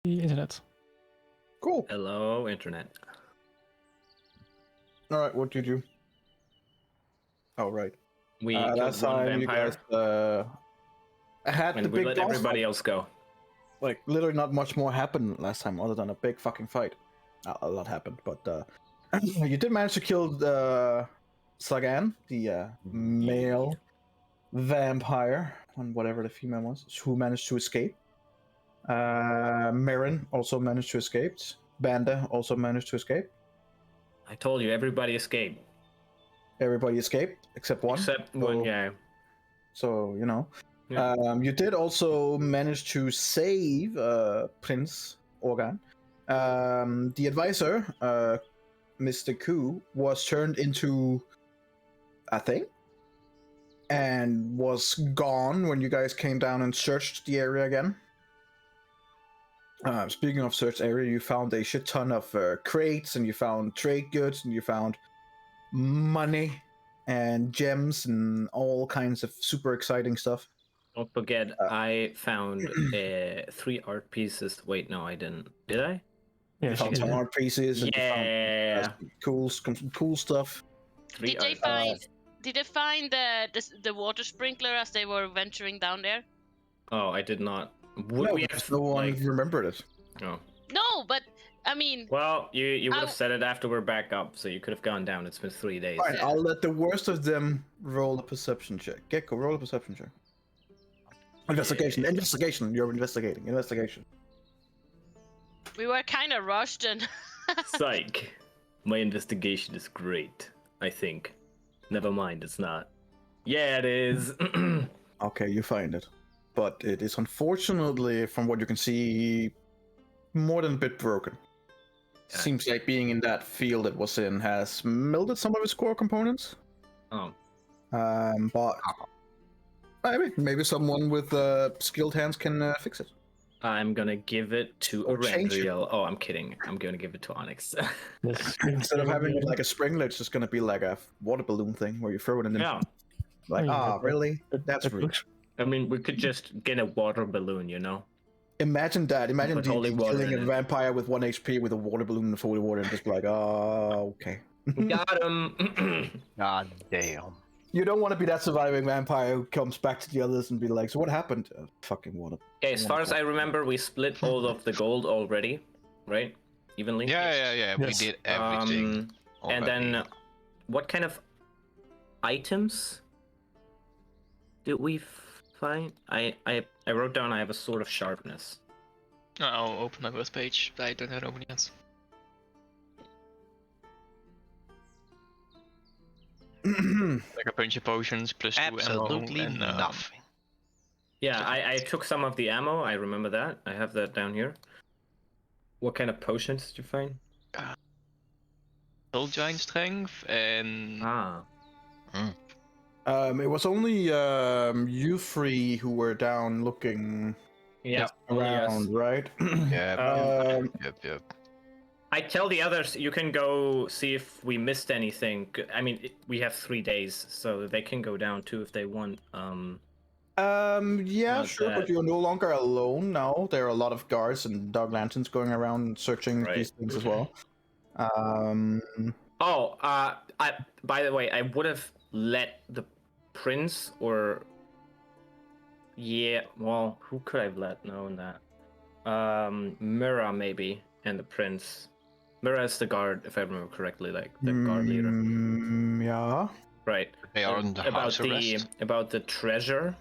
the internet. Cool. Hello, internet. All right, what did you do? Oh, right. We killed last one time vampire, you guys had the and we big let boss everybody fight. else go. Like, literally not much more happened last time other than a big fucking fight. A lot happened, but you did manage to kill the Sagan, the male vampire, and whatever the female was, who managed to escape. Marin also managed to escape. Banda also managed to escape. I told you, everybody escaped. Everybody escaped except one. Except one guy. So, you know. Yeah. You did also manage to save Prince Organ. The advisor, Mr. Ku, was turned into a thing and was gone when you guys came down and searched the area again. Speaking of search area, you found a shit ton of crates, and you found trade goods, and you found money and gems and all kinds of super exciting stuff. Don't forget, I found 3 art pieces. Wait, no, I didn't. Did I? Yeah, You found some art pieces, and Yeah. you found some cool stuff. Did they find the water sprinkler as they were venturing down there? Oh, I did not. No, because no one remembered it. Oh. No, but I mean. Well, you would have said it after we're back up, so you could have gone down. It's been 3 days. Fine, I'll let the worst of them roll a perception check. Gecko, roll a perception check. Investigation. You're investigating. Investigation. We were kind of rushed and. Psych. My investigation is great, I think. Never mind, it's not. Yeah, it is. Okay, you find it. But it is unfortunately, from what you can see, more than a bit broken. Yeah. Seems like being in that field it was in has melted some of its core components. Oh. But maybe someone with skilled hands can fix it. I'm gonna give it to Arendriel. Oh, I'm kidding. I'm gonna give it to Onyx. Instead of having like a springlet, it's just gonna be like a water balloon thing where you throw it in the. Yeah. Like, really? That's rude. I mean, we could just get a water balloon, you know? Imagine that. Imagine killing a vampire with 1 HP with a water balloon full of water and just be like, oh, okay. Got him. God damn. You don't want to be that surviving vampire who comes back to the others and be like, so what happened? Fucking water. Okay, as far as I remember, we split all of the gold already, right? Evenly? Yeah. Yes. We did everything. And then, what kind of items did we find? I wrote down I have a sword of sharpness. I'll open my first page. I don't have it open yet. Like a bunch of potions plus 2 absolutely ammo and, nothing. Yeah, I took some of the ammo. I remember that. I have that down here. What kind of potions did you find? Soul Giant Strength and... It was only you three who were down looking around, right? Yeah. Yep. I tell the others you can go see if we missed anything. I mean, we have 3 days, so they can go down too if they want. Yeah, sure, but you're no longer alone now. There are a lot of guards and dog lanterns going around searching these things as well. By the way, I would have let the prince or... Yeah, well, who could I have let know in that? Mira, maybe, and the prince. Mira is the guard, if I remember correctly, like the guard leader. Yeah. Right. They are on the house arrest. About the treasure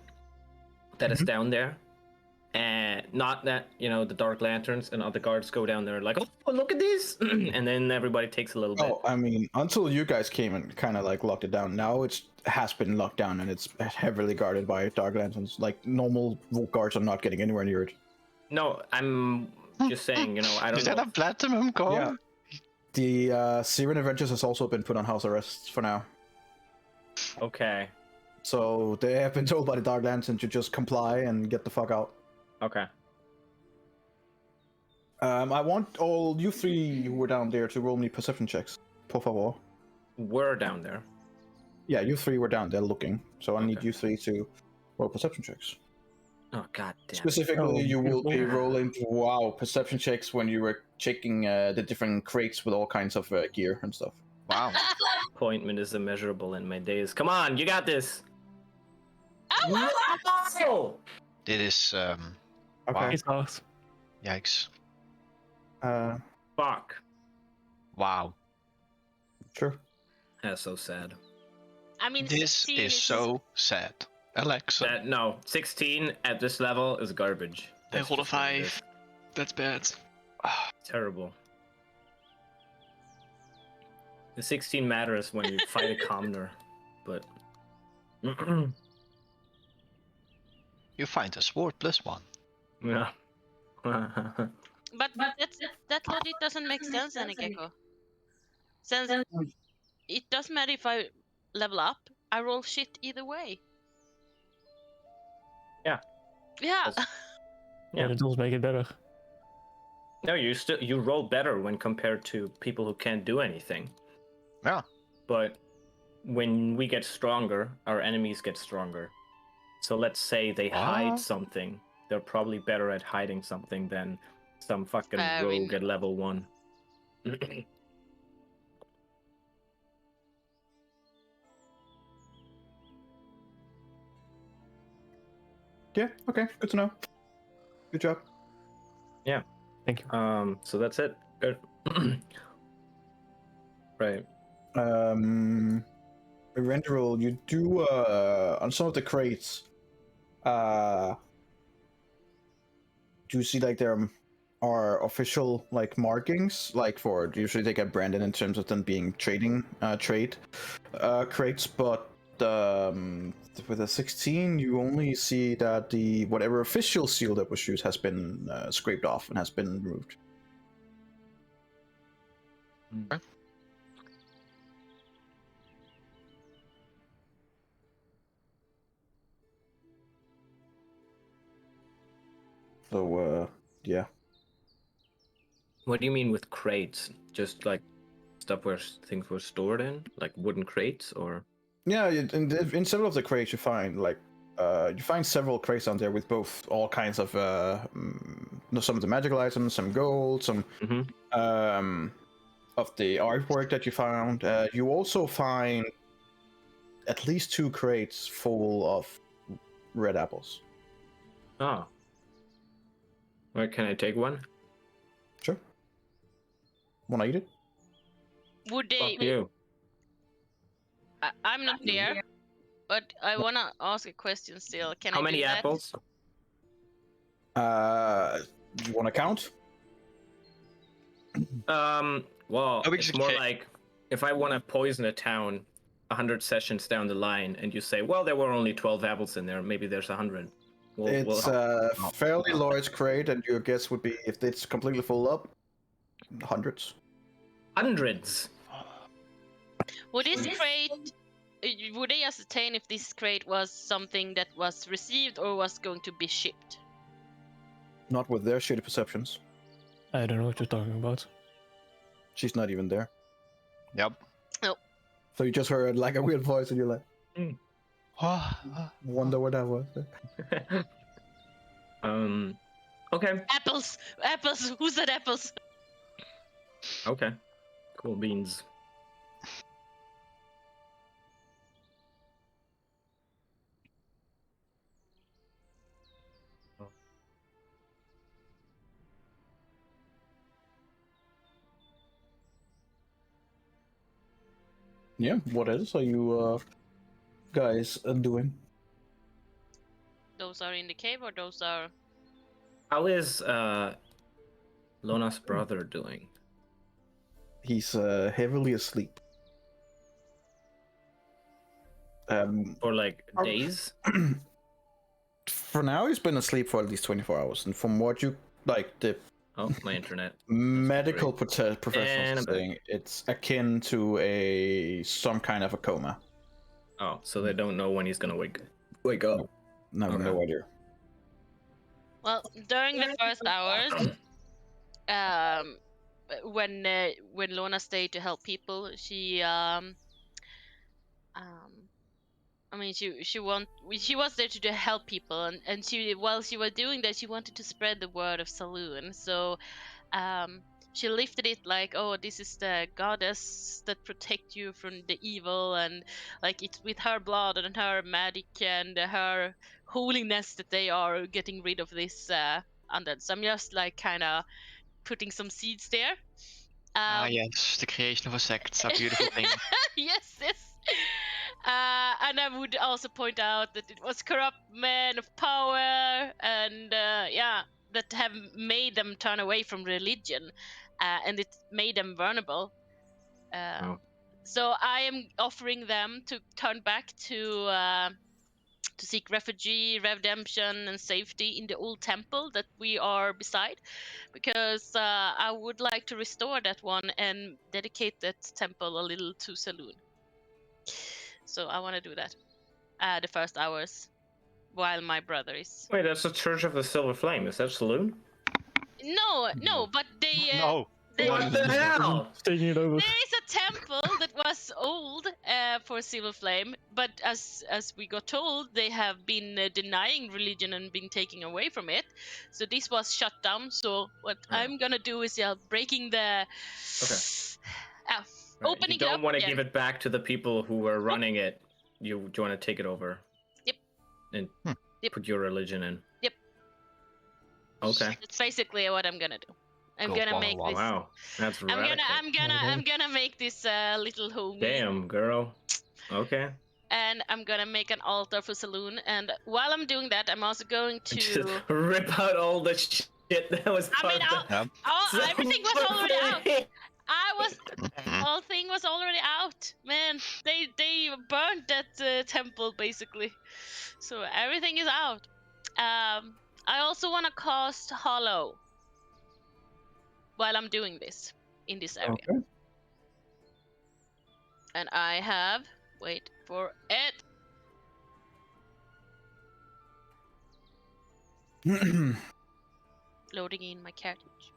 that is down there. And not that, the Dark Lanterns and other guards go down there like, oh, look at this! And then everybody takes a little bit. Oh, I mean, until you guys came and kind of like locked it down. Now it has been locked down and it's heavily guarded by Dark Lanterns. Like, normal guards are not getting anywhere near it. No, I'm just saying, I don't know. Is that a platinum code? Yeah. The Syrian Adventures has also been put on house arrest for now. Okay. So they have been told by the Dark Lanterns to just comply and get the fuck out. Okay. I want all you three who were down there to roll me perception checks. Por favor. We're down there. Yeah, you three were down there looking. So I need you three to roll perception checks. Oh god damn. Specifically, you will be beautiful. rolling perception checks when you were checking the different crates with all kinds of gear and stuff. Wow. Appointment is immeasurable in my days. Come on, you got this. No! Dit is Okay. It's hard. yikes. Fuck. Wow. Sure. That's so sad. I mean, This 16 is so sad. Alexa. No, 16 at this level is garbage. I That's rolled a just what it 5. is. That's bad. Terrible. The 16 matters when you fight a commoner, but You find a sword +1. yeah. But that logic doesn't make sense, Anigeko. Since it doesn't matter if I level up, I roll shit either way. Yeah. Yeah. That's- Yeah, the tools make it better. No, you roll better when compared to people who can't do anything. Yeah. But when we get stronger, our enemies get stronger. So let's say they hide something. They're probably better at hiding something than some fucking rogue at level 1. Yeah. Okay. Good to know. Good job. Thank you. So that's it. Good. Right. Renderal, you do on some of the crates. Do you see like there are official like markings, like for usually they get branded in terms of them being trade crates, but with a 16 you only see that the whatever official seal that was used has been scraped off and has been removed. So yeah. What do you mean with crates? Just like stuff where things were stored in, like wooden crates, or? Yeah, in several of the crates you find you find several crates on there with both all kinds of some of the magical items, some gold, some of the artwork that you found. You also find at least 2 crates full of red apples. Oh. Where can I take one? Sure. Wanna eat it? Would they? Fuck you. I'm not there, but I wanna ask a question still. Can How I many do that? apples? You wanna count? Well, Oh, we it's just more can't- like if I want to poison a town 100 sessions down the line, and you say, well, there were only 12 apples in there, maybe there's 100. It's a fairly large crate, and your guess would be if it's completely full up, hundreds. Hundreds. Would this crate? Would they ascertain if this crate was something that was received or was going to be shipped? Not with their shitty perceptions. I don't know what you're talking about. She's not even there. Yep. So you just heard like a weird voice, and you're like, wonder what that was. Okay. Apples! Apples! Who said apples? Okay. Cool beans. Yeah, what else are you guys doing? Those are in the cave, or those are? How is Lona's brother doing? He's heavily asleep. For like days? For now, he's been asleep for at least 24 hours, and from what you like, the Oh, my internet. medical And professionals I'm are saying it's akin to some kind of a coma. Oh, so they don't know when he's gonna wake up. No, Okay. no idea. Well, during the first hours, when Lona stayed to help people, she I mean, she was there to help people, and while she was doing that, she wanted to spread the word of Saloon. So, she lifted it like, oh, this is the goddess that protect you from the evil, and like it's with her blood and her magic and her holiness that they are getting rid of this undead. So I'm just like kind of putting some seeds there. Yes, the creation of a sect, a beautiful thing. Yes. And I would also point out that it was corrupt men of power, and that have made them turn away from religion, and it made them vulnerable. So I am offering them to turn back to seek refugee, redemption, and safety in the old temple that we are beside, because I would like to restore that one and dedicate that temple a little to Saloon. So I want to do that the first hours while my brother is. Wait, that's the Church of the Silver Flame. Is that Saloon? No, but they. No. What the hell? Taking it over. There is a temple that was old for Silver Flame, but as we got told, they have been denying religion and been taking away from it. So this was shut down. So what I'm gonna do is breaking the. Okay. Opening you don't up want to again. give it back to the people who were running it. You want to take it over. Yep. And Yep. put your religion in. Yep. Okay. That's basically what I'm gonna do. I'm Go gonna wow, make wow. this. Wow, that's radical. I'm gonna make this little homie. Damn, girl. Okay. And I'm gonna make an altar for Saloon. And while I'm doing that, I'm also going to Just rip out all the shit that was part of the... everything was already out. Whole thing was already out, man. They burned that temple basically, so everything is out. I also want to cast Hollow while I'm doing this in this area. Okay. And I have, wait for it. Loading in my cartridge.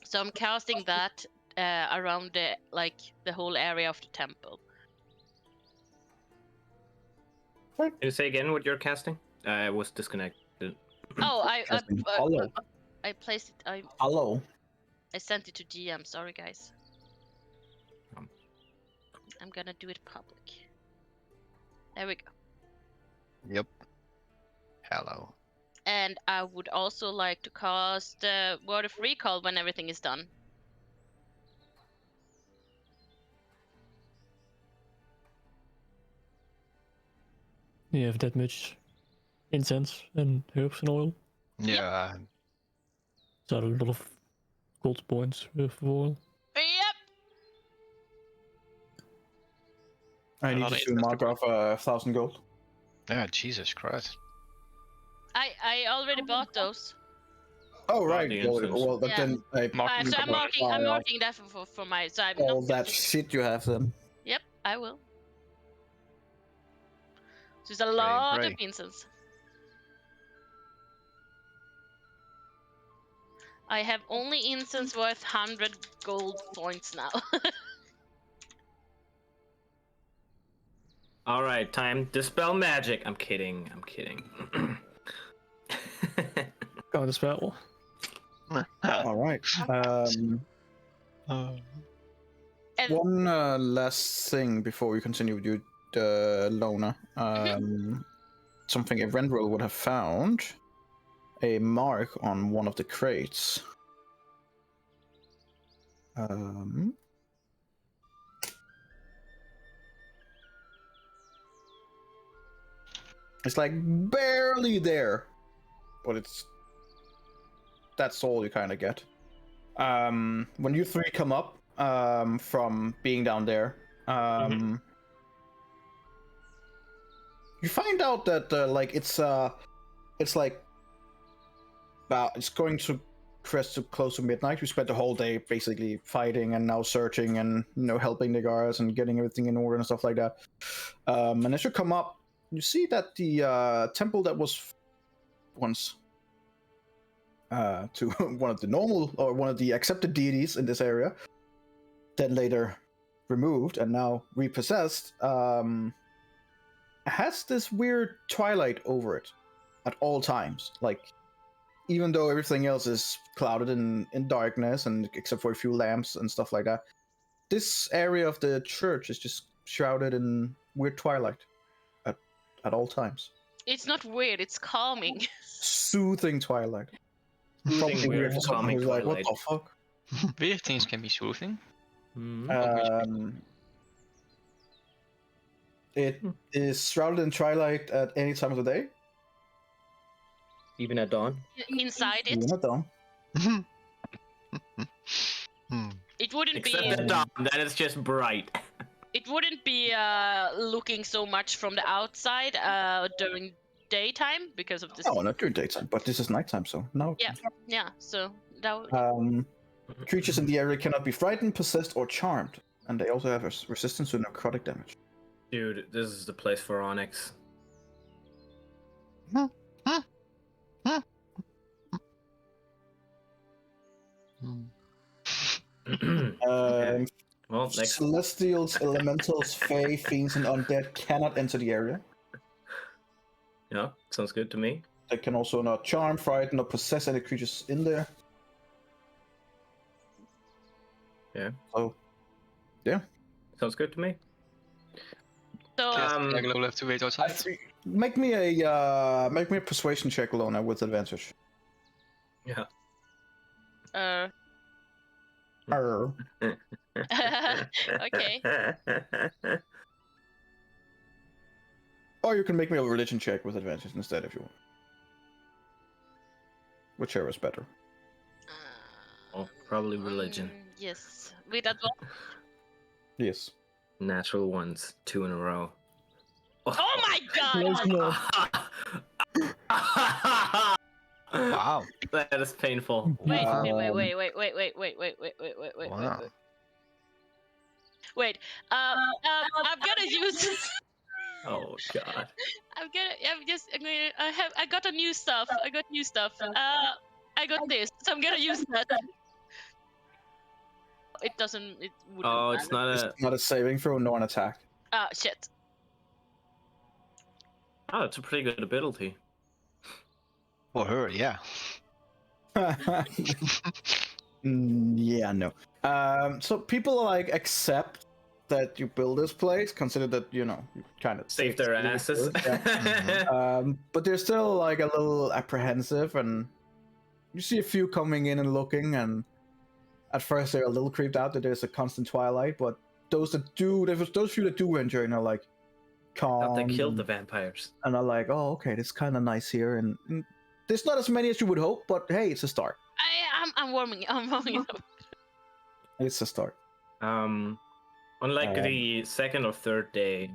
So I'm casting that around the whole area of the temple. Can you say again what you're casting? I was disconnected. Oh, Hollow. I placed it. Hollow. I sent it to GM. Sorry, guys. I'm gonna do it public. There we go. Yep. Hello. And I would also like to cast Word of Recall when everything is done. You have that much incense and herbs and oil. Yeah. So a lot of gold points for oil. Yep. I need to do mark off 1,000 gold. Yeah, Jesus Christ. I already bought those. Oh right. the Well, incense. but Yeah. then So I'm marking that for my. So I'm all not. that shit you have then. Yep, I will. So there's a lot pray. of incense. I have only incense worth 100 gold points now. All right, time. Dispel magic. I'm kidding. Counter spell. All right. And One last thing before we continue with you, Lona. Something a Rendril would have found. A mark on one of the crates. It's like barely there, but that's all you kind of get. When you three come up from being down there, you find out that it's like it's going to crest to close to midnight. We spent the whole day basically fighting and now searching and helping the guards and getting everything in order and stuff like that. And as you come up, you see that the temple that was once to one of the normal or one of the accepted deities in this area, then later removed and now repossessed, has this weird twilight over it at all times. Like, even though everything else is clouded in darkness, and except for a few lamps and stuff like that, this area of the church is just shrouded in weird twilight at all times. It's not weird, it's calming. Soothing twilight. Probably weird, weird for someone calming who's like, what twilight. the fuck? Weird things can be soothing. It is shrouded in twilight at any time of the day. Even at dawn. Inside it, You're not dumb. it wouldn't Except be. at dawn, then it's just bright. It wouldn't be looking so much from the outside during daytime because of this. No, not during daytime, but this is nighttime, so no. Yeah, so that would... Creatures in the area cannot be frightened, possessed, or charmed, and they also have a resistance to necrotic damage. Dude, this is the place for Onyx. Well, next. Celestials, elementals, fae, fiends, and undead cannot enter the area. Yeah, sounds good to me. They can also not charm, frighten, or possess any creatures in there. Yeah. So, yeah. Sounds good to me. So We'll have to wait outside. Make me a persuasion check, Lona, with advantage. Yeah. Okay. Or you can make me a religion check with advantage instead if you want. Whichever is better. Oh, probably religion. Yes. With that one. Yes. Natural ones, 2 in a row. Oh my god! Wow. That is painful. Wait. Wow. Wait. I'm gonna use. Oh god. I got a new stuff. I got this. So I'm gonna use that. It doesn't. It wouldn't. Oh, it's not a. It's not a saving throw, nor an attack. Ah, shit. Oh, it's a pretty good ability. For her, yeah. Yeah, no. So people like accept that you build this place, consider that you kind of Save their asses. Yeah. But they're still like a little apprehensive, and you see a few coming in and looking, and at first they're a little creeped out that there's a constant twilight. But those few that do enter and are like calm. Thought they killed the vampires. And are like, oh, okay, it's kind of nice here, and there's not as many as you would hope, but hey, it's a start. I'm warming up. It's a start. Unlike the second or third day,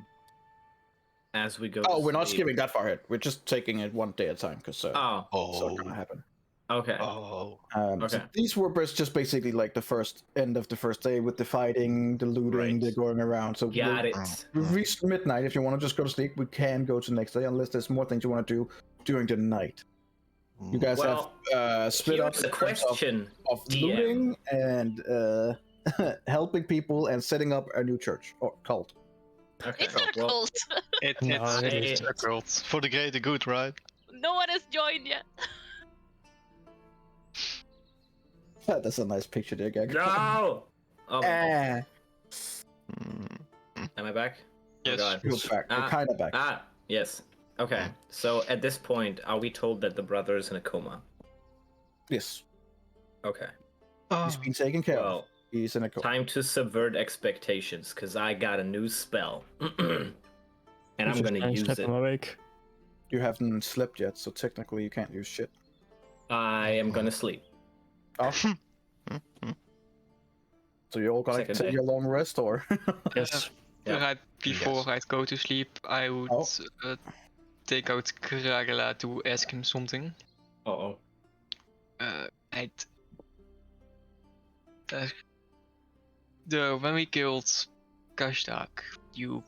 as we go. Oh, to we're not sleep- skipping that far ahead. We're just taking it one day at a time because it's Oh, not gonna happen. okay. Oh. So Okay. these were just basically like the first end of the first day with the fighting, the looting, Right. the going around. So Got it. we've reached midnight. If you want to just go to sleep, we can go to the next day, unless there's more things you want to do during the night. You guys Well, have split up Here's a in terms question. of DM. looting and helping people and setting up a new church or cult. Okay. It's not a well, cult. It's a cult. For the greater good, right? No one has joined yet. That's a nice picture there, Gag. No. Oh, Ah, am I back? Yes. Oh, God. you're back. You're kind of back. Yes. Okay. So at this point, are we told that the brother is in a coma? Yes, Okay. he's been taken care of. Well, He's in a cult. time to subvert expectations, because I got a new spell. And I'm gonna use it. I'm awake. You haven't slept yet, so technically you can't use shit. I am gonna sleep. Oh. So you're all gonna Second take day. a long rest, or? Yes. Yeah. Right before I go to sleep, I would take out Kragela to ask him something. Uh-oh. When we killed Kashtag, you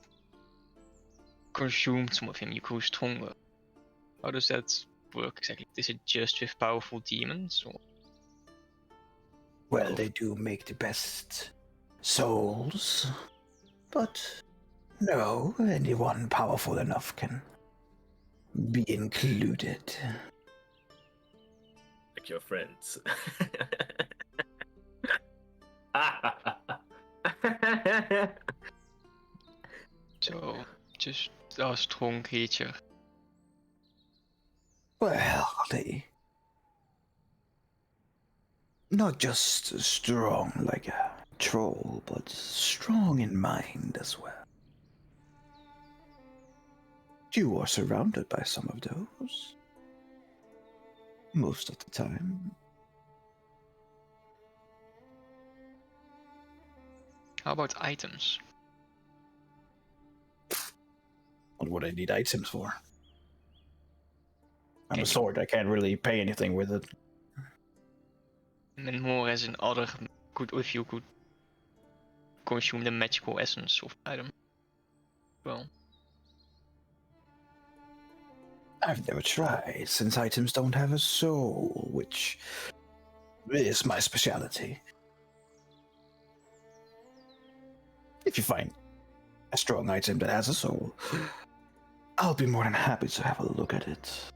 consumed some of him, you grew stronger. How does that work exactly? Is it just with powerful demons? Or... Well, they do make the best souls, but no, anyone powerful enough can be included. Like your friends. So, just a strong creature. Well, they... Not just strong like a troll, but strong in mind as well. You are surrounded by some of those. Most of the time. How about items? What would I need items for? I'm Can a you- sword, I can't really pay anything with it. And then more as an other could, if you could consume the magical essence of item. Well, I've never tried, since items don't have a soul, which is my specialty. If you find a strong item that has a soul, I'll be more than happy to have a look at it.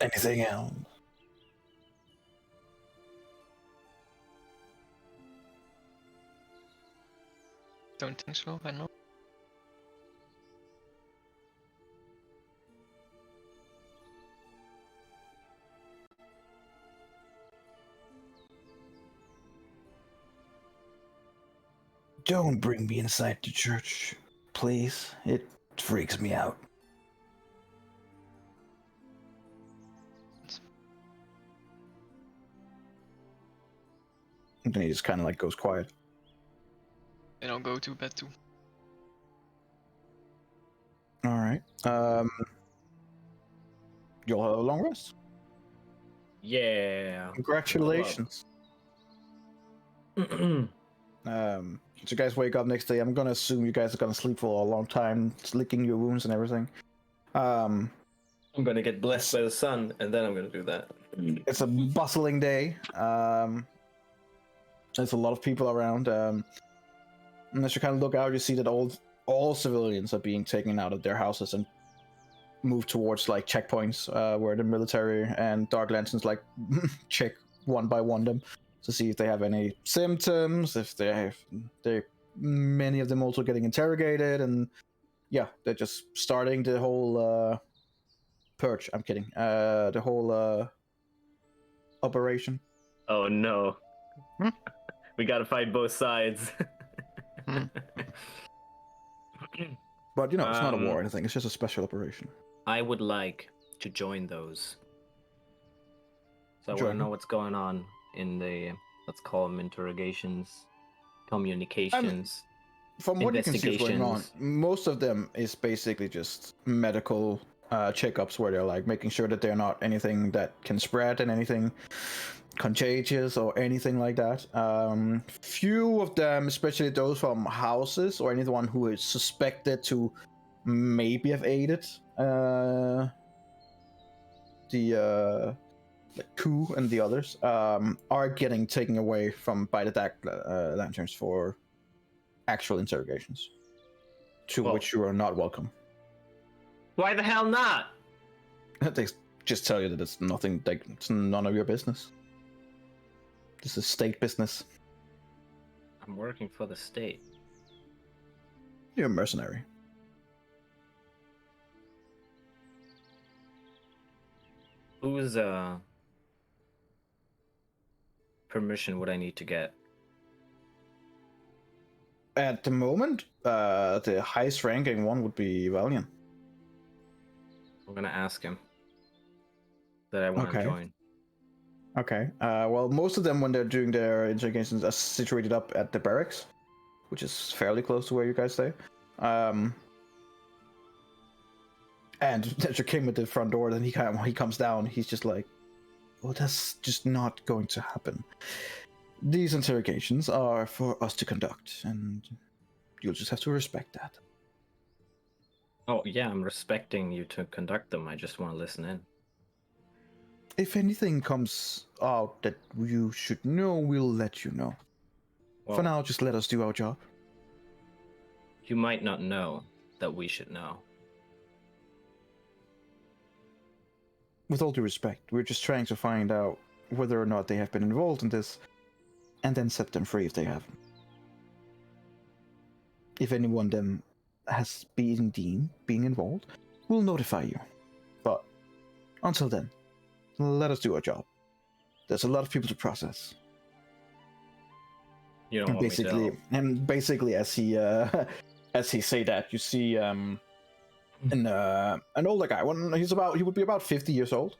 Anything else? don't think so, I know. Don't bring me inside the church, please. It freaks me out. And then he just kind of like goes quiet. Then I'll go to bed too. All right. You'll have a long rest. Yeah. Congratulations. So you guys wake up next day. I'm gonna assume you guys are gonna sleep for a long time, licking your wounds and everything. I'm gonna get blessed by the sun, and then I'm gonna do that. It's a bustling day. There's a lot of people around. And as you kind of look out, you see that all civilians are being taken out of their houses and moved towards like checkpoints where the military and Dark Lanterns like check one by one them to see if they have any symptoms, if they many of them also getting interrogated, and yeah, they're just starting the whole purge. I'm kidding. The whole operation. Oh no. We gotta fight both sides. But you know, it's not a war or anything. It's just a special operation. I would like to join those. So I want Join to them? know what's going on in the, let's call them interrogations, communications. From what you can see what's going on, Investigations. most of them is basically just medical checkups where they're like making sure that they're not anything that can spread and anything contagious or anything like that. Few of them, especially those from houses or anyone who is suspected to maybe have aided the coup and the others, are getting taken away by the Dark Lanterns for actual interrogations, to Well- which you are not welcome. Why the hell not? They just tell you that it's nothing, like, it's none of your business. This is state business. I'm working for the state. You're a mercenary. Whose permission would I need to get? At the moment, the highest ranking one would be Valiant. I'm gonna ask him that I want to Okay. join. Okay. Well, most of them, when they're doing their interrogations, are situated up at the barracks, which is fairly close to where you guys stay. And as you came at the front door, then he comes down. He's just like, Well, that's just not going to happen. These interrogations are for us to conduct, and you'll just have to respect that. Oh yeah, I'm respecting you to conduct them. I just want to listen in. If anything comes out that you should know, we'll let you know. Well, For now, just let us do our job. you might not know that we should know. With all due respect, we're just trying to find out whether or not they have been involved in this, and then set them free if they have. If anyone of them has been deemed being involved, we'll notify you. But until then, let us do our job. There's a lot of people to process. You don't And want me to. basically, as he say that, you see an older guy. He would be about 50 years old,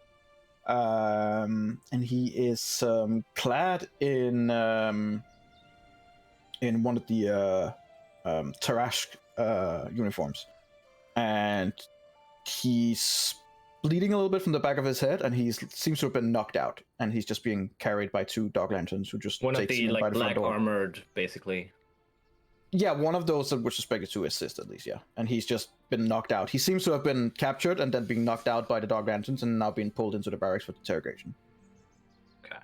and he is clad in one of the Tarash uniforms, and he's bleeding a little bit from the back of his head, and he seems to have been knocked out, and he's just being carried by two dog lanterns who just One of takes the him by like the front black door. armored, basically. Yeah, one of those that was suspected to assist, at least, yeah. And he's just been knocked out. He seems to have been captured and then being knocked out by the dog lanterns and now being pulled into the barracks for interrogation. Okay.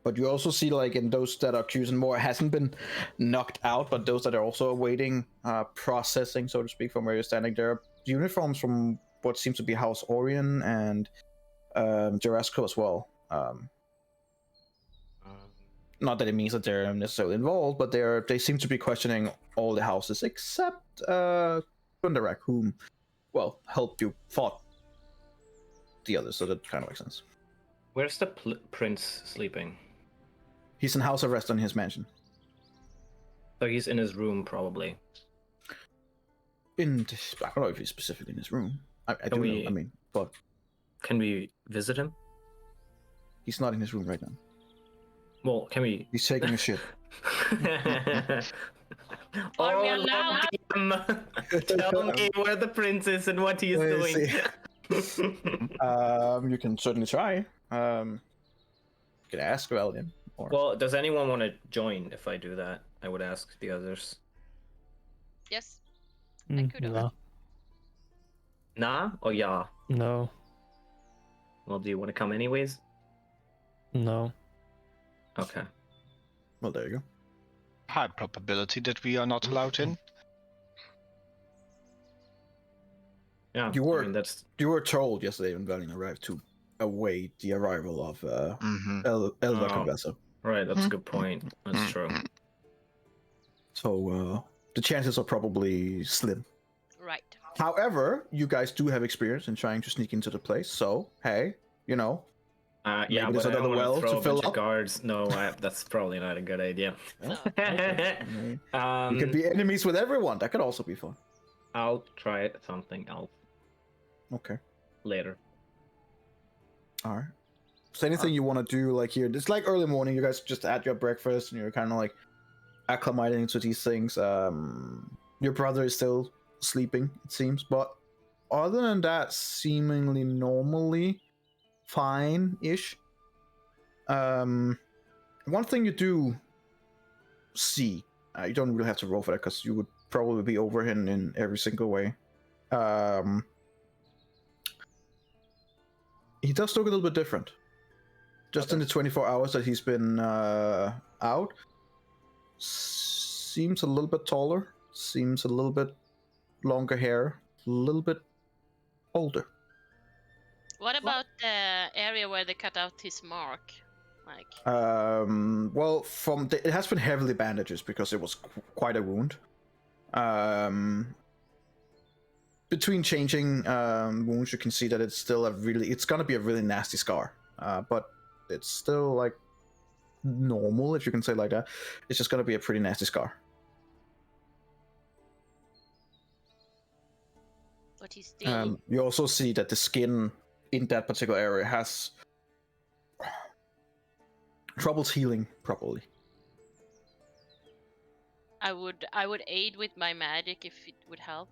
But you also see, like, in those that are accused and more, hasn't been knocked out, but those that are also awaiting processing, so to speak, from where you're standing. There are uniforms from what seems to be House Orion and Jarasco as well. Not that it means that they're necessarily involved, but they seem to be questioning all the houses except Thunderak, whom, well, helped you fought the others, so that kind of makes sense. Where's the prince sleeping? He's in house arrest in his mansion. So he's in his room, probably. I don't know if he's specifically in his room. I do know, I mean, but Can we visit him? he's not in his room right now. Well, can we? He's taking a shit. Are we Oh, allowed? Tell me where the prince is and what he is Let's doing. You can certainly try. You can ask Valiant. Or... Well, does anyone want to join if I do that? I would ask the others. Yes. I could have. No. Nah? Oh, yeah. No. Well, do you want to come anyways? No. Okay. Well, there you go. High probability that we are not allowed in. Yeah. You were- I mean, that's You were told yesterday when Valiant arrived to await the arrival of Mm-hmm. Elva Oh. Conversa. right. That's a good point. That's true. So the chances are probably slim. Right. However, you guys do have experience in trying to sneak into the place, so hey, you know. Yeah, Maybe but there's I don't another well want to to throw a fill bunch of up. guards. No, that's probably not a good idea. Yeah, okay. I mean, you could um, be enemies with everyone. That could also be fun. I'll try it something else Okay. later. All right. So anything you want to do, like here, it's like early morning. You guys just had your breakfast and you're kind of like acclimating to these things. Your brother is still sleeping, it seems, but other than that, seemingly normally fine-ish. One thing you do see, you don't really have to roll for that because you would probably be over him in every single way. He does look a little bit different. Just in the 24 hours that he's been out, seems a little bit taller, seems a little bit longer hair, a little bit older. What about the area where they cut out his mark? Like, Well, it has been heavily bandaged because it was quite a wound. Between changing wounds, you can see that it's still it's gonna be a really nasty scar. But it's still like normal, if you can say it like that. It's just gonna be a pretty nasty scar. but he's still. You also see that the skin in that particular area has troubles healing properly. I would aid with my magic if it would help.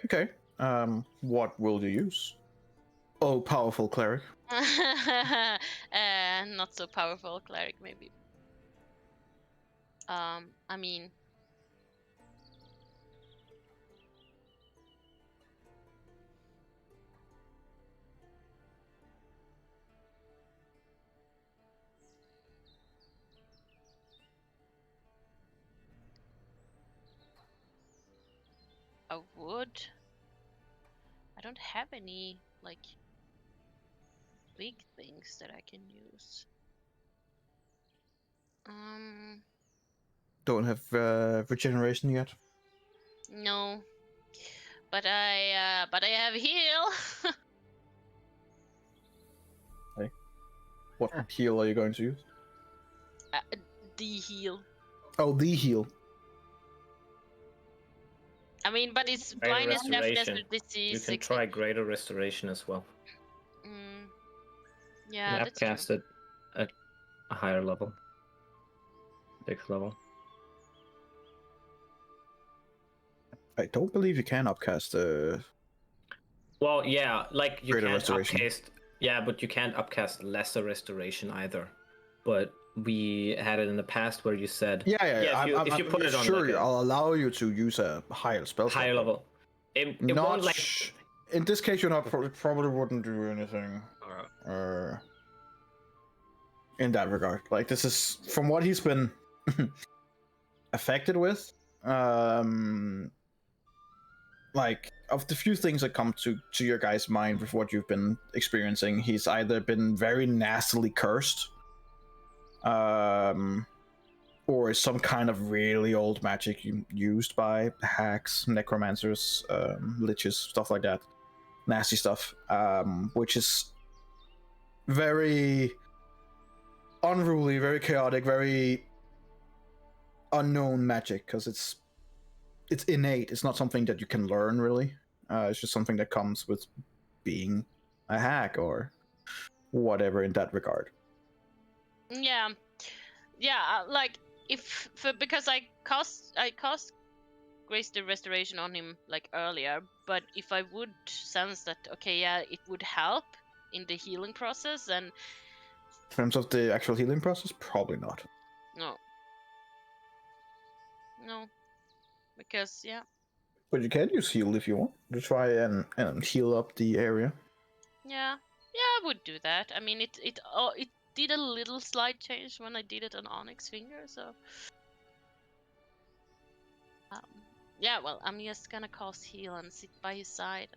Okay. What will you use? Oh, powerful cleric. Not so powerful cleric, maybe. I mean, a wood. I don't have any like big things that I can use. Don't have regeneration yet. No, but I have heal. What heal are you going to use? The heal. Oh, the heal. I mean, but it's Greater blindness, deafness, restoration. disease. You can try greater restoration as well. Yeah, You that's true. upcast it at a higher level. 6th level. I don't believe you can upcast Well, yeah, like you Greater can't restoration. upcast. Yeah, but you can't upcast lesser restoration either. But we had it in the past where you said, Yeah. if you put it on sure, like a I'll allow you to use a higher spell slot, higher but level, it not won't like. in this case. You're not probably wouldn't do anything in that regard. Like, this is from what he's been affected with. Like, of the few things that come to your guys' mind with what you've been experiencing, he's either been very nastily cursed, or is some kind of really old magic used by hacks, necromancers, liches, stuff like that. Nasty stuff, which is very unruly, very chaotic, very unknown magic, because it's innate. It's not something that you can learn, really. It's just something that comes with being a hack or whatever in that regard. Yeah, like because I cast Grace the Restoration on him like earlier, but if I would sense that it would help in the healing process, and In terms of the actual healing process, probably not. no, because But you can use heal if you want to try and heal up the area. I would do that. I mean, it did a little slight change when I did it on Onyx Finger, so well, I'm just gonna cast heal and sit by his side.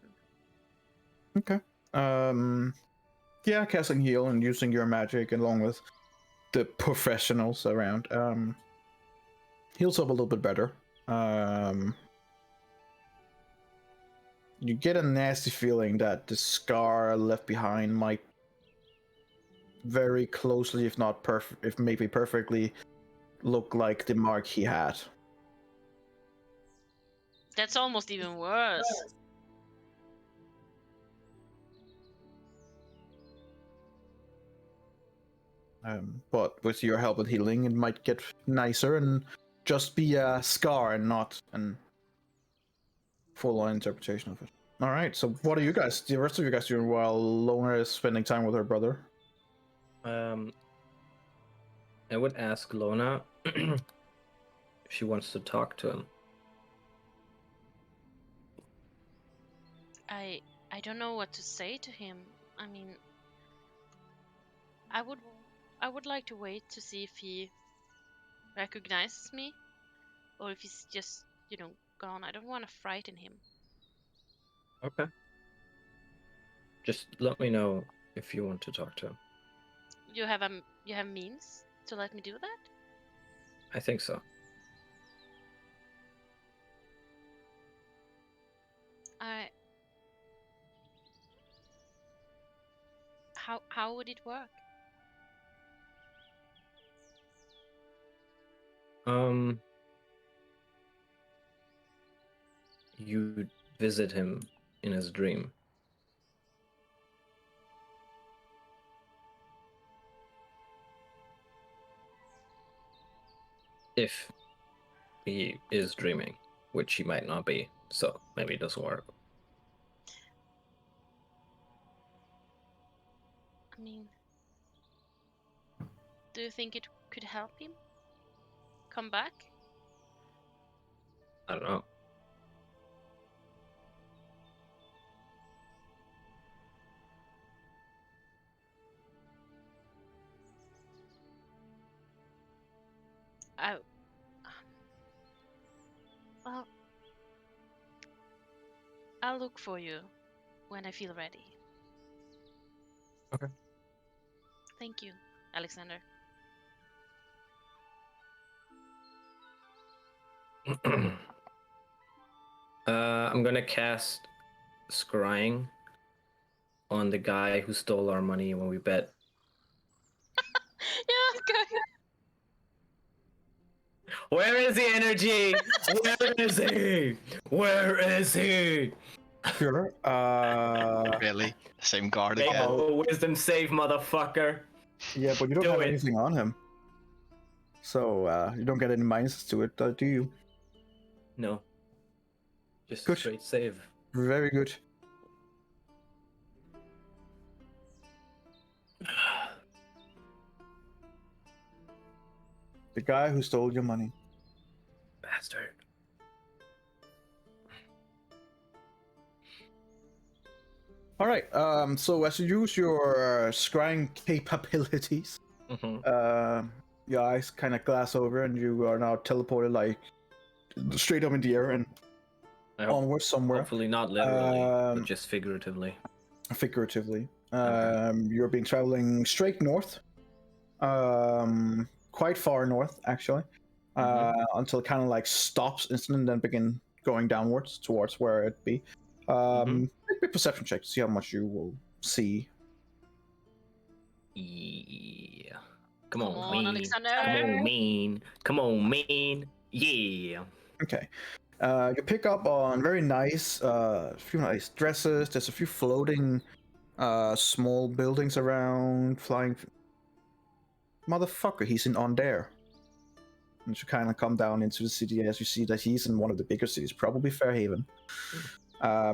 Okay. Yeah, casting heal and using your magic along with the professionals around heals up a little bit better. You get a nasty feeling that the scar left behind might very closely, if not perfect, if maybe perfectly, look like the mark he had. That's almost even worse. But with your help with healing, it might get nicer and just be a scar and not an full-on interpretation of it. All right. So, what are you guys? The rest of you guys doing while Lona is spending time with her brother? I would ask Lona if she wants to talk to him. I don't know what to say to him. I mean, I would like to wait to see if he recognizes me, or if he's just gone. I don't want to frighten him. Okay. Just let me know if you want to talk to him. You have means to let me do that? I think so. How would it work? You visit him in his dream. If he is dreaming, which he might not be, so maybe it doesn't work. mean, do you think it could help him come back? I don't know. Oh. Well, I'll look for you when I feel ready. Okay. Thank you, Alexander. I'm gonna cast Scrying on the guy who stole our money when we bet. Yeah, okay. Where is the energy? Where is he? Where is he? Sure. Really? Same guard Make again. a wisdom save, motherfucker. Yeah, but you don't Do have it. anything on him. So, you don't get any minuses to it, do you? No. Just Good. straight save. Very good. The guy who stole your money. Bastard. Alright, so as you use your scrying capabilities, your eyes kind of glass over and you are now teleported like straight up in the air and I hope, onwards somewhere. hopefully not literally, but Um, just figuratively. Figuratively. Okay. You're being traveling straight north. Quite far north, actually. Until it kind of like stops instantly and then begin going downwards towards where it be. Make a perception check to see how much you will see. Yeah. Come Come on, on, man. Alexander. Come on, man. Come on, man. Yeah. Okay. You pick up on very nice, few nice dresses. There's a few floating, small buildings around, flying. Motherfucker, he's in on there. And you kind of come down into the city as you see that he's in one of the bigger cities, probably Fairhaven.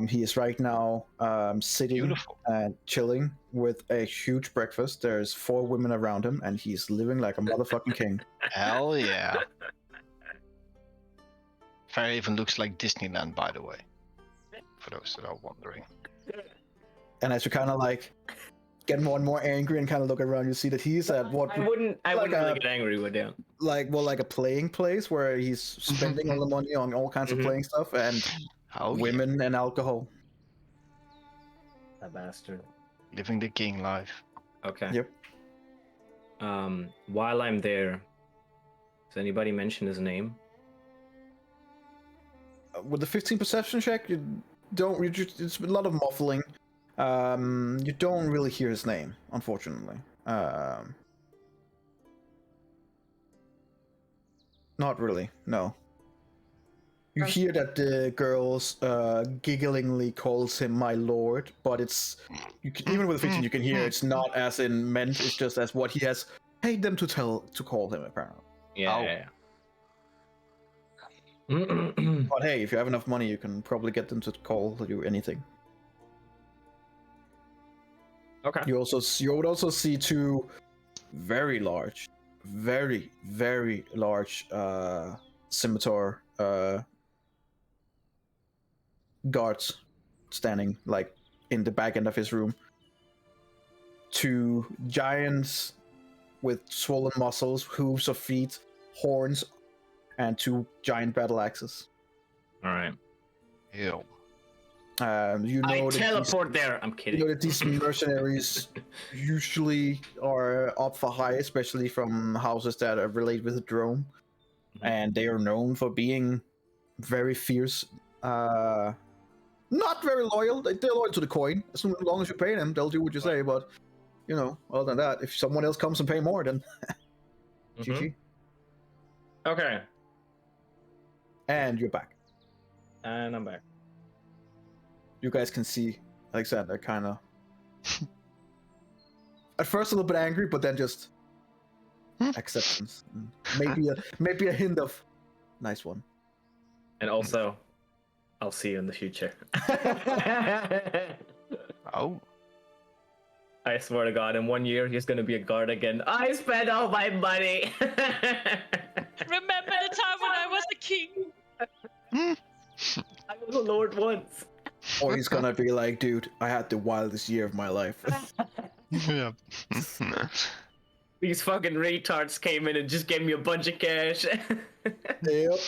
He is right now sitting Beautiful. and chilling with a huge breakfast. There's 4 women around him, and he's living like a motherfucking king. Hell yeah. Fairhaven looks like Disneyland, by the way. For those that are wondering. And as you kind of like get more and more angry and kind of look around, you see that he's at what I wouldn't like really a- get angry with him. like a playing place where he's spending all the money on all kinds of playing stuff and Oh, women and alcohol. That bastard. yeah. Living the king life. Okay. Yep. While I'm there, does anybody mention his name? With the 15 perception check, you don't. It's a lot of muffling. You don't really hear his name, unfortunately. Not really. No. You hear that the girls gigglingly calls him my lord, but it's even with the 15 you can hear it's not as in meant. It's just as what he has paid them to call him apparently. Yeah. Oh. yeah. But hey, if you have enough money, you can probably get them to call you anything. Okay. You would also see 2 very large, very large scimitar guards standing like in the back end of his room. 2 giants with swollen muscles, hooves of feet, horns, and 2 giant battle axes. All right. Ew. You know I that teleport there. I'm you kidding. know that these mercenaries usually are up for high, especially from houses that are related with the Rome, and they are known for being very fierce. Not very loyal. They're loyal to the coin. As long as you pay them, they'll do what you say. But you know, other than that, if someone else comes and pay more, then GG. Okay. And you're back. And I'm back. You guys can see, like I said, they're kind of at first a little bit angry, but then just acceptance. Maybe a hint of nice one. And also, I'll see you in the future. Oh. I swear to God, in 1 year he's gonna be a guard again. I spent all my money. Remember the time when I was the king? I was a lord once. Or he's gonna be like, dude, I had the wildest year of my life. Yeah. These fucking retards came in and just gave me a bunch of cash. Yep.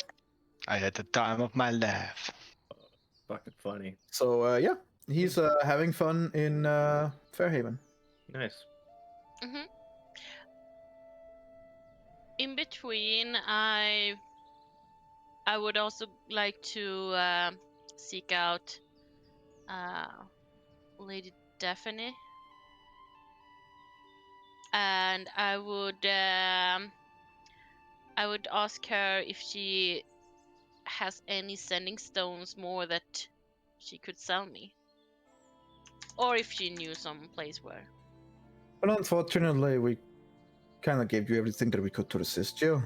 I had the time of my life. Fucking funny. So yeah, he's having fun in Fairhaven. Nice. Mm-hmm. In between, I would also like to seek out Lady Daphne, and I would ask her if she has any sending stones more that she could sell me, or if she knew some place where. But unfortunately, we kind of gave you everything that we could to assist you.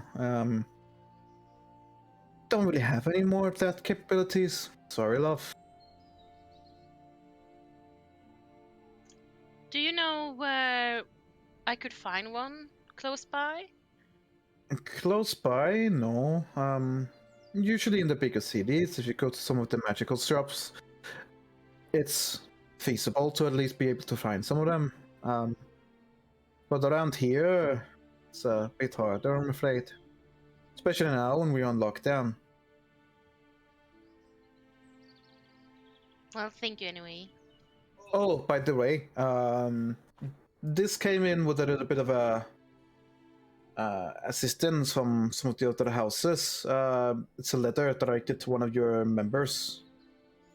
Don't really have any more of that capabilities. Sorry, love. Do you know where I could find one close by? Close by, no. Usually in the bigger cities, if you go to some of the magical shops, it's feasible to at least be able to find some of them. But around here, it's a bit harder, I'm afraid. Especially now when we're on lockdown. Well, thank you anyway. Oh, by the way, this came in with a little bit of a assistance from some of the other houses. It's a letter that I did to one of your members.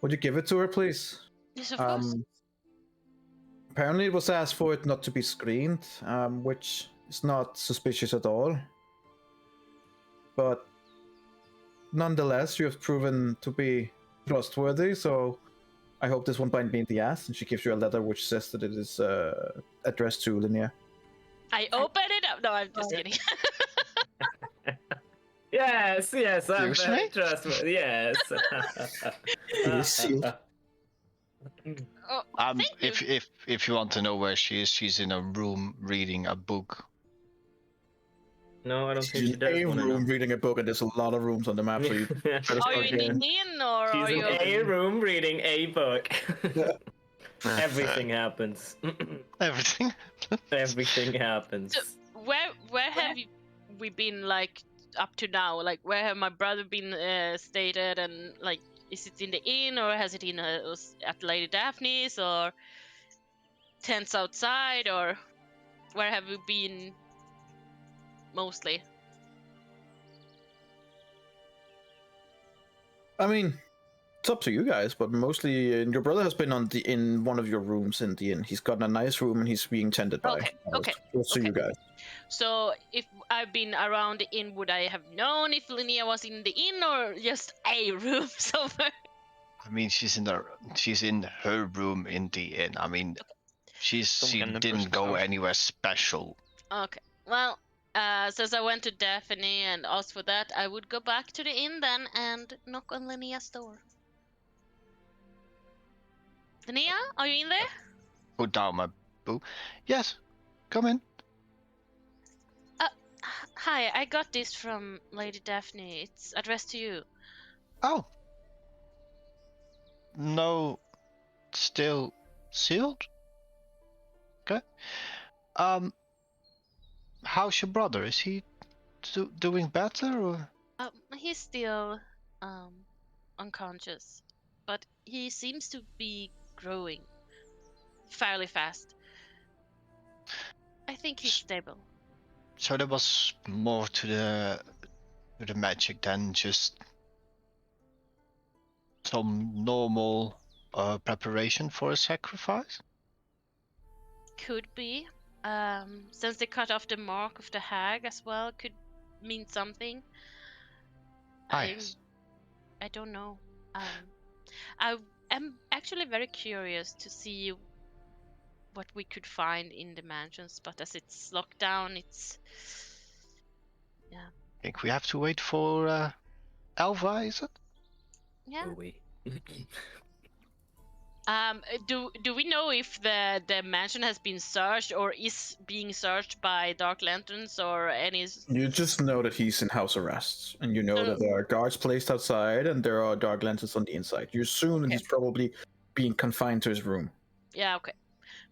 Would you give it to her, please? Yes, of course. Apparently, it was asked for it not to be screened, which is not suspicious at all. But nonetheless, you have proven to be trustworthy, so I hope this won't bite me in the ass. And she gives you a letter which says that it is addressed to Linnea. I open it up. No, I'm just kidding. Yes, I'm Excuse very me? trustworthy. Yes. It is sealed. Oh, thank you. If you want to know where she is, she's in a room reading a book. No, I don't think She's she in does a want to room know. reading a book, and there's a lot of rooms on the map, so you Are you in the inn or She's are in you? a room reading a book. Everything happens. Everything. Everything happens. So, where have we been like up to now? Like where have my brother been stated, and like is it in the inn or has it in at Lady Daphne's or tents outside, or where have we been mostly? I mean, it's up to you guys, but mostly your brother has been in one of your rooms in the inn. He's got a nice room and he's being tended by. Okay. So you guys. So if I've been around the inn, would I have known if Linnea was in the inn or just a room somewhere? I mean, she's in her room in the inn. I mean, she random didn't person's go house. anywhere special. Okay. Well, since I went to Daphne and asked for that, I would go back to the inn then and knock on Linnea's door. Linnea, are you in there? Put down my boo. Yes, come in. Hi, I got this from Lady Daphne. It's addressed to you. Oh. No, still sealed? Okay. How's your brother? Is he doing better or? He's still unconscious, but he seems to be growing fairly fast. I think he's stable. So there was more to the magic than just some normal preparation for a sacrifice? Could be. Since they cut off the mark of the hag as well, could mean something. Yes. I don't know. I am actually very curious to see what we could find in the mansions, but as it's locked down, it's I think we have to wait for Alva, is it? yeah. Oh, wait. Do we know if the mansion has been searched or is being searched by Dark Lanterns or any? You just know that he's in house arrest, and you know that there are guards placed outside, and there are dark lanterns on the inside. You assume that Okay. he's probably being confined to his room. Yeah, okay.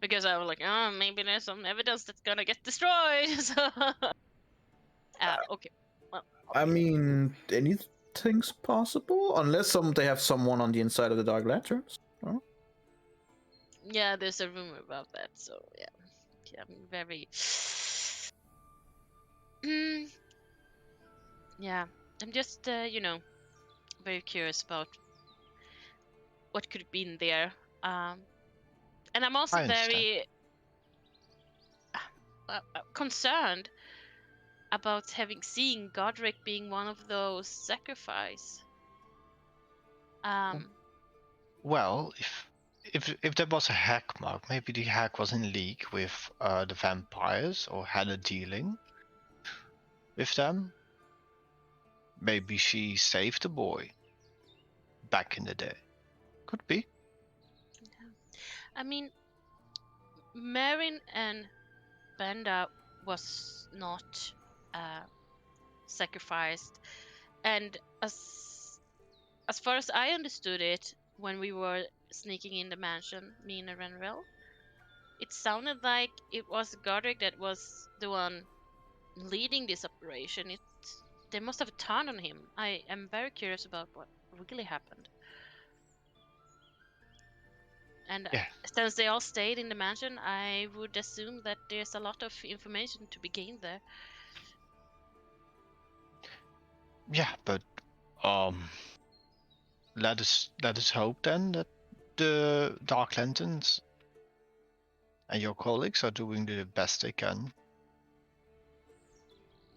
Because I was like, oh, maybe there's some evidence that's gonna get destroyed. So, okay. Well, I mean, anything's possible, unless they have someone on the inside of the dark lanterns. No? yeah, there's a rumor about that. So yeah, I'm very. Yeah, I'm just very curious about what could have been there. And I'm also I understand. very concerned about having seen Godric being one of those sacrifice. Well, if there was a hack mark, maybe the hack was in league with the vampires or had a dealing with them. Maybe she saved the boy back in the day. Could be. I mean, Marin and Benda was not sacrificed, and as far as I understood it, when we were sneaking in the mansion, me and Renrel, it sounded like it was Godric that was the one leading this operation. They must have turned on him. I am very curious about what really happened. And Yeah. since they all stayed in the mansion, I would assume that there's a lot of information to be gained there. Yeah, but let us hope then that the Dark Lanterns and your colleagues are doing the best they can.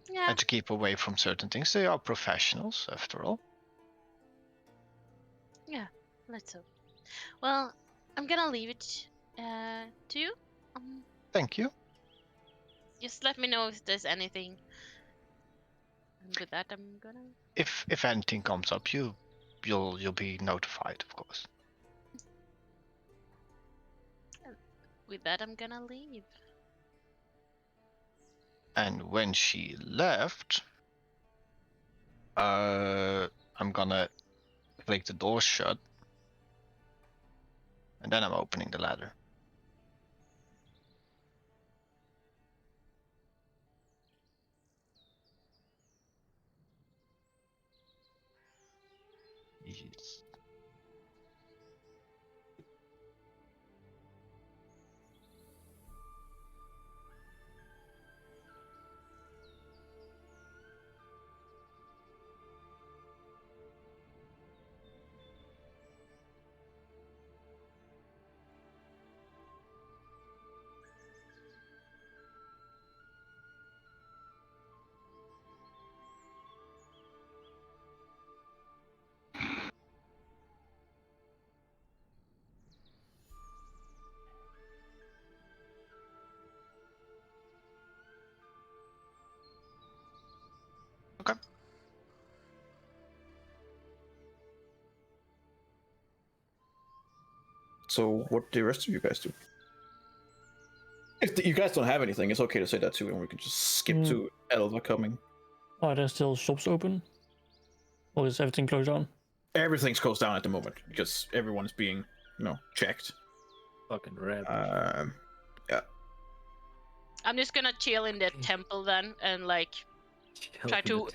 Yeah. And to keep away from certain things. They are professionals, after all. Yeah, let's hope. Well, I'm gonna leave it to you. Thank you. Just let me know if there's anything. And with that, I'm gonna. If anything comes up, you'll be notified, of course. With that, I'm gonna leave. And when she left, I'm gonna click the door shut, and then I'm opening the ladder. Yes. Okay. So, what do the rest of you guys do? If you guys don't have anything, it's okay to say that too, and we can just skip to Elva coming. Are there still shops open? Or is everything closed down? Everything's closed down at the moment because everyone's being, checked. Fucking red. Yeah. I'm just gonna chill in the temple then, and try to.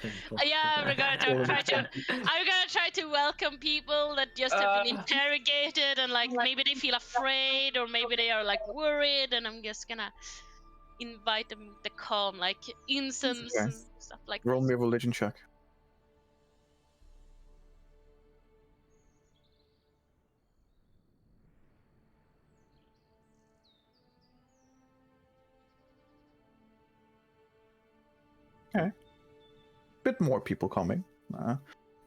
Yeah, we're gonna try to. I'm gonna try to welcome people that just have been interrogated, and maybe they feel afraid, or maybe they are worried, and I'm just gonna invite them to calm, incense Okay. and stuff like Roll this. me a religion check. Okay. Bit more people coming.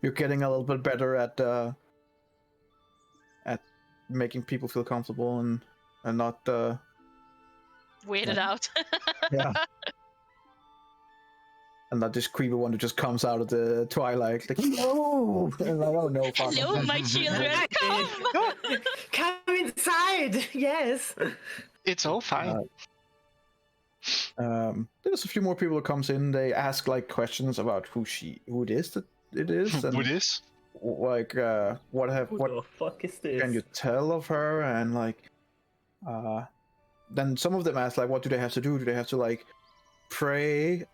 You're getting a little bit better at making people feel comfortable and not Weirded out. Yeah. And not this creepy one that just comes out of the twilight, no! And oh no, Hello, my children, come! Come inside. Yes. It's all fine. There's a few more people who comes in. They ask like questions about who it is that it is, and Who this? like what the fuck is this? can you tell of her, and like then some of them ask like what do they have to do? Do they have to like pray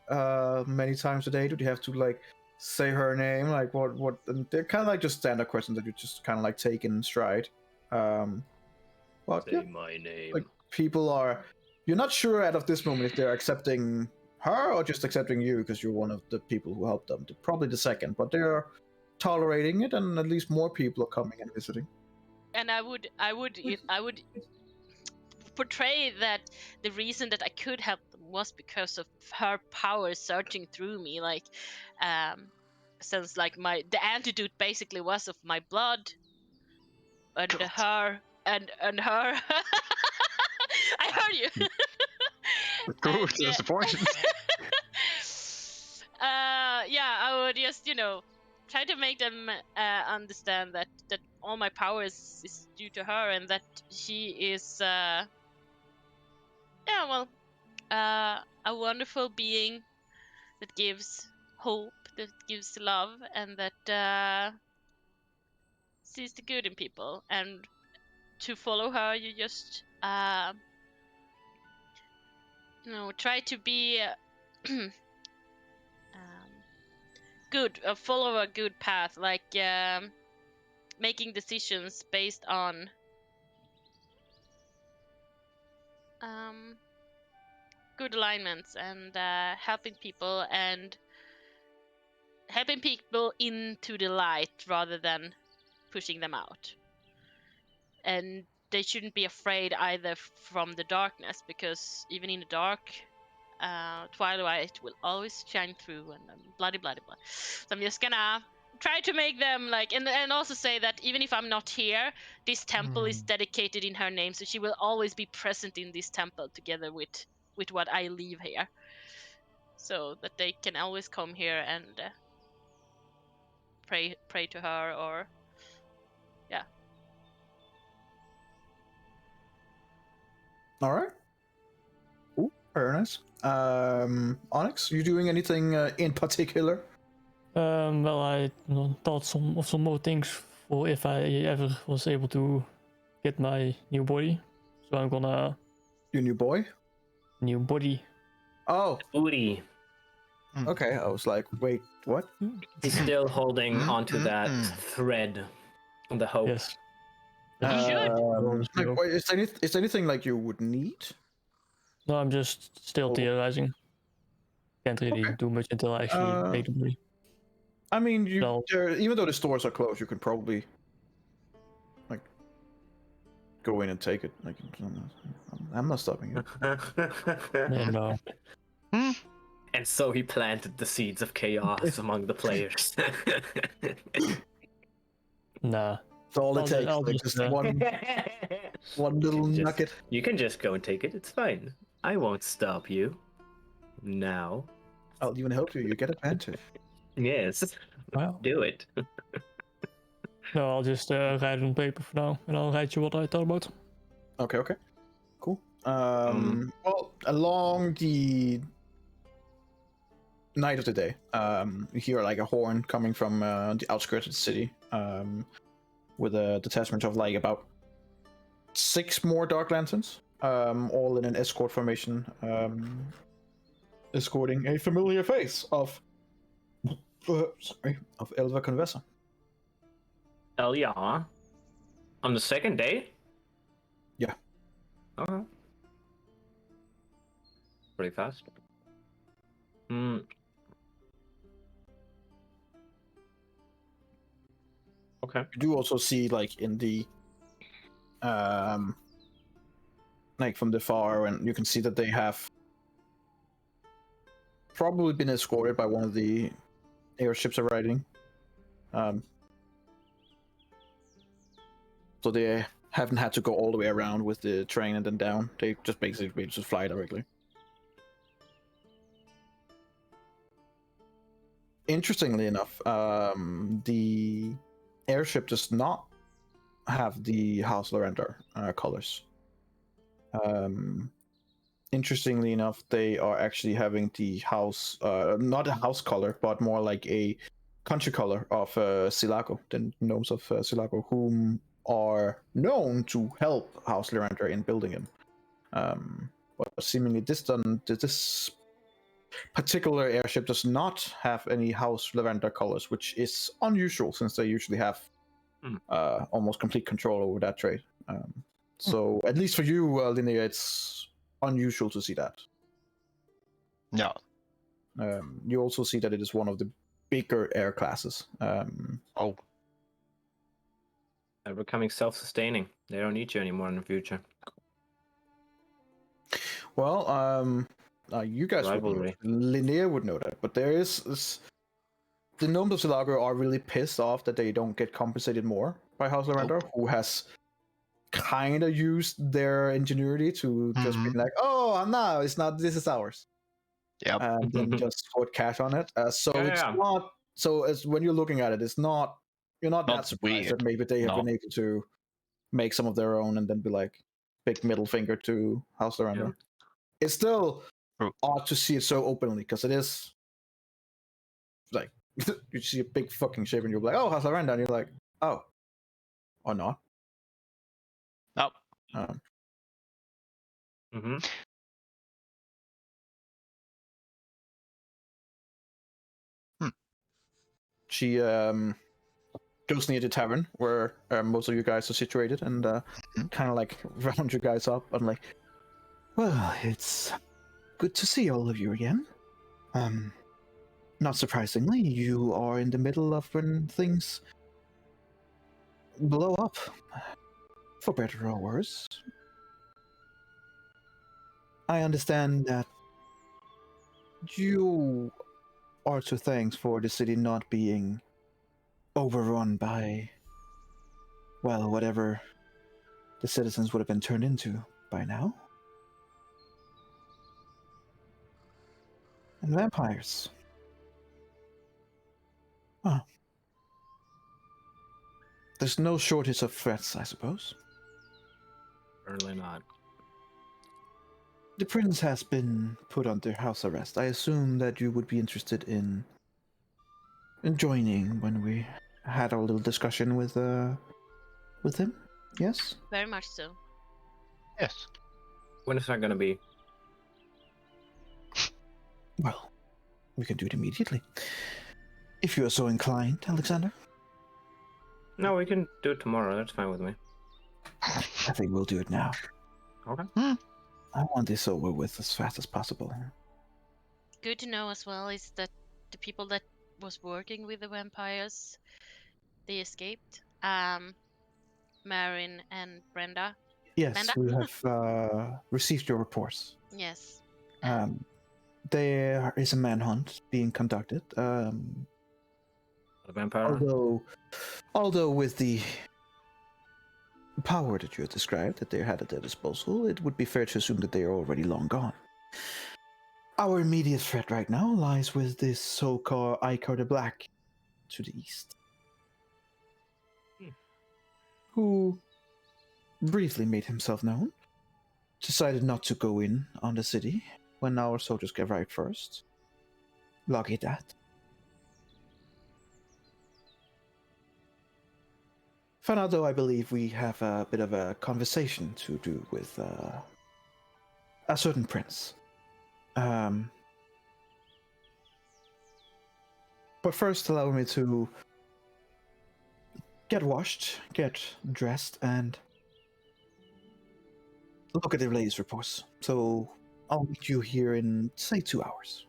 many times a day? Do they have to like say her name? Like what? And they're kind of like just standard questions that you just kind of like take in stride. But Say yeah, my name. like people are. You're not sure out of this moment if they're accepting her or just accepting you because you're one of the people who helped them. Probably the second, but they're tolerating it, and at least more people are coming and visiting. And I would portray that the reason that I could help them was because of her power surging through me, like since like the antidote basically was of my blood and God. her and her. I heard you. Good, And, that's the point. yeah, I would just try to make them understand that all my power is due to her, and that she is a wonderful being that gives hope, that gives love, and that sees the good in people. And to follow her, you just try to be good, follow a good path, like making decisions based on good alignments, and helping people into the light rather than pushing them out. And they shouldn't be afraid either from the darkness, because even in the dark, twilight will always shine through, and bloody blah. So I'm just gonna try to make them like, and also say that even if I'm not here, this temple is dedicated in her name, so she will always be present in this temple together with what I leave here, so that they can always come here and pray to her, or yeah. All right. Cool. Very nice. Onyx, you doing anything in particular? Well, I thought of some more things for if I ever was able to get my new body. So I'm gonna Your new boy? new body. Oh, Booty. okay. I was like, wait, what? He's still holding onto that thread of the hope. Yes. Like, wait, is there anything like you would need? No, I'm just still Oh. theorizing. Can't really Okay. do much until I actually make the body. I mean, No. even though the stores are closed, you can probably like go in and take it. Like, I'm not stopping you. Yeah, no. And so he planted the seeds of chaos among the players. Nah. It's all it takes. I'll Like, just, just one little nugget. You can just go and take it. It's fine. I won't stop you. Now. I'll even help you. You get advantage. Yes. Well, Do it. no, I'll just write it on paper for now, and I'll write you what I thought about. Okay. Cool. Well, along the night of the day, you hear like a horn coming from the outskirts of the city, with a detachment of like about 6 more Dark Lanterns, all in an escort formation, escorting a familiar face of Elva Conversa. Hell yeah. On the second day? Yeah. Okay. Pretty fast. Hmm. Okay. You do also see like in the like from the far, and you can see that they have probably been escorted by one of the airships arriving. So they haven't had to go all the way around with the train and then down. They just basically just fly directly. Interestingly enough, the airship does not have the House Lorender colors. Interestingly enough, they are actually having the house, not a house color, but more like a country color of Silago, the gnomes of Silago, whom are known to help House Lorender in building him. But seemingly this particular airship does not have any House Lavender colors, which is unusual since they usually have almost complete control over that trade. So at least for you, Linnea, it's unusual to see that. Yeah. You also see that it is one of the bigger air classes. Oh. They're becoming self-sustaining. They don't need you anymore in the future. Well, you guys would know. Rivalry. Linnea would know that, but there is this, the gnomes of Silago are really pissed off that they don't get compensated more by House Lorender, who has kind of used their ingenuity to just be like, "Oh, no, it's not. This is ours." Yep. And then just put cash on it. So Yeah, it's yeah. not. So as when you're looking at it, it's not. You're not that Not surprised weird. that maybe they have No. been able to make some of their own and then be like big middle finger to House Lorender. It's still True. odd to see it so openly because it is like you see a big fucking ship and you're like, "Oh, House Lorender," and you're like, "Oh, or not." No. Mm-hmm. She goes near the tavern where most of you guys are situated and kind of like round you guys up and like, "Well, it's good to see all of you again. Not surprisingly, you are in the middle of when things blow up, for better or worse. I understand that you are to thanks for the city not being overrun by, well, whatever the citizens would have been turned into by now. And vampires. Well, there's no shortage of threats, I suppose. Certainly not. The prince has been put under house arrest. I assume that you would be interested in joining when we had our little discussion with him. Yes. Very much so. Yes. When is that going to be? Well, we can do it immediately, if you are so inclined, Alexander. No, we can do it tomorrow. That's fine with me. I think we'll do it now. Okay. I want this over with as fast as possible. Good to know as well is that the people that was working with the vampires, they escaped. Marin and Brenda. Yes, Brenda? we have received your reports. Yes. There is a manhunt being conducted. The vampire. Although with the power that you have described that they had at their disposal, it would be fair to assume that they are already long gone. Our immediate threat right now lies with this so-called Icar the Black to the east, who briefly made himself known, decided not to go in on the city when our soldiers arrived first. Lucky that. For now, though, I believe we have a bit of a conversation to do with a certain prince. But first, allow me to get washed, get dressed, and look at the latest reports. So I'll meet you here in, say, 2 hours.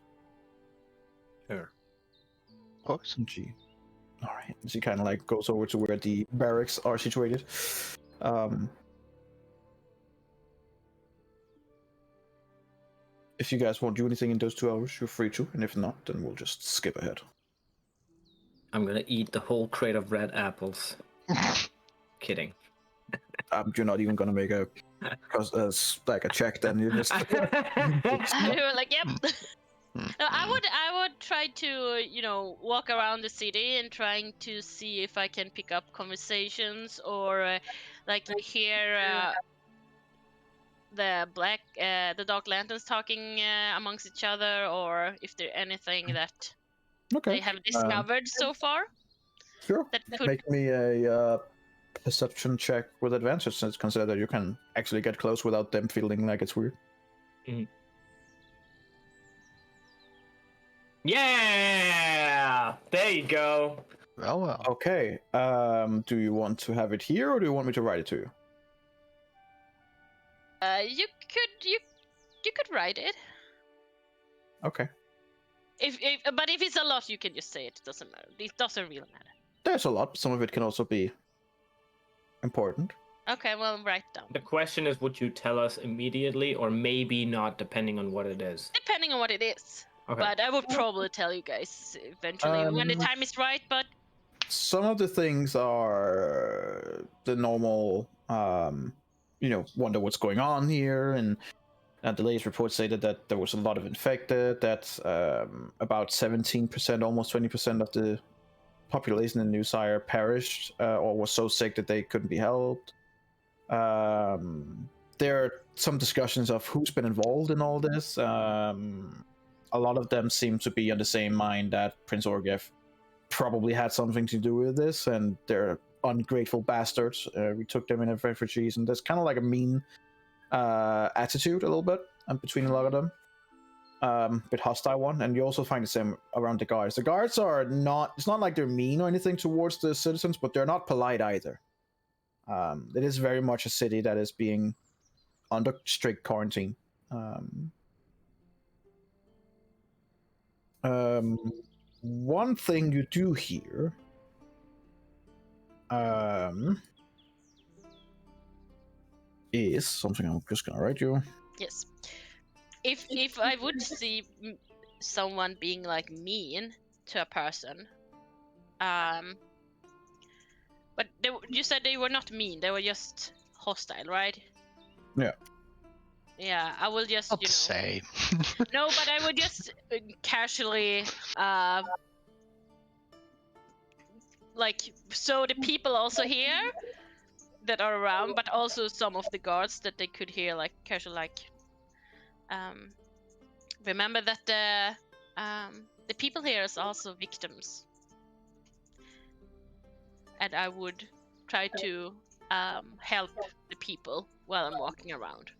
Sure. Of course. And she, all right. She kind of like goes over to where the barracks are situated. If you guys won't do anything in those 2 hours, you're free to, and if not, then we'll just skip ahead. I'm gonna eat the whole crate of red apples. Kidding. You're not even gonna make a like a check. Then you just We were like, yep. No, I would try to, walk around the city and trying to see if I can pick up conversations or hear the Dark Lanterns talking amongst each other, or if there's anything that Okay. they have discovered so far. Sure. That could. Make me a perception check with advantage, since consider that you can actually get close without them feeling like it's weird. Yeah, there you go. Well. Okay. Do you want to have it here, or do you want me to write it to you? You could write it. Okay. But if it's a lot, you can just say it. It doesn't matter. It doesn't really matter. There's a lot. Some of it can also be important. Okay, well, write down. The question is, would you tell us immediately, or maybe not, depending on what it is? Depending on what it is. Okay. But I would probably tell you guys eventually when the time is right. But some of the things are the normal, wonder what's going on here, and the latest reports stated that there was a lot of infected, that about 17%, almost 20% of the population in New Sire perished or was so sick that they couldn't be helped. There are some discussions of who's been involved in all this. A lot of them seem to be on the same mind that Prince Orgev probably had something to do with this, and they're ungrateful bastards. We took them in as refugees, and there's kind of like a mean attitude a little bit between a lot of them. Bit hostile one, and you also find the same around the guards. The guards are not, it's not like they're mean or anything towards the citizens, but they're not polite either. It is very much a city that is being under strict quarantine. One thing you do hear is something I'm just gonna write you. yes, if I would see someone being like mean to a person, but you said they were not mean; they were just hostile, right? Yeah. Yeah, I will just I'd say. No, but I would just casually so the people also here that are around, but also some of the guards that they could hear casual remember that the people here is also victims, and I would try to help the people while I'm walking around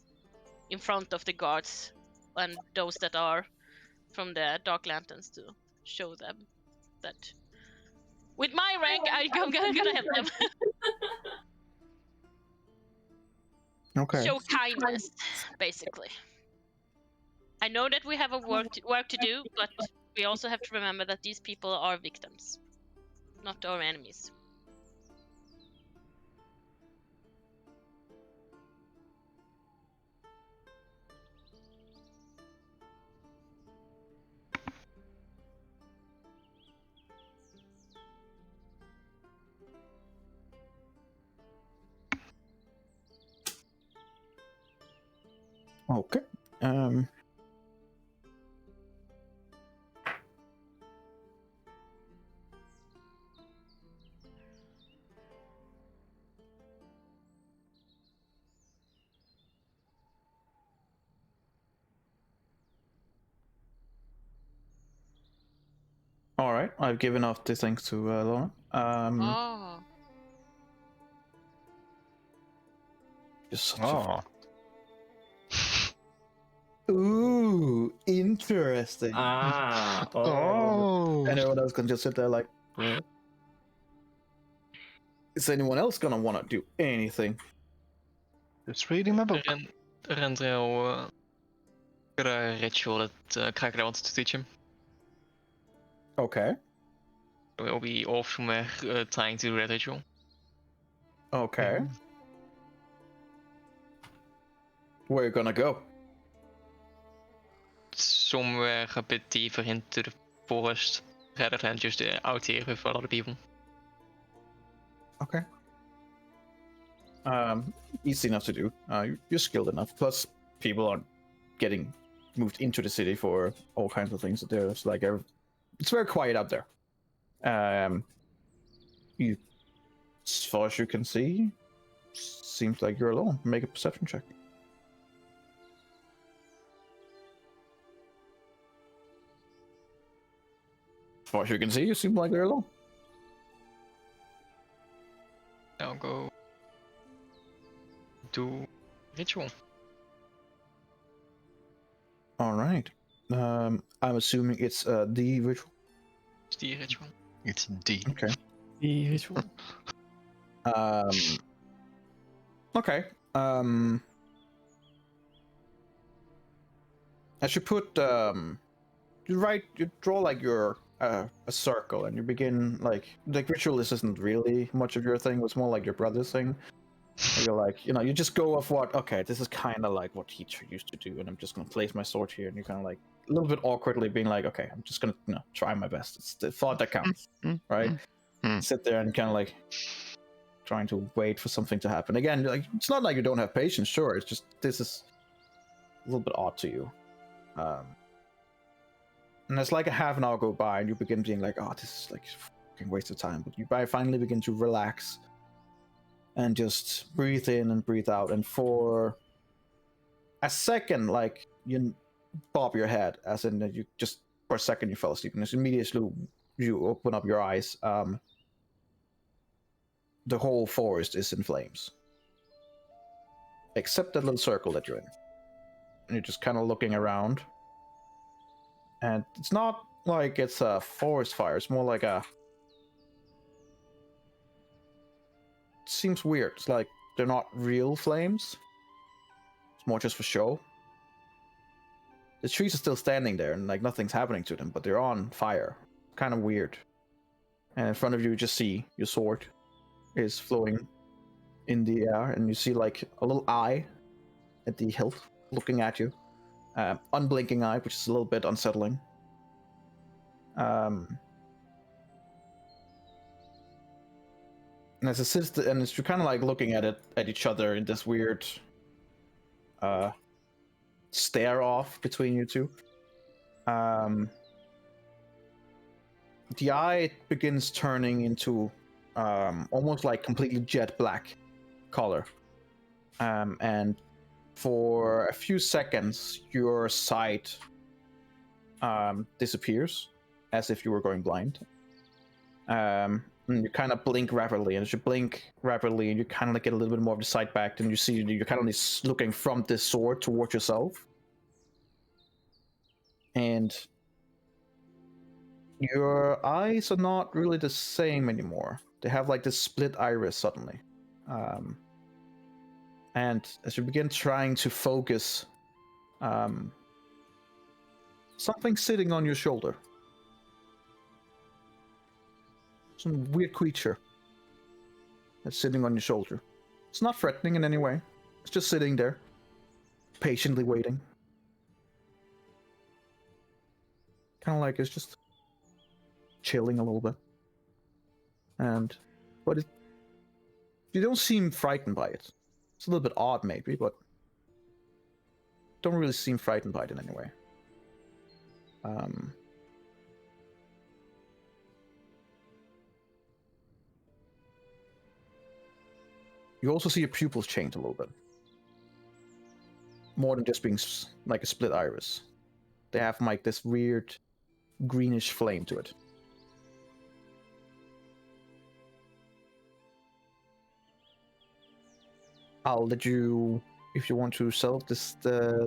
in front of the guards and those that are from the Dark Lanterns, to show them that with my rank I'm gonna help them. Okay. Show kindness, basically. I know that we have a work to do, but we also have to remember that these people are victims, not our enemies. Okay. All right, I've given off the things to Lauren. Oh. Just such Oh. Ooh, interesting. Ah. Oh. Anyone else can just sit there like, what? Is anyone else gonna want to do anything? It's reading my book. Randrel got a ritual that Kraken wanted to teach him. Okay. We'll be off somewhere trying to do that ritual. Okay. Where you gonna go? Somewhere a bit deeper into the forest, rather than just out here with a lot of people. Okay. Easy enough to do. You're skilled enough. Plus, people aren't getting moved into the city for all kinds of things. There's it's very quiet out there. You, as far as you can see, seems like you're alone. Make a perception check. As far as you can see, you seem like you're alone. I'll go do ritual. All right. I'm assuming it's the ritual. It's the ritual. It's D. Okay. The ritual. Okay. I should put you draw like your a circle, and you begin like ritualist isn't really much of your thing. It's more like your brother's thing. Where you're like, you just go off what, okay, this is kind of like what teacher used to do, and I'm just gonna place my sword here, and you're kind of like a little bit awkwardly being like, okay, I'm just gonna try my best. It's the thought that counts, right? Sit there and kind of like trying to wait for something to happen. Again, like it's not like you don't have patience, sure. It's just this is a little bit odd to you. And it's like a half an hour go by, and you begin being like, oh, this is like a fucking waste of time. But you finally begin to relax and just breathe in and breathe out. And for a second, like you bob your head, as in that you just for a second you fell asleep, and as immediately you open up your eyes, the whole forest is in flames, except that little circle that you're in. And you're just kind of looking around, and it's not like it's a forest fire. It's more like a. It seems weird. It's like they're not real flames. It's more just for show. The trees are still standing there, and like nothing's happening to them, but they're on fire. Kind of weird. And in front of you, just see your sword is flowing in the air, and you see like a little eye at the hilt looking at you. Unblinking eye, which is a little bit unsettling. And as you're kind of like looking at each other in this weird stare off between you two. The eye begins turning into almost like completely jet black color, and for a few seconds your sight disappears as if you were going blind. And you kind of blink rapidly, and as you blink rapidly, you kind of like get a little bit more of the sight back, and you see you're kind of looking from this sword towards yourself, and your eyes are not really the same anymore. They have like this split iris suddenly. And as you begin trying to focus, something's sitting on your shoulder. Some weird creature that's sitting on your shoulder. It's not threatening in any way. It's just sitting there, patiently waiting. Kind of like it's just chilling a little bit. But you don't seem frightened by it. It's a little bit odd maybe, but don't really seem frightened by it in any way. You also see your pupils change a little bit. More than just being like a split iris. They have like this weird greenish flame to it. I'll let you, if you want to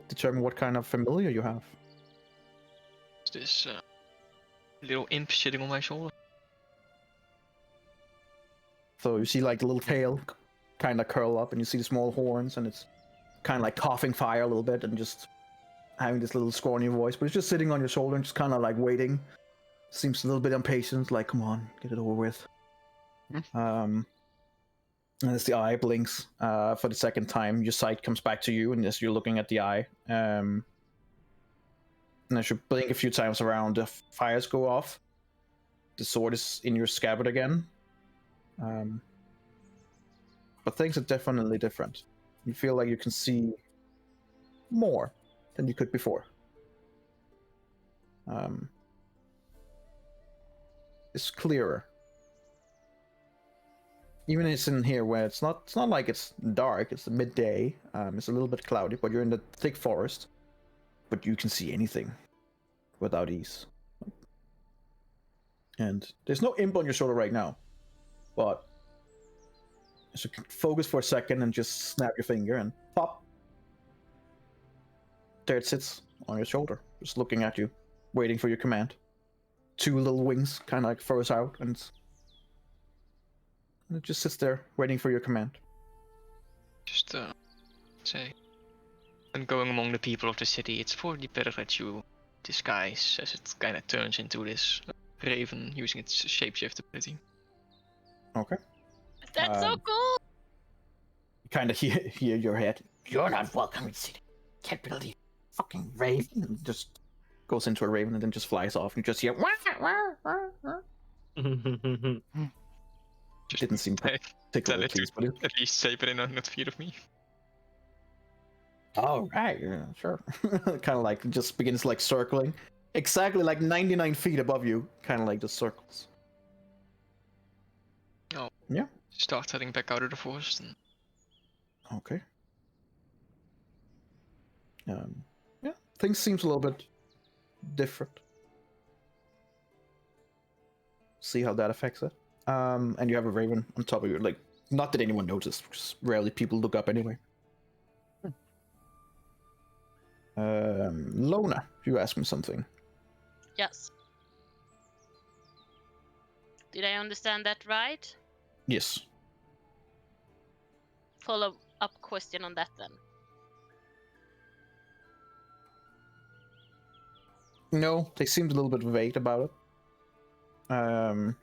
determine what kind of familiar you have. Is this little imp sitting on my shoulder? So you see like the little tail kind of curl up, and you see the small horns, and it's kind of like coughing fire a little bit, and just having this little scrawny voice, but it's just sitting on your shoulder and just kind of like waiting. Seems a little bit impatient, like, come on, get it over with. And as the eye blinks for the second time, your sight comes back to you, and as you're looking at the eye, and as you blink a few times around, the fires go off. The sword is in your scabbard again. But things are definitely different. You feel like you can see more than you could before. is clearer. Even it's in here where it's not like it's dark. It's midday. It's a little bit cloudy, but you're in the thick forest. But you can see anything without ease. And there's no imp on your shoulder right now, but so focus for a second and just snap your finger and pop. There it sits on your shoulder, just looking at you, waiting for your command. Two little wings kind of like furrows out, and it just sits there waiting for your command. Just say, when going among the people of the city, it's probably better that you disguise, as it kind of turns into this raven using its shapeshift ability. Okay. That's so cool. Kind of hear your head. You're not welcome in the city. Can't believe fucking raven. And just goes into a raven and then just flies off. You just hear. Wah, wah, wah, wah. Just Didn't seem tell particularly it to pleased with it. at least say, but not fear of me. Oh right, yeah, sure. Kind of like just begins like circling, exactly like 99 feet above you. Kind of like just circles. Oh. Yeah. Start heading back out of the forest. And... Okay. Yeah, things seems a little bit different. See how that affects it. And you have a raven on top of you. Like, not that anyone noticed, because rarely people look up anyway. Lona, you asked me something. Yes. Did I understand that right? Yes. Follow-up question on that then. No, they seemed a little bit vague about it. And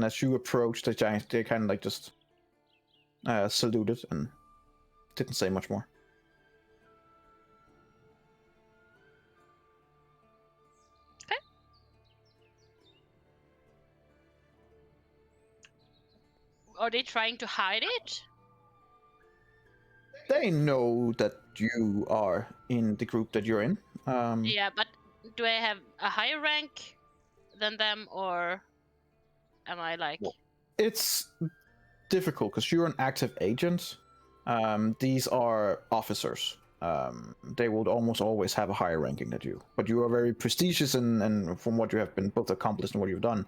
as you approached the giant, they kind of like just saluted and didn't say much more. Okay. Are they trying to hide it? They know that you are in the group that you're in. Yeah, but do I have a higher rank than them, or am I like... Well, it's difficult because you're an active agent. These are officers. They would almost always have a higher ranking than you. But you are very prestigious and from what you have been both accomplished and what you've done.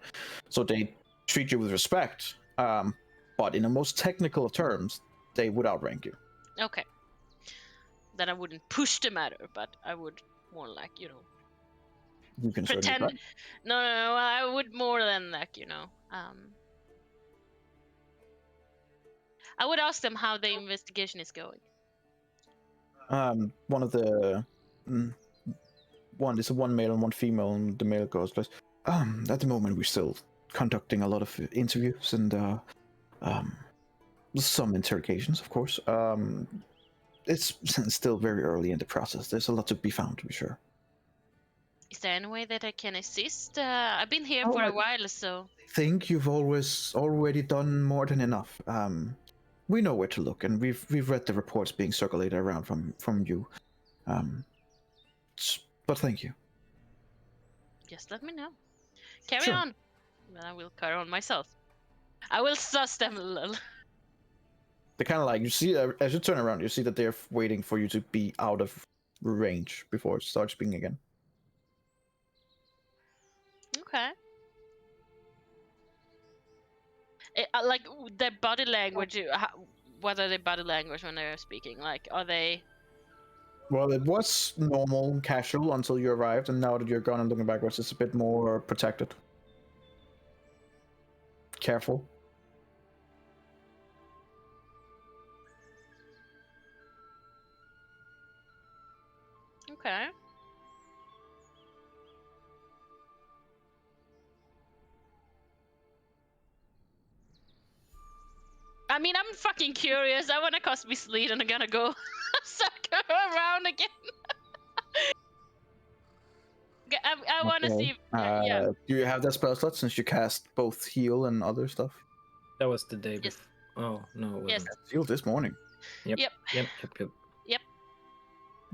So they treat you with respect. But in the most technical of terms, they would outrank you. Okay. Then I wouldn't push the matter, but I would more like, you know, You can certainly pretend. try. No, I would more than like, you know, I would ask them how the investigation is going. One of the one male and one female, and the male goes, at the moment we're still conducting a lot of interviews and some interrogations, of course. It's still very early in the process. There's a lot to be found, to be sure. Is there any way that I can assist? I've been here Oh, for a while, so... I think you've already done more than enough. We know where to look, and we've read the reports being circulated around from you. But thank you. Just let me know. Carry Sure. on. Then I will carry on myself. I will suss them a little. They kind of like, you see, as you turn around, you see that they're waiting for you to be out of range before it starts speaking again. Okay. Like their body language, what are their body language when they're speaking? Like, are they... Well, it was normal and casual until you arrived, and now that you're gone and looking backwards, it's a bit more protected. Careful. Okay. I mean, I'm fucking curious. I wanna cast mislead and I'm gonna go circle around again. I wanna Okay. see if, yeah. Do you have that spell slot since you cast both heal and other stuff? That was the day Yes. before. Oh, no, it Yes. wasn't. Healed this morning. Yep. Yep. Yep.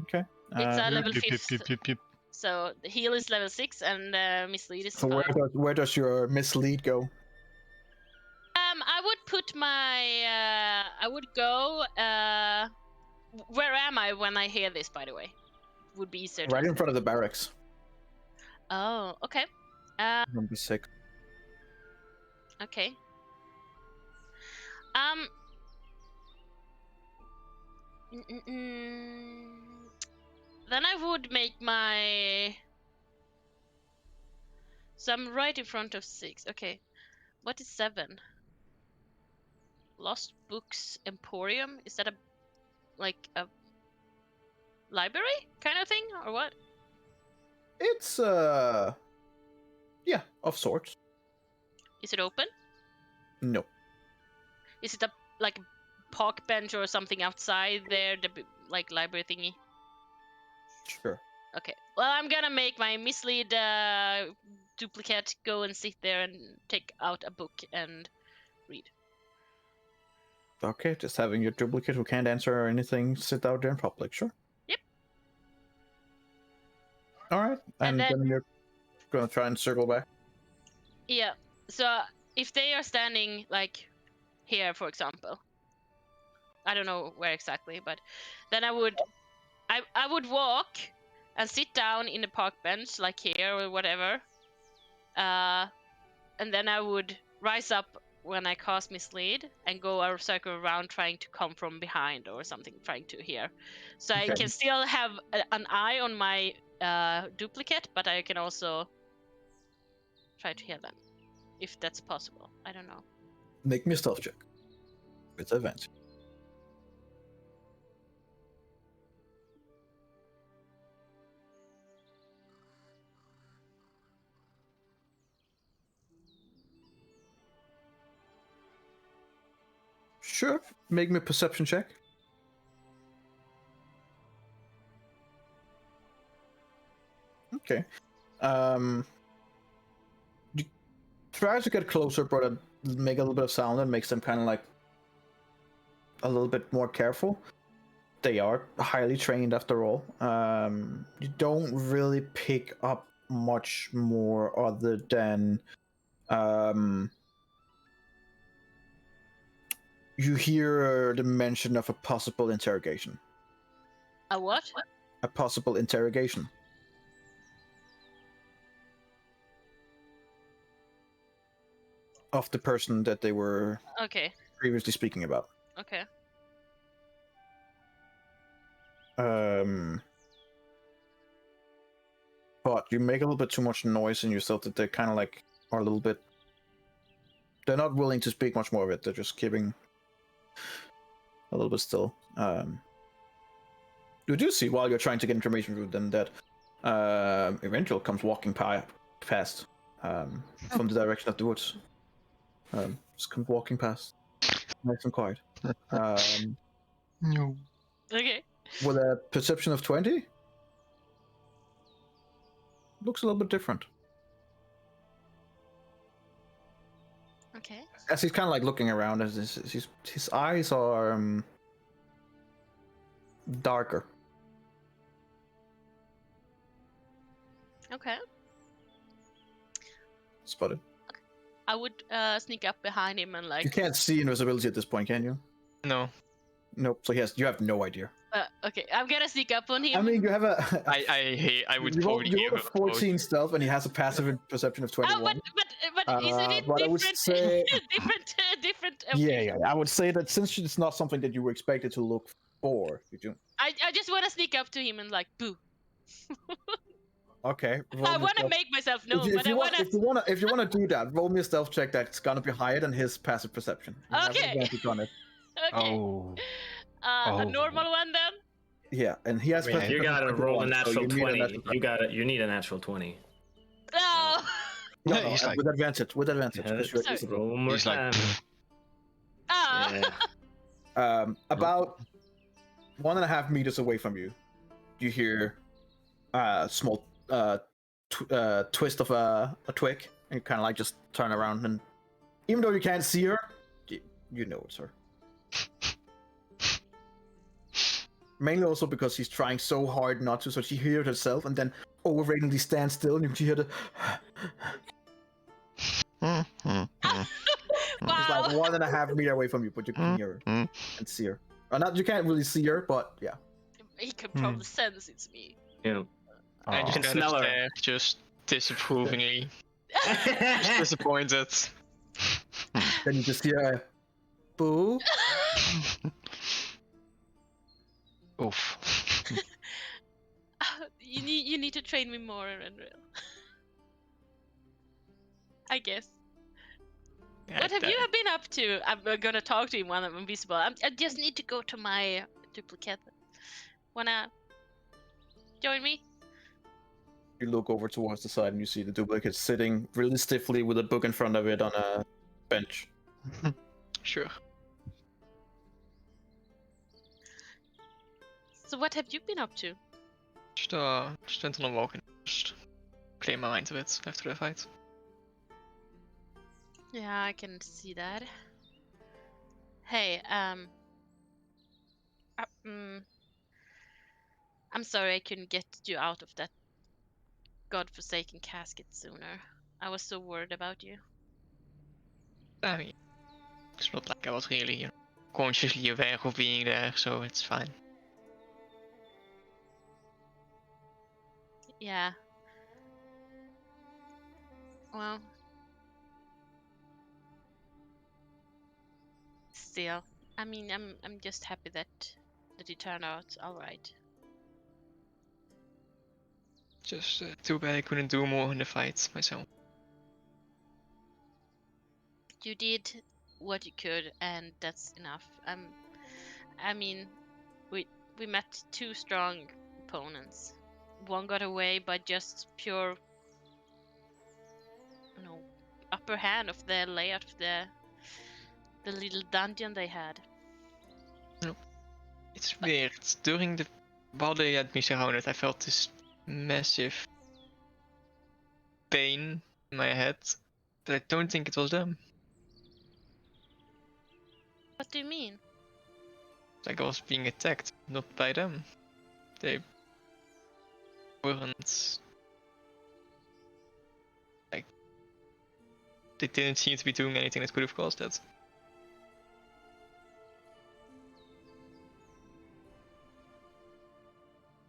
Okay. It's a Uh, level Yep, yep, 5th yep, yep, yep. So the heal is level 6 and mislead is So 5. where does your mislead go? I would put my. I would go. Where am I when I hear this? By the way, would be easier. Right in front of the barracks. Oh, okay. Number 6. Okay. Then I would make my. So I'm right in front of 6. Okay. What is 7? Lost Books Emporium? Is that like a library kind of thing or what? It's yeah, of sorts. Is it open? No. Is it a like park bench or something outside there, the like library thingy? Sure. Okay. Well, I'm gonna make my mislead duplicate go and sit there and take out a book and read. Okay, just having your duplicate who can't answer or anything sit out there in public, sure. Yep. Alright, and then you're gonna try and circle back. Yeah. So if they are standing like here, for example, I don't know where exactly, but then I would walk and sit down in the park bench, like here or whatever, and then I would rise up when I cast mislead and go a circle around, trying to come from behind or something, trying to hear. So I can still have an eye on my duplicate, but I can also try to hear them, if that's possible. I don't know. Make me a stealth check. With advantage. Sure. Make me a perception check. Okay. You try to get closer, but make a little bit of sound that makes them kind of like a little bit more careful. They are highly trained after all. You don't really pick up much more other than you hear the mention of a possible interrogation. A what? A possible interrogation. Of the person that they were Okay. previously speaking about. Okay. But you make a little bit too much noise in yourself that they kind of like are a little bit. They're not willing to speak much more of it. They're just keeping a little bit still. You do see while you're trying to get information from them that Eventual comes walking past from the direction of the woods. Just comes walking past, nice and quiet. No. Okay. With a perception of 20, looks a little bit different. Okay. As he's kind of like looking around, as his eyes are darker. Okay. Spotted. I would sneak up behind him and like. You can't see invisibility at this point, can you? No. Nope. So you have no idea. Okay, I'm gonna sneak up on him. I mean, you have a. I would you probably roll give a 14 stealth, and he has a passive perception of 21. Oh, but isn't it but I would different? say- different. Yeah. I would say that since it's not something that you were expected to look for, you do. I just want to sneak up to him and like boo. Okay. I want to make myself known, but I want to. If you wanna do that, roll me a stealth check that's gonna be higher than his passive perception. You have Okay. advantage on it. Okay. Oh. A normal one then. Yeah, and he has. I mean, passive you gotta perception roll a 21, so natural you need a 20. natural You need a natural 20. No. No, He's like- with advantage. With advantage. Yeah, 'cause you're Sorry. visible. Roll one more He's like, time. Oh. Yeah. About 1.5 meters away from you, you hear a small twist of a twig, and you kind of like just turn around, and even though you can't see her, you know it's her. Mainly also because he's trying so hard not to, so she hears herself and then overratingly stands still, and you can hear the. It's like Wow. 1.5 meter away from you, but you can hear her and see her. Not, you can't really see her, but yeah. He can probably sense it's me. Yeah. I just Can kind of smell her. stare, just disapprovingly, just disappointed. Then you just hear a boo. Oof. You need to train me more, Rendril. I guess. What have you been up to? I'm gonna talk to him when I'm invisible. I just need to go to my duplicate. Wanna join me? You look over towards the side and you see the duplicate sitting really stiffly with a book in front of it on a bench. Sure. So what have you been up to? Just went on a walk and just clear my mind a bit after the fight. Yeah, I can see that. Hey, I'm sorry I couldn't get you out of that godforsaken casket sooner. I was so worried about you. I mean, it's not like I was really, consciously aware of being there, so it's fine. Yeah. Well, still, I mean, I'm just happy that you turned out all right. Just too bad I couldn't do more in the fight myself. You did what you could, and that's enough. I mean, we met two strong opponents. One got away by just pure, upper hand of the layout of the little dungeon they had. It's weird. While they had me surrounded, I felt this massive pain in my head, but I don't think it was them. What do you mean? Like I was being attacked, not by them. They weren't. Like, they didn't seem to be doing anything that could have caused that.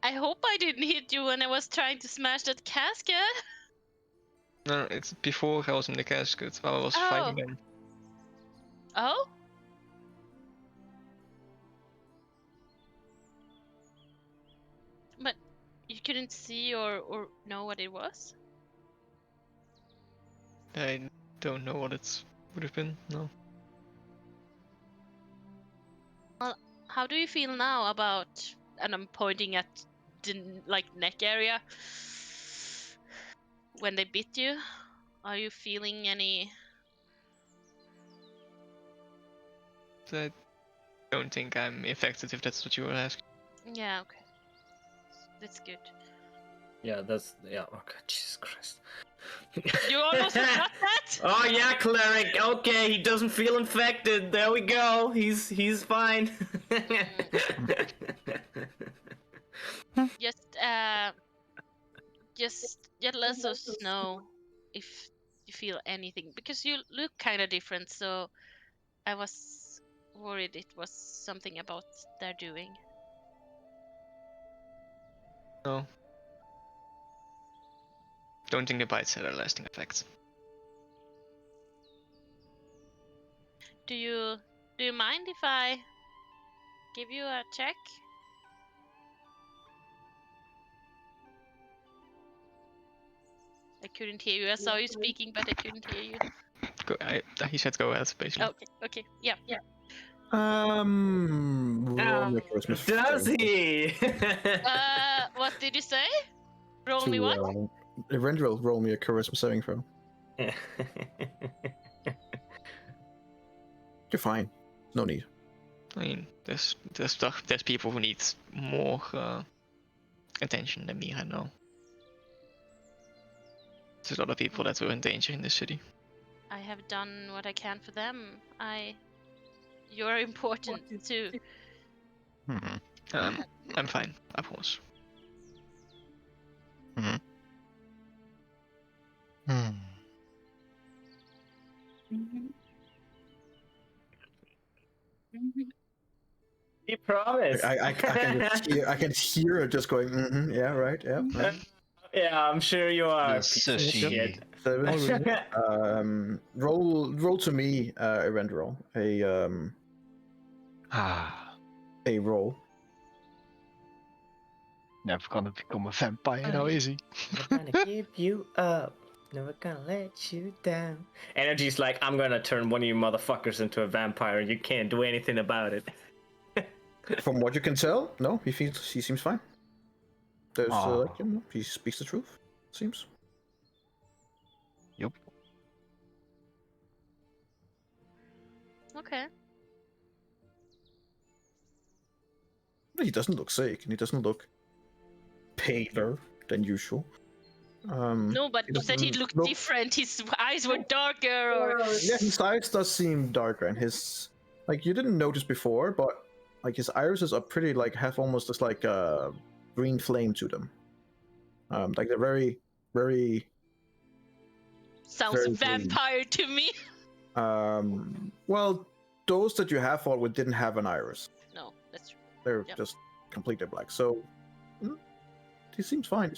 I hope I didn't hit you when I was trying to smash that casket. No, it's before I was in the casket while I was fighting them. Oh? But you couldn't see or know what it was? I don't know what it would have been, no. Well, how do you feel now about, and I'm pointing at the neck area, when they bit you? Are you feeling any? I don't think I'm affected, if that's what you were asking. Yeah, okay. That's good. Yeah, that's yeah. Oh god, Jesus Christ. You almost forgot that? Oh yeah, cleric. Okay, he doesn't feel infected. There we go. He's fine. Just let us know if you feel anything, because you look kind of different. So I was worried it was something about their doing. No. Don't think the bites had a lasting effect. Do you mind if I give you a check? I couldn't hear you. I saw you speaking, but I couldn't hear you. He said go ahead, basically. Okay, yeah. Roll me a charisma Does saving he? What did you say? Roll throw. me what? Rendril, roll me a charisma saving throw. You're fine. No need. I mean, there's people who need more attention than me, I know. There's a lot of people that were in danger in this city. I have done what I can for them. You're important too. I'm fine, I promise. You promised. I can hear it just going. Yeah, right. Yeah. Right. Yeah, I'm sure you are. Yes, piece of sushi. shit. Seven. Roll to me, Eberron. A roll. Never gonna become a vampire now, is he? Never gonna give you up. Never gonna let you down. Energy's like, I'm gonna turn one of you motherfuckers into a vampire. You can't do anything about it. From what you can tell, no, he seems fine. There's Aw. he speaks the truth. Seems. Yep. Okay. He doesn't look sick, and he doesn't look paler than usual. No, but you said he doesn't looked look- different. His eyes were darker, or Yeah, his eyes does seem darker, and his you didn't notice before, but his irises are pretty have almost this green flame to them. They're very, very. sounds Very green. vampire to me. Well, those that you have fought with didn't have an iris. No, that's true. They're Yep. just completely black. So he seems fine.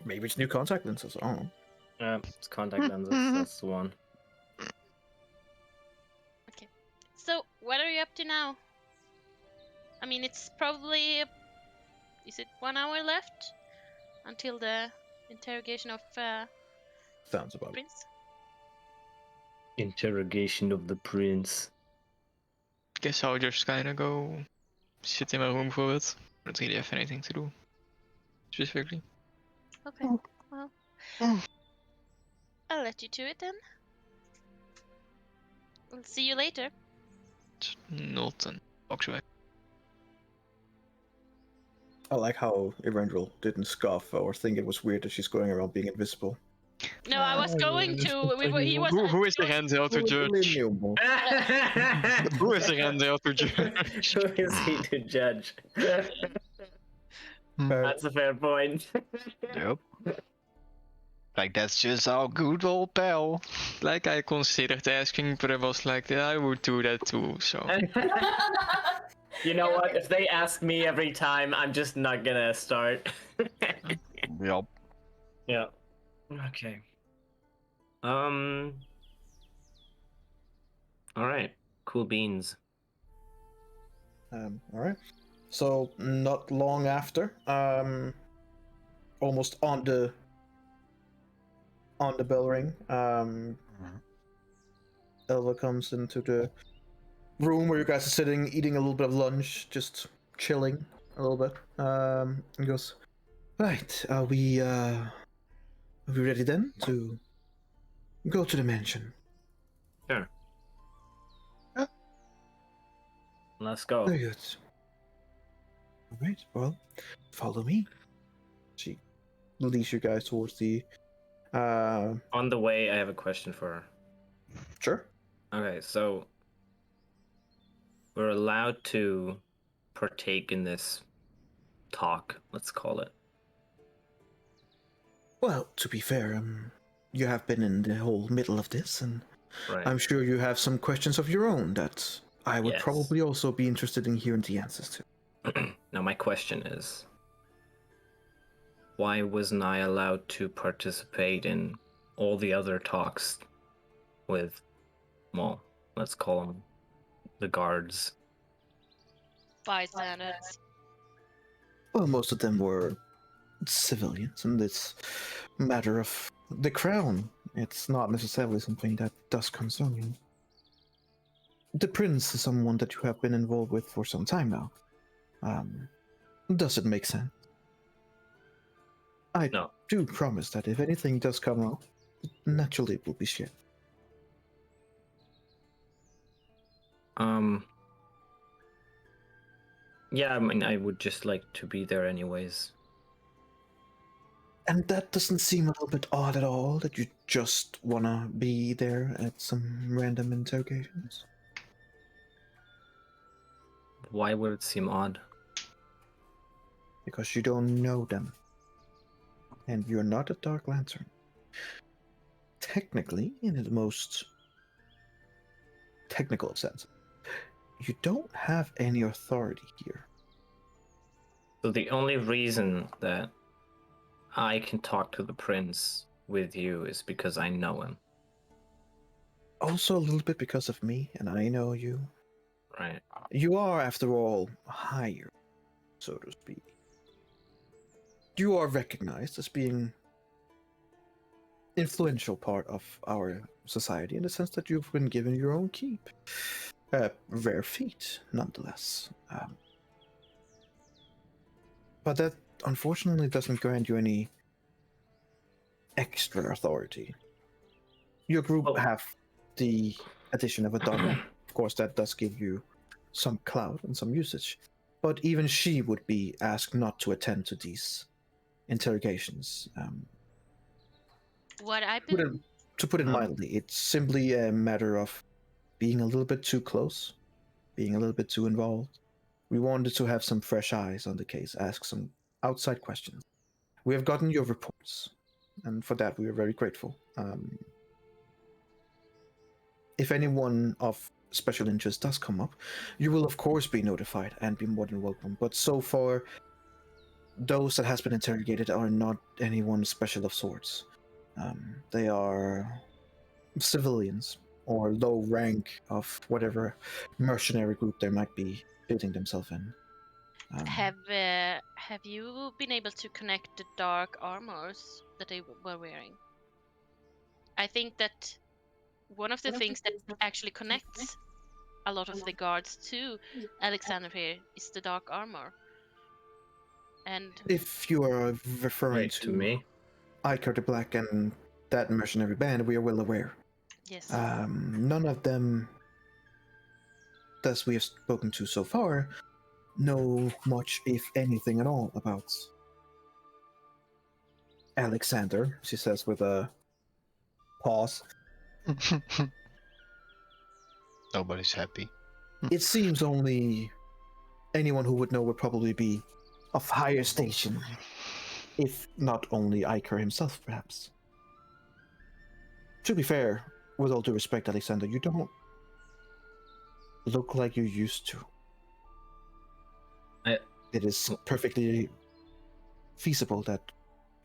Maybe it's new contact lenses. I don't know. Yeah, it's contact lenses. That's the one. So, what are you up to now? I mean, it's probably is it 1 hour left until the interrogation of Sounds about it. Prince? Interrogation of the prince. Guess I'll just kinda go sit in my room for it. I don't really have anything to do. Specifically. Okay. Well, I'll let you to it then. We'll see you later. It's not an box away. I like how Eberron didn't scoff or think it was weird that she's going around being invisible. No, I was going to. He was. Who is the Randale to judge? Who is the Randale to judge? Who is he to judge? That's a fair point. Yep. That's just our good old pal. Like, I considered asking, but I was like, yeah, I would do that too, so. You know what? If they ask me every time, I'm just not gonna start. Yep. Yeah. Okay. Alright. Cool beans. All right. So not long after, almost on the bell ring, Elva comes into the room where you guys are sitting, eating a little bit of lunch, just chilling a little bit. And goes, right, are we ready then to go to the mansion? Sure. Let's go. Very good. All right, well, follow me. She leads you guys towards the. On the way, I have a question for her. Sure. Okay, so we're allowed to partake in this talk, let's call it. Well, to be fair, you have been in the whole middle of this, and Right. I'm sure you have some questions of your own that I would Yes. probably also be interested in hearing the answers to. Now, my question is, why wasn't I allowed to participate in all the other talks with, well, let's call them the guards? Bystanders. Well, most of them were civilians, and it's a matter of the crown. It's not necessarily something that does concern you. The prince is someone that you have been involved with for some time now. Does it make sense? I No. do promise that if anything does come out, naturally it will be shared. Yeah, I mean, I would just like to be there anyways. And that doesn't seem a little bit odd at all, that you just wanna be there at some random interrogations? Why would it seem odd? because you don't know them. And you're not a Dark Lantern. Technically, in the most technical sense, you don't have any authority here. So the only reason that I can talk to the prince with you is because I know him. Also, a little bit because of me, and I know you. Right. You are, after all, higher, so to speak. You are recognized as being influential part of our society in the sense that you've been given your own keep. Rare feat, nonetheless. But that unfortunately doesn't grant you any extra authority. Your group have the addition of a daughter. Of course, that does give you some clout and some usage. But even she would be asked not to attend to these interrogations. What I To put it mildly, it's simply a matter of being a little bit too close, being a little bit too involved. We wanted to have some fresh eyes on the case, ask some outside questions. We have gotten your reports, and for that we are very grateful. If anyone of special interest does come up, you will of course be notified and be more than welcome. But so far, those that has been interrogated are not anyone special of sorts. They are civilians or low rank of whatever mercenary group they might be fitting themselves in. have you been able to connect the dark armors that they were wearing? I think that one of the things that actually connects a lot of the guards to Alexander here is the dark armor. And If you are referring to me, Iker the Black and that mercenary band, we are well aware. yes, None of them, that we have spoken to so far, know much, if anything at all, about Alexander, she says with a pause. Nobody's happy. It seems only anyone who would know would probably be of higher station, if not only Iker himself, perhaps. To be fair, with all due respect, Alexander, you don't look like you used to. It is perfectly feasible that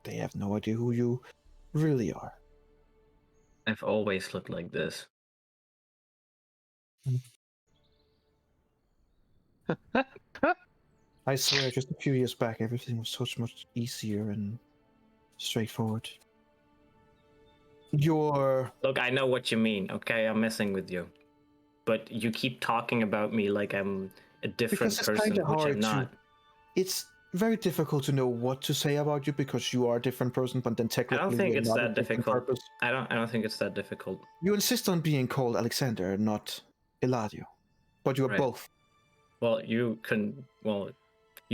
they have no idea who you really are. I've always looked like this. I swear, just a few years back, everything was so much easier and straightforward. Look, I know what you mean, okay? I'm messing with you. But you keep talking about me like I'm a different person, which I'm not. It's very difficult to know what to say about you because you are a different person, but then technically I don't think you're it's not that a different difficult. purpose. I don't think it's that difficult. You insist on being called Alexander, not Eladio, but you are Right. both. Well, you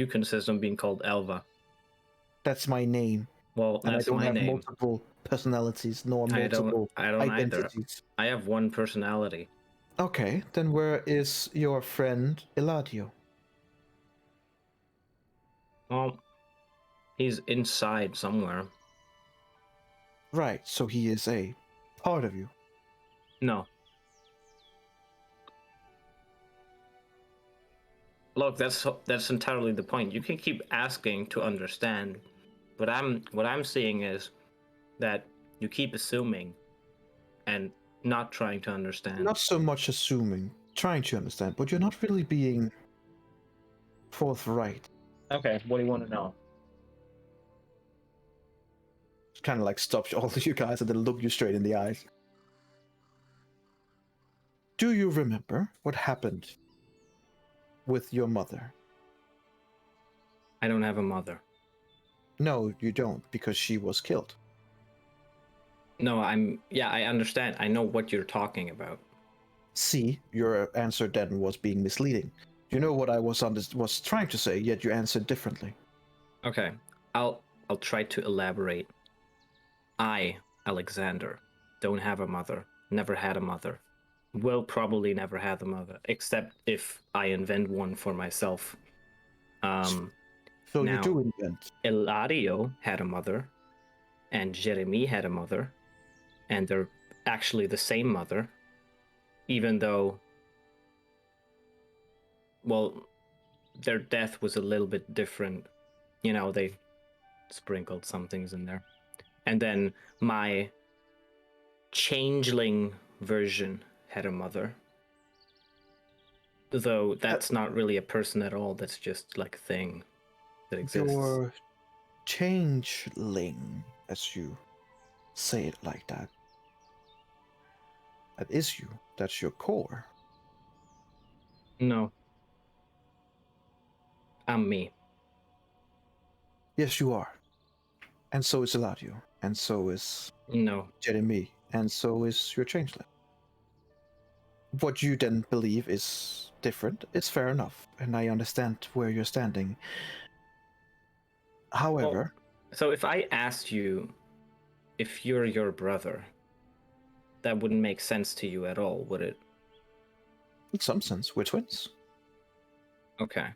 consist on being called Elva. That's my name. Well, And that's I don't my have name. multiple personalities nor multiple I don't either. identities. I have one personality. Okay, then where is your friend Eladio? Well, he's inside somewhere. Right, so he is a part of you. No. Look, that's entirely the point. You can keep asking to understand. What I'm seeing is that you keep assuming and not trying to understand. Not so much assuming, trying to understand, but you're not really being forthright. Okay, what do you want to know? Kind of like stops all of you guys and then look you straight in the eyes. Do you remember what happened with your mother? I don't have a mother. No, you don't, because she was killed. No, I understand. I know what you're talking about. See, your answer then was being misleading. You know what I was trying to say, yet you answered differently. Okay, I'll try to elaborate. I, Alexander, don't have a mother. Never had a mother. Will probably never have a mother, except if I invent one for myself. So you Now- do invent. Eladio had a mother, and Jeremy had a mother, and they're actually the same mother, even though, well, their death was a little bit different. You know, they sprinkled some things in there. And then my changeling version had a mother. Though that's not really a person at all, that's just like a thing that exists. Your changeling, as you say it like that. That is you. That's your core. No. I'm me. Yes, you are. And so is Eladio. And so is No. Jeremy. And so is your changeling. What you then believe is different. It's fair enough. And I understand where you're standing. However, So if I asked you if you're your brother, that wouldn't make sense to you at all, would it? in some sense, we're twins. Okay.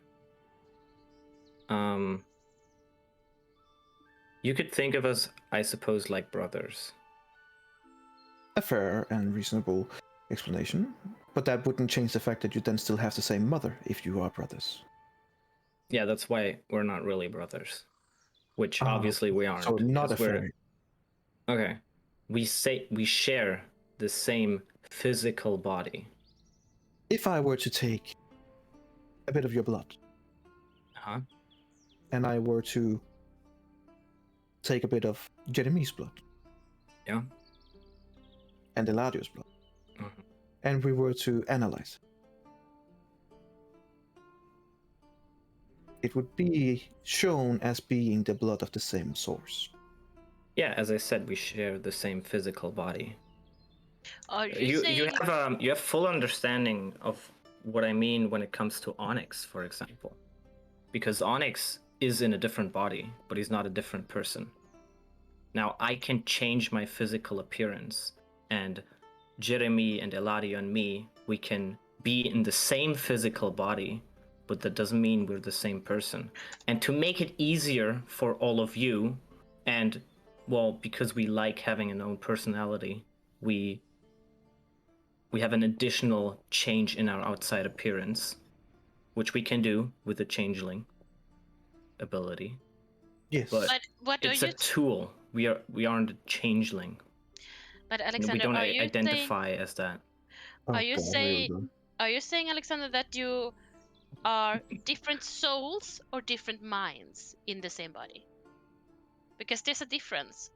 You could think of us, I suppose, like brothers. A fair and reasonable explanation. But that wouldn't change the fact that you then still have the same mother if you are brothers. Yeah, that's why we're not really brothers. Which Ah, obviously we aren't. So not a 'cause we're- fairy. Okay. We share the same physical body. If I were to take a bit of your blood, Uh-huh. and I were to take a bit of Jeremy's blood, Yeah. and Eladio's blood, Mhm. and we were to analyze it would be shown as being the blood of the same source. Yeah, as I said, we share the same physical body. Are you saying? You have full understanding of what I mean when it comes to Onyx, for example, because Onyx is in a different body, but he's not a different person. Now I can change my physical appearance, and Jeremy and Eladio and me, we can be in the same physical body, but that doesn't mean we're the same person. And to make it easier for all of you, and well, because we like having an own personality, we have an additional change in our outside appearance, which we can do with the changeling ability. Yes. But But what are it's you? a tool. We aren't a changeling. But We Alexander, don't are you saying? identify as that. Are you Okay, here we saying? go. Are you saying, Alexander, that you are different souls or different minds in the same body? Because there's a difference.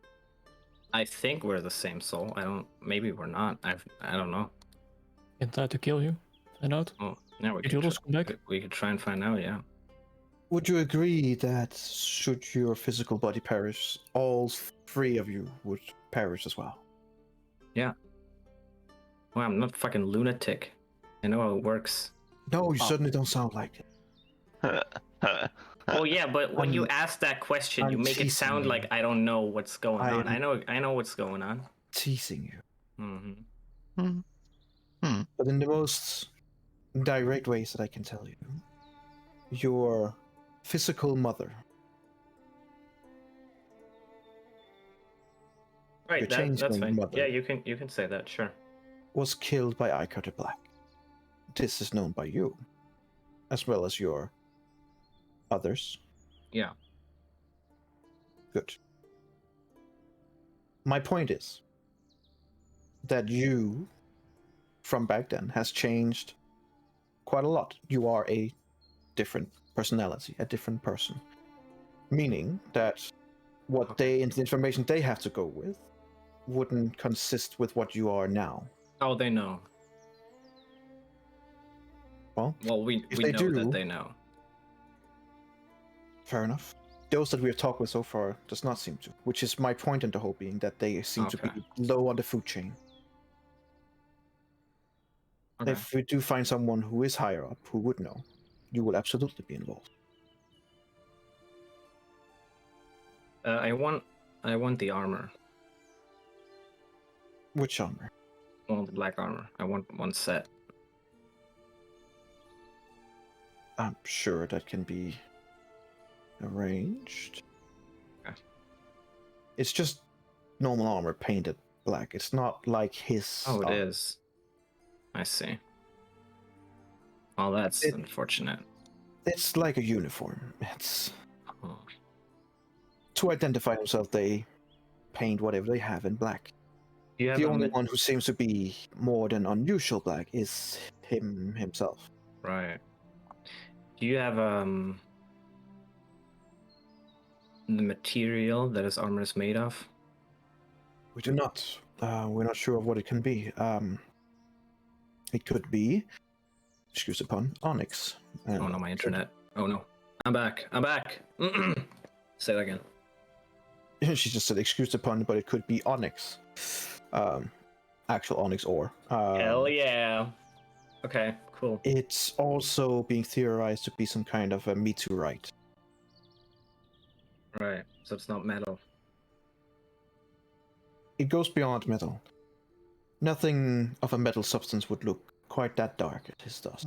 I think we're the same soul. Maybe we're not. I don't know. Can try to kill you. Find out. Oh, yeah, we Did could, Jules come back? we could try and find out, yeah. Would you agree that should your physical body perish, all three of you would perish as well? Well, I'm not fucking lunatic. I know how it works. No, you Oh. certainly don't sound like it. Oh yeah, but when you I'm- ask that question, you I'm make it teasing sound you. like I don't know what's going I on. am- I know what's going on. Teasing you. Mm-hmm. But in the most direct ways that I can tell you, your physical mother, Right, Your that's changeling fine. mother. Yeah, you can say that, sure. was killed by Eye Cutter Black. This is known by you, as well as your others. Yeah. Good. My point is that you, from back then, has changed quite a lot. You are a different personality, a different person. Meaning that what they and the information they have to go with wouldn't consist with what you are now. Oh, they know. Well, we if we they know do- that they know. fair enough. Those that we have talked with so far does not seem to, which is my point in the whole being that they seem to Okay. be low on the food chain. Okay. If we do find someone who is higher up who would know, you will absolutely be involved. I want the armor. Which armor? Well, the black armor. I want one set. I'm sure that can be arranged. Okay. It's just normal armor painted black. It's not like his. Oh, it is. I see. Well, that's unfortunate. It's like a uniform. It's Oh. to identify themselves. They paint whatever they have in black. You have The a only one who seems to be more than unusual black is himself. Right. Do you have the material that his armor is made of? We do not. We're not sure of what it can be. It could be, excuse the pun, onyx. Oh no, my internet. Oh no. I'm back. I'm back. Say that again. She just said, excuse the pun, but it could be onyx. Actual onyx ore. Hell yeah. Okay, cool. It's also being theorized to be some kind of a meteorite. Right. So it's not metal. It goes beyond metal. Nothing of a metal substance would look quite that dark as his does.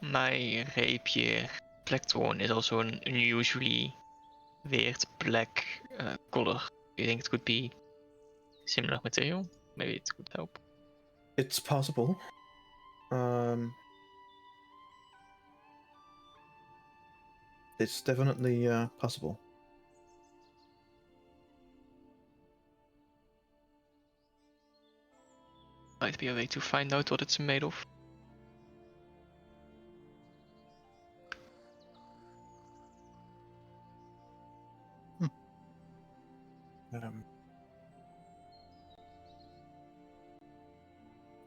My rapier, Black Thorn, is also an unusually weird black color. Do you think it could be similar material? Maybe it could help. It's possible. It's definitely possible. Might be a way to find out what it's made of.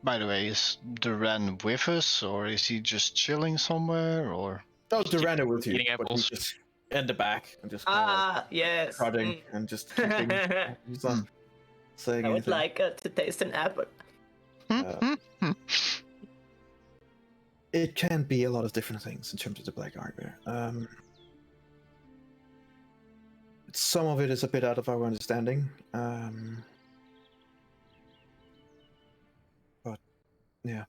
By the way, is Duran with us, or is he just chilling somewhere, or? Oh, Durana with you, eating but he's apples. just in the back and just kind of Yes. prodding and just keeping. He's not saying anything. to taste an apple. It can be a lot of different things in terms of the black armor. Some of it is a bit out of our understanding. But yeah,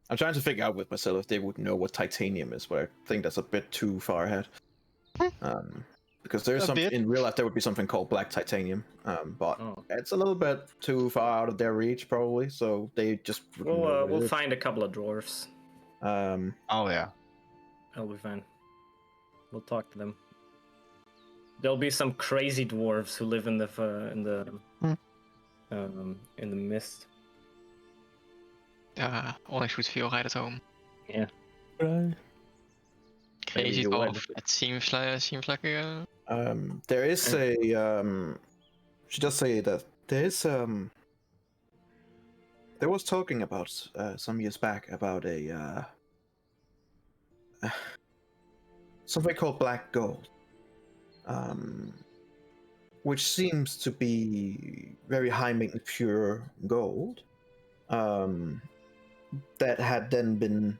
I'm trying to figure out with myself if they would know what titanium is, but I think that's a bit too far ahead. Because there's A something bit. in real life there would be something called black titanium, but Oh. it's a little bit too far out of their reach probably. So they just wouldn't know what it We'll is. find a couple of dwarves. Oh yeah. That'll be fine. We'll talk to them. There'll be some crazy dwarves who live in the mist. Onyx would feel right at home. Yeah. Right. Crazy you would. dwarf. It seems like a. There is a should just say that there is there was talking about some years back about a something called black gold, which seems to be very high maintenance pure gold, that had then been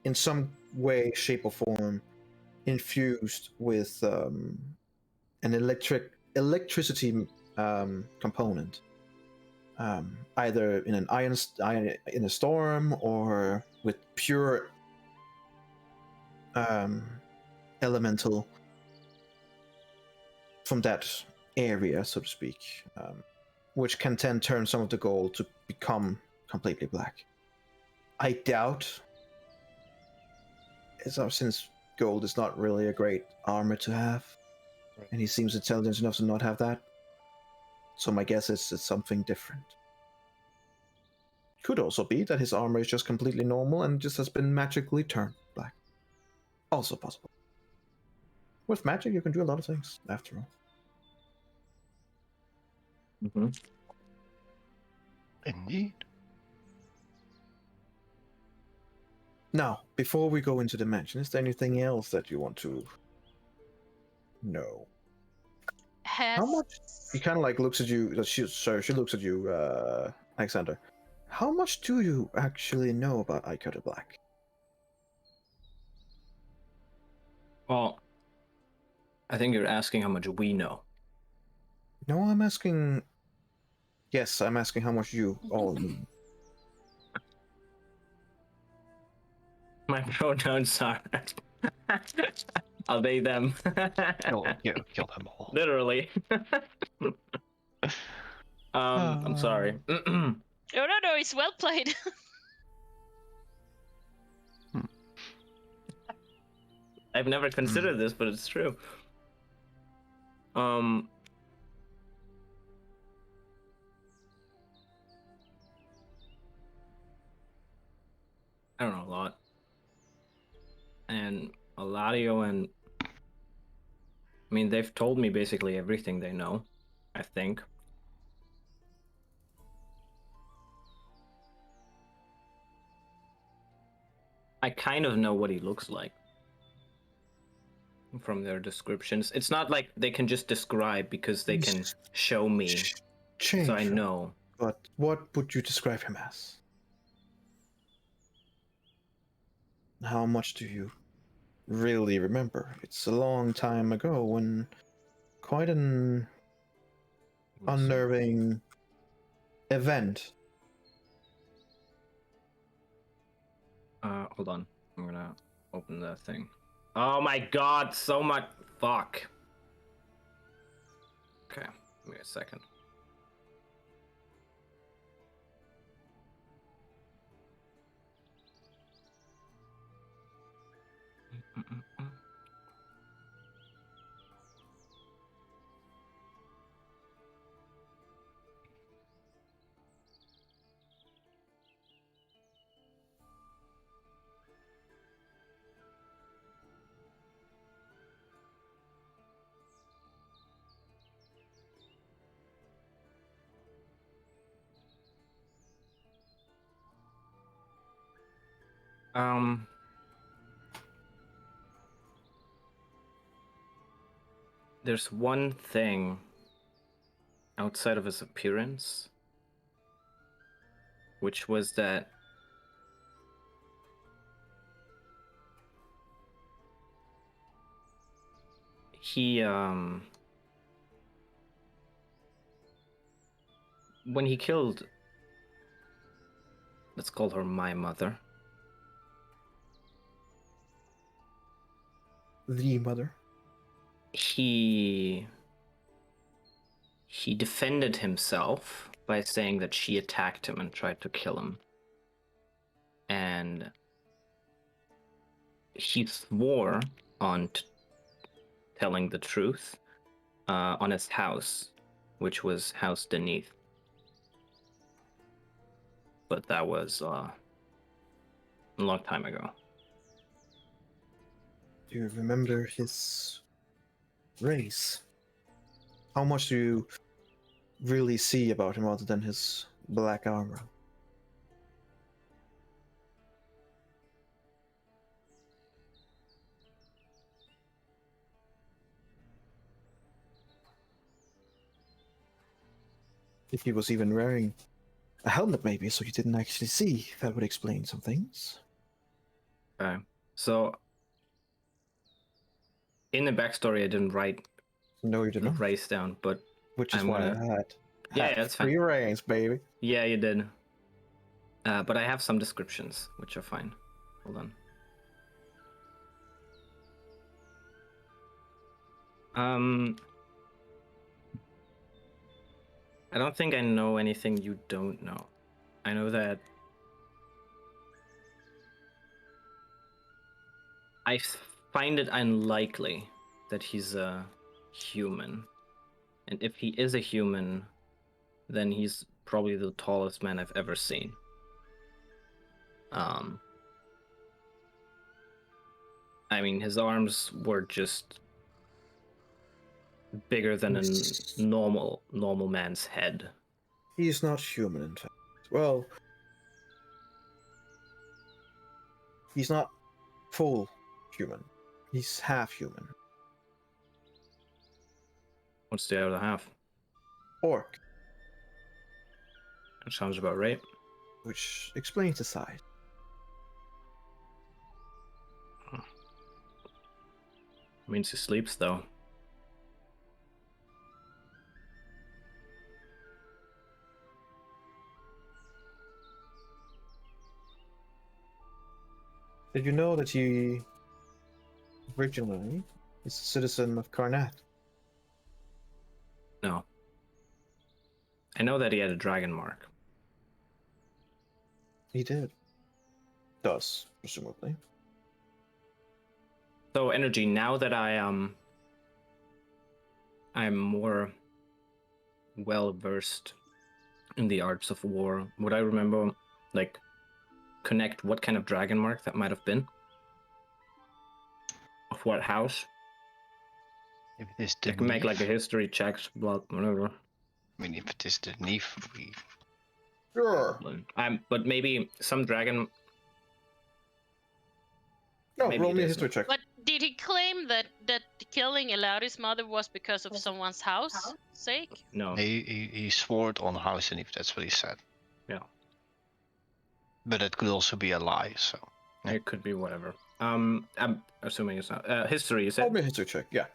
in some way, shape, or form infused with an electricity component, either in an ion in a storm or with pure elemental from that area, so to speak, which can then turn some of the gold to become completely black. I doubt, since gold is not really a great armor to have, Right. and he seems intelligent enough to not have that. So my guess is it's something different. Could also be that his armor is just completely normal and just has been magically turned black. Also possible. With magic, you can do a lot of things, after all. Mm-hmm. Indeed. Now, before we go into the mansion, is there anything else that you want to know? How much? He kind of like looks at you. She looks at you, Alexander. How much do you actually know about Ike the Black? Well, I think you're asking how much we know. No, I'm asking. Yes, I'm asking how much you all know. My pronouns are are they them. Kill them all. Literally. I'm sorry. Oh no, it's well played. I've never considered this, but it's true. I don't know a lot. And Eladio and I mean, they've told me basically everything they know, I think. I kind of know what he looks like from their descriptions. It's not like they can just describe because they can show me, Change. so I know. But what would you describe him as? How much do you really remember? It's a long time ago when quite an unnerving event. Hold on. I'm gonna open that thing. Oh my god, so much. Fuck. Okay, give me a second. There's one thing outside of his appearance, which was that he, when he killed, let's call her my mother. The mother. He defended himself by saying that she attacked him and tried to kill him. And he swore on telling the truth on his house, which was House Beneath. But that was a long time ago. Do you remember his race? How much do you really see about him other than his black armor? If he was even wearing a helmet, maybe, so you didn't actually see, that would explain some things. Okay. So, in the backstory, I didn't write No, you the didn't. race down, but Which is I'm why gonna- I had Yeah, that's fine. free reigns, baby. Yeah, you did. But I have some descriptions, which are fine. Hold on. I don't think I know anything you don't know. I know that I find it unlikely that he's a human. And if he is a human, then he's probably the tallest man I've ever seen. I mean, his arms were just bigger than a normal man's head. He's not human, in fact. Well, he's not full human. He's half human. What's the other half? Orc, That sounds about right. which explains the size. Means he sleeps, though. Did you know that he originally is a citizen of Karnath? No. I know that he had a dragon mark. He did. Does, presumably. So energy, now that I'm more well versed in the arts of war, would I remember, like, connect what kind of dragon mark that might have been? Of what house? If it is I the can make like a Neef, history check, blah, whatever. I mean, if it is the Neef, we Sure. But maybe some dragon. No, Maybe roll it me a is history not. check. But did he claim that killing Elari's mother was because of someone's house sake? No. he swore it on House and Eve. That's what he said. Yeah. But it could also be a lie. So Yeah. It could be whatever. I'm assuming it's not. History, is Roll it? me a history check, yeah.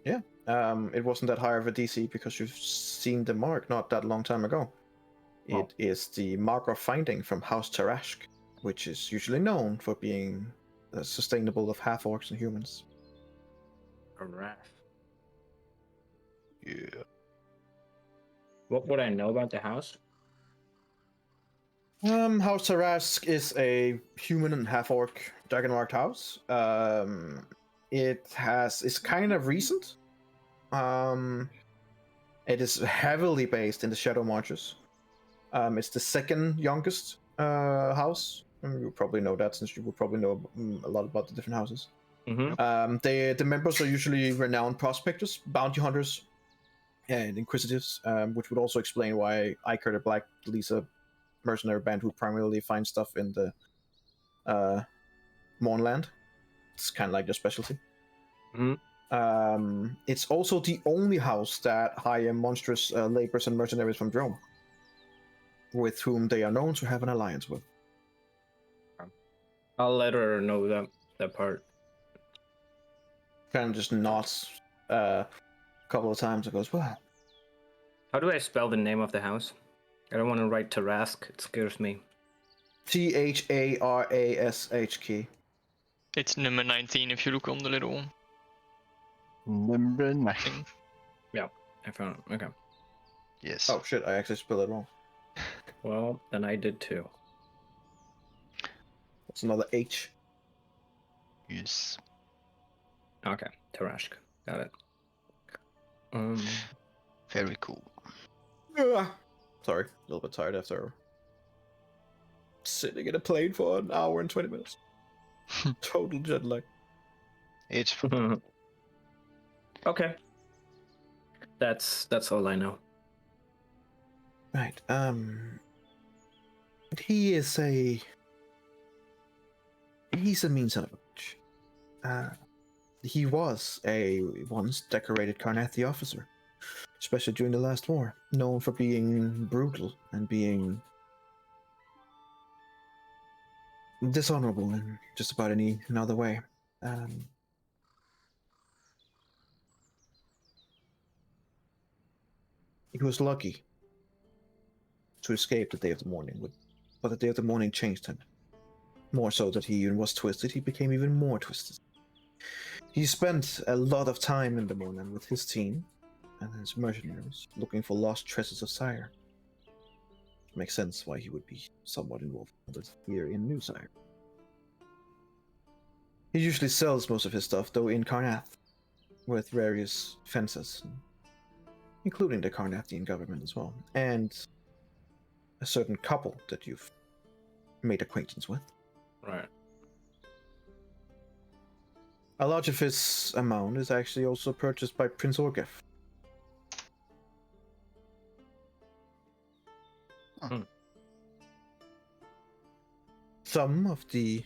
Yeah. It wasn't that high of a DC because you've seen the mark not that long time ago. Oh. It is the mark of finding from House Tarashk, which is usually known for being sustainable of half orcs and humans. Alright. yeah. What would I know about the house? House Tarashk is a human and half orc dragon marked house. It's kind of recent. It is heavily based in the Shadow Marches. It's the second youngest house. You probably know that since you would probably know a lot about the different houses. Mm-hmm. The members are usually renowned prospectors, bounty hunters, and inquisitives, which would also explain why Iker the Black leads a mercenary band who primarily find stuff in the Mournland. It's kind of like their specialty. Mm-hmm. It's also the only house that hire monstrous laborers and mercenaries from Drome, with whom they are known to have an alliance with. I'll let her know that part. Kind of just nods a couple of times and goes, "Well, How do I spell the name of the house? I don't want to write Tarask. It scares me. Tarashk." It's number 19 if you look on the little Number 9. thing. I found it. Okay. Yes. Oh shit! I actually spelled it wrong. Well, then I did too. That's another H. Yes. Okay. Tarashk. Got it. Very cool. Sorry, a little bit tired after sitting in a plane for an hour and 20 minutes. Total jet lag. It's fun. Okay. That's all I know. Right. He's a mean son of a bitch. He was a once decorated Karnathi officer, especially during the last war, known for being brutal and being dishonorable in just about any other way. He was lucky to escape the Day of the Morning, but the Day of the Morning changed him. More so that he even was twisted, he became even more twisted. He spent a lot of time in the Morning with his team and his mercenaries, looking for lost treasures of Sire. Makes sense why he would be somewhat involved here in New Sire. He usually sells most of his stuff, though, in Karnath, with various fences, including the Karnathian government as well, and a certain couple that you've made acquaintance with. Right. A large of his amount is actually also purchased by Prince Orgef. Hmm. Some of the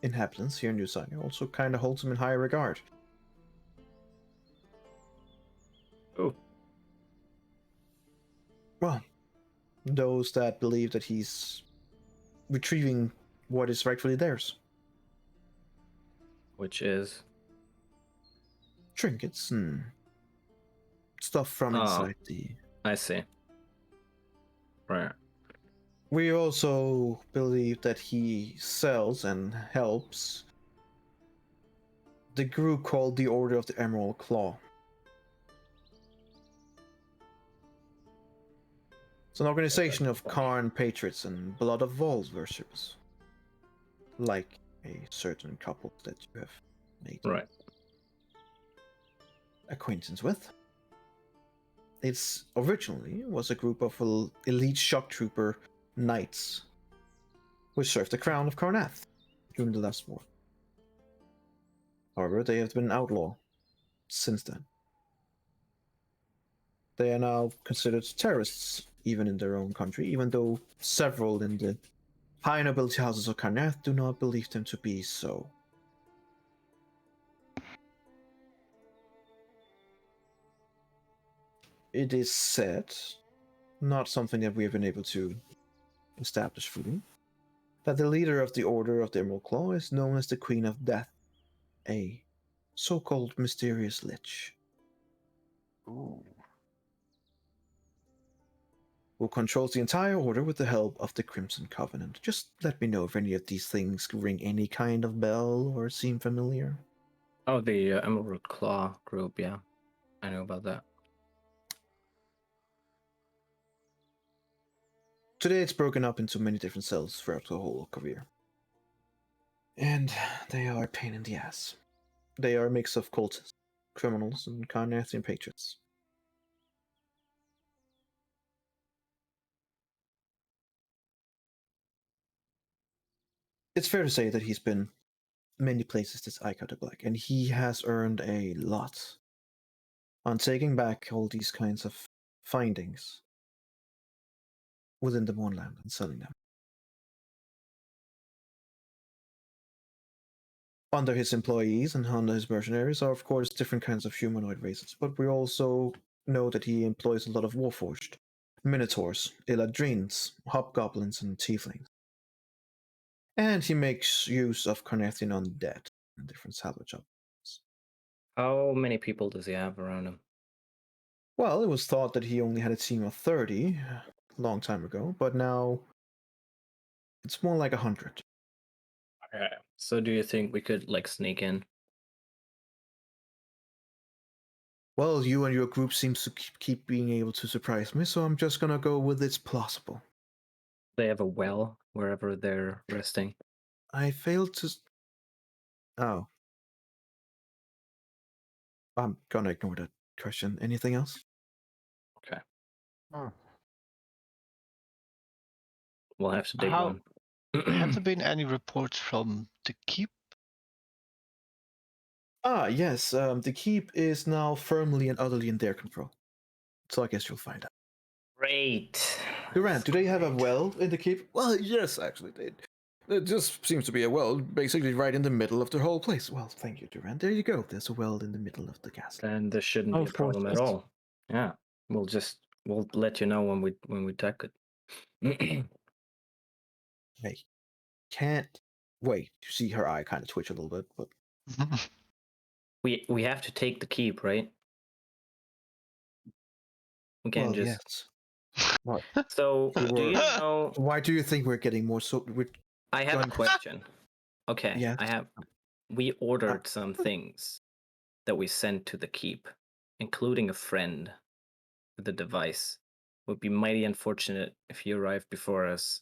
inhabitants here in New Sire also kind of holds him in high regard. Oh. Well, those that believe that he's retrieving what is rightfully theirs. Which is trinkets and stuff from Oh. inside the. I see. Right. We also believe that he sells and helps the group called the Order of the Emerald Claw. It's an organization of Karn patriots and blood of Vold worshippers, like a certain couple that you have made Right. acquaintance with. It's originally was a group of elite shock trooper knights, which served the crown of Karnath during the last war. However, they have been outlawed since then. They are now considered terrorists, even in their own country, even though several in the high nobility houses of Karnath do not believe them to be so. It is said, not something that we have been able to establish fully, that the leader of the Order of the Emerald Claw is known as the Queen of Death, a so-called mysterious lich. Ooh. Who controls the entire order with the help of the Crimson Covenant. Just let me know if any of these things ring any kind of bell or seem familiar. Oh, the Emerald Claw group, yeah. I know about that. Today it's broken up into many different cells throughout the whole career. And they are a pain in the ass. They are a mix of cultists, criminals, and Carnathian patriots. It's fair to say that he's been many places this Icota Black, and he has earned a lot on taking back all these kinds of findings within the Moonland and selling them. Under his employees and under his mercenaries are, of course, different kinds of humanoid races, but we also know that he employs a lot of warforged, minotaurs, eladrines, hobgoblins, and tieflings. And he makes use of Carnathian undead and different salvage options. How many people does he have around him? Well, it was thought that he only had a team of 30 a long time ago, but now it's more like 100. Okay. So do you think we could like sneak in? Well, you and your group seems to keep being able to surprise me, so I'm just gonna go with it's plausible. They have a well wherever they're resting. I failed to... Oh. I'm gonna ignore that question. Anything else? Okay. Hmm. We'll have to dig How- one. Have there been any reports from the keep? Ah, yes. The keep is now firmly and utterly in their control. So I guess you'll find out. Great. Durant, do they have a well in the keep? Well, yes, actually. It just seems to be a well, basically right in the middle of the whole place. Well, thank you, Durant. There you go. There's a well in the middle of the castle. Then this shouldn't be a Of course, problem at yes. all. Yeah. We'll let you know when we take it. I can't wait to see her eye kind of twitch a little bit, but we have to take the keep, right? We can't well, just. yes. What? So We do you were- know? Why do you think we're getting more so? I have a Done. question. Okay. Yes. We ordered some things that we sent to the keep, including a friend with the device. Would be mighty unfortunate if he arrived before us.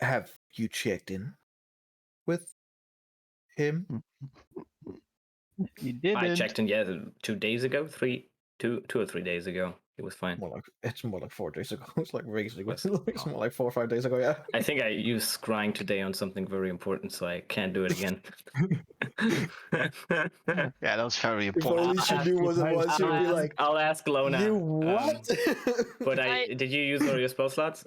Have you checked in with him? You didn't. I checked in 2 days ago, two or 3 days ago. It was fine. It's more like 4 days ago. It's like basically Was- it's more like 4 or 5 days ago. Yeah. I think I used scrying today on something very important, so I can't do it again. Yeah, that was very If important. only she knew what it was, she'd be like, I'll ask Lona. "You what?" But did you use all your spell slots?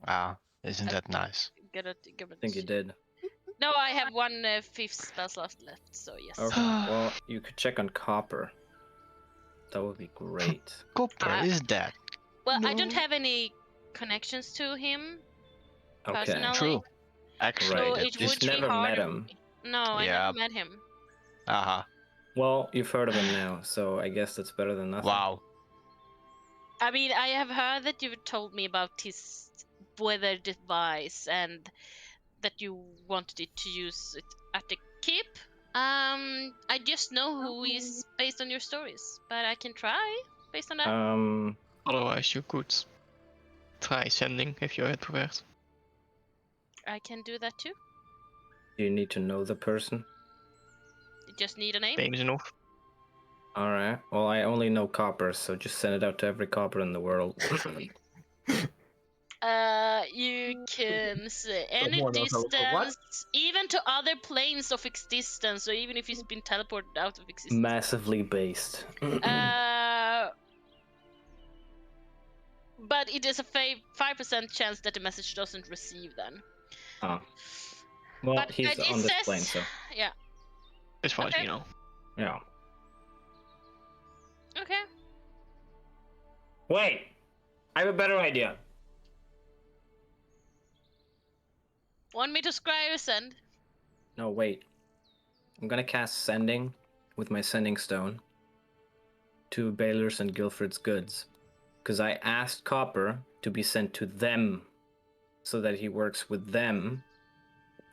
Ah, isn't that nice? Give it. I think you did. No, I have one fifth spell slot left, so yes. Okay. Well, you could check on copper. That would be great. Copper is dead. Well, I don't No. have any connections to him Okay. personally. True. Actually, So that it is would You've be never met harder. him. No, I Yeah. never met him. uh-huh. Well, you've heard of him now, so I guess that's better than nothing. Wow. I mean, I have heard that you've told me about his weather device and that you wanted it to use it at the keep. I just know who is based on your stories, but I can try based on that. Otherwise, you could try sending if you're prepared. I can do that too. Do you need to know the person? You just need a name. Famous enough. Alright. Well, I only know coppers, so just send it out to every copper in the world. You can say any Someone else knows for what? distance, even to other planes of existence, so even if he's been teleported out of existence. Massively based. But it is a 5% chance that the message doesn't receive then. Oh. Well, But he's it on this says, plane, so yeah, As far as Okay. we know. yeah. okay. Wait! I have a better idea. Want me to scry or send? No, wait. I'm gonna cast Sending with my Sending Stone to Baylor's and Guilford's goods. Because I asked Copper to be sent to them so that he works with them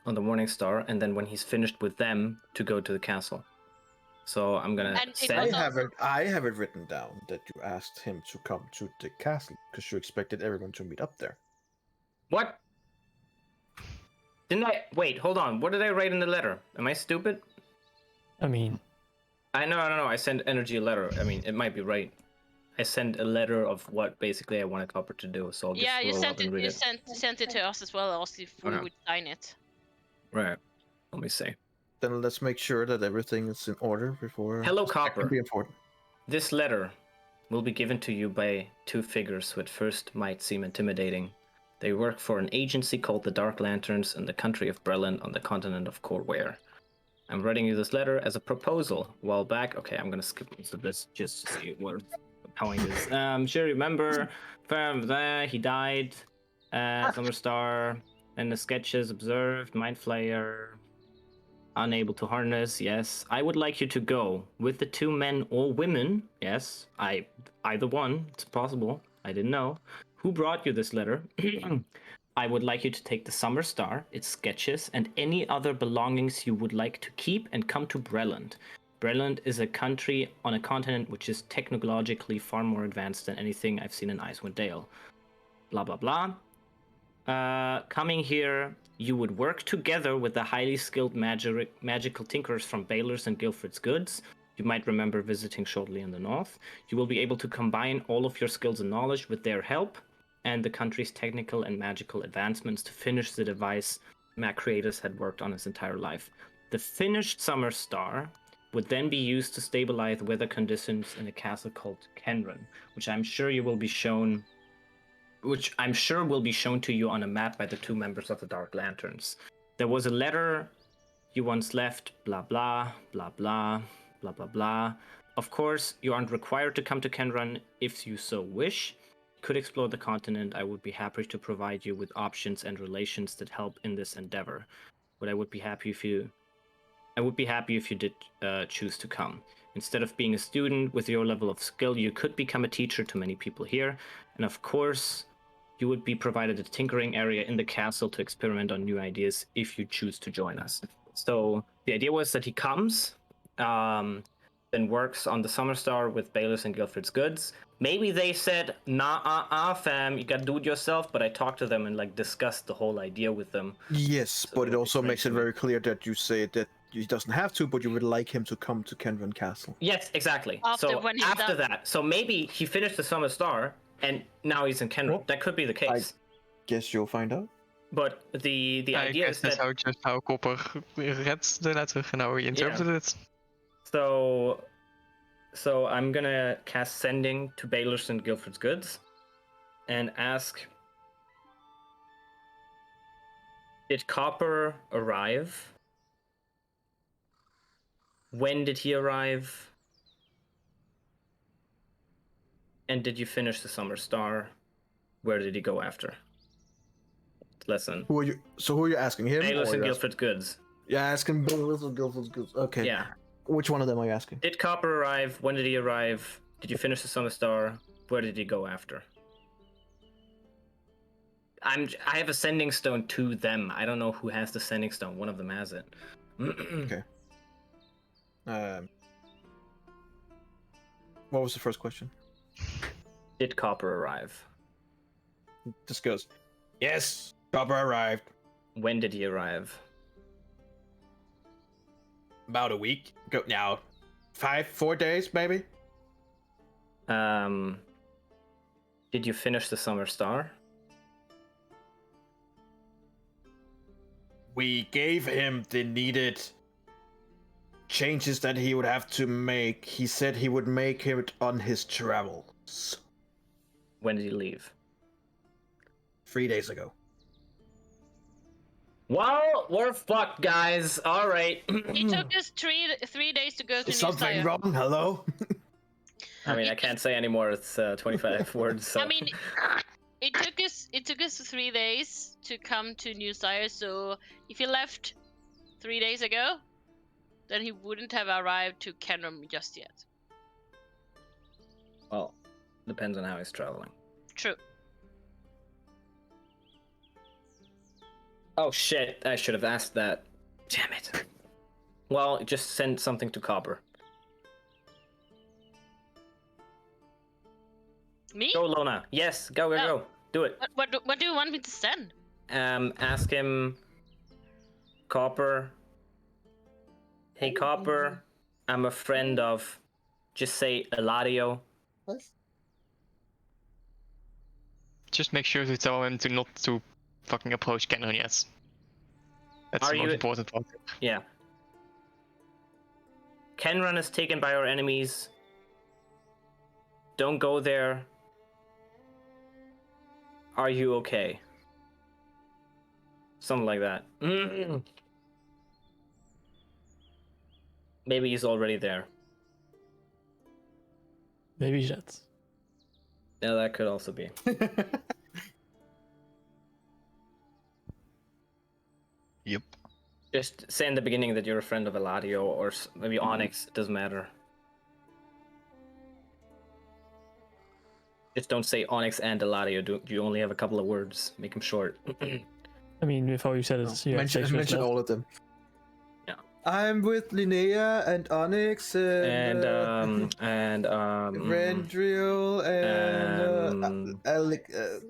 on the Morning Star, and then when he's finished with them, to go to the castle. So I'm gonna And it send. was I have it written down that you asked him to come to the castle because you expected everyone to meet up there. What? Didn't I? Wait, hold on. What did I write in the letter? Am I stupid? I mean, I know. I sent Energy a letter. I mean, it might be right. I sent a letter of what basically I wanted Copper to do, so I'll just yeah, you scroll sent up and it. read You it. sent it to us as well. Asked if we Okay. would sign it. Right. Let me see. Then let's make sure that everything is in order before. Hello, That Copper. could be important. This letter will be given to you by two figures who at first might seem intimidating. They work for an agency called the Dark Lanterns in the country of Breland on the continent of Corware. I'm writing you this letter as a proposal a while back. Okay, I'm gonna skip most of this just to see how it is. Sure, remember, he died, Summer Star, and the sketches observed, Mind Flayer, unable to harness, yes. I would like you to go with the two men or women, yes. Either one, it's possible. I didn't know. Who brought you this letter? I would like you to take the Summer Star, its sketches, and any other belongings you would like to keep and come to Breland. Breland is a country on a continent which is technologically far more advanced than anything I've seen in Icewind Dale. Blah, blah, blah. Coming here, you would work together with the highly skilled magical tinkerers from Baylor's and Guilford's goods. You might remember visiting shortly in the north. You will be able to combine all of your skills and knowledge with their help and the country's technical and magical advancements to finish the device Mac Creators had worked on his entire life. The finished Summer Star would then be used to stabilize weather conditions in a castle called Kenran, which I'm sure will be shown to you on a map by the two members of the Dark Lanterns. There was a letter you once left, blah blah, blah blah, blah blah blah. Of course, you aren't required to come to Kenran if you so wish. You could explore the continent. I would be happy to provide you with options and relations that help in this endeavor. But I would be happy if you did choose to come. Instead of being a student with your level of skill, you could become a teacher to many people here. And of course, you would be provided a tinkering area in the castle to experiment on new ideas if you choose to join us. So the idea was that he comes, then works on the Summer Star with Baylor's and Guilford's goods. Maybe they said, nah, fam, you gotta do it yourself, but I talked to them and discussed the whole idea with them. Yes, So but it also explain makes to it me. very clear that you say that he doesn't have to, but you would like him to come to Kenran Castle. Yes, exactly. When he's After done. that, so maybe he finished the Summer Star and now he's in Kenran. Well, That could be the case. Guess you'll find out. But the I idea guess is that's that how Copper read the letter and how he interpreted it. So I'm gonna cast Sending to Baylor's and Guilford's goods and ask, did Copper arrive? When did he arrive? And did you finish the Summer Star? Where did he go after? listen. Who are you? So who are you asking? Him? Bayless or and you Guildford's goods. You're asking Bayless or Guildford's goods. Okay. Yeah. Which one of them are you asking? Did Copper arrive? When did he arrive? Did you finish the Summer Star? Where did he go after? I have a sending stone to them. I don't know who has the sending stone. One of them has it. Okay. What was the first question? Did Copper arrive? Just goes, yes, Copper arrived. When did he arrive? About a week. Go now. 4 days, maybe? Did you finish the Summer Star? We gave him the needed changes that he would have to make. He said he would make it on his travels. When did he leave? 3 days ago. Well, we're fucked, guys. All right. It took us 3 days to go to Is New something Sire. wrong? Hello? I mean, I can't say anymore. It's 25 words. So. I mean, it took us 3 days to come to New Sire. So if he left 3 days ago, then he wouldn't have arrived to Kenrum just yet. Well, depends on how he's traveling. True. Oh shit! I should have asked that. Damn it. Well, just send something to Copper. Me? Go, Lona. Yes, go, go, Oh. go. Do it. What do you want me to send? Ask him, Copper. Hey, Copper. I'm a friend of. Just say Eladio. Just make sure to tell him to not to fucking approach Kenron yet. That's Are the most you- important part. Yeah. Kenron is taken by our enemies. Don't go there. Are you okay? Something like that. Maybe he's already there. Maybe that. Yeah, that could also be. Yep. Just say in the beginning that you're a friend of Eladio or maybe Onyx. It doesn't matter. Just don't say Onyx and Eladio. You only have a couple of words. Make them short. I mean, with how you said it, you have mention six words left. all of them. Yeah. I'm with Linnea and Onyx and Rendriel and Alec. I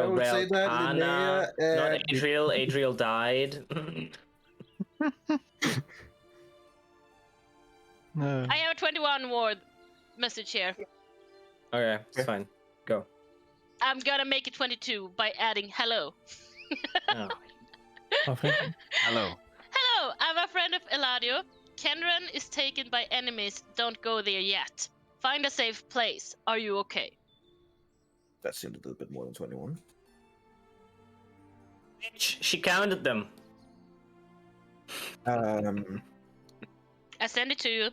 would say that Anna, Linnea not and Adriel. Adriel died. No. I have a 21 word message here. Okay, it's fine. Go. I'm gonna make it 22 by adding hello. Oh. Okay. Hello. Hello, I'm a friend of Eladio. Kenron is taken by enemies. Don't go there yet. Find a safe place. Are you okay? that seemed a little bit more than 21. She counted them. I send it to you.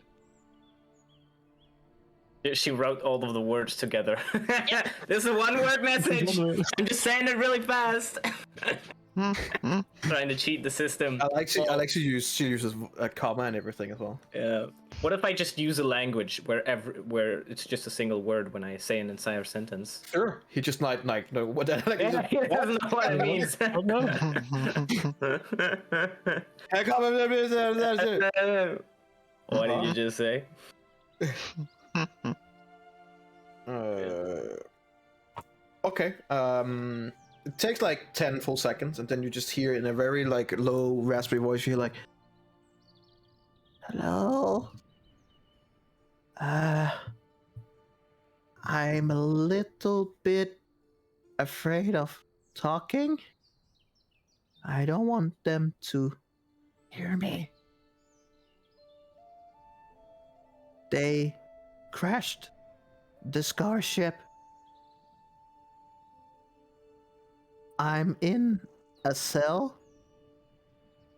She wrote all of the words together. This is a one-word message. I'm just saying it really fast. Trying to cheat the system. I like she uses a comma and everything as well. Yeah. What if I just use a language where it's just a single word when I say an entire sentence? Sure. He just like no what the heck Yeah, he doesn't know what it means. What did you just say? Okay. It takes like 10 full seconds, and then you just hear in a very like low, raspy voice, you hear like, "Hello. I'm a little bit afraid of talking. I don't want them to hear me. They crashed the Scar ship. I'm in a cell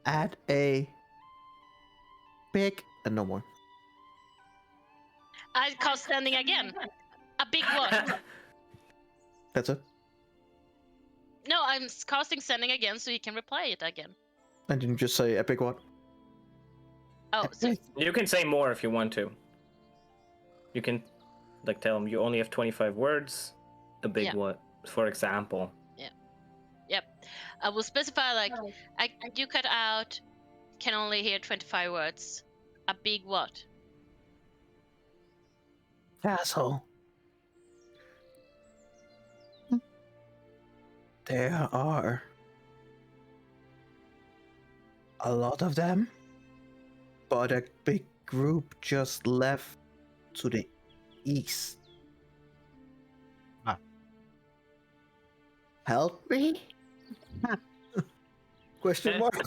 at a big and no more. I cast standing again. A big one. That's it. No, I'm casting sending again, so you can reply it again. And didn't you just say epic what? Oh, so You can say more if you want to. You can, like, tell them you only have 25 words. A big Yeah. what, for example. yep. I will specify like you cut out. Can only hear 25 words. A big what? Asshole. There are a lot of them, but a big group just left to the east. Ah. Help me? Question mark?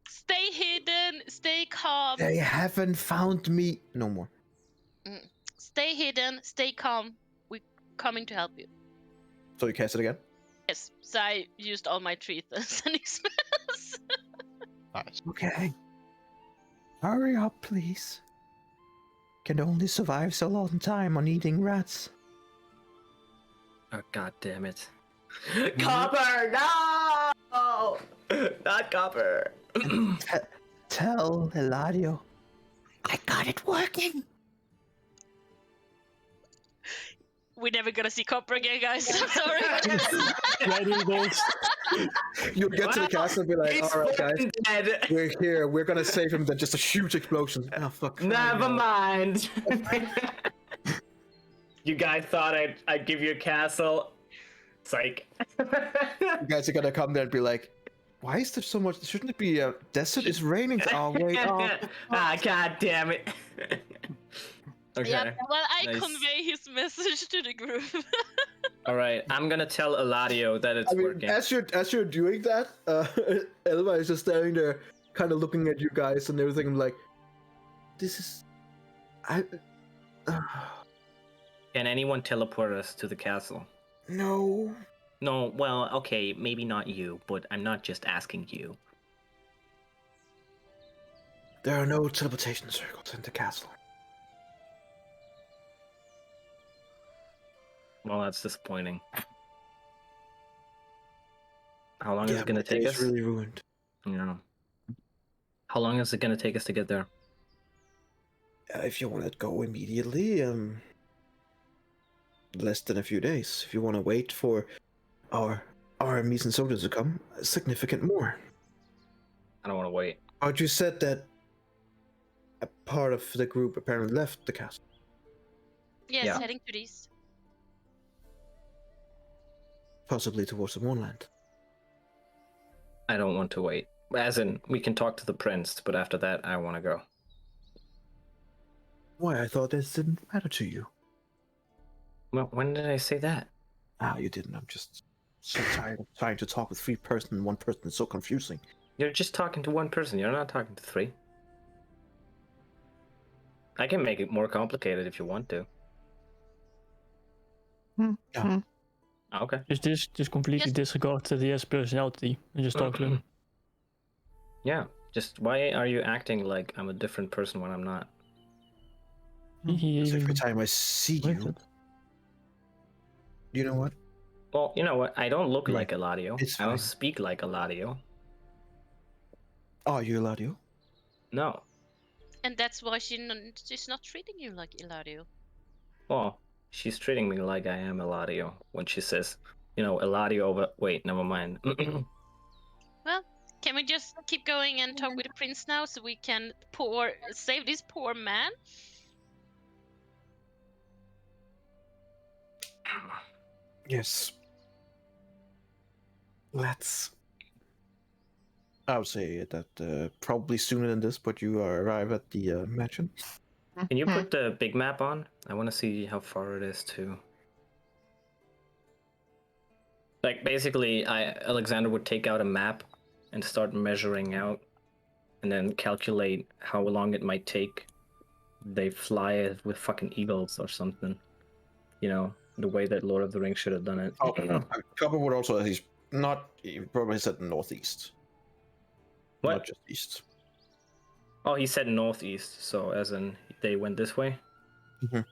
Stay hidden. Stay calm. They haven't found me. No more. Stay hidden. Stay calm. We're coming to help you. So you cast it again? Yes. So I used all my 3 sending spells. Nice. Okay. Hurry up, please. Can only survive so long time on eating rats. Oh, god damn it. Copper! No! Not copper! Tell Eladio. I got it working. We're never gonna see Copper again, guys. I'm sorry. Riding ghost. You'll get to the castle and be like, He's alright guys, fucking dead. we're here, we're gonna save him, then just a huge explosion. Oh fuck. Never mind. You guys thought I'd give you a castle? Psych. You guys are gonna come there and be like, why is there so much? Shouldn't it be a desert? It's raining. Oh wait. Oh. God damn it. Okay. Yeah, well, I Nice. convey his message to the group. All right, I'm gonna tell Eladio that it's I mean, working. as you're doing that, Elva is just standing there, kind of looking at you guys and everything. I'm like, this is, Can anyone teleport us to the castle? no. No, well, okay, maybe not you, but I'm not just asking you. There are no teleportation circles in the castle. Well, that's disappointing. How long is Yeah, it gonna my take day is us? really ruined. Yeah. How long is it gonna take us to get there? If you want to go immediately, less than a few days. If you want to wait for our armies and soldiers to come, significant more. I don't want to wait. But you said that a part of the group apparently left the castle. Yes, Yeah. heading to the east. Possibly towards the Moonland. I don't want to wait. As in, we can talk to the prince, but after that, I want to go. Why? I thought this didn't matter to you. Well, when did I say that? Ah, you didn't. I'm just so tired of trying to talk with 3 person and 1 person. It's so confusing. You're just talking to one person. You're not talking to 3. I can make it more complicated if you want to. Yeah. Okay. Just completely Yes. disregard the DS personality and just talk to him. Yeah. Just why are you acting like I'm a different person when I'm not? He Because every even time I see you, waited. you know what? Well, you know what? I don't look Yeah, like Eladio. it's I don't fine. speak like Eladio. Are you Eladio? No. And that's why she's not treating you like Ilario. Well, she's treating me like I am Eladio when she says, you know, Eladio, but wait, never mind. Well, can we just keep going and talk with the prince now so we can save this poor man? Yes. Let's. I would say that probably sooner than this, but you arrive at the mansion. Can you put the big map on? I want to see how far it is to. Like basically, Alexander would take out a map and start measuring out, and then calculate how long it might take. They fly it with fucking eagles or something. You know, the way that Lord of the Rings should have done it. Oh, Copper would also. He's not. He probably said northeast. What? Not just east. Oh, he said northeast, so as in they went this way. Mhm.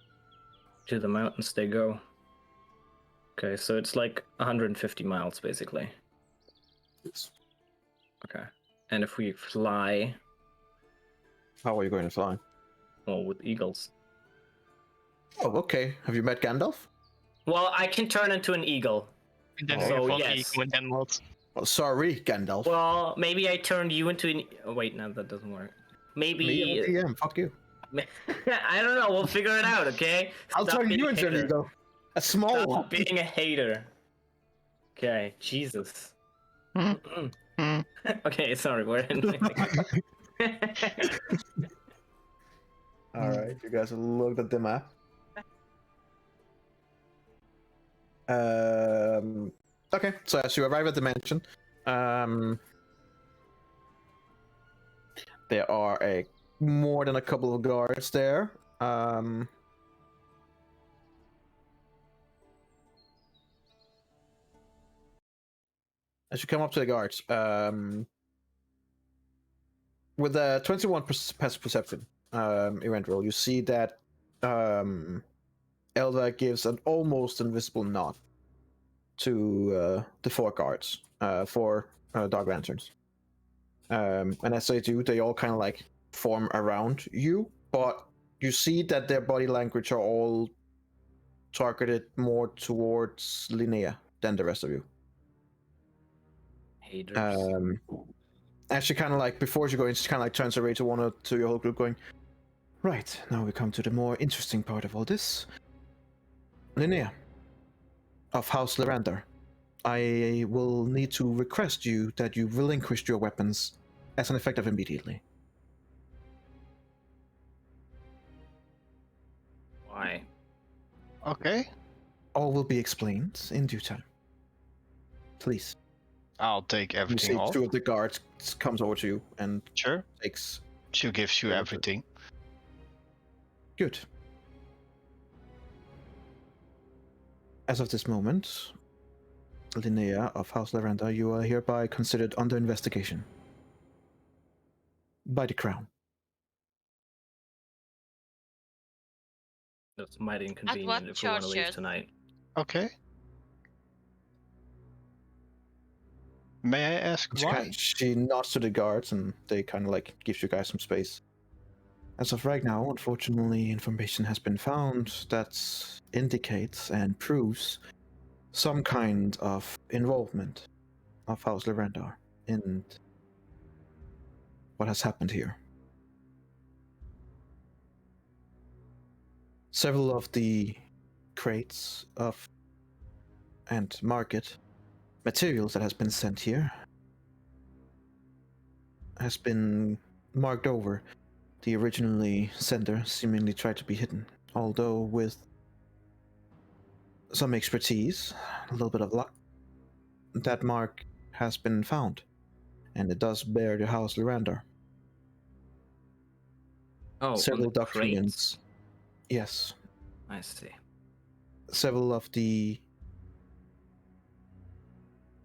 To the mountains they go. Okay, so it's like 150 miles basically. Yes. Okay. And if we fly, How are you going to fly? well, with eagles. Oh, okay. Have you met Gandalf? Well, I can turn into an eagle. And then Oh, we have so one yes. eagle and then what? Oh, sorry, Gandalf. Well, maybe I turned you into an. Oh, wait, no, that doesn't work. Me, Maybe. I'm a DM. Fuck you. I don't know. We'll figure it out. Okay. I'll Stop turn being you a into an hater. eagle. A small Stop one. being a hater. Okay. Jesus. Hmm. Hmm. Okay. Sorry. We're in. All right, you guys have looked at the map. Okay, so as you arrive at the mansion, there are more than a couple of guards there. As you come up to the guards, with a 21 passive perception event roll, you see that Elda gives an almost invisible nod to the four guards, four dog lanterns. And as they do, they all kind of like form around you, but you see that their body language are all targeted more towards Linnea than the rest of you. Haters. And she kind of like, before she goes, she kind of like turns away to one or to your whole group going, right, now we come to the more interesting part of all this. Linnea of House Lerander, I will need to request you that you relinquish your weapons as an effective immediately. Why? Okay, All will be explained in due time. Please. I'll take You everything see off. two of the guards comes over to you and Sure. takes. She gives you Okay. everything. Good. As of this moment, Linnea of House Lavender, you are hereby considered under investigation by the Crown. That's mighty inconvenient what if we want to leave charges? tonight. Okay. May I ask why? She nods to the guards and they kind of like gives you guys some space. As of right now, unfortunately, information has been found that indicates and proves some kind of involvement of House Lavendar in what has happened here. Several of the crates of and market materials that has been sent here has been marked over. The originally sender seemingly tried to be hidden, although with some expertise, a little bit of luck, that mark has been found, and it does bear the House Lerander. Oh, Several on the documents. crates? Yes, I see. several of the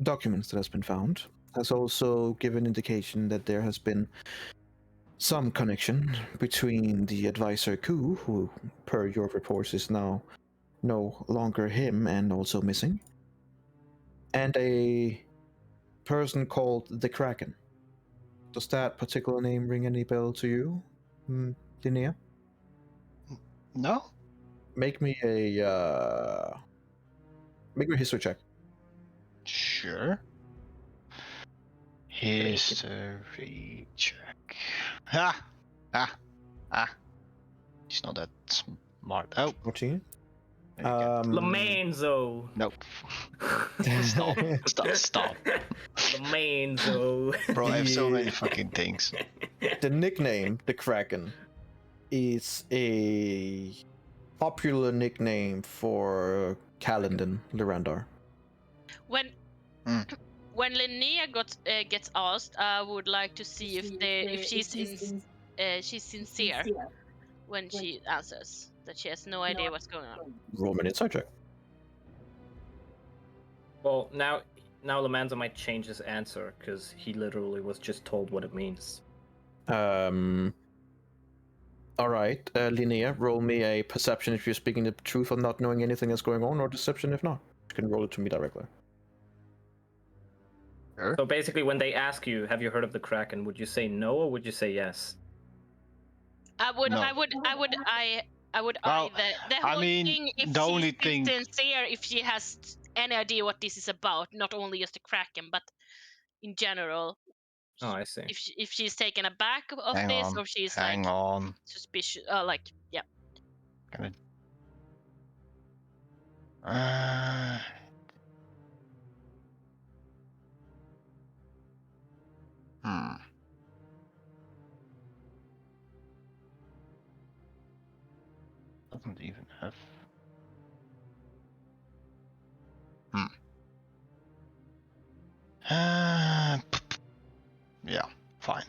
documents that has been found has also given indication that there has been some connection between the advisor Ku, who per your reports is now no longer him and also missing, and a person called the Kraken. Does that particular name ring any bell to you, Linnea? No? Make me a history check. Sure. History check. Ha! He's not that smart. Oh, 14. there you go. Lamanzo. Nope. Stop. Lamanzo. Bro, I have so many fucking things. The nickname, the Kraken, is a popular nickname for Kaladin Lyrandar. When Mm. when Linnea gets asked, I would like to see if she's sincere when she answers that she has no idea what's going on. Roll me an insight check. Well, now Lamanzo might change his answer because he literally was just told what it means. All right, Linnea, roll me a perception if you're speaking the truth or not knowing anything that's going on, or deception if not. You can roll it to me directly. Sure. So basically, when they ask you, "Have you heard of the Kraken?" would you say no or would you say yes? I would, No. I would, I would, I would Well, the I whole mean, thing. If the she's only still thing- sincere, if she has any idea what this is about, not only just the Kraken, but in general. Oh, I see. If she's taken aback of Hang this, on, or she's hang like on. suspicious, like yeah. Gonna... Doesn't even have. Yeah, fine.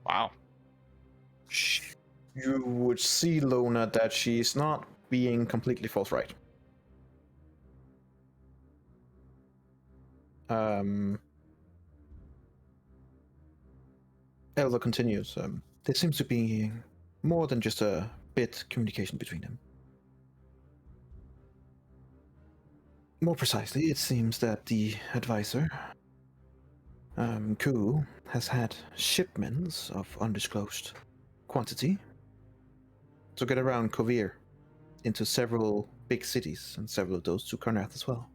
Wow. You would see, Lona, that she's not being completely forthright. Elder continues. There seems to be more than just a bit communication between them. More precisely, it seems that the advisor, Ku, has had shipments of undisclosed quantity to get around Kovir into several big cities, and several of those to Karnath as well.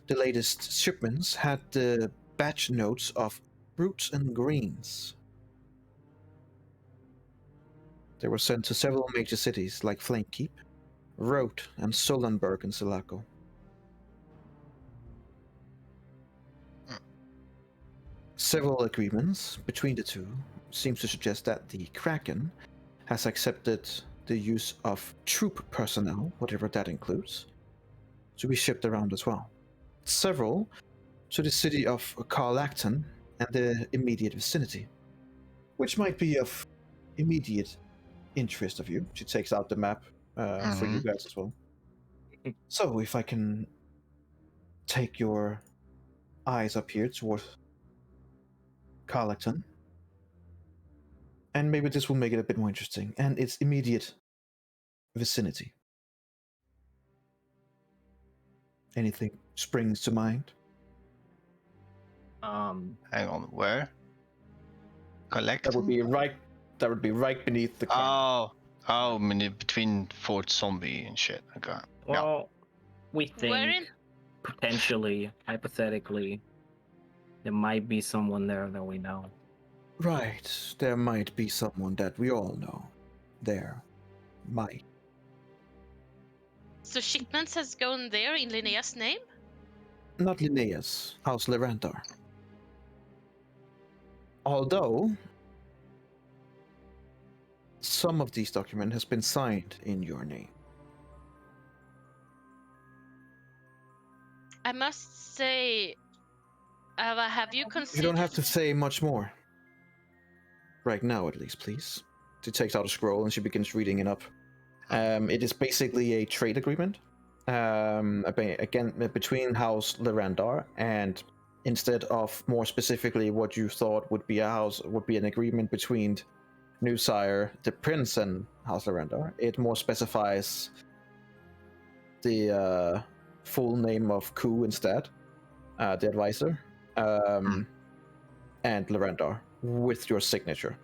The latest shipments had the batch notes of roots and greens. They were sent to several major cities like Flamekeep, Roth, and Solenberg in Sulaco. Several agreements between the two seem to suggest that the Kraken has accepted the use of troop personnel, whatever that includes, to be shipped around as well. Several to the city of Carlacton and the immediate vicinity, which might be of immediate interest of you. She takes out the map for you guys as well. So if I can take your eyes up here towards Carlacton, and maybe this will make it a bit more interesting, and its immediate vicinity. Anything springs to mind? Hang on, where? Collect. That would be right beneath the camp. Between Fort Zombie and shit. Okay. Well, we think Wherein? potentially, hypothetically, there might be someone there that we know. Right, there might be someone that we all know. There might. So shipments has gone there in Linnea's name? Not Linnaeus, House Lerandar. Although some of these documents has been signed in your name. I must say, have you considered? You don't have to say much more. Right now, at least, please. She takes out a scroll and she begins reading it up. It is basically a trade agreement. Again, between House Lerandar, and instead of more specifically what you thought would be an agreement between Newsire, the Prince, and House Lerandar, it more specifies the full name of Ku instead, the advisor, and Lerandar with your signature.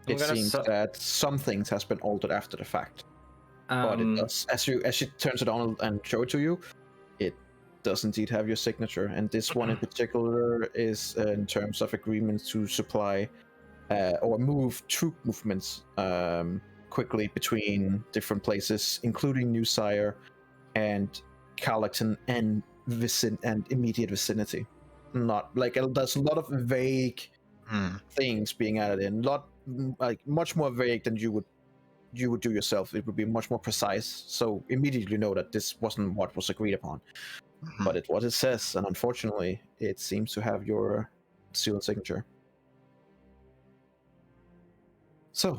It seems that some things has been altered after the fact, but it does. As she turns it on and show it to you, it does indeed have your signature. And this one in particular is in terms of agreements to supply or move troop movements quickly between different places, including Newsire and Carlacton and immediate vicinity. Not like there's a lot of vague things being added in, much more vague than you would do yourself. It would be much more precise, so immediately know that this wasn't what was agreed upon. But it's what it says, and unfortunately it seems to have your seal and signature. So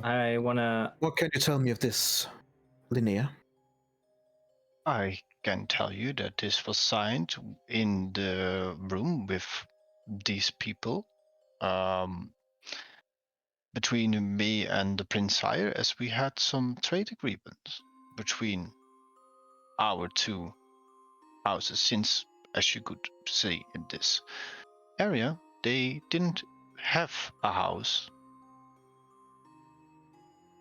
what can you tell me of this, Linnea? I can tell you that this was signed in the room with these people. between me and the Prince Sire, as we had some trade agreements between our two houses, since, as you could see in this area, they didn't have a house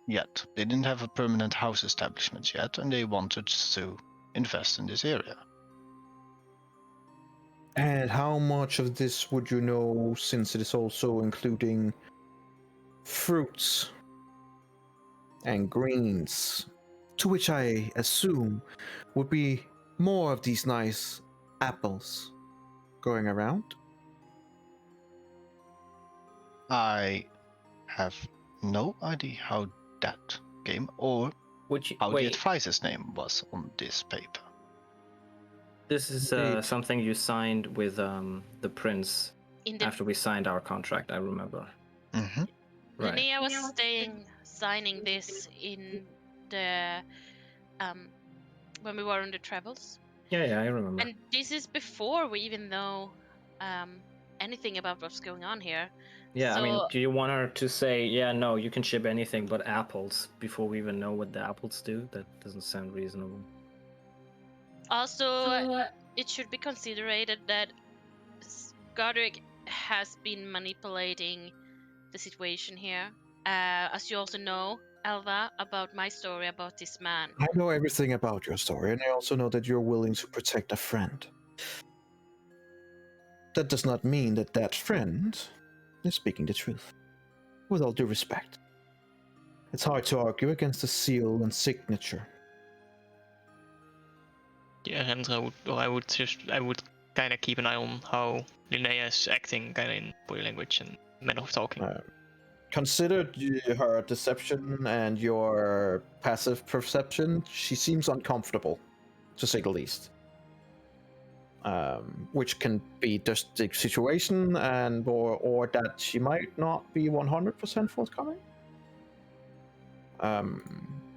yet. They didn't have a permanent house establishment yet, and they wanted to invest in this area. And how much of this would you know, since it is also including fruits and greens, to which I assume would be more of these nice apples going around? I have no idea how that came, or Would you how the wait? advisor's name was on this paper. This is Indeed. something you signed with the prince In the after we signed our contract. I remember. Mm-hmm. Right. Linnea was signing this in the when we were on the travels, Yeah, I remember. and this is before we even know anything about what's going on here. Yeah, I mean, So- do you want her to say, yeah, no, you can ship anything but apples before we even know what the apples do? That doesn't sound reasonable. Also, it should be considered that Godric has been manipulating the situation here. As you also know, Elva, about my story about this man. I know everything about your story, and I also know that you're willing to protect a friend. That does not mean that that friend is speaking the truth. With all due respect. It's hard to argue against the seal and signature. Yeah, and I would kind of keep an eye on how Linnea is acting, kind of in body language and manner of talking. Consider her deception and your passive perception. She seems uncomfortable, to say the least. Which can be just the situation, and or that she might not be 100% forthcoming.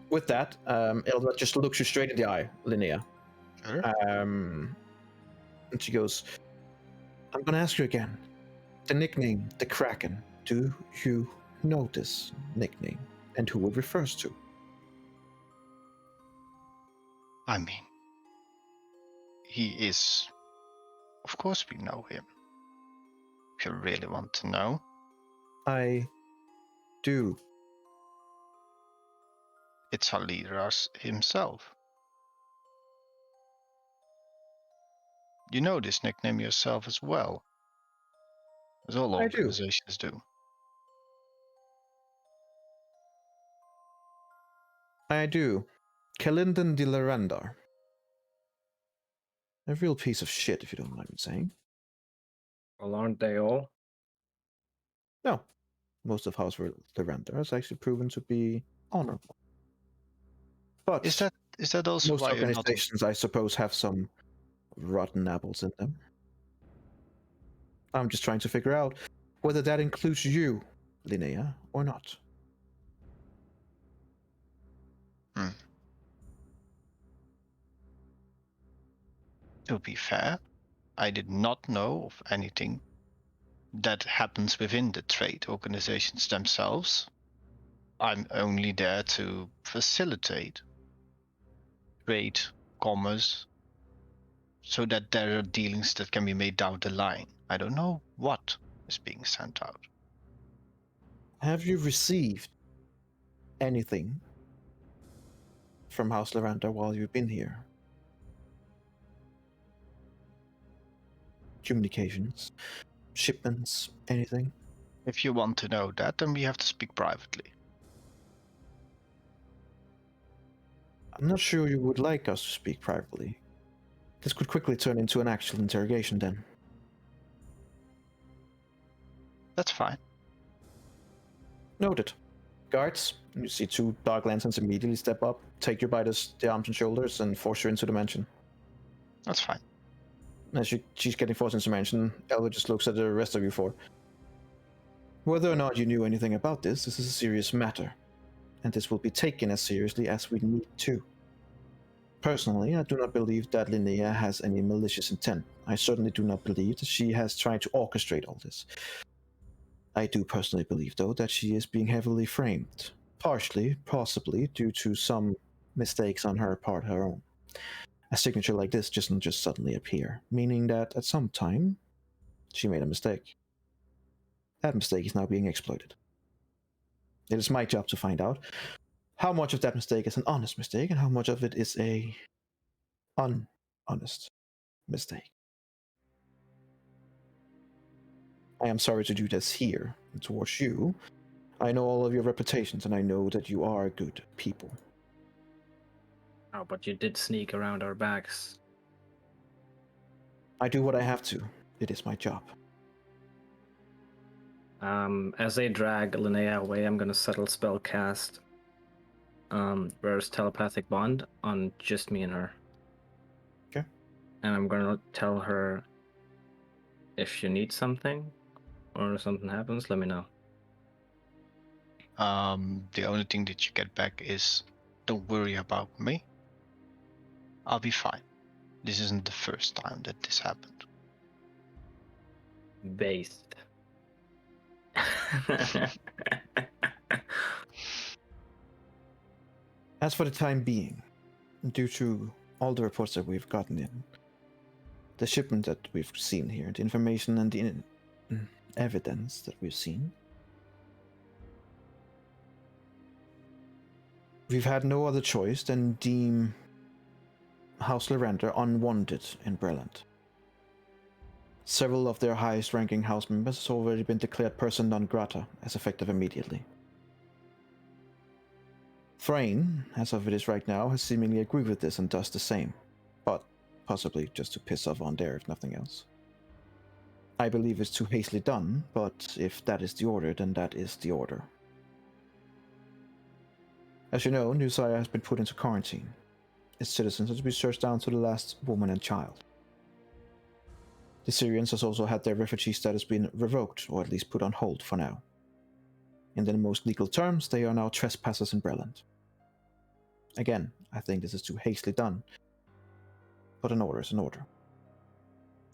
With that, Elva just looks you straight in the eye, Linnea. Sure. And she goes, I'm gonna ask you again. The nickname, the Kraken, do you know this nickname and who it refers to? I mean, he is... Of course we know him. If you really want to know. I do. It's our leader himself. You know this nickname yourself as well. As all I do. organizations do. I do. Kalindon de Larendar. A real piece of shit, if you don't mind me saying. Well, aren't they all? No. Most of House Larendar has actually proven to be honorable. But Is that also most why you're not... organizations, I suppose, have some rotten apples in them. I'm just trying to figure out whether that includes you, Linnea, or not. To be fair, I did not know of anything that happens within the trade organizations themselves. I'm only there to facilitate trade, commerce, so that there are dealings that can be made down the line. I don't know what is being sent out. Have you received anything from House Larendar while you've been here? Communications, shipments, anything? If you want to know that, then we have to speak privately. I'm not sure you would like us to speak privately. This could quickly turn into an actual interrogation then. That's fine. Noted. Guards, you see two dark lanterns immediately step up, take you by the arms and shoulders, and force you into the mansion. That's fine. As she's getting forced into the mansion, Elva just looks at the rest of you for. Whether or not you knew anything about this is a serious matter, and this will be taken as seriously as we need to. Personally, I do not believe that Linnea has any malicious intent. I certainly do not believe that she has tried to orchestrate all this. I do personally believe, though, that she is being heavily framed, partially, possibly, due to some mistakes on her part, her own. A signature like this doesn't just suddenly appear, meaning that at some time, she made a mistake. That mistake is now being exploited. It is my job to find out how much of that mistake is an honest mistake and how much of it is a unhonest mistake. I am sorry to do this here towards you. I know all of your reputations and I know that you are good people. Oh, but you did sneak around our backs. I do what I have to. It is my job. As they drag Linnea away, I'm gonna subtle spell cast reverse telepathic bond on just me and her. Okay. And I'm gonna tell her if she needs something or something happens, let me know. The only thing that you get back is, don't worry about me. I'll be fine. This isn't the first time that this happened. Based. As for the time being, due to all the reports that we've gotten in, the shipment that we've seen here, the information and the evidence that we've seen, we've had no other choice than deem House Lorender unwanted in Breland. Several of their highest-ranking house members have already been declared person non grata, as effective immediately. Thrain, as of it is right now, has seemingly agreed with this and does the same, but possibly just to piss off Von Dare if nothing else. I believe it's too hastily done, but if that is the order, then that is the order. As you know, New Sire has been put into quarantine. Its citizens are to be searched down to the last woman and child. The Syrians has also had their refugee status been revoked, or at least put on hold for now. In the most legal terms, they are now trespassers in Breland. Again, I think this is too hastily done, but an order is an order.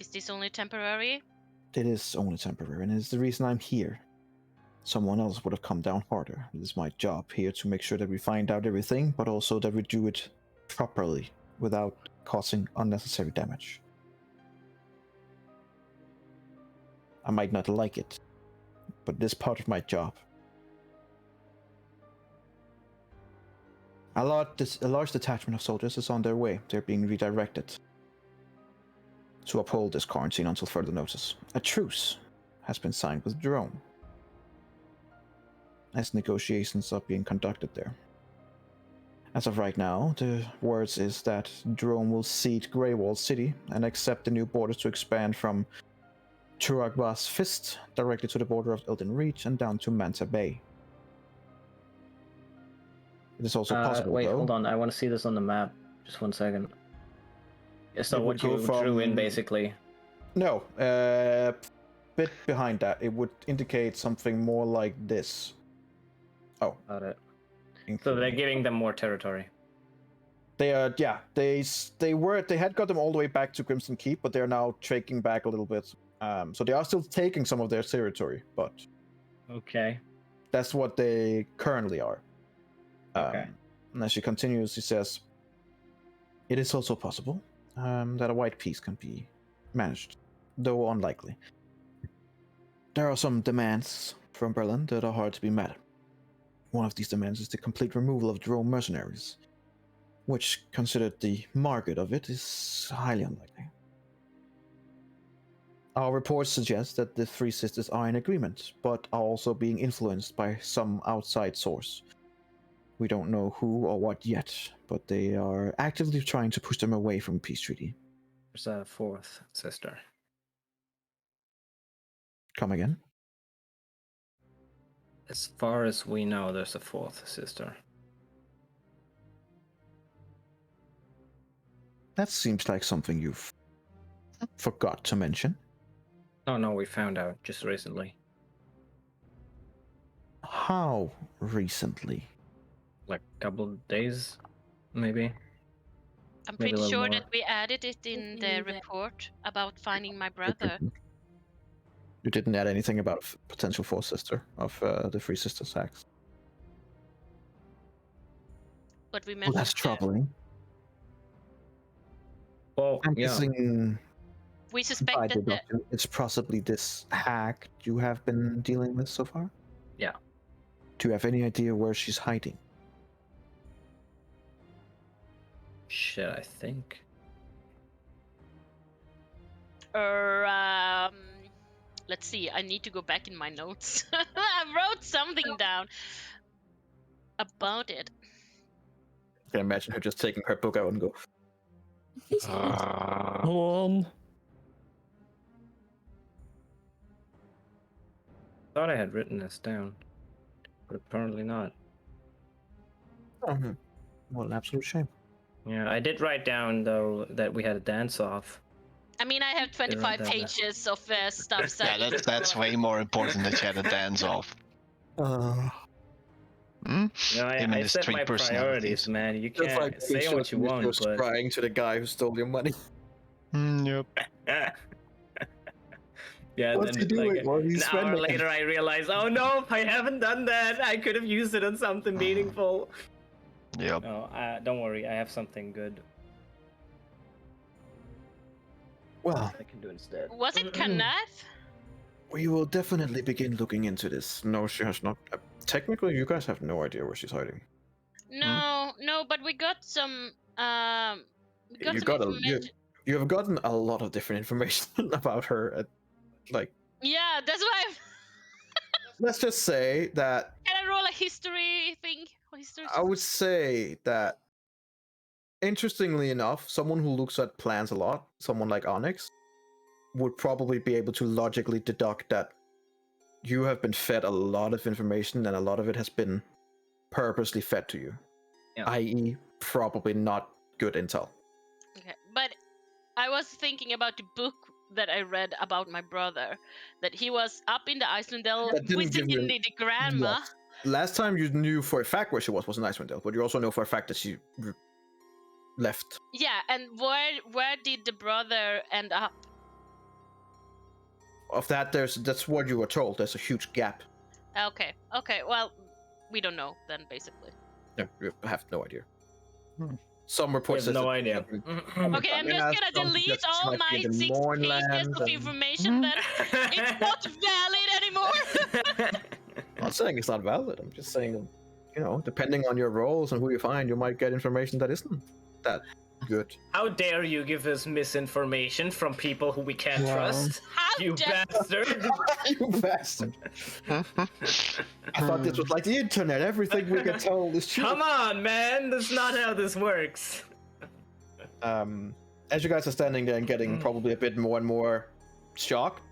Is this only temporary? It is only temporary, and it is the reason I'm here. Someone else would have come down harder. It is my job here to make sure that we find out everything, but also that we do it properly, without causing unnecessary damage. I might not like it, but it is part of my job. A large detachment of soldiers is on their way. They're being redirected to uphold this quarantine until further notice. A truce has been signed with Jerome, as negotiations are being conducted there. As of right now, the words is that Jerome will cede Greywall City and accept the new borders to expand from Turagba's Fist directly to the border of Elden Reach and down to Manta Bay. It is also possible, wait, though. hold on. I want to see this on the map. Just 1 second. So It would what you go drew in, from- basically. No, bit behind that, it would indicate something more like this. Oh, Got it. So including- they're giving them more territory. They are, yeah. They had got them all the way back to Crimson Keep, but they are now taking back a little bit. So they are still taking some of their territory, but Okay. that's what they currently are. Okay. And as she continues, she says, "It is also possible that a white peace can be managed, though unlikely. There are some demands from Berlin that are hard to be met. One of these demands is the complete removal of drone mercenaries, which, considered the market of it, is highly unlikely. Our reports suggest that the three sisters are in agreement, but are also being influenced by some outside source. We don't know who or what yet, but they are actively trying to push them away from peace treaty." There's a fourth sister. Come again? As far as we know, there's a fourth sister. That seems like something you've forgot to mention. Oh no, we found out just recently. How recently? Like a couple of days, maybe. I'm Maybe a pretty little sure more. that we added it in the report about finding my brother. You didn't add anything about potential fourth sister of the Three Sisters hacks. But we Well, mentioned that's troubling. Well, I'm yeah. guessing we by suspected that. deduction, it's possibly this hack you have been dealing with so far? Yeah. Do you have any idea where she's hiding? Shit, I think. Let's see. I need to go back in my notes. I wrote something down about it. I can imagine her just taking her book out and go, Go on. Thought I had written this down, but apparently not. oh, what an absolute shame. Yeah, I did write down though that we had a dance off. I mean, I have 25 down there. pages of stuff. Yeah, that's way more important than you had a dance off. Hmm? You know, Him and I his set three my priorities, personalities. man. You Just can't like say what you want, but crying to the guy who stole your money. Yep. yeah. What's Then, he doing? like, What are you an hour spending? later, I realized, oh no, I haven't done that. I could have used it on something meaningful. Yep. No, don't worry. I have something good Well, I can do instead. Was it Kanath? we will definitely begin looking into this. No, she has not. Technically, you guys have no idea where she's hiding. No, but we got some. We got You some got information. you have gotten a lot of different information about her. Yeah, that's why. Let's just say that Can I roll a history thing? Or history? I would say that, interestingly enough, someone who looks at plans a lot, someone like Onyx, would probably be able to logically deduct that you have been fed a lot of information and a lot of it has been purposely fed to you, Yeah. i.e., probably not good intel. Okay, but I was thinking about the book that I read about my brother, that he was up in the Icelandel That didn't give visiting you- the grandma. Yes. Last time you knew for a fact where she was in Iceland, but you also know for a fact that she left. Yeah, and where did the brother end up? Of that, that's what you were told. There's a huge gap. Okay, well, we don't know then, basically. No, you have no idea. Hmm. Some I reports have says no that- idea. Okay, I'm just gonna some delete suggest all she might my be in 6 pages Mournland of and- information then. It's not valid anymore! I'm not saying it's not valid. I'm just saying, depending on your roles and who you find, you might get information that isn't that good. How dare you give us misinformation from people who we can't Wow. trust? How You dare- bastard! You bastard! I thought this was like the internet. Everything we get told is true. Come on, man! That's not how this works. As you guys are standing there and getting probably a bit more and more shocked,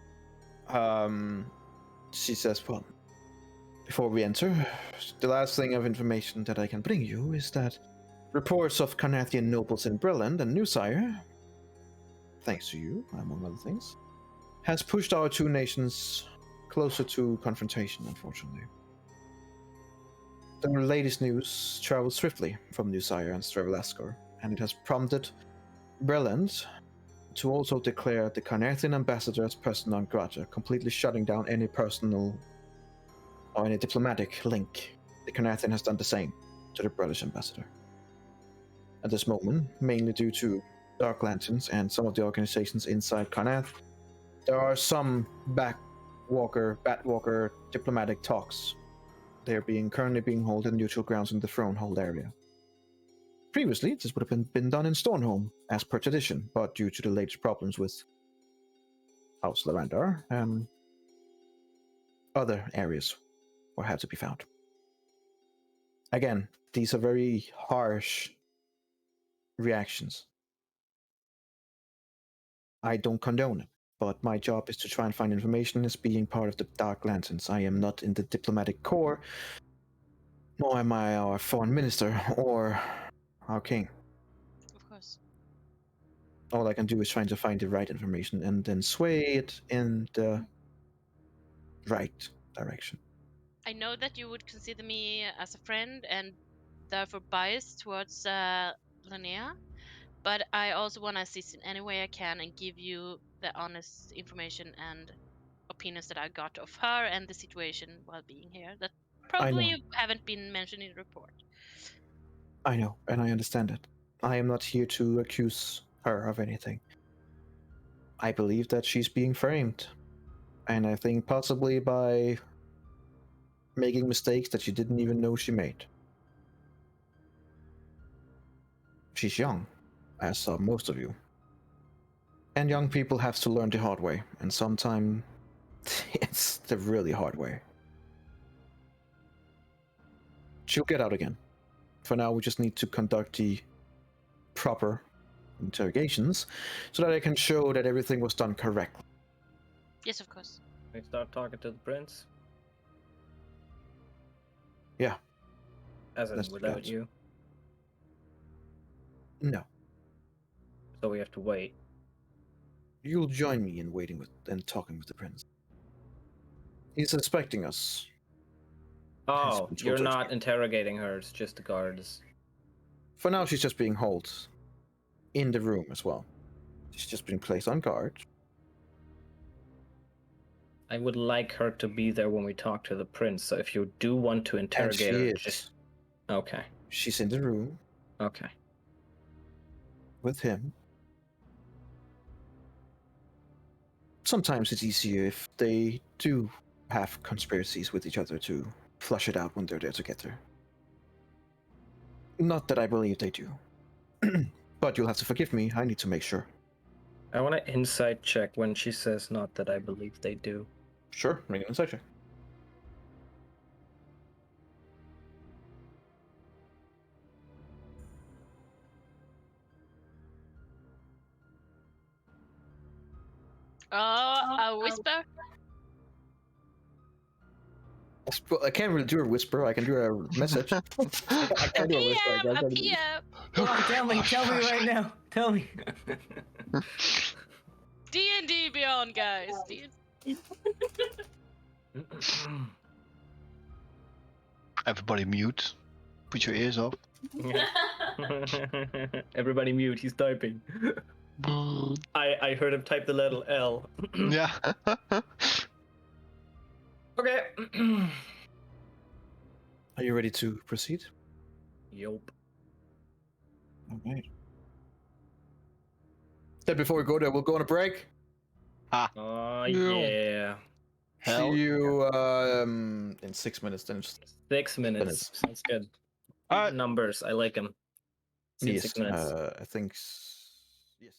she says, well, before we enter, the last thing of information that I can bring you is that reports of Carnathian nobles in Brilland and Newsire, thanks to you, among other things, has pushed our two nations closer to confrontation, unfortunately. The latest news traveled swiftly from Newsire and Strevelaskor, and it has prompted Brilland to also declare the Carnathian ambassador as person non grata, completely shutting down any personal or any diplomatic link. The Carnathian has done the same to the British ambassador. At this moment, mainly due to Dark Lanterns and some of the organizations inside Carnath, there are some Batwalker diplomatic talks. They are currently being held in neutral grounds in the Thronehold area. Previously, this would have been done in Stornholm, as per tradition, but due to the latest problems with House Lavandar, other areas will have to be found. Again, these are very harsh reactions. I don't condone it, but my job is to try and find information as being part of the Dark Lanterns. I am not in the diplomatic corps, nor am I our foreign minister or our king. Of course. All I can do is trying to find the right information and then sway it in the right direction. I know that you would consider me as a friend and therefore biased towards Linnea, but I also want to assist in any way I can and give you the honest information and opinions that I got of her and the situation while being here that probably haven't been mentioned in the report. I know, and I understand it. I am not here to accuse her of anything. I believe that she's being framed. And I think possibly by making mistakes that she didn't even know she made. She's young, as are most of you. And young people have to learn the hard way, and sometimes it's the really hard way. She'll get out again. For now, we just need to conduct the proper interrogations so that I can show that everything was done correctly. Yes, of course. We start talking to the prince. Yeah. As in That's without good. you. No. So we have to wait. You'll join me in waiting with and talking with the prince. He's suspecting us. Oh, been told you're to not expect. interrogating her, it's just the guards. For now, she's just being held in the room as well. She's just been placed on guard. I would like her to be there when we talk to the prince, so if you do want to interrogate her, is. just... Okay, She's in the room okay. with him. Sometimes it's easier if they do have conspiracies with each other to flush it out when they're there together. Not that I believe they do. But you'll have to forgive me, I need to make sure. I want to insight check when she says not that I believe they do. Sure, make an insight check. A whisper? I can't really do a whisper, I can do a message. I can't do a whisper, I guess. A PM! Come on, tell me right now. Tell me. D&D Beyond, guys. D&D. Everybody mute. Put your ears up. Everybody mute, he's typing. I heard him type the letter L. Yeah. Okay. Are you ready to proceed? Yup. Alright. Then before we go there, we'll go on a break. Oh, yeah. Hell See you in 6 minutes then. 6 minutes. Sounds good. Alright. Numbers, I like them. See you in Yes, 6 minutes. I think yes.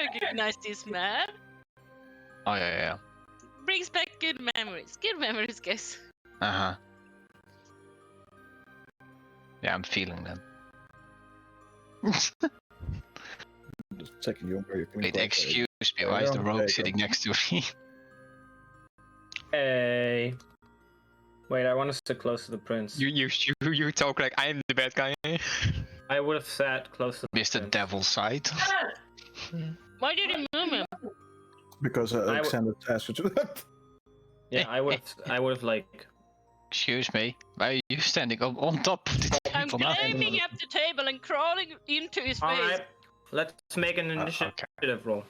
recognize this man. Oh yeah. Brings back good memories. Good memories, guys. Uh-huh. Yeah, I'm feeling them. Just checking you where you're coming Wait, from. excuse me, Yeah, why is the there you rogue go. sitting next to me? Hey. Wait, I want to sit close to the prince. You talk like I'm the bad guy. I would have sat close to the Mr. prince. Devil's side. Why did you move him? Because Alexander asked you to do that. Yeah, I would have like. Excuse me, why are you standing on top of the I'm table now? climbing up the table and crawling into his All face. right, let's make an initiative roll.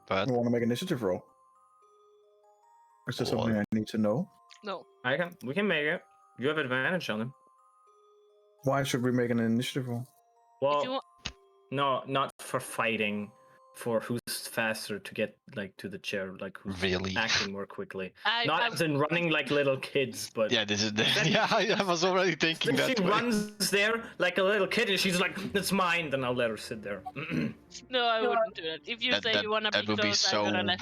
But You want to make an initiative roll? Is there something I need to know? No. We can make it. You have advantage on him. Why should we make an initiative roll? Well, If you want, no, not for fighting. For who's faster to get like to the chair, like who's really? acting more quickly. I Not as in running like little kids, but Yeah, this is the yeah. I was already thinking if that she way. runs there like a little kid and she's like, "It's mine," then I'll let her sit there. no, I wouldn't do it. If you say you wanna that be would be close, so. I'm gonna let.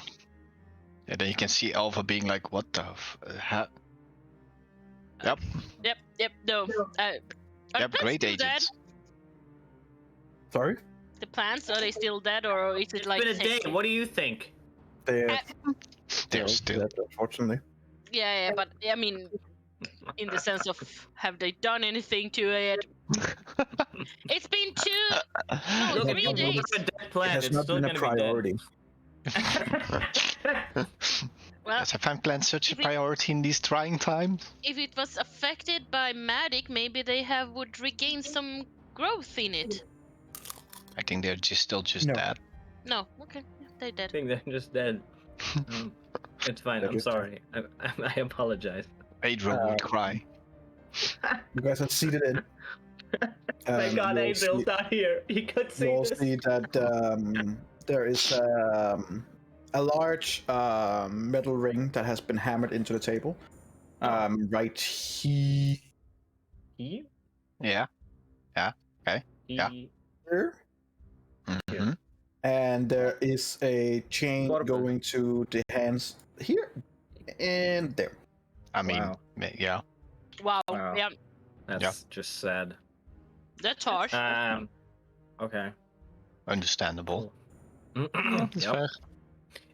Yeah, then you can see Alpha being like, "What the? Yep, Yep. No. Are yep, plants great still dead? agents." Sorry? The plants, are they still dead, or is it It's like? been a day. sentient? What do you think? They're They're still. dead, unfortunately. Yeah, but I mean, in the sense of, have they done anything to it? It's been Look, three if you days. move a dead It plant, has it's not still been a gonna priority. be dead. Well, Yes, I find plants such a if it- priority in these trying times. if it was affected by magic, maybe they would regain some growth in it. I think they're still No. dead. No, okay, yeah, they're I dead. think they're just dead. It's fine. They're I'm just sorry. I apologize. Adrian would cry. You guys are seated in. Thank God you'll Adriel's see- not here. He could see You'll this. see that there is a large metal ring that has been hammered into the table. Right here. He? Yeah. He? Yeah. Mhm. And there is a chain Portable. going to the hands here and there. I mean, Wow. yeah. Wow, Wow. yeah, That's just sad. that's harsh. Okay. Understandable. That's Yep. fair.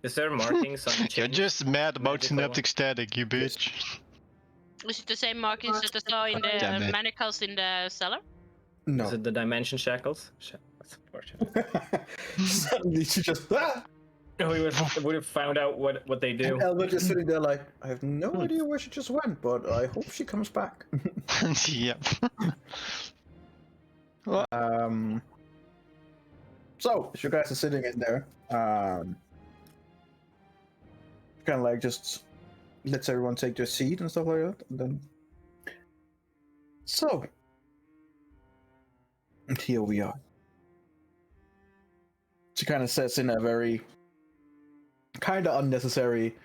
Is there markings on the You're chain? just mad about Magical. synaptic static, you bitch. Is it the same markings that I saw in Damn the it. manacles in the cellar? No. Is it the dimension shackles? That's unfortunate. Suddenly she just We would have found out what they do. and Elbert is sitting there like, I have no idea where she just went, but I hope she comes back. Yep. So as you guys are sitting in there, kind of like just lets everyone take their seat and stuff like that, and then so and here we are. She kind of says in a very kind of unnecessary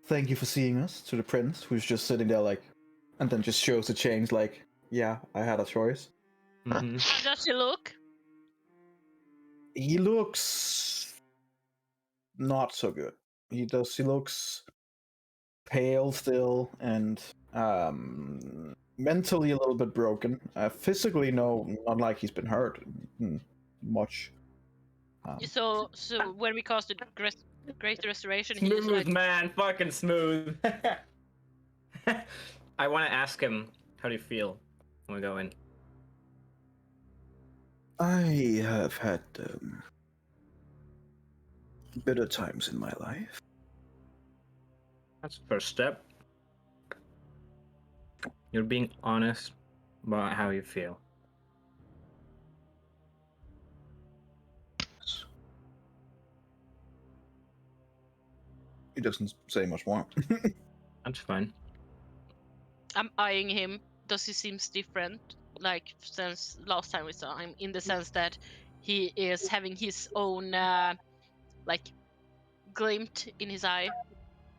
"Thank you for seeing us" to the prince, who's just sitting there like, and then just shows the change like, yeah, I had a choice. Mhm. How does he look? He looks not so good. He looks pale still and mentally a little bit broken. Physically, no, not like he's been hurt much. So when we casted Great Restoration, he was Smooth like, man, fucking smooth. I want to ask him, how do you feel when we go in? I have had bitter times in my life. That's the first step. You're being honest about how you feel. He doesn't say much more. That's fine. I'm eyeing him. Does he seems different? Like since last time we saw him, in the sense that he is having his own like glint in his eye.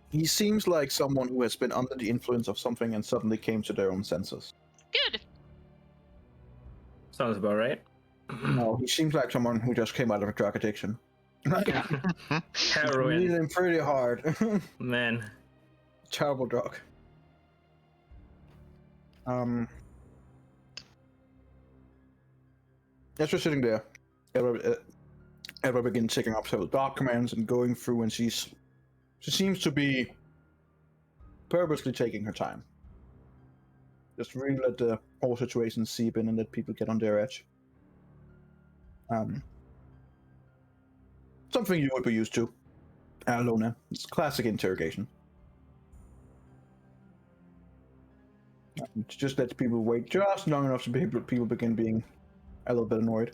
He seems like someone who has been under the influence of something and suddenly came to their own senses. Good. Sounds about right. No, he seems like someone who just came out of a drug addiction. Heroin. Breathing pretty hard. Man. Terrible drug. As we're sitting there, Edward begins checking up several documents and going through, and she seems to be purposely taking her time. Just really let the whole situation seep in and let people get on their edge. Something you would be used to, Alona. It's classic interrogation. Just let people wait just long enough so people begin being a little bit annoyed.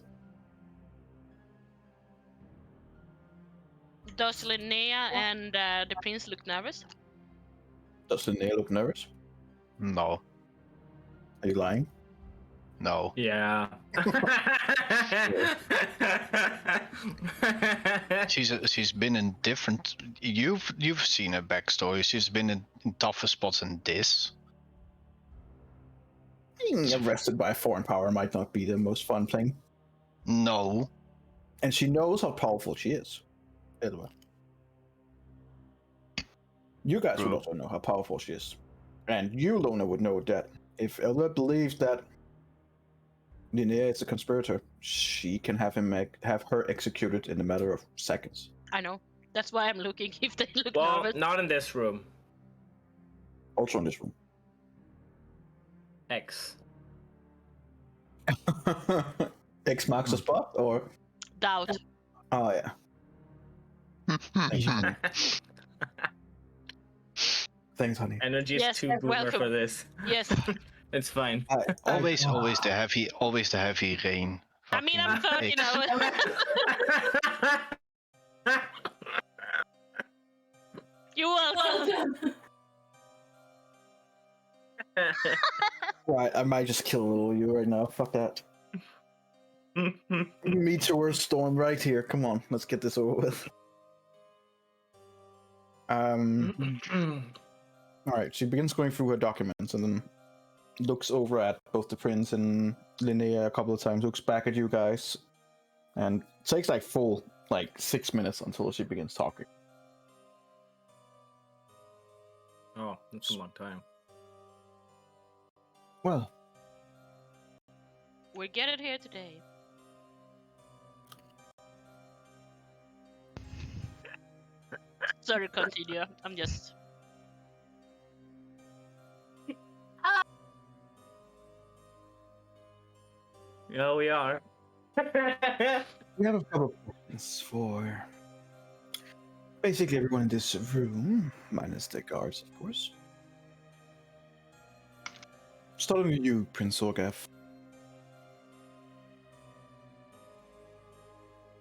Does Linnea and the prince look nervous? Does Linnea look nervous? No, Are you lying? no. Yeah. She's been in different. You've seen her backstory. She's been in tougher spots than this. Being arrested by a foreign power might not be the most fun thing. No. And she knows how powerful she is. Edward. You guys would True. also know how powerful she is. And you, Lona, would know that if Edward believes that Linnea is a conspirator, she can have her executed in a matter of seconds. I know. That's why I'm looking if they look Well, nervous. not in this room. Also in this room. X. X marks the spot, or? Doubt. Oh, yeah. Thanks, honey. Energy is Yes, too you're boomer welcome. for this. Yes. It's fine. always the heavy rain. I mean, I'm Fucking 30 now. You're welcome. Right, I might just kill little you right now. Fuck that. Meteor storm right here. Come on, let's get this over with. Alright, she begins going through her documents and then looks over at both the prince and Linnea a couple of times, looks back at you guys, and takes full 6 minutes until she begins talking. Oh, that's a long time. Well, We get it here today. Sorry, continue. I'm just. Yeah, we are. we have a couple of questions for basically everyone in this room, minus the guards, of course. Starting with you, Prince Orgav.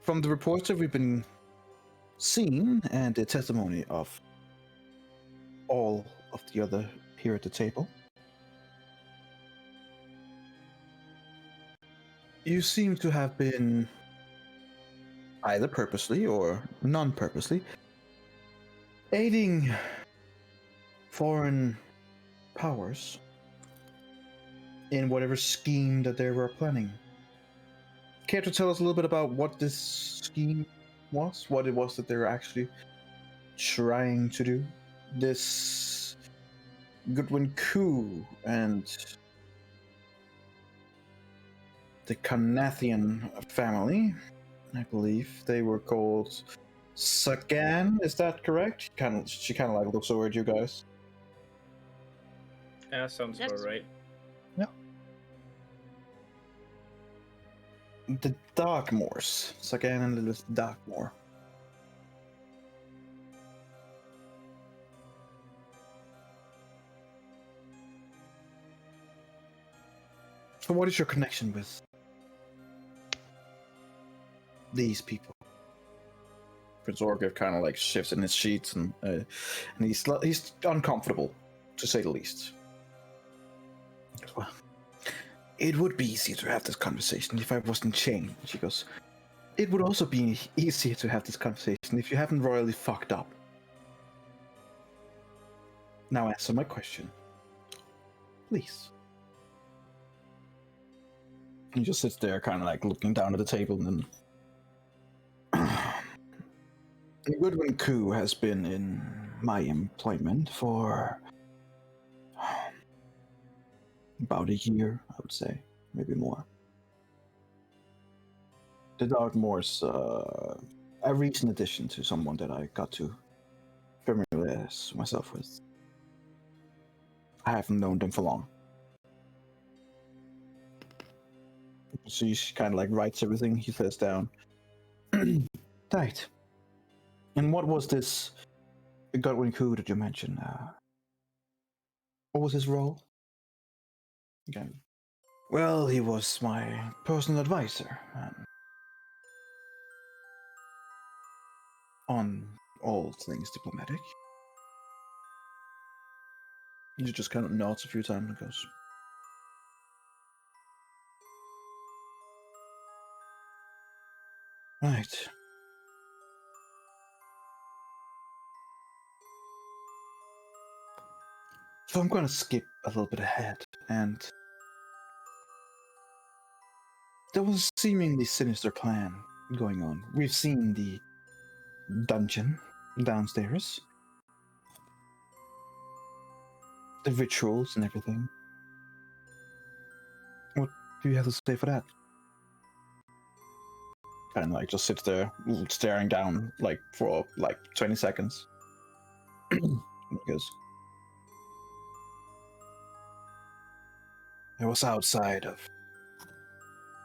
From the reports that we've been seeing and the testimony of all of the other here at the table, you seem to have been either purposely or non-purposely aiding foreign powers in whatever scheme that they were planning. Care to tell us a little bit about what this scheme was? What it was that they were actually trying to do? This Goodwin coup and the Carnathian family, I believe they were called Sagan, is that correct? She kind of looks over at you guys. Yeah, sounds about That's- right. The Darkmoors. Sagan and Lilith Darkmoor. So what is your connection with these people? Prince Orgav kind of shifts in his sheets and he's uncomfortable, to say the least. Well, it would be easier to have this conversation if I wasn't chained. She goes, it would also be easier to have this conversation if you haven't royally fucked up. Now answer my question. Please. He just sits there kind of looking down at the table and then... Goodwin Koo has been in my employment for about a year, I would say, maybe more. The Dartmoor's a recent addition to someone that I got to familiarize myself with. I haven't known them for long. She kind of like writes everything he says down. Right. And what was this Godwin Koo that you mentioned? What was his role? Again. Well, he was my personal advisor on all things diplomatic. He just kind of nods a few times and goes, right. So I'm going to skip a little bit ahead, and there was a seemingly sinister plan going on. We've seen the dungeon downstairs, the rituals and everything. What do you have to say for that? Kind of like just sits there staring down like for like 20 seconds. He goes, it was outside of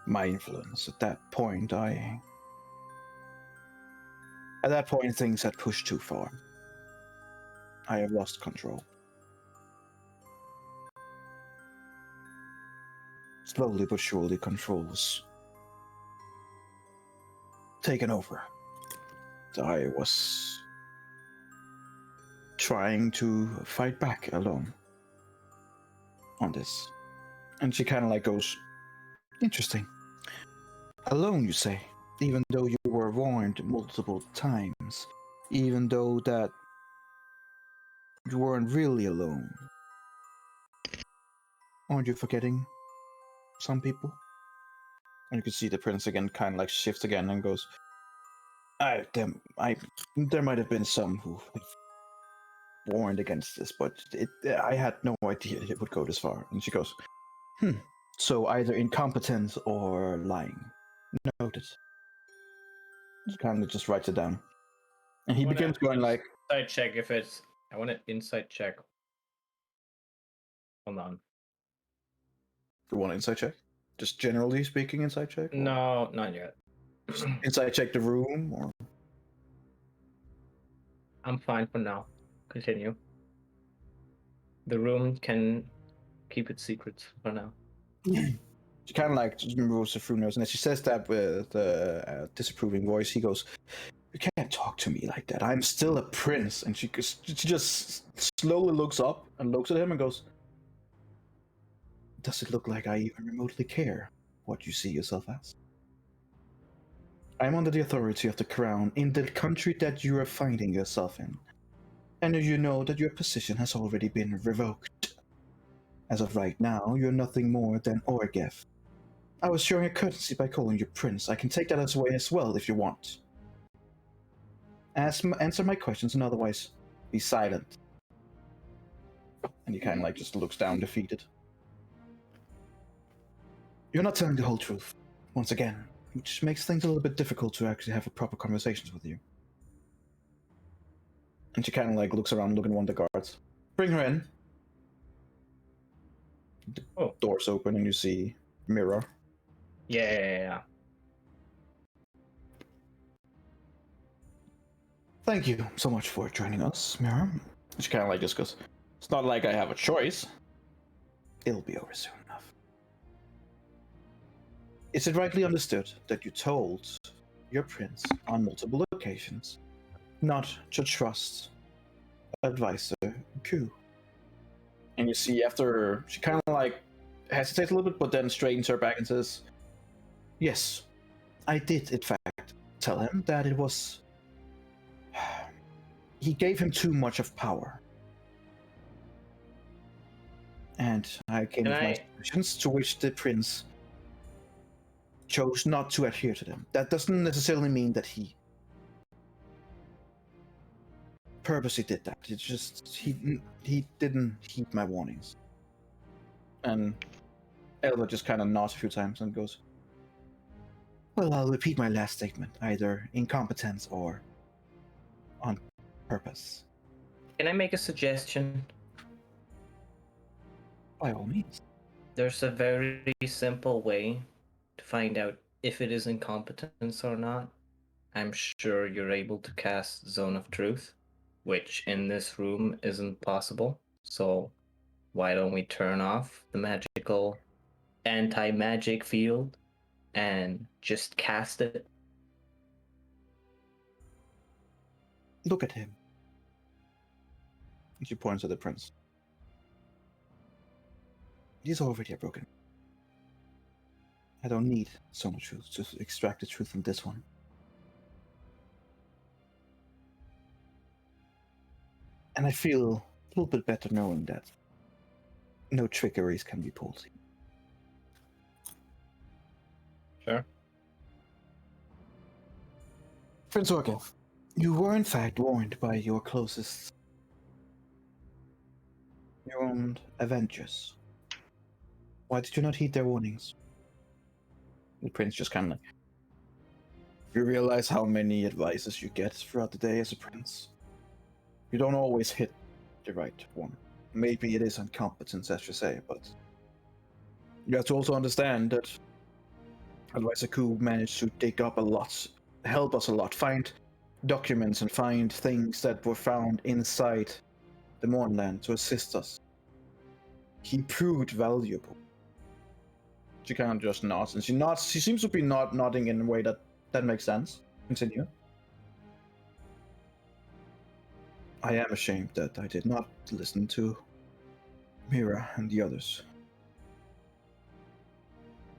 my influence. At that point, things had pushed too far. I have lost control. Slowly but surely, control was taken over. I was trying to fight back alone on this. And she kind of like goes, interesting. Alone, you say? Even though you were warned multiple times. Even though that you weren't really alone. Aren't you forgetting some people? And you can see the prince again kind of like shifts again and goes, there might have been some who warned against this, but I had no idea it would go this far. And she goes, so either incompetent or lying. Noted. She kind of just writes it down. And he begins going like... Insight check if it's... I want an insight check. Hold on. You want an insight check? Just generally speaking insight check? Or... No, not yet. Insight check the room? Or... I'm fine for now. Continue. The room can keep its secrets for now. She kind of like just moves her through nose, and as she says that with a disapproving voice, he goes, "You can't talk to me like that. I'm still a prince." And she just slowly looks up and looks at him and goes, "Does it look like I even remotely care what you see yourself as? I'm under the authority of the crown in the country that you are finding yourself in, and you know that your position has already been revoked. As of right now, you're nothing more than Orgev. I was showing a courtesy by calling you prince. I can take that as a way as well if you want. Answer my questions and otherwise be silent." And he kind of like just looks down defeated. "You're not telling the whole truth, once again, which makes things a little bit difficult to actually have a proper conversations with you." And she kind of like looks around, looking at one of the guards. "Bring her in." The doors open and you see Mirror. Yeah. "Thank you so much for joining us, Mirror." She kind of like just goes, "It's not like I have a choice. It'll be over soon enough. Is it rightly understood that you told your prince on multiple occasions not to trust advisor Q?" And you see after she kind of like hesitates a little bit, but then straightens her back and says, "Yes, I did in fact tell him that it was... he gave him too much of power. And I came with my suggestions, to which the prince chose not to adhere to them. That doesn't necessarily mean that he purposely did that. It's just he didn't heed my warnings. And Elva just kind of nods a few times and goes, "Well, I'll repeat my last statement: either incompetence or on purpose." Can I make a suggestion? By all means. There's a very simple way to find out if it is incompetence or not. I'm sure you're able to cast Zone of Truth, which in this room isn't possible. So why don't we turn off the magical anti-magic field and just cast it? Look at him. And she points at the prince. He's already broken. I don't need so much truth to extract the truth from this one. And I feel a little bit better knowing that no trickeries can be pulled. Sure. Prince Orgev, you were in fact warned by your closest, your own Avengers. Why did you not heed their warnings? The prince just kind of like, you realize how many advices you get throughout the day as a prince. You don't always hit the right one. Maybe it is incompetence, as you say, but you have to also understand that Advisor Ku managed to dig up a lot, help us a lot, find documents and find things that were found inside the Mornland to assist us. He proved valuable. She kind of just nods, and she seems to be nodding in a way that makes sense. Continue. I am ashamed that I did not listen to Mira and the others.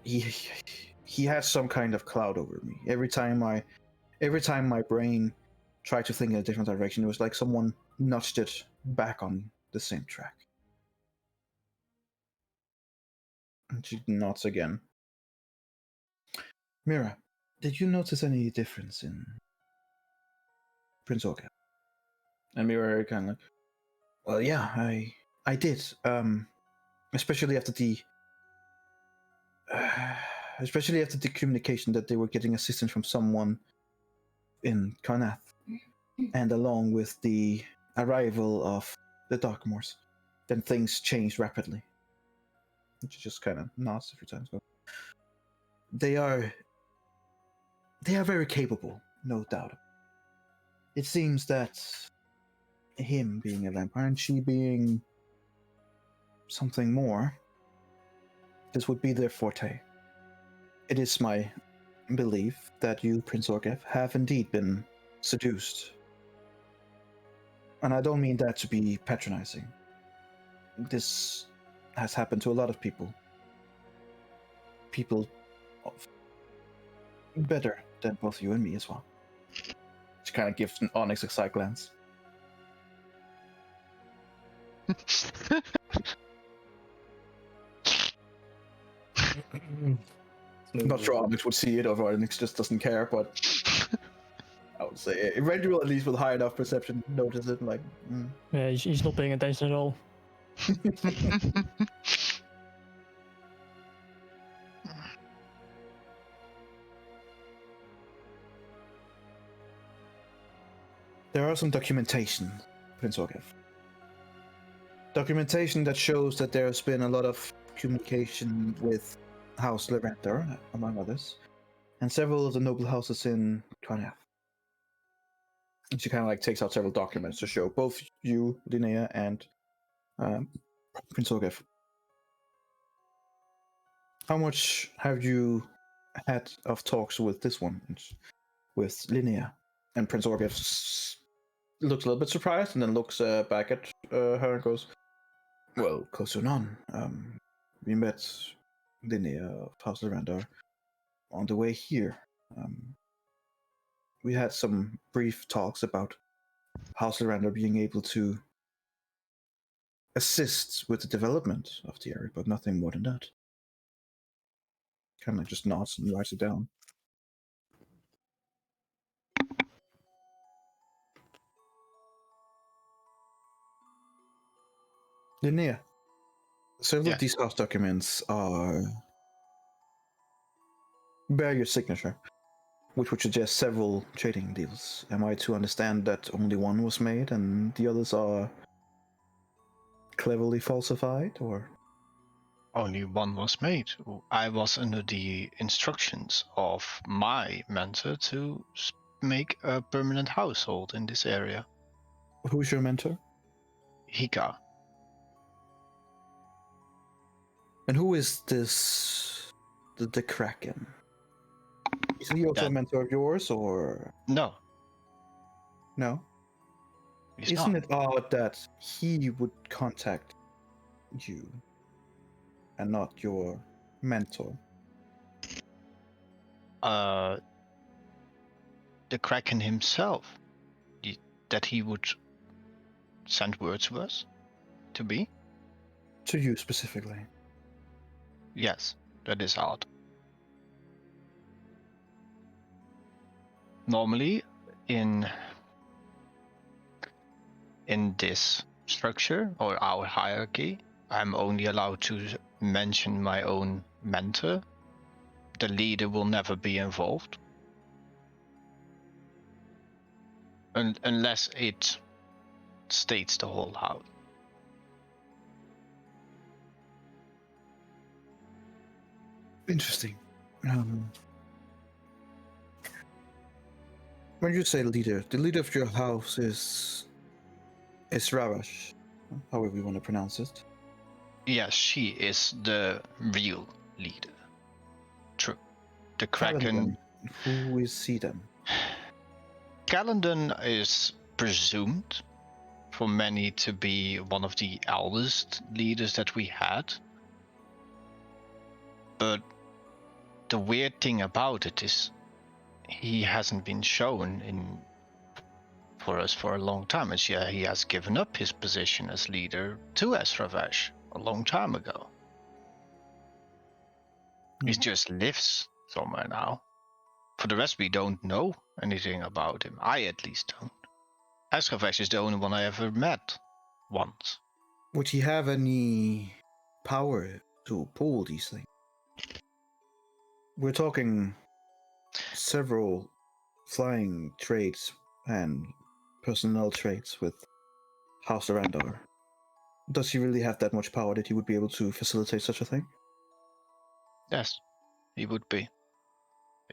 He has some kind of cloud over me. Every time my brain tried to think in a different direction, it was like someone nudged it back on the same track. And she nods again. Mira, did you notice any difference in Prince Orca? And Mira kind of like, well, yeah, I did. Especially after the communication that they were getting assistance from someone in Karnath, and along with the arrival of the Darkmoors, then things changed rapidly. And she just kind of nods a few times. They are very capable, no doubt. It seems that him being a vampire and she being something more, this would be their forte. It is my belief that you, Prince Orgev, have indeed been seduced. And I don't mean that to be patronizing. This has happened to a lot of people. People better than both you and me as well. She kind of gives an Onyx a side glance. I'm not sure Onyx would see it, or Onyx just doesn't care, but I would say Eventual, at least with high enough perception, notice it, like... Yeah, he's not paying attention at all. There are some documentation, Prince Orgev. Documentation that shows that there's been a lot of communication with House Lerenter, among others, and several of the noble houses in Karnath. And she kind of like takes out several documents to show both you, Linnea, and Prince Orgev. How much have you had of talks with this one, with Linnea? And Prince Orgev looks a little bit surprised, and then looks back at her and goes, well, close to none. We met Linnea of House Lerender on the way here. We had some brief talks about House Lerender being able to assist with the development of the area, but nothing more than that. Kind of just nods and writes it down. Linnea, several Yeah. of these house documents bear your signature, which would suggest several trading deals. Am I to understand that only one was made and the others are cleverly falsified, or? Only one was made. I was under the instructions of my mentor to make a permanent household in this area. Who's your mentor? Hika. And who is this? The Kraken? Is he also a That- mentor of yours, or No, no? he's Isn't not. it odd that he would contact you and not your mentor? The Kraken himself, that he would send word to us, to be? To you specifically. Yes, that is odd. Normally, in this structure or our hierarchy, I'm only allowed to mention my own mentor. The leader will never be involved. Unless it states the whole house. Interesting. When you say leader, the leader of your house is Ravash, however you want to pronounce it. Yes, she is the real leader. True. The Kraken. Caledon, who is he then? Caledon is presumed for many to be one of the eldest leaders that we had. But the weird thing about it is he hasn't been shown for us for a long time. And yeah, he has given up his position as leader to Esravash a long time ago. He just lives somewhere now. For the rest, we don't know anything about him. I at least don't. Esravash is the only one I ever met once. Would he have any power to pull these things? We're talking several flying traits and personnel traits with House Arandar. Does he really have that much power that he would be able to facilitate such a thing? Yes, he would be.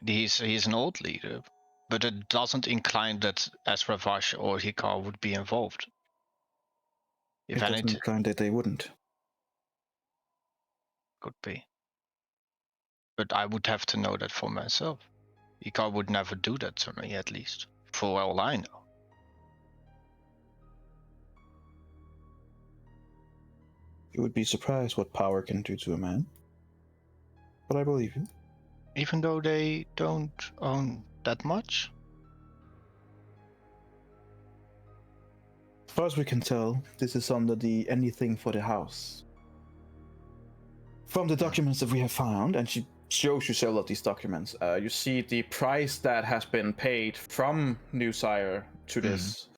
He's an old leader, but it doesn't incline that Esravash or Hikar would be involved. If It doesn't anything, imply that they wouldn't. could be. But I would have to know that for myself. Hikar would never do that to me, at least. For all I know. You would be surprised what power can do to a man. But I believe you. Even though they don't own that much? As far as we can tell, this is under the anything for the house. From the documents that we have found, and she shows you several of these documents, you see the price that has been paid from New Sire to this.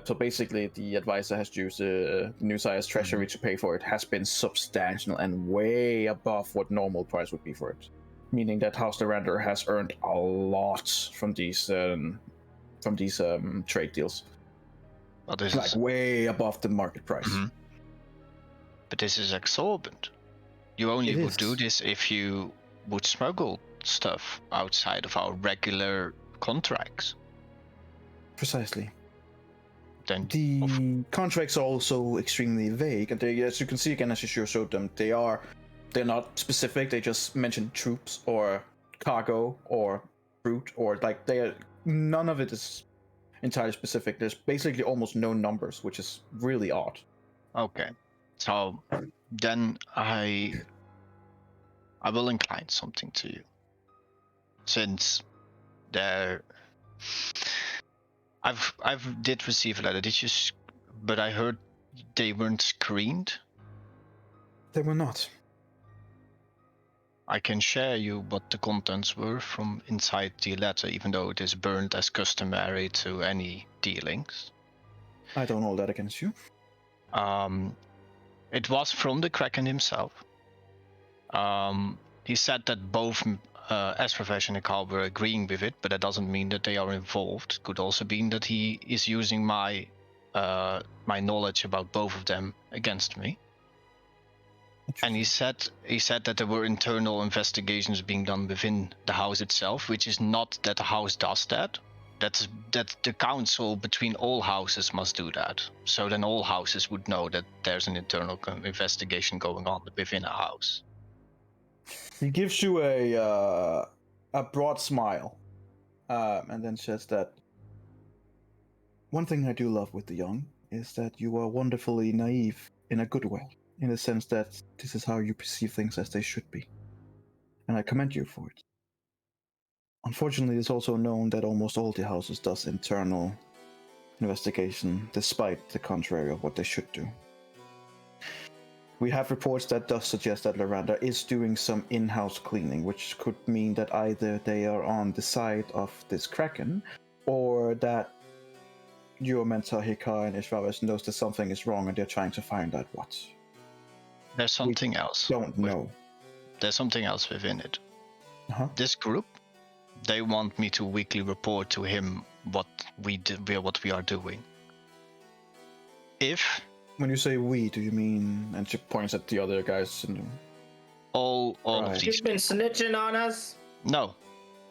So basically, the advisor has used New Sire's treasury to pay for it, has been substantial and way above what normal price would be for it. Meaning that House Arandar has earned a lot from these trade deals. Well, this Like is, way above the market price. but this is exorbitant. You only It would do is. this if you would smuggle stuff outside of our regular contracts. Precisely. Then The contracts are also extremely vague, and they, as you can see again, as you showed them, they're not specific. They just mention troops or cargo or fruit, or like none of it is entirely specific. There's basically almost no numbers, which is really odd. okay. So then I will incline something to you. Since there I've did receive a letter. But I heard they weren't screened. They were not. I can share you what the contents were from inside the letter, even though it is burned as customary to any dealings. I don't hold that against you. It was from the Kraken himself. He said that both Asravesh and Ikal were agreeing with it, but that doesn't mean that they are involved. Could also mean that he is using my knowledge about both of them against me. And he said that there were internal investigations being done within the house itself, which is not that the house does that. That the council between all houses must do that. So then all houses would know that there's an internal investigation going on within a house. He gives you a broad smile, and then says that one thing I do love with the young is that you are wonderfully naive in a good way, in the sense that this is how you perceive things as they should be, and I commend you for it. Unfortunately, it's also known that almost all the houses does internal investigation, despite the contrary of what they should do. We have reports that does suggest that Loranda is doing some in-house cleaning, which could mean that either they are on the side of this Kraken, or that your mentor Hikar and Ishvaras knows that something is wrong and they're trying to find out what. There's something else. Don't know. There's something else within it. Uh-huh. This group, they want me to weekly report to him what we are doing. If When you say we, do you mean? And she points at the other guys. all Right. of these You've been snitching on us. No,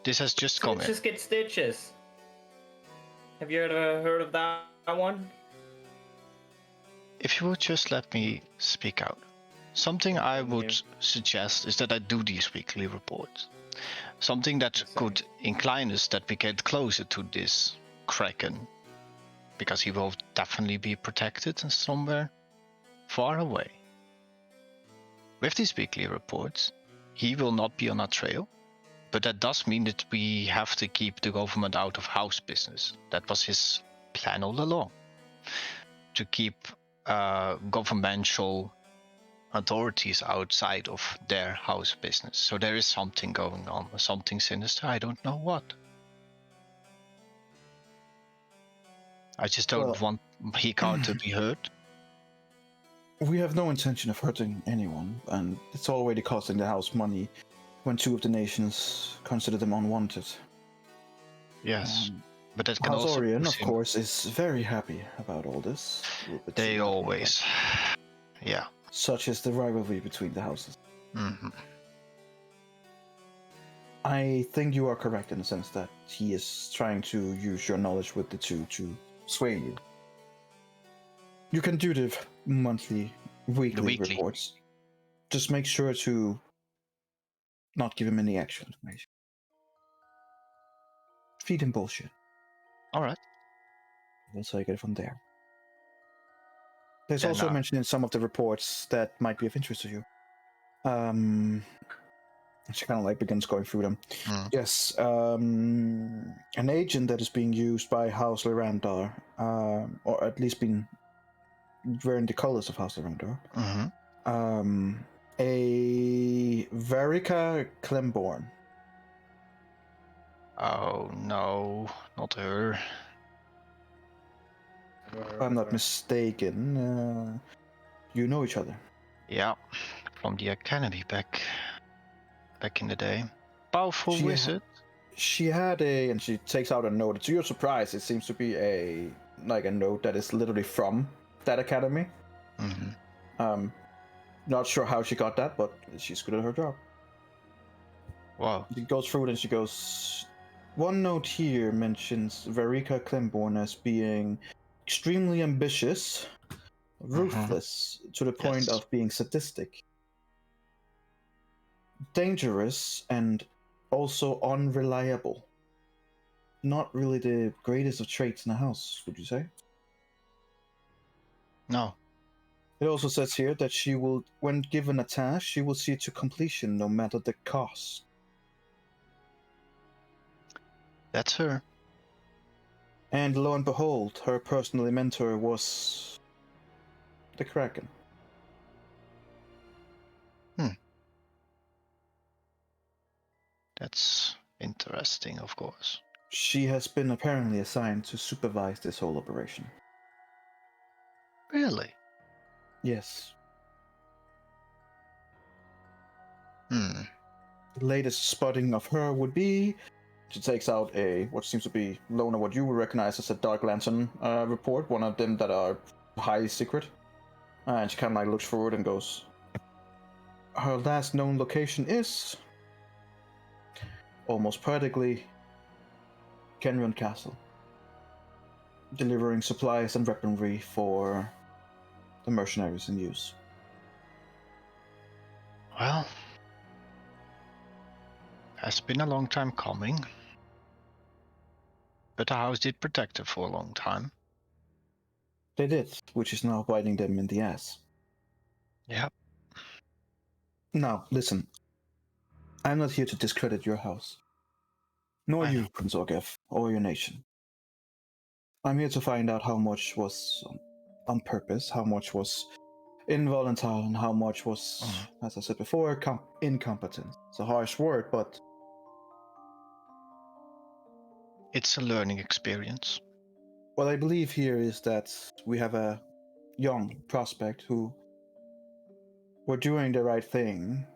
this has just come in. Snitches get stitches. Have you ever heard of that one? If you would just let me speak out. Something I would suggest is that I do these weekly reports. Something that could incline us that we get closer to this Kraken. Because he will definitely be protected and somewhere far away. With these weekly reports, he will not be on our trail. But that does mean that we have to keep the government out of house business. That was his plan all along. To keep governmental authorities outside of their house business. So there is something going on, something sinister, I don't know what. I just don't want Hikar to be hurt. We have no intention of hurting anyone, and it's already costing the house money when two of the nations consider them unwanted. Yes, but that can House also Orion, push of him- course, is very happy about all this. They always, yeah. Such is the rivalry between the houses. Mm-hmm. I think you are correct in the sense that he is trying to use your knowledge with the two to sway you. You can do the weekly reports. Just make sure to not give him any actual information. Feed him bullshit. Alright. We'll take it from there. There's Yeah, also no. mentioned in some of the reports that might be of interest to you. She kind of like begins going through them. Mm. Yes, an agent that is being used by House Lyrandar, or at least been wearing the colors of House Lyrandar. Mm-hmm. A Verica Clemborn. Oh no, not her. If I'm not mistaken, you know each other. Yeah, from the academy back in the day. Powerful wizard. She had and she takes out a note. To your surprise, it seems to be a note that is literally from that academy. Mm-hmm. Not sure how she got that, but she's good at her job. Wow. She goes through it and she goes, one note here mentions Verica Clemborn as being extremely ambitious, ruthless, to the point of being sadistic, dangerous, and also unreliable. Not really the greatest of traits in the house, would you say? No. It also says here that she will, when given a task, she will see it to completion no matter the cost. That's her. And lo and behold, her personal mentor was the Kraken. That's interesting, of course. She has been apparently assigned to supervise this whole operation. Really? Yes. The latest spotting of her would be she takes out what seems to be Lona, what you would recognize as a Dark Lantern report, one of them that are highly secret. And she kind of like looks forward and goes, her last known location is almost practically Kenrion Castle, delivering supplies and weaponry for the mercenaries in use. Well, has been a long time coming. But the house did protect her for a long time. They did, which is now biting them in the ass. Yep. Now, listen. I'm not here to discredit your house. Nor I you, know. Prince Orgev, or your nation. I'm here to find out how much was on purpose, how much was involuntary, and how much was, as I said before, incompetence. It's a harsh word, but It's a learning experience. what I believe here is that we have a young prospect who were doing the right thing,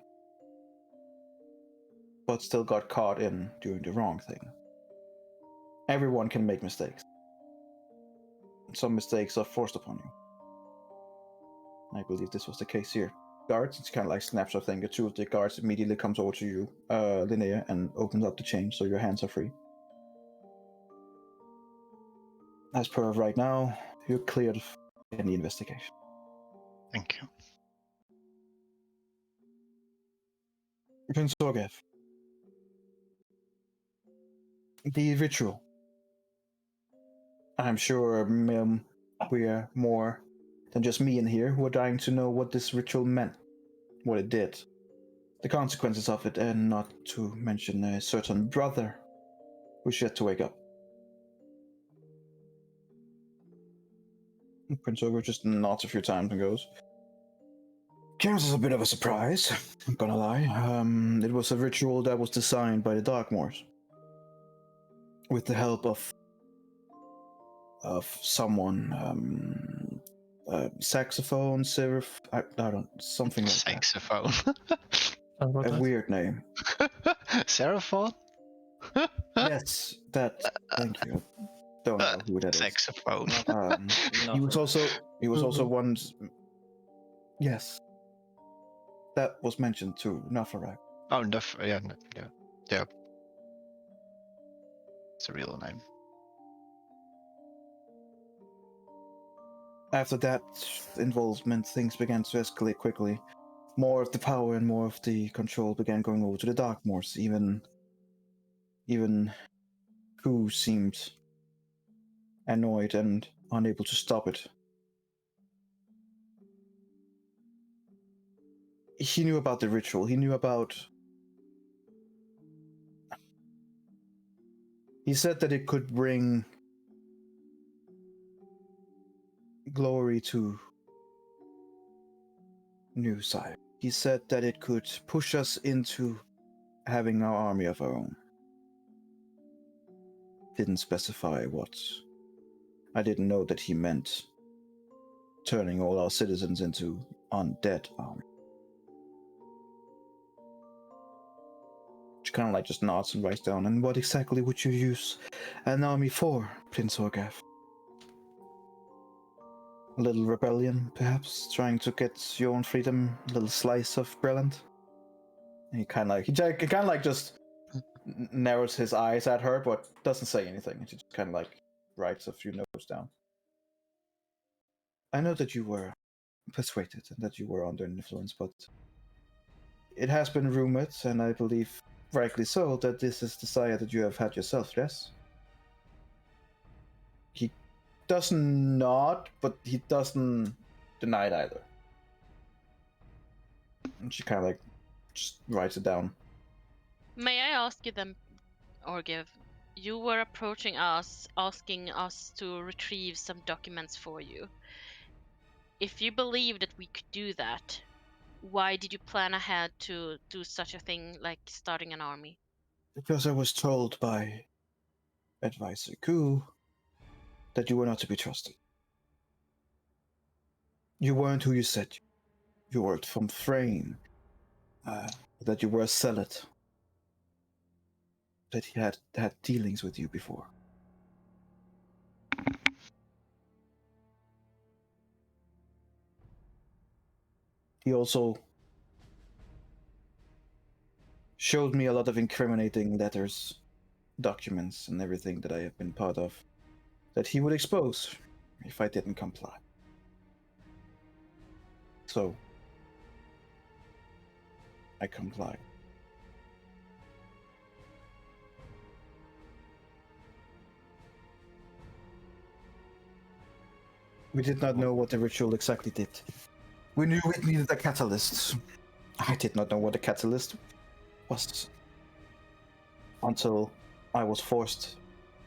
but still got caught in doing the wrong thing. Everyone can make mistakes. Some mistakes are forced upon you. I believe this was the case here. Guards, it's kind of like snaps of thing. Two of the guards immediately comes over to you, Linnea, and opens up the chain so your hands are free. As per of right now, you're cleared in the investigation. Thank you. Prince Orgev. The ritual. I'm sure we are more than just me in here who are dying to know what this ritual meant, what it did, the consequences of it, and not to mention a certain brother who's yet to wake up. Prince Orgev just nods a few times and goes, Comes as a bit of a surprise, I'm gonna lie. It was a ritual that was designed by the Darkmoors, with the help of someone, saxophone, seraph, I don't, something like Saxophone. About that. A that. weird name. Seraphon? Yes, that. Thank you. Don't know who that is. Saxophone. He was also one. Yes, that was mentioned too. Nafarak. Oh, yeah. It's a real name. After that involvement, things began to escalate quickly. More of the power and more of the control began going over to the Darkmoors. Even who seemed annoyed and unable to stop it. He knew about the ritual. He knew about. He said that it could bring glory to New Sire. He said that it could push us into having our army of our own. Didn't specify what. I didn't know that he meant turning all our citizens into undead army. She kind of like just nods and writes down. And what exactly would you use an army for, Prince Orgev? A little rebellion, perhaps, trying to get your own freedom, a little slice of Breland? He kind of like just narrows his eyes at her, but doesn't say anything. He just kind of like writes a few notes down. I know that you were persuaded and that you were under influence, but it has been rumored, and I believe rightly so, that this is the sire that you have had yourself, yes? He doesn't nod, but he doesn't deny it either. And she kind of like just writes it down. May I ask you then, Orgev? You were approaching us, asking us to retrieve some documents for you. If you believe that we could do that, why did you plan ahead to do such a thing like starting an army? Because I was told by Advisor Ku that you were not to be trusted. You weren't who you said you were from Frame. that you were a zealot, that he had dealings with you before. He also showed me a lot of incriminating letters, documents, and everything that I have been part of that he would expose if I didn't comply. So, I complied. We did not know what the ritual exactly did. We knew it needed a catalyst. I did not know what a catalyst was until I was forced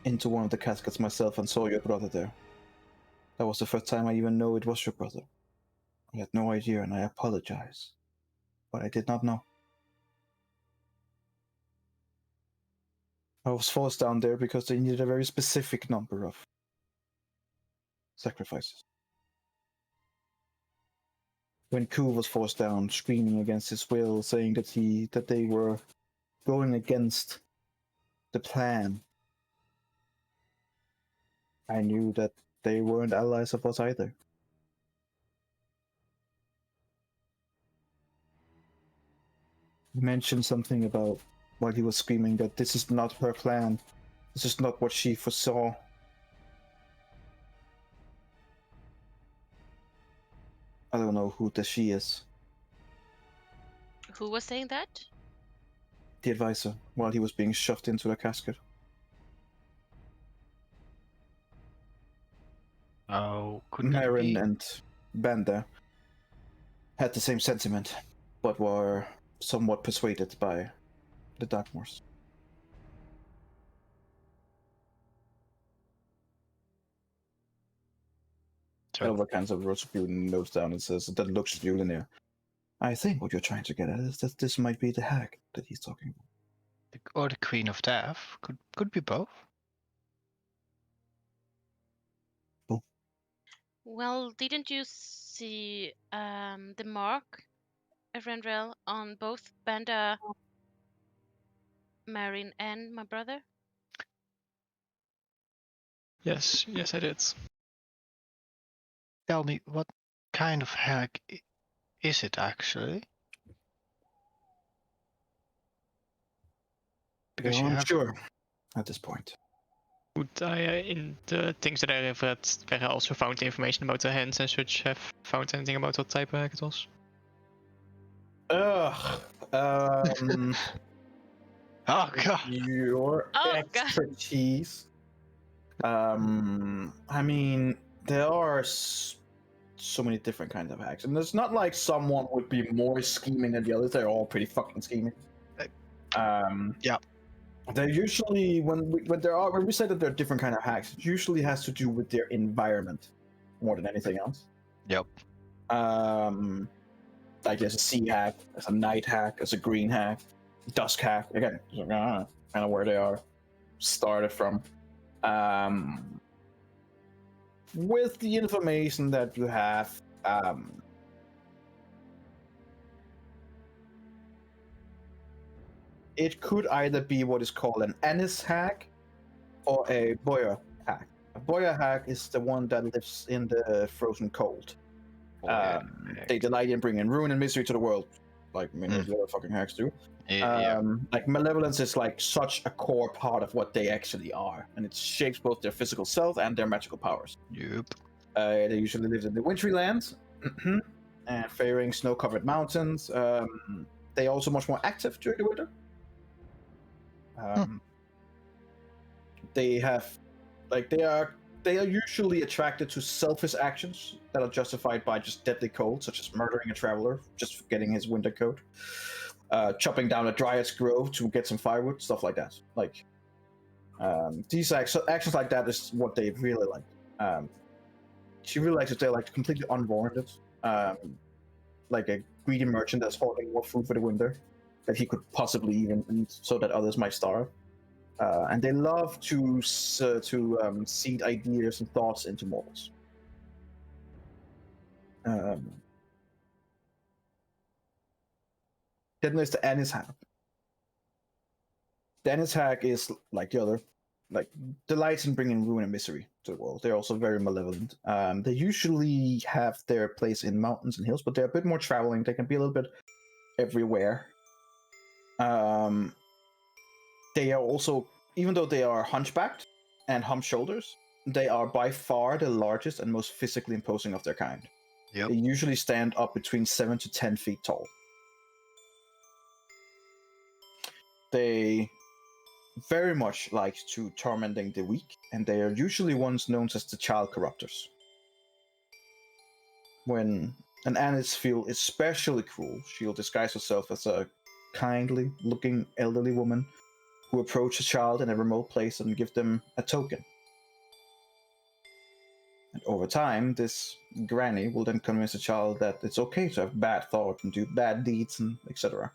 into one of the caskets myself and saw your brother there. That was the first time I even know it was your brother. I had no idea, and I apologize, but I did not know. I was forced down there because they needed a very specific number of sacrifices. When Ku was forced down, screaming against his will, saying that they were going against the plan, I knew that they weren't allies of us either. He mentioned something about, while he was screaming, that this is not her plan. This is not what she foresaw. I don't know who the she is. Who was saying that? The advisor, while he was being shoved into the casket. Oh, could that Marin be? and Banda had the same sentiment, but were somewhat persuaded by the Darkmoors. So, Elva kinds of Rasputin notes down and says, that looks at Julian. I think what you're trying to get at is that this might be the hag that he's talking about. or the Queen of Death. Could be both. Well, didn't you see the mark, Evrendrel, on both Banda, Marin, and my brother? Yes, I did. Tell me, what kind of hag is it actually? Because They're you have unsure at this point. Would I, in the things that I have read, where I also found information about the hands and such, have found anything about what type of hag it was? Ugh. Oh god. Your Oh, God. expertise. I mean, there are so many different kinds of hacks, and it's not like someone would be more scheming than the others. They're all pretty fucking scheming. Yeah. They're usually when we say that there are different kind of hacks, it usually has to do with their environment more than anything else. Yep. Like there's a sea hack, there's a night hack, there's a green hack, dusk hack. Again, kind of where they are started from. With the information that you have, it could either be what is called an Anis hack or a Boya hack. A Boya hack is the one that lives in the frozen cold. They delight in bringing ruin and misery to the world, like many of the other fucking hacks do. Like malevolence is like such a core part of what they actually are, and it shapes both their physical self and their magical powers. Yep. They usually live in the wintry lands and favoring snow-covered mountains. They are also much more active during the winter. They have, like, they are usually attracted to selfish actions that are justified by just deadly cold, such as murdering a traveler just for getting his winter coat, chopping down a dryad's grove to get some firewood, stuff like that. Like, these actions like that is what they really like. She really likes it. They're like completely unwarranted, like a greedy merchant that's hoarding more food for the winter that he could possibly even eat, so that others might starve. And they love to seed ideas and thoughts into mortals. Then there's the Anis Hag. The Anis Hag is like the other, like delights in bringing ruin and misery to the world. They're also very malevolent. They usually have their place in mountains and hills, but they're a bit more traveling. They can be a little bit everywhere. They are also, even though they are hunchbacked and hump shoulders, they are by far the largest and most physically imposing of their kind. Yep. They usually stand up between 7 to 10 feet tall. They very much like to tormenting the weak, and they are usually ones known as the child corruptors. When an Anis feel especially cruel, she'll disguise herself as a kindly looking elderly woman who approach a child in a remote place and give them a token. And over time, this granny will then convince the child that it's okay to have bad thoughts and do bad deeds and etc.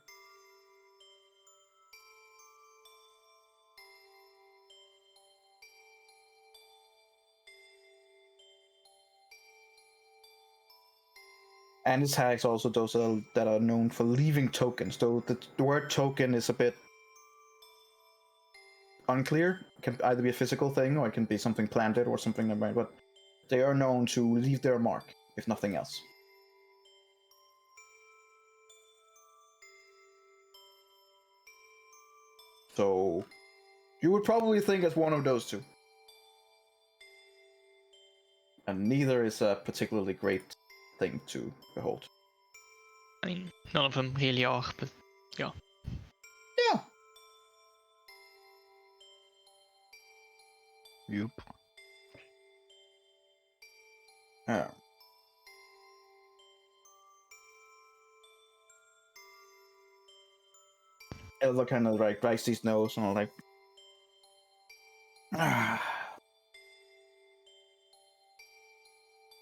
And its hags also those that are known for leaving tokens, though the word token is a bit unclear. It can either be a physical thing or it can be something planted or something like that, but they are known to leave their mark, if nothing else. So you would probably think it's one of those two. And neither is a particularly great thing to behold. I mean, none of them really are, but yeah. Yeah. Yep. Yeah. Elva kind of like writes his nose and like,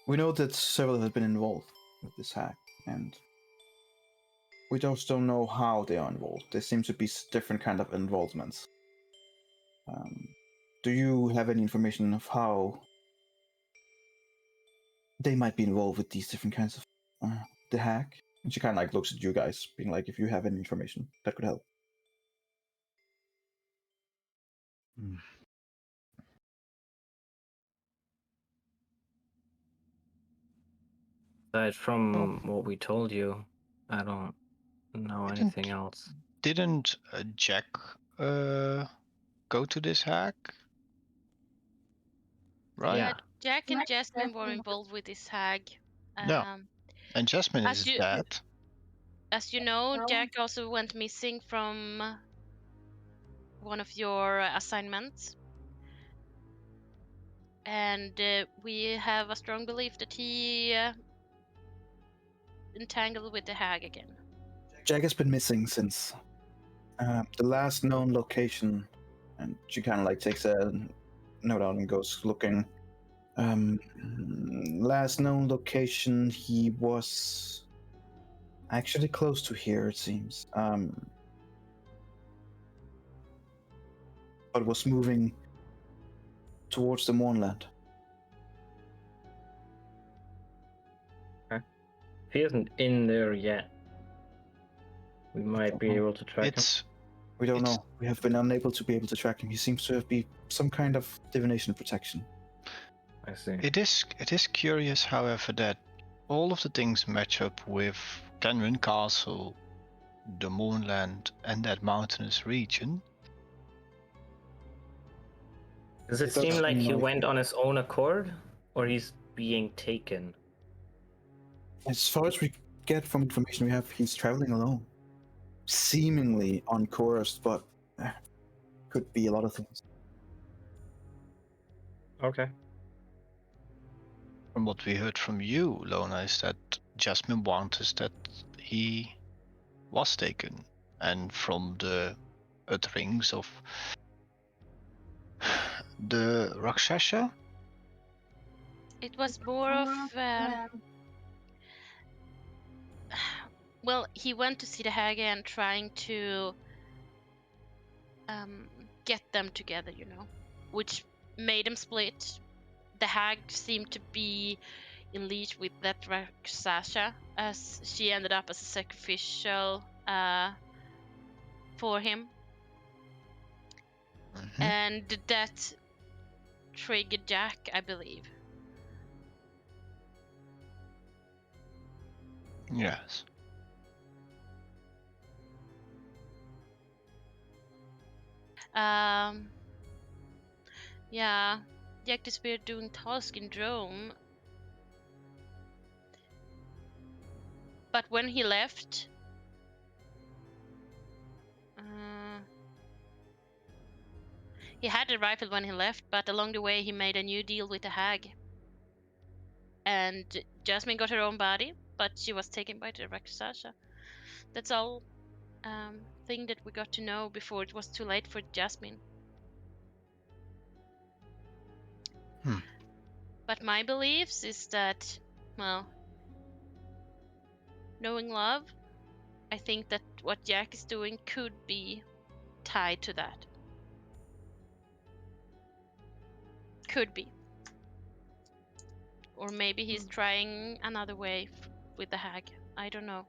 we know that several have been involved with this hack, and we just don't know how they are involved. There seem to be different kind of involvements. Do you have any information of how they might be involved with these different kinds of the hack? And she kind of like looks at you guys, being like, if you have any information that could help. Aside from what we told you, I don't know anything else. Didn't Jack go to this hack? Right? Yeah, Jack and Jasmine were involved with this hag. No. And Jasmine as is you- dead. As you know, Jack also went missing from one of your assignments. And we have a strong belief that he entangled with the hag again. Jack has been missing since the last known location, and she kind of like takes a note out and goes looking. Last known location, he was actually close to here, it seems. But was moving towards the Mournland. If he isn't in there yet, we might be able to track him. We don't know. We have been unable to be able to track him. He seems to have been some kind of divination protection. I see. It is curious, however, that all of the things match up with Glenrin Castle, the Moonland, and that mountainous region. Does it It does seem like seem he like went it. on his own accord, or he's being taken? As far as we get from information we have, he's traveling alone. Seemingly uncoerced, but could be a lot of things. Okay. From what we heard from you, Lona, is that Jasmine warned us that he was taken, and from the utterings of the Rakshasa. It was more of well, he went to see the hag and trying to get them together, you know, which made them split. The hag seemed to be in leash with that Rakshasa, as she ended up as a sacrificial for him, Mhm. and that triggered Jack, I believe. Yes. Yeah, Jack disappeared doing task in drone. But when he left, he had a rifle when he left, but along the way he made a new deal with the hag. And Jasmine got her own body, but she was taken by the Rakshasa. That's all thing that we got to know before it was too late for Jasmine. But my beliefs is that, well, knowing love, I think that what Jack is doing could be tied to that. Could be. Or maybe he's trying another way with the hag. I don't know.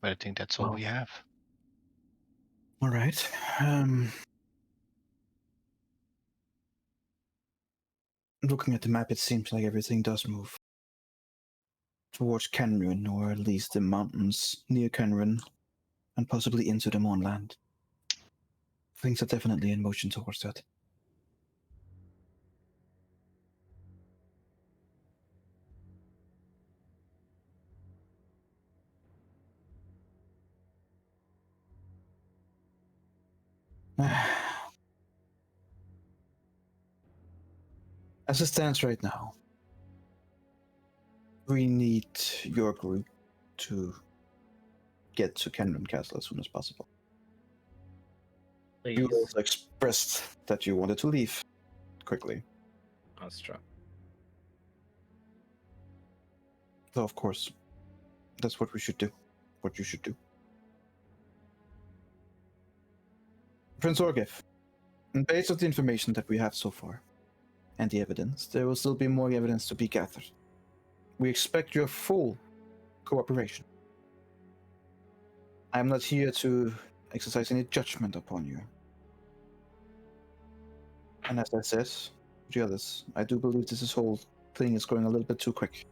But I think that's all we have. All right. Looking at the map, it seems like everything does move towards Kenrin, or at least the mountains near Kenrin, and possibly into the Mournland. Things are definitely in motion towards that. As it stands right now, we need your group to get to Kenrin Castle as soon as possible. You Please. also expressed that you wanted to leave quickly. That's true. So, of course, that's what we should do. What you should do. Prince Orgif, based on the information that we have so far, and the evidence, there will still be more evidence to be gathered. We expect your full cooperation. I am not here to exercise any judgment upon you. And as I said to the others, I do believe this whole thing is going a little bit too quick.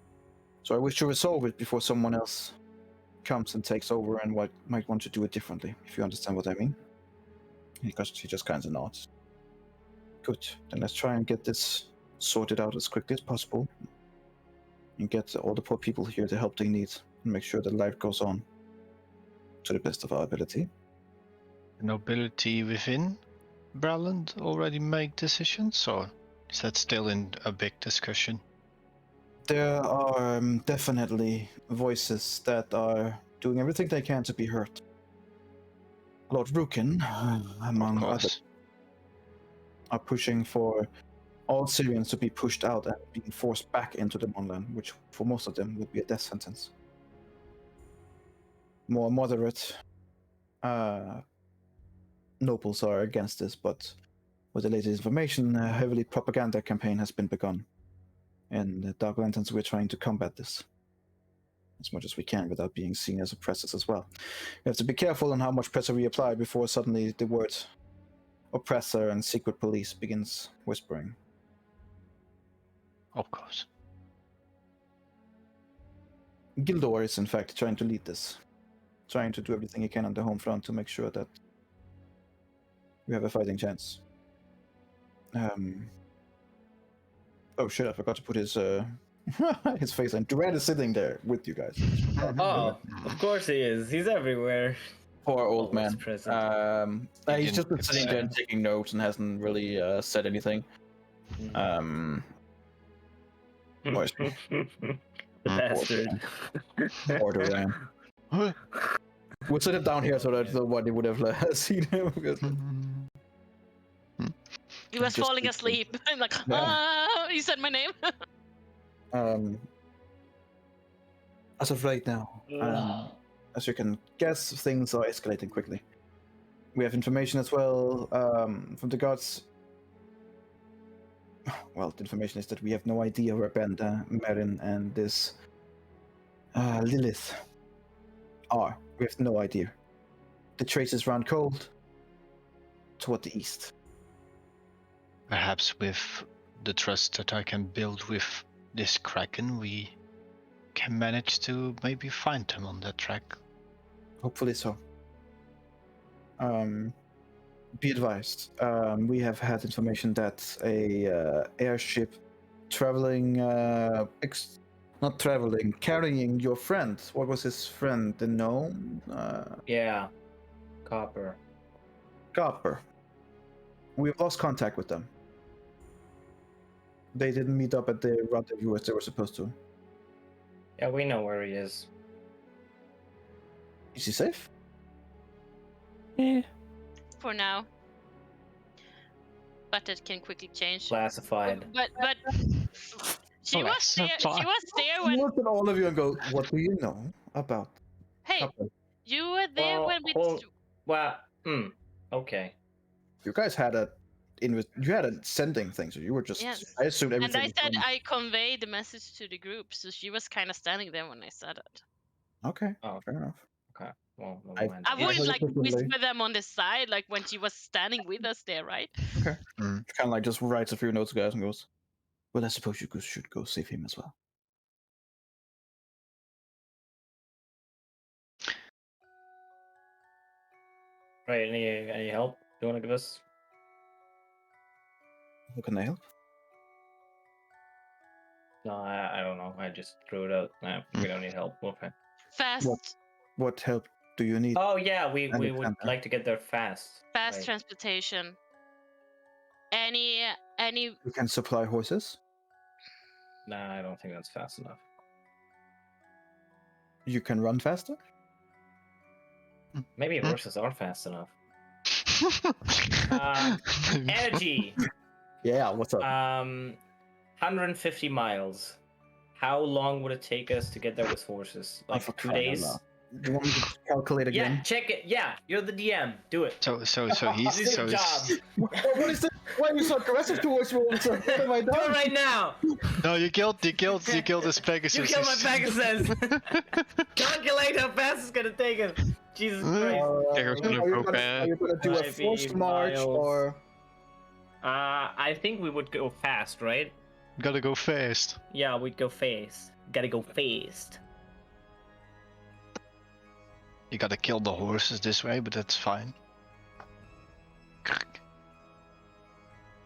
So I wish to resolve it before someone else comes and takes over and might want to do it differently, if you understand what I mean. Because he just kind of nods. Good, then let's try and get this sorted out as quickly as possible and get all the poor people here the help they need and make sure that life goes on to the best of our ability. The nobility within Braland already make decisions, or is that still in a big discussion? There are definitely voices that are doing everything they can to be heard. Lord Rukin, among others, are pushing for all Syrians to be pushed out and being forced back into the Mournland, which for most of them would be a death sentence. More moderate nobles are against this, but with the latest information, a heavily propaganda campaign has been begun. And the Dark Lanterns, we're trying to combat this as much as we can without being seen as oppressors as well. We have to be careful on how much pressure we apply before suddenly the word oppressor and secret police begins whispering. Of course. Gildor is in fact trying to lead this, trying to do everything he can on the home front to make sure that we have a fighting chance. Oh shit, I forgot to put his his face on. Durant is sitting there with you guys. Oh, of course he is. He's everywhere. Poor old Always man. present. He's just been sitting there and taking notes and hasn't really said anything. Where's The bastard. Poor Durant. We'll sit him down here so that nobody would have seen him. Because He was Just falling keep asleep. I'm like, Yeah. he said my name. as of right now, as you can guess, things are escalating quickly. We have information as well from the guards. Well, the information is that we have no idea where Benda, Marin, and this Lilith are. We have no idea. The traces run cold toward the east. Perhaps with the trust that I can build with this Kraken, we can manage to maybe find them on that track. Hopefully so. Be advised. We have had information that a airship traveling, carrying your friend. What was his friend? The gnome? Yeah. Copper. Copper. We've lost contact with them. They didn't meet up at the rendezvous as they were supposed to. Yeah, we know where he is. Is he safe? Yeah. For now. But it can quickly change. Classified. But she was there. She was there I when. look at all of you and go, "What do you know about Hey, Copper?" you were there when we. Okay. You guys had you had a sending thing, so you were just. Yes. I assumed And everything. I was said going- I conveyed the message to the group, so she was kind of standing there when I said it. Okay. Oh. Fair enough. Okay. Well, I- never mind. I Yeah, wouldn't like definitely. whisper them on the side, like when she was standing with us there, right? Kind of like just writes a few notes, guys, and goes, "Well, I suppose you should go save him as well." Right. Any help? Do you want to give us? Who can I help? No, I don't know. I just threw it out. Nah, we don't need help. Okay. Fast, What help do you need? Oh yeah, we would Alexander. like to get there fast. fast Right. transportation. Any You can supply horses. Nah, I don't think that's fast enough. You can run faster. Maybe horses are fast enough. Energy. Yeah. What's up? 150 miles. How long would it take us to get there with horses? Like for 2 crying out days? loud. Do you want me to calculate again? Yeah, check it. Yeah, you're the DM. Do it. So Do he's your job. What is this? Why are you so aggressive towards me? What have I Do it done? right now. No, you killed his Pegasus. You killed my Pegasus. Calculate how fast it's gonna take us. Jesus Christ. There goes Are you another gonna- are you gonna do a 5 forced march miles. or? I think we would go fast, right? Gotta go fast. Yeah, we'd go fast. Gotta go fast. You gotta kill the horses this way, but that's fine.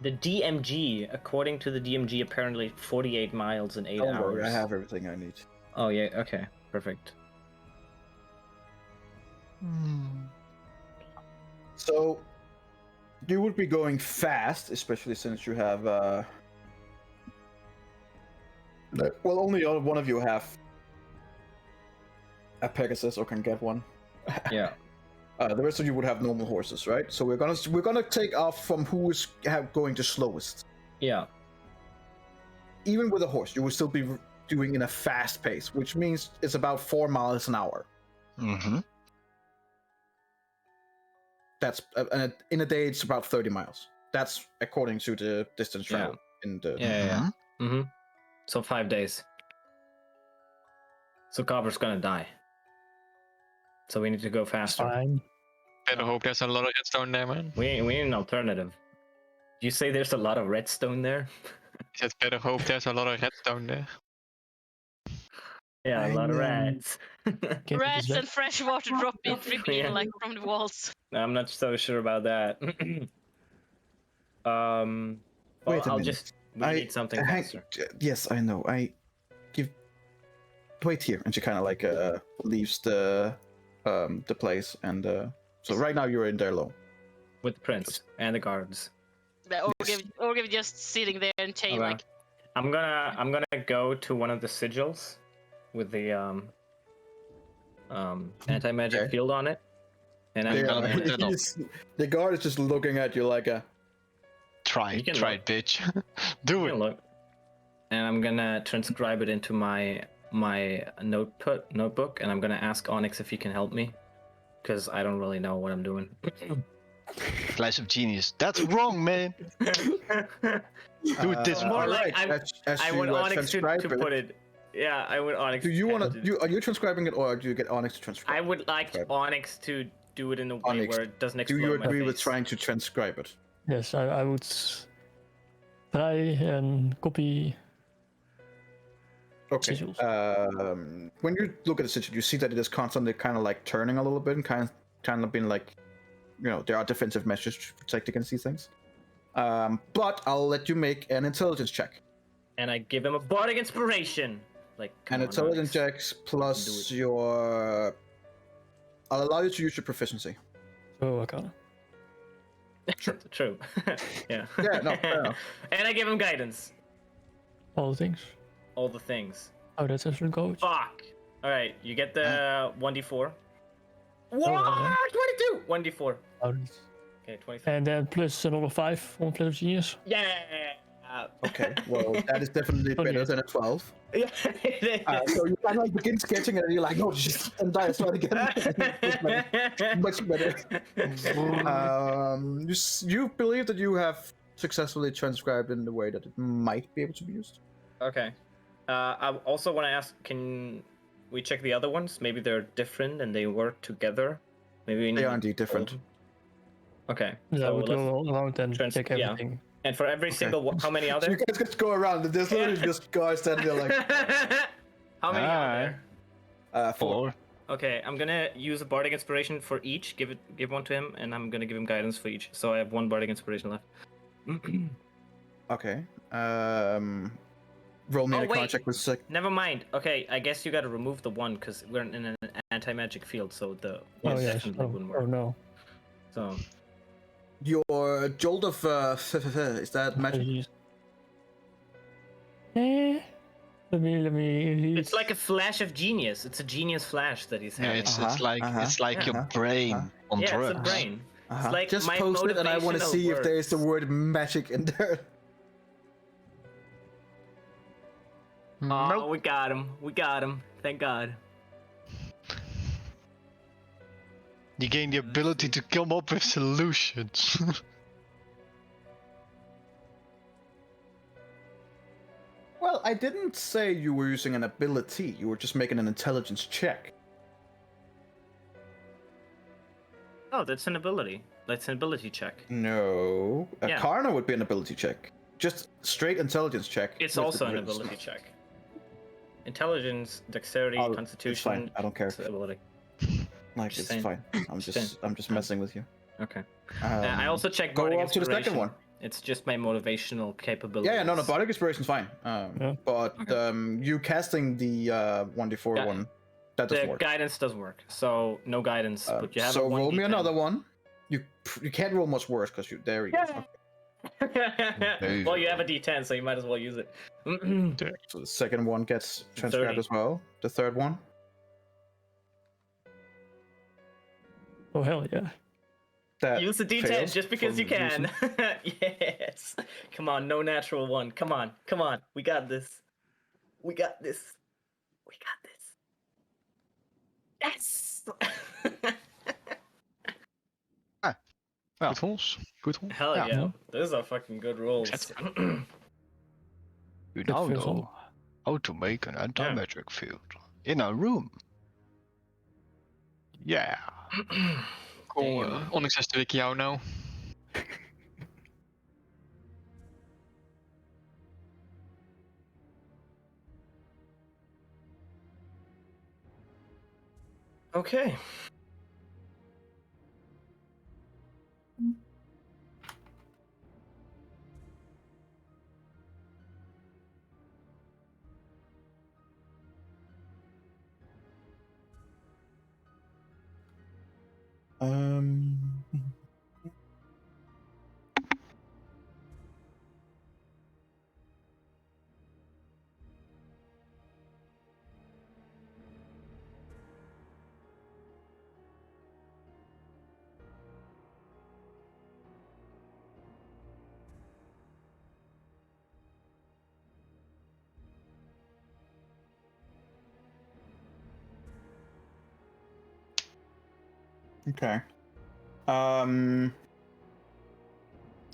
The DMG, according to the DMG, apparently 48 miles in 8 Don't hours. worry, I have everything I need. Oh yeah, okay, perfect. So, you would be going fast, especially since you have. Well, only one of you have a Pegasus or can get one. Yeah. The rest of you would have normal horses, right? So we're gonna take off from who is going the slowest. Yeah. Even with a horse, you will still be doing in a fast pace, which means it's about 4 miles an hour. Mm-hmm. That's and in a day it's about 30 miles. That's according to the distance Yeah. travel in the. Yeah. Mm-hmm. So 5 days. So Copper's gonna die. So we need to go faster. Fine. Better hope there's a lot of redstone there, man. We need an alternative. You say there's a lot of redstone there? I said better hope there's a lot of redstone there. Yeah, a lot of I, rats. Can rats and fresh water dropping, dripping Yeah. like from the walls. I'm not so sure about that. Well, Wait a I'll minute. just. We need something faster. Yes, I know. Wait here, and she kind of like leaves the place, and so right now you're in there alone. With the prince and the guards. Orgiv just sitting there and chain Okay. like. I'm gonna go to one of the sigils with the anti-magic Okay. field on it, and I'm Yeah, gonna. the guard is just looking at you like a. Try You can it, look. bitch. Do You it. can look. And I'm gonna transcribe it into my notebook, and I'm gonna ask Onyx if he can help me, because I don't really know what I'm doing. Flash of genius. That's wrong, man. Do it this More way. like Alright, as I you want Onyx to transcribe put it. Yeah, I would Onyx. Do you want to? to? Are you transcribing it, or do you get Onyx to transcribe? I would like Transcribe. Onyx to do it in a way Onyx, where it doesn't Do explode you in my agree with face. trying to transcribe it? Yes, I would try and copy Okay. sigils. When you look at the sigil, you see that it is constantly kind of like turning a little bit and kind of being like, there are defensive measures to protect against these things. But I'll let you make an intelligence check. And I give him a bardic inspiration. Like come An on, intelligence Onyx. check plus your. I'll allow you to use your proficiency. So Arcana. True. Yeah. Yeah, no, fair enough. And I give him guidance. All the things. All the things. Oh, that's excellent, coach. Fuck. All right, you get the 1d4. Oh, What? 22. 1d4. Oh, that's- Okay, 25. And then plus another 5 on Flash of Genius. Yeah. Okay, well, that is definitely better Okay. than a 12. Yeah. It is. So you kind of like begin sketching it and you're like, no, just and die, start again. Much better. You believe that you have successfully transcribed in the way that it might be able to be used? Okay. I also want to ask, can we check the other ones? Maybe they're different and they work together. Maybe we need They are indeed different. all- Okay. Yeah, I so would let's- go around and check yeah. everything. And for every single one, how many are So you there? guys just go around and there's literally just guys standing there like, How many are Alright. there? 4. Okay, I'm gonna use a bardic inspiration for each. Give one to him, and I'm gonna give him guidance for each. So I have one bardic inspiration left. Okay. Roll me Oh, a con wait. check with sec. Never mind. Okay, I guess you gotta remove the one because we're in an anti-magic field, so the one Oh, yes. definitely wouldn't Oh, work. no. So Your jolt of is that magic? Apologies. Let me. it's like a flash of genius. It's a genius flash that he's Yeah, having. it's Uh-huh, it's like your uh-huh, brain on yeah, drugs. it's a brain. Uh-huh. like Just my post it, and I want to motivational see if there's the words. word magic in there. Oh, Nope. we got him. We got him. Thank God. You gain the ability to come up with solutions. Well, I didn't say you were using an ability. You were just making an intelligence check. Oh, that's an ability. That's an ability check. No, a Yeah. Karna would be an ability check. Just straight intelligence check. It's with also the an rules. ability check. Intelligence, dexterity, Oh, constitution. It's fine. I don't care. It's an ability. Like, just it's saying. fine. I'm Just just messing with you. Okay. I also checked go bardic up to the second inspiration. one. It's just my motivational capability. Yeah, no, bardic inspiration's fine. Yeah. But you casting the 1d4 Yeah. one, that doesn't The work. guidance doesn't work, so no guidance. But you have So a roll me 1d10. another one. You can't roll much worse because you there you go. Okay. Well, you have a d10, so you might as well use it. So the second one gets transcribed 30. as well. The third one. Oh, hell yeah. That Use the d10 fails just because for you can. reason. Yes. Come on, no natural one. Come on. We got this. We got this. Yes. Good rolls. Good rolls. Hell Yeah. yeah. Those are fucking good rolls. You now feels know how to make an anti-magic field in a room. Yeah. Cool. Onyx has to wiki jou nou. Okay. Okay.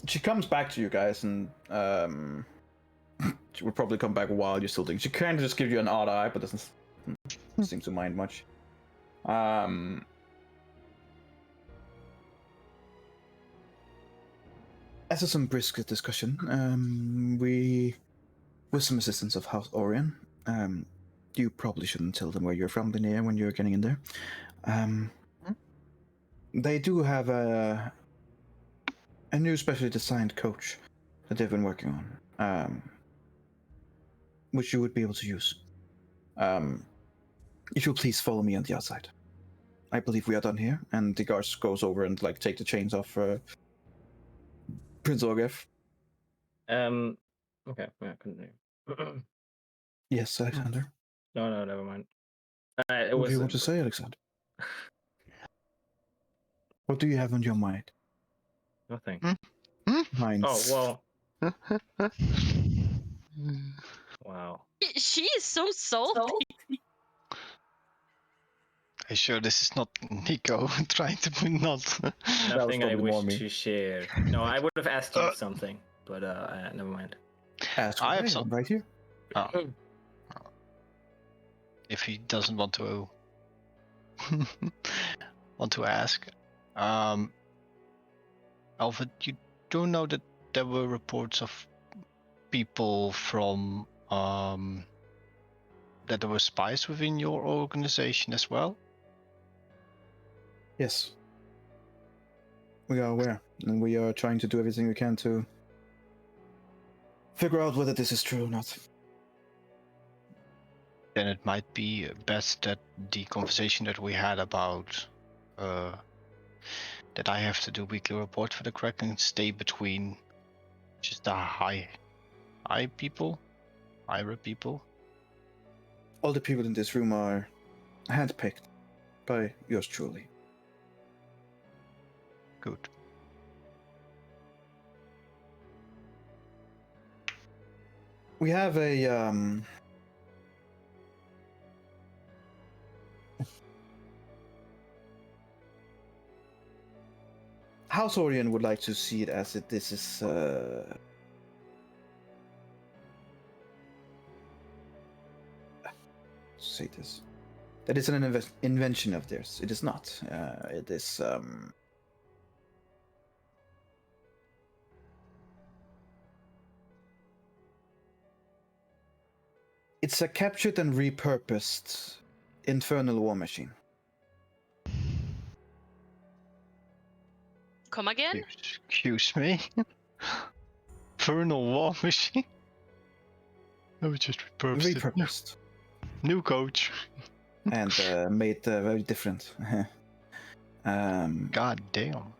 she comes back to you guys, and she will probably come back while you're still thinking. She kind of just gives you an odd eye, but doesn't seem to mind much. After some brisk discussion, we, with some assistance of House Orion, you probably shouldn't tell them where you're from, Linnea, when you're getting in there. They do have a new specially designed coach that they've been working on, which you would be able to use. If you'll please follow me on the outside. I believe we are done here, and the guards goes over and like take the chains off Prince Orgef. Okay, yeah, continue. Yes, Alexander. No, never mind. What do you want to say, Alexander? What do you have on your mind? Nothing. Mine. Oh well. Wow. She is so salty. Are you sure this is not Nico trying to be not? Nothing I probably more wish me. to share. No, I would have asked you something, but never mind. Ask I have away, some- I'm right here. Oh. If he doesn't want to ask, Alfred, you do know that there were reports of people from that there were spies within your organization as well? Yes. We are aware, and we are trying to do everything we can to figure out whether this is true or not. Then it might be best that the conversation that we had about that I have to do weekly report for the Kraken stay between just the high people, Ira people. All the people in this room are handpicked by yours truly. Good. We have a House Orion would like to see it as this is say this. That is an invention of theirs. It is not. It is it's a captured and repurposed infernal war machine. Come again? Excuse me? Infernal war machine? That was just Repurposed. New coach. And made very different. God damn.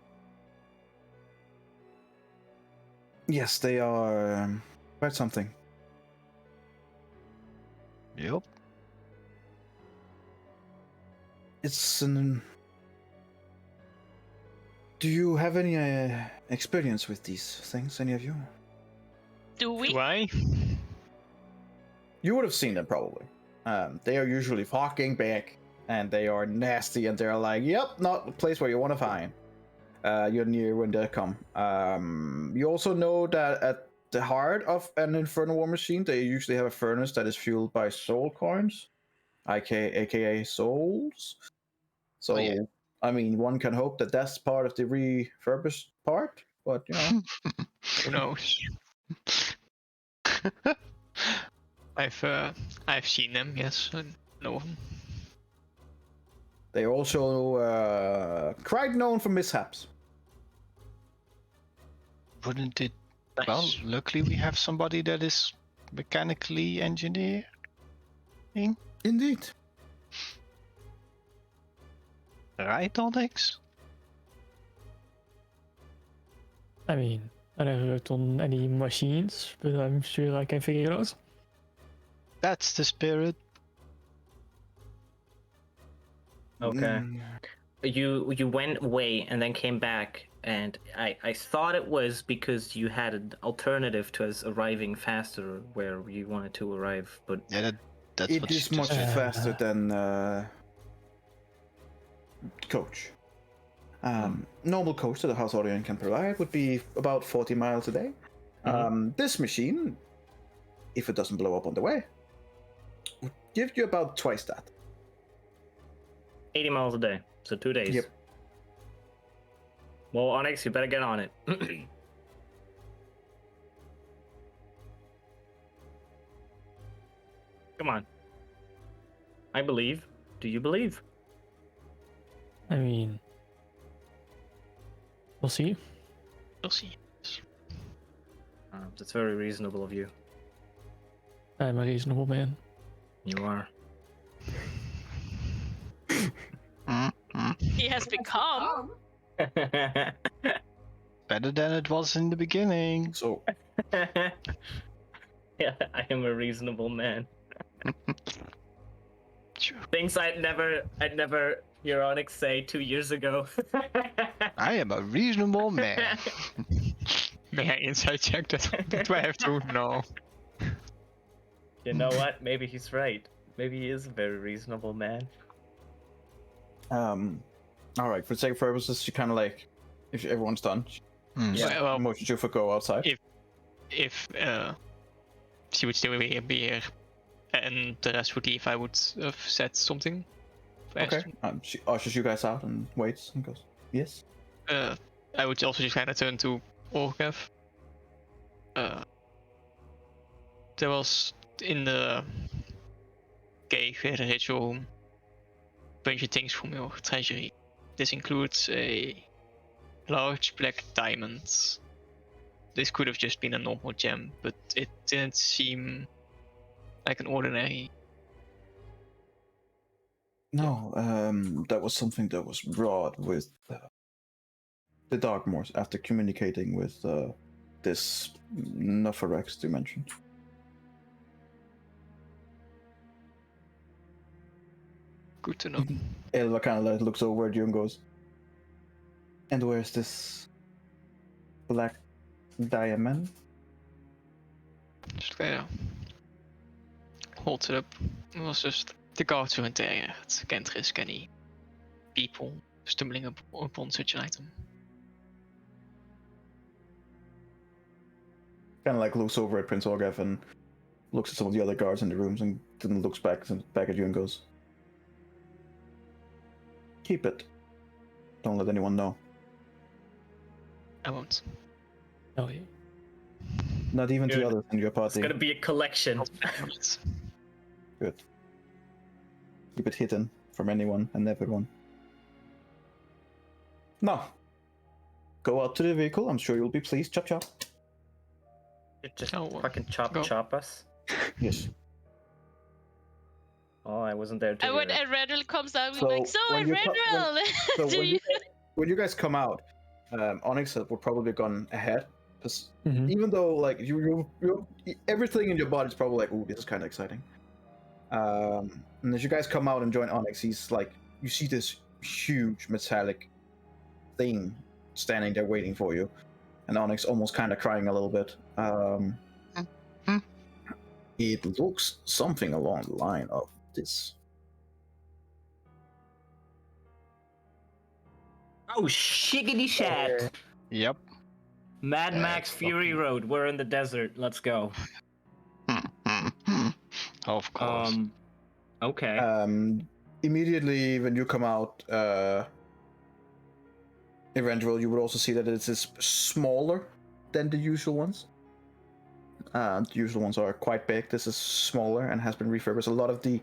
Yes, they are quite something. Yep. It's an. Do you have any experience with these things? Any of you? Do we? Why? You would have seen them probably. They are usually fucking big, and they are nasty, and they're like, "Yep, not the place where you want to find." You're near when they come. You also know that at the heart of an infernal war machine, they usually have a furnace that is fueled by soul coins, aka souls. So, Oh, yeah. I mean, one can hope that that's part of the refurbished part, but you know. Who knows? I've seen them, yes, and know of them. They are also quite known for mishaps. Wouldn't it? Nice. Well, luckily we have somebody that is mechanically engineering. Indeed. Right, Onyx? I mean, I never worked on any machines, but I'm sure I can figure it out. That's the spirit. Okay. You went away and then came back, and I thought it was because you had an alternative to us arriving faster where you wanted to arrive, but Yeah, that's It what is she much just said. faster than Coach. Normal coach that the House Audion can provide would be about 40 miles a day. This machine, if it doesn't blow up on the way, would give you about twice that. 80 miles a day, so 2 days. Yep. Well, Onyx, you better get on it. Come on. I believe. Do you believe? I mean, we'll see. We'll see. That's very reasonable of you. I'm a reasonable man. You are. He has become. Better than it was in the beginning. So, Yeah, I am a reasonable man. Sure. Things I'd never hear Onyx say 2 years ago. I am a reasonable man. May I insight check that? Do I have to? No. You know what? Maybe he's right. Maybe he is a very reasonable man. all right. For the sake of purposes, you kind of like, if everyone's done, Yeah. Well, motion you for go outside. if she would still be here and the rest would leave, I would have said something. Okay. She ushers you guys out and waits and goes, yes. I would also just kind of turn to Orgev. There was in the cave where the ritual a bunch of things from your treasury. This includes a large black diamond. This could have just been a normal gem, but it didn't seem like an ordinary. No, that was something that was brought with the Darkmoors after communicating with this Nopharex you mentioned. Good to know. Elva kind of like looks over at you and goes, and where's this black diamond? Just kind of holds it up. It was just the guards weren't there yet. Can't risk any people stumbling upon such an item. Kind of like looks over at Prince Orgev and looks at some of the other guards in the rooms and then looks back at you and goes, keep it. Don't let anyone know. I won't. Oh, yeah. Not even Good. the others in your It's party. gonna be a collection. Good. Keep it hidden from anyone and everyone. Now, go out to the vehicle. I'm sure you'll be pleased. Chop chop. Just Oh, fucking go. chop us. Yes. Oh, I wasn't there to And when hear it. Eredril comes out, we're So, like, so when you Eredril! So Do you... when you guys come out, Onyx would probably gone ahead. Because even though like you everything in your body is probably like, ooh, this is kind of exciting. And as you guys come out and join Onyx, he's like, you see this huge metallic thing standing there waiting for you, and Onyx almost kind of crying a little bit. It looks something along the line of this. Oh, shiggity shat! Yep. Mad Yeah, Max it's Fury fucking- Road. We're in the desert. Let's go. Of course. Okay. Immediately when you come out, Eventually you would also see that it is smaller than the usual ones. The usual ones are quite big. This is smaller and has been refurbished. A lot of the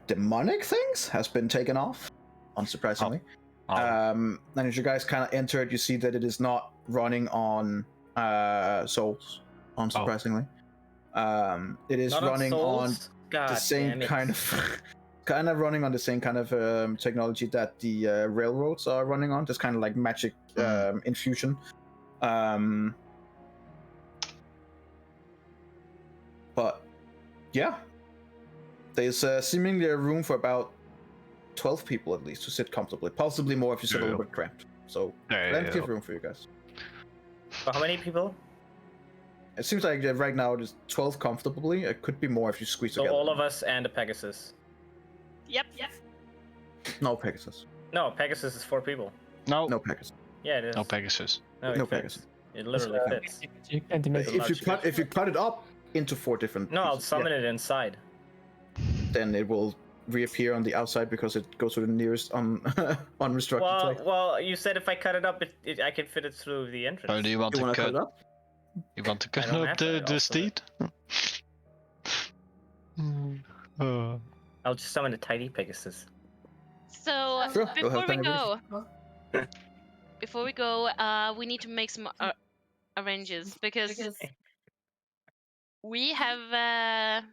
demonic things has been taken off, unsurprisingly. And as you guys kind of enter it, you see that it is not running on souls, unsurprisingly. It is Not running on souls? God the same damn it. kind of running on the same kind of technology that the railroads are running on, just kind of like magic infusion. But yeah, there's seemingly a room for about 12 people at least to sit comfortably, possibly more if you sit a little bit cramped. So plenty of room for you guys. So how many people? It seems like right now it is 12 comfortably. It could be more if you squeeze So together. all of us and the Pegasus. Yep. No Pegasus. No, Pegasus is 4 people. No, No Pegasus. Yeah, it is. no Pegasus. No, it No fits. Pegasus. It literally fits. You can't imagine. If you cut it up into 4 different No, I'll pieces, summon it inside. then it will reappear on the outside because it goes to the nearest unrestricted place. Well, you said if I cut it up, I can fit it through the entrance. Or do you want You to want to cut cut? it up? You want to cut don't up have to, the I'll do it. steed? I'll just summon a tiny Pegasus. So Sure, go before ahead, we Tiny go, we need to make some arranges because we have a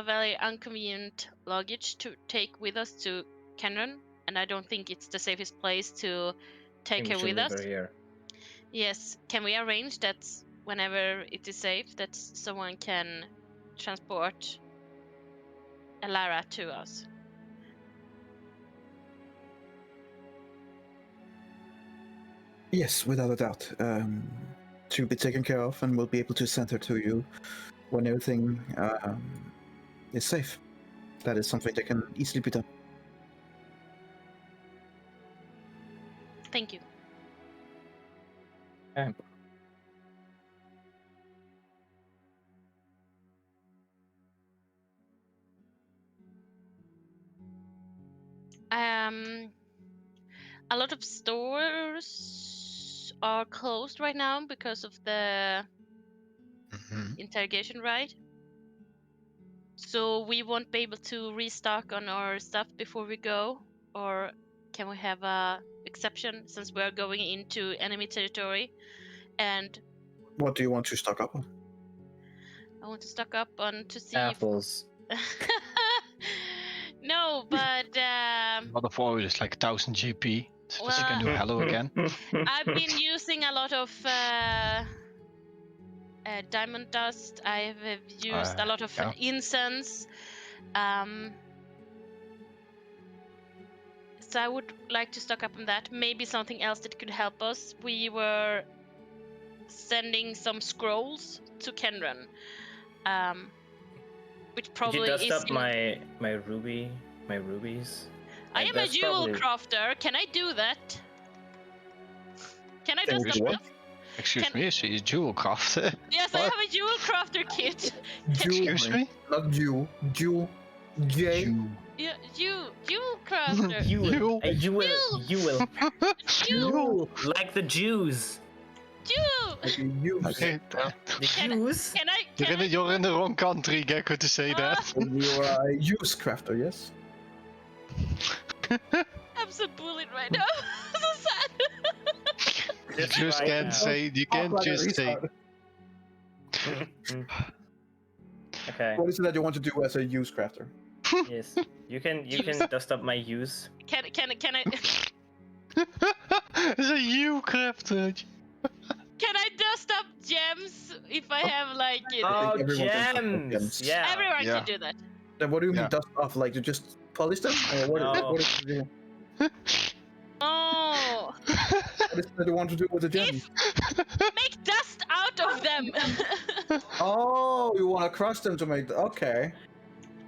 very inconvenient luggage to take with us to Kenron, and I don't think it's the safest place to take her with us. Here. Yes, can we arrange that whenever it is safe that someone can transport Elara to us? Yes, without a doubt. She'll be taken care of, and we'll be able to send her to you when everything is safe. That is something that can easily be done. Thank you. Okay. A lot of stores are closed right now because of the interrogation, right? So we won't be able to restock on our stuff before we go, or can we have a exception since we are going into enemy territory? And What do you want to stock up on? I want to stock up on to see Apples. No, but A lot of oil is like 1000 GP. So you can do hello again. I've been using a lot of diamond dust. I've used a lot of incense. So I would like to stock up on that. Maybe something else that could help us. We were sending some scrolls to Kenron, which probably Did you dust is. up my rubies? I am a That's jewel probably- crafter. Can I do that? Can I dust up? What? Excuse me, is he a jewel crafter? Yes, I What? have a jewel crafter kit. Excuse me? Not you. Jewel. J. Jew. Yeah, jewel crafter. You will. Jewel. You like the Jews. Jewel. Okay, The Jews. Can I? you're in the wrong country, Gecko, to say that. You are a use crafter, yes? I'm so bullied right now. So sad. You just can't say. You can't just say. Okay. What is it that you want to do as a use crafter? Yes. You can Use. dust up my use. Can I? It's a you crafter. Can I dust up gems if I have like it? Oh, everyone can dust up gems. gems. Yeah. Everyone Yeah. can do that. Then what do you mean Yeah. dust off? Like to just polish them? Or what, No. what is it you- Oh, what is it that you want to do with the gems? make dust out of them. Oh, you want to crush them to make... Okay.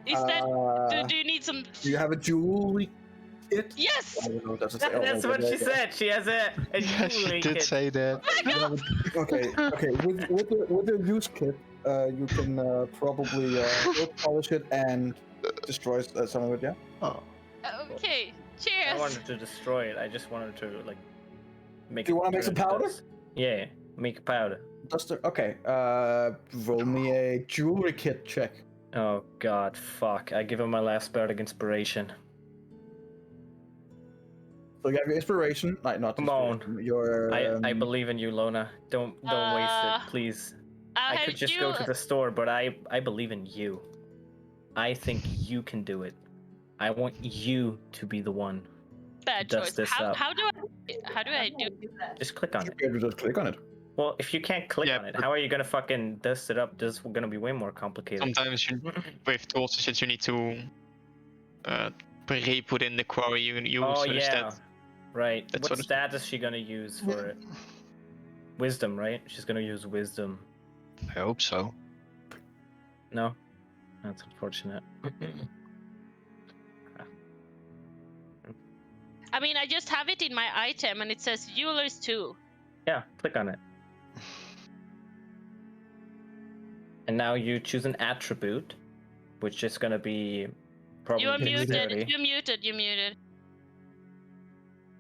Is that? Uh, Do you need some? do you have a jewelry kit? Yes. I don't know what that's That's what she said. She has a Yeah, she jewelry did kit. say that. Okay. With the use kit, you can probably both polish it and destroy some of it, yeah? Oh. Okay. I Cheers. wanted to destroy it. I just wanted to like make. Do you it wanna make turn some into powder? dust. Yeah, make powder. Duster. Okay. Roll me a jewelry kit check. Oh God, fuck! I give him my last bardic inspiration. So you have your inspiration. Like, not Come on. inspiration, Your. I believe in you, Lona. Don't waste it, please. I I'll could just do go to the store, but I believe in you. I think you can do it. I want you to be the one. bad dust choice. this How up. do I do? Just click on You it. should be able to just click on it. Well, if you can't click Yeah, on it, but- how are you gonna fucking dust it up? This is gonna be way more complicated. Sometimes you, with tools that you need to put in the quarry you use. Oh so yeah, that- right. That's What what it- stat is she gonna use for it? Wisdom, right? She's gonna use wisdom. I hope so. No, that's unfortunate. I mean, I just have it in my item, and it says jeweler's tool. Yeah, click on it. And now you choose an attribute, which is gonna be probably You are muted. dexterity. You're muted. You're muted.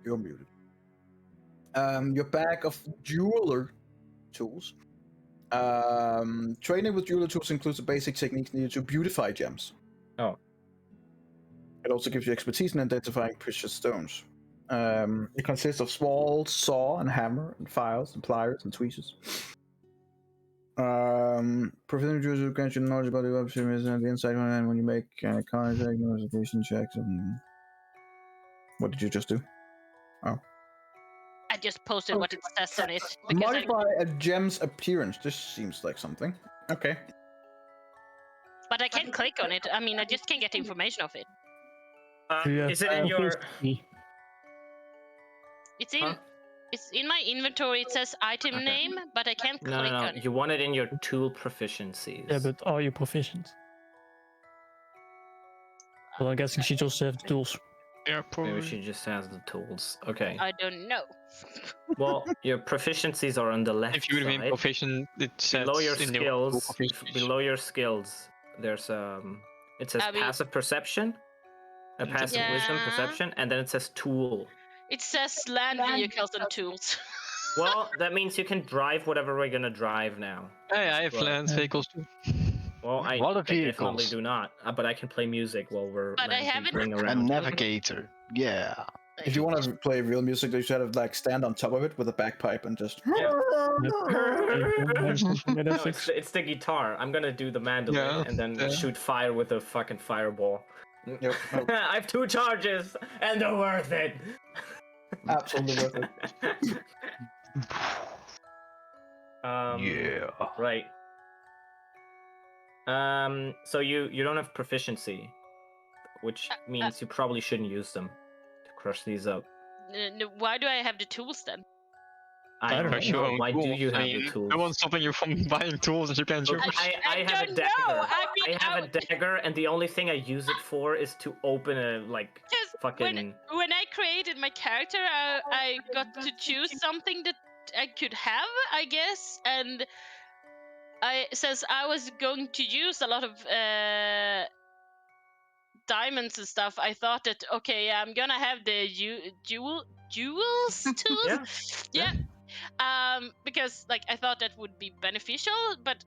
You're muted. Your bag of jeweler tools. Training with jeweler tools includes the basic techniques needed to beautify gems. Oh. It also gives you expertise in identifying precious stones. It consists of small saw and hammer and files and pliers and tweezers. Proficient users grant you knowledge about the option and the inside when you make contact notification checks. What did you just do? I just posted what it says on it. because I- Modify a gem's appearance. This seems like something. Okay. But I can't click on it. I mean, I just can't get information of it. Do you Is have it in your? proficiency? It's in. Huh? It's in my inventory. It says item Okay. name, but I can't No, click no, no. on it. You want it in your tool proficiencies. Yeah, but are you proficient? Well, I'm guessing she just have the tools. Yeah, Maybe probably. she just has the tools. Okay. I don't know. Well, your proficiencies are on the left If you would have been side. proficient, it says Below your in the skills, proficiencies. below your skills, there's it says I mean- passive perception, a passive wisdom Yeah. perception, and then it says tool. It says land vehicles and tools. Well, that means you can drive whatever we're gonna drive now. Hey, I have Well, land vehicles too. Well, I What are definitely vehicles? do not, but I can play music while we're But I haven't- ring A around. navigator. Yeah. If you want to play real music, you should have like stand on top of it with a bagpipe and just. Yeah. Something like No, that. it's the guitar. I'm gonna do the mandolin Yeah, and then yeah. shoot fire with a fucking fireball. Yep, nope. I have 2 charges, and they're worth it. Absolutely worth it. Yeah. Right. So you don't have proficiency, which means you probably shouldn't use them to crush these up. Why do I have the tools then? I don't Crush your know. own Why do tools. you I have mean, the tools? No one's stopping you from buying tools that you can't Look, use. I have a don't dagger. know. I mean, I have a dagger, and the only thing I use it for is to open a like Just fucking. when I created my character, I got to choose something that I could have, I guess, and since I was going to use a lot of diamonds and stuff, I thought that okay, I'm gonna have the jewels tools. Yeah. Because like I thought that would be beneficial, but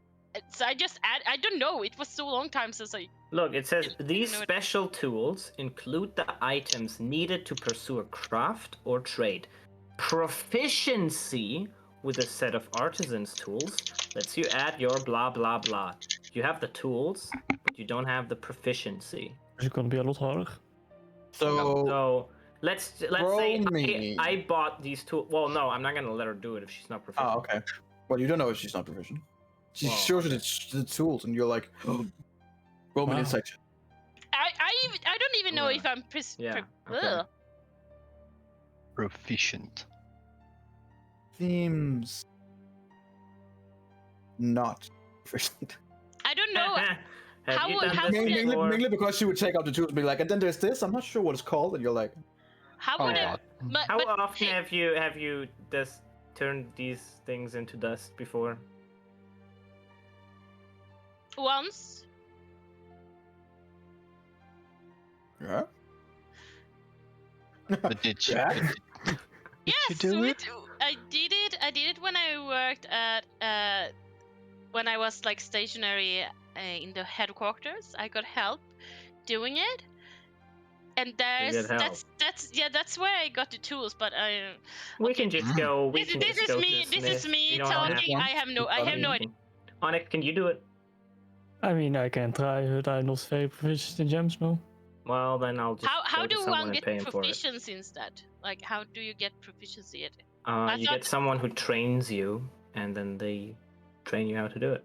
so I just I don't know. It was so long time since I. Look, it says these know it. special tools include the items needed to pursue a craft or trade. Proficiency with a set of artisan's tools lets you add your blah blah blah. You have the tools, but you don't have the proficiency. It's gonna be a lot harder. So let's Roll say me. I bought these tools. Well, no, I'm not gonna let her do it if she's not proficient. Oh, okay. Well, you don't know if she's not proficient. She Well, shows you the tools, and you're like, roll me an Wow. insight check. I don't even know Yeah. if I'm Yeah, okay. Ugh. Proficient. Seems not proficient. I don't know. Have How you would- done how this would- before? Mainly because she would take out the tools and be like, and then there's this. I'm not sure what it's called, and you're like, How Oh, would I? God. But, How but often have you just turned these things into dust before? once? yeah. But did you? Yeah. Yes, you do it? I did it. I did it when I worked at when I was like stationary in the headquarters. I got help doing it, and get help. that's where I got the tools. But I We can just go. We this, can this just is go me. To This is Smith. me You don't have talking. one? I have no idea. Onik, can you do it? I mean, I can try, but I'm not very proficient in gems, no. Well, then I'll just How go to do someone one and get pay him for it. proficiency instead? Like how do you get proficiency at it? I You thought- get someone who trains you, and then they train you how to do it.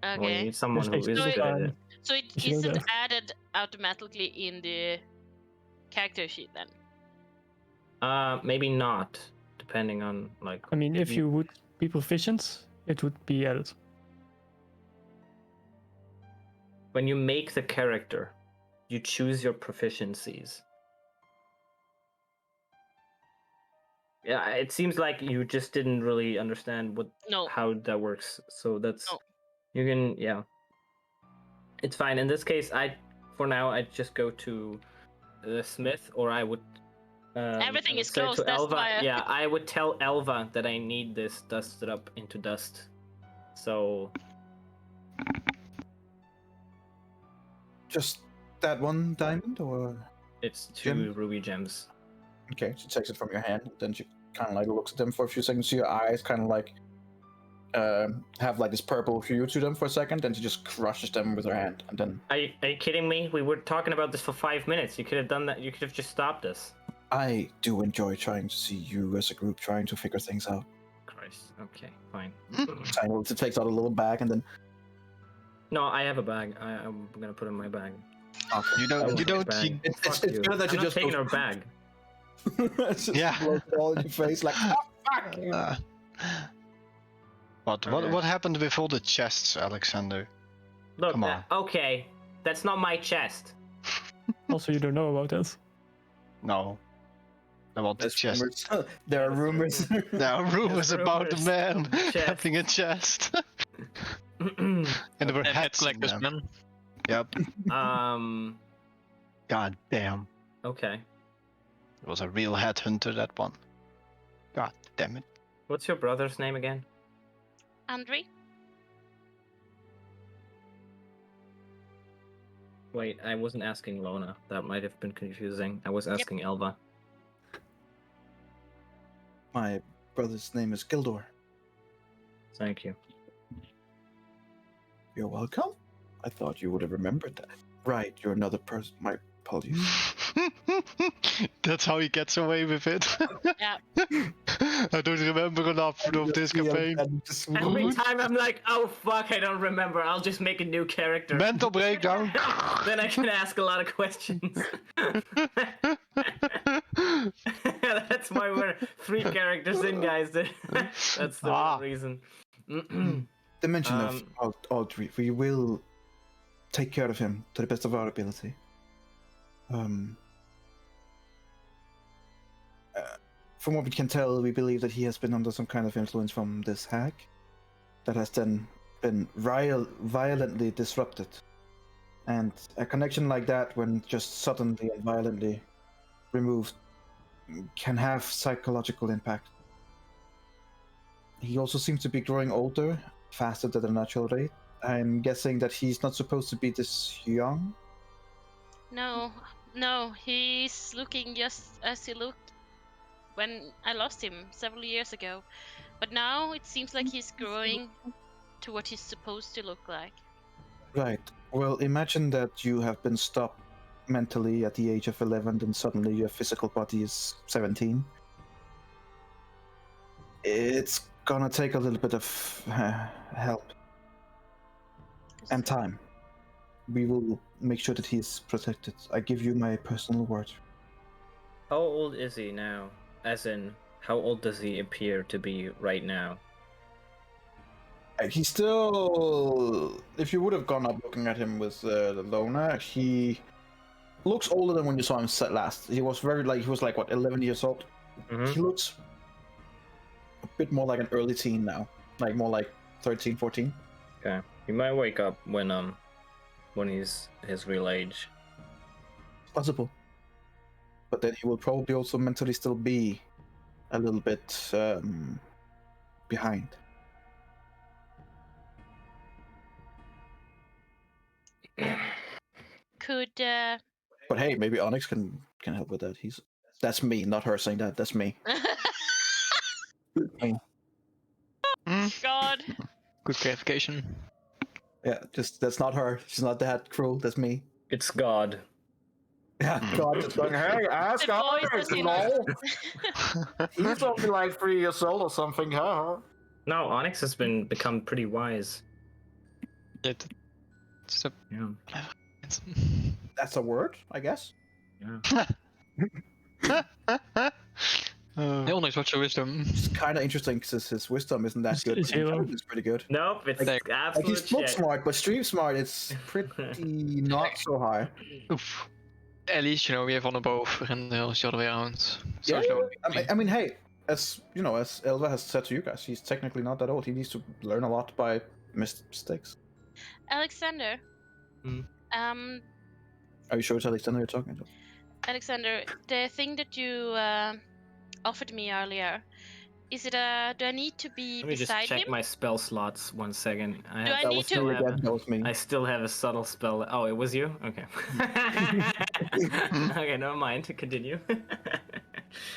Or you Okay, need someone who Just is takes good at time. it. so it If you isn't don't added automatically in the character sheet then. Maybe not, depending on like. I mean, if you would be proficient, it would be added. When you make the character, you choose your proficiencies. Yeah, it seems like you just didn't really understand No. how that works. So that's No. you can it's fine. In this case, for now I just go to the smith, or I would. Everything I is would say closed, to that's Elva. why I- Yeah, I would tell Elva that I need this dusted up into dust. So Just that one diamond, or it's 2 Gem? ruby gems. okay? She takes it from your hand, then she kind of like looks at them for a few seconds. So your eyes kind of like have like this purple hue to them for a second, then she just crushes them with her hand, and then. Are you kidding me? We were talking about this for 5 minutes. You could have done that. You could have just stopped us. I do enjoy trying to see you as a group trying to figure things out. Christ. Okay, fine. She takes out a little bag and then. No, I have a bag. I'm gonna put it in my bag. Okay. You don't. You don't. You, It's Fuck you. better that I'm you not just taking go- her bag. It's just Yeah. blows it all in your face like. "Ah, fuck!" What Okay. what happened with all the chests, Alexander? Look, Come on. okay, that's not my chest. Also, you don't know about this. No. About the There's chest. rumors. There are rumors. There are rumors about the rumors man of the chest. having a chest. And there were Head hats in collectors, them. man. Yep. God damn. Okay. It was a real headhunter, that one. God damn it. What's your brother's name again? Andre? Wait, I wasn't asking Lona. That might have been confusing. I was asking Elva. My brother's name is Gildor. Thank you. You're welcome. I thought you would have remembered that. Right, you're another person. My apologies. That's how he gets away with it. Yeah. I don't remember enough of this campaign. Every time I'm like, oh fuck, I don't remember. I'll just make a new character. Mental breakdown. Then I can ask a lot of questions. That's why we're 3 characters in, guys. That's the real reason. Dimension of Audrey. We will take care of him to the best of our ability. From what we can tell, we believe that he has been under some kind of influence from this hack that has then been violently disrupted. And a connection like that, when just suddenly and violently removed, can have psychological impact. He also seems to be growing older, faster than the natural rate. I'm guessing that he's not supposed to be this young. No, he's looking just as he looked when I lost him several years ago. But now it seems like he's growing to what he's supposed to look like. Right. Well, imagine that you have been stopped mentally at the age of 11 and suddenly your physical body is 17. It's gonna take a little bit of help and time. We will make sure that he's protected. I give you my personal word. How old is he now? As in, how old does he appear to be right now? He's still... If you would have gone up looking at him with the Lona, he looks older than when you saw him last. He was like, what, 11 years old? Mm-hmm. He looks a bit more like an early teen now. Like, more like 13, 14. Okay. He might wake up when he's his real age. Possible. But then he will probably also mentally still be a little bit behind. Could But hey, maybe Onyx can help with that. That's me, not her saying that. That's me. God. Good clarification. Yeah, just that's not her. She's not that cruel. That's me. It's God. Yeah, God just going, hey, ask The voice Onyx, was you in- know? He's only like 3 years old or something, huh? No, Onyx has become pretty wise. It's a, Yeah. it's, That's a word, I guess. Yeah. Onyx, what's your wisdom? It's kind of interesting because his wisdom isn't that good. But his Zero. intelligence is pretty good. Nope, it's Like- Like absolute he's book shit. smart, but stream smart, it's pretty not so high. Oof. At least, we have on both and the other way around. So Yeah, it's not- I mean, hey, as you know, as Elva has said to you guys, he's technically not that old. He needs to learn a lot by mistakes. Alexander. Hmm. Are you sure it's Alexander you're talking to? Alexander, the thing that you offered me earlier, is it do I need to be Let me just beside check him? my spell slots 1 second. Do I That need was to- me still have again. That was me. I still have a subtle spell. Oh, it was you? Okay. Okay, never mind. Continue.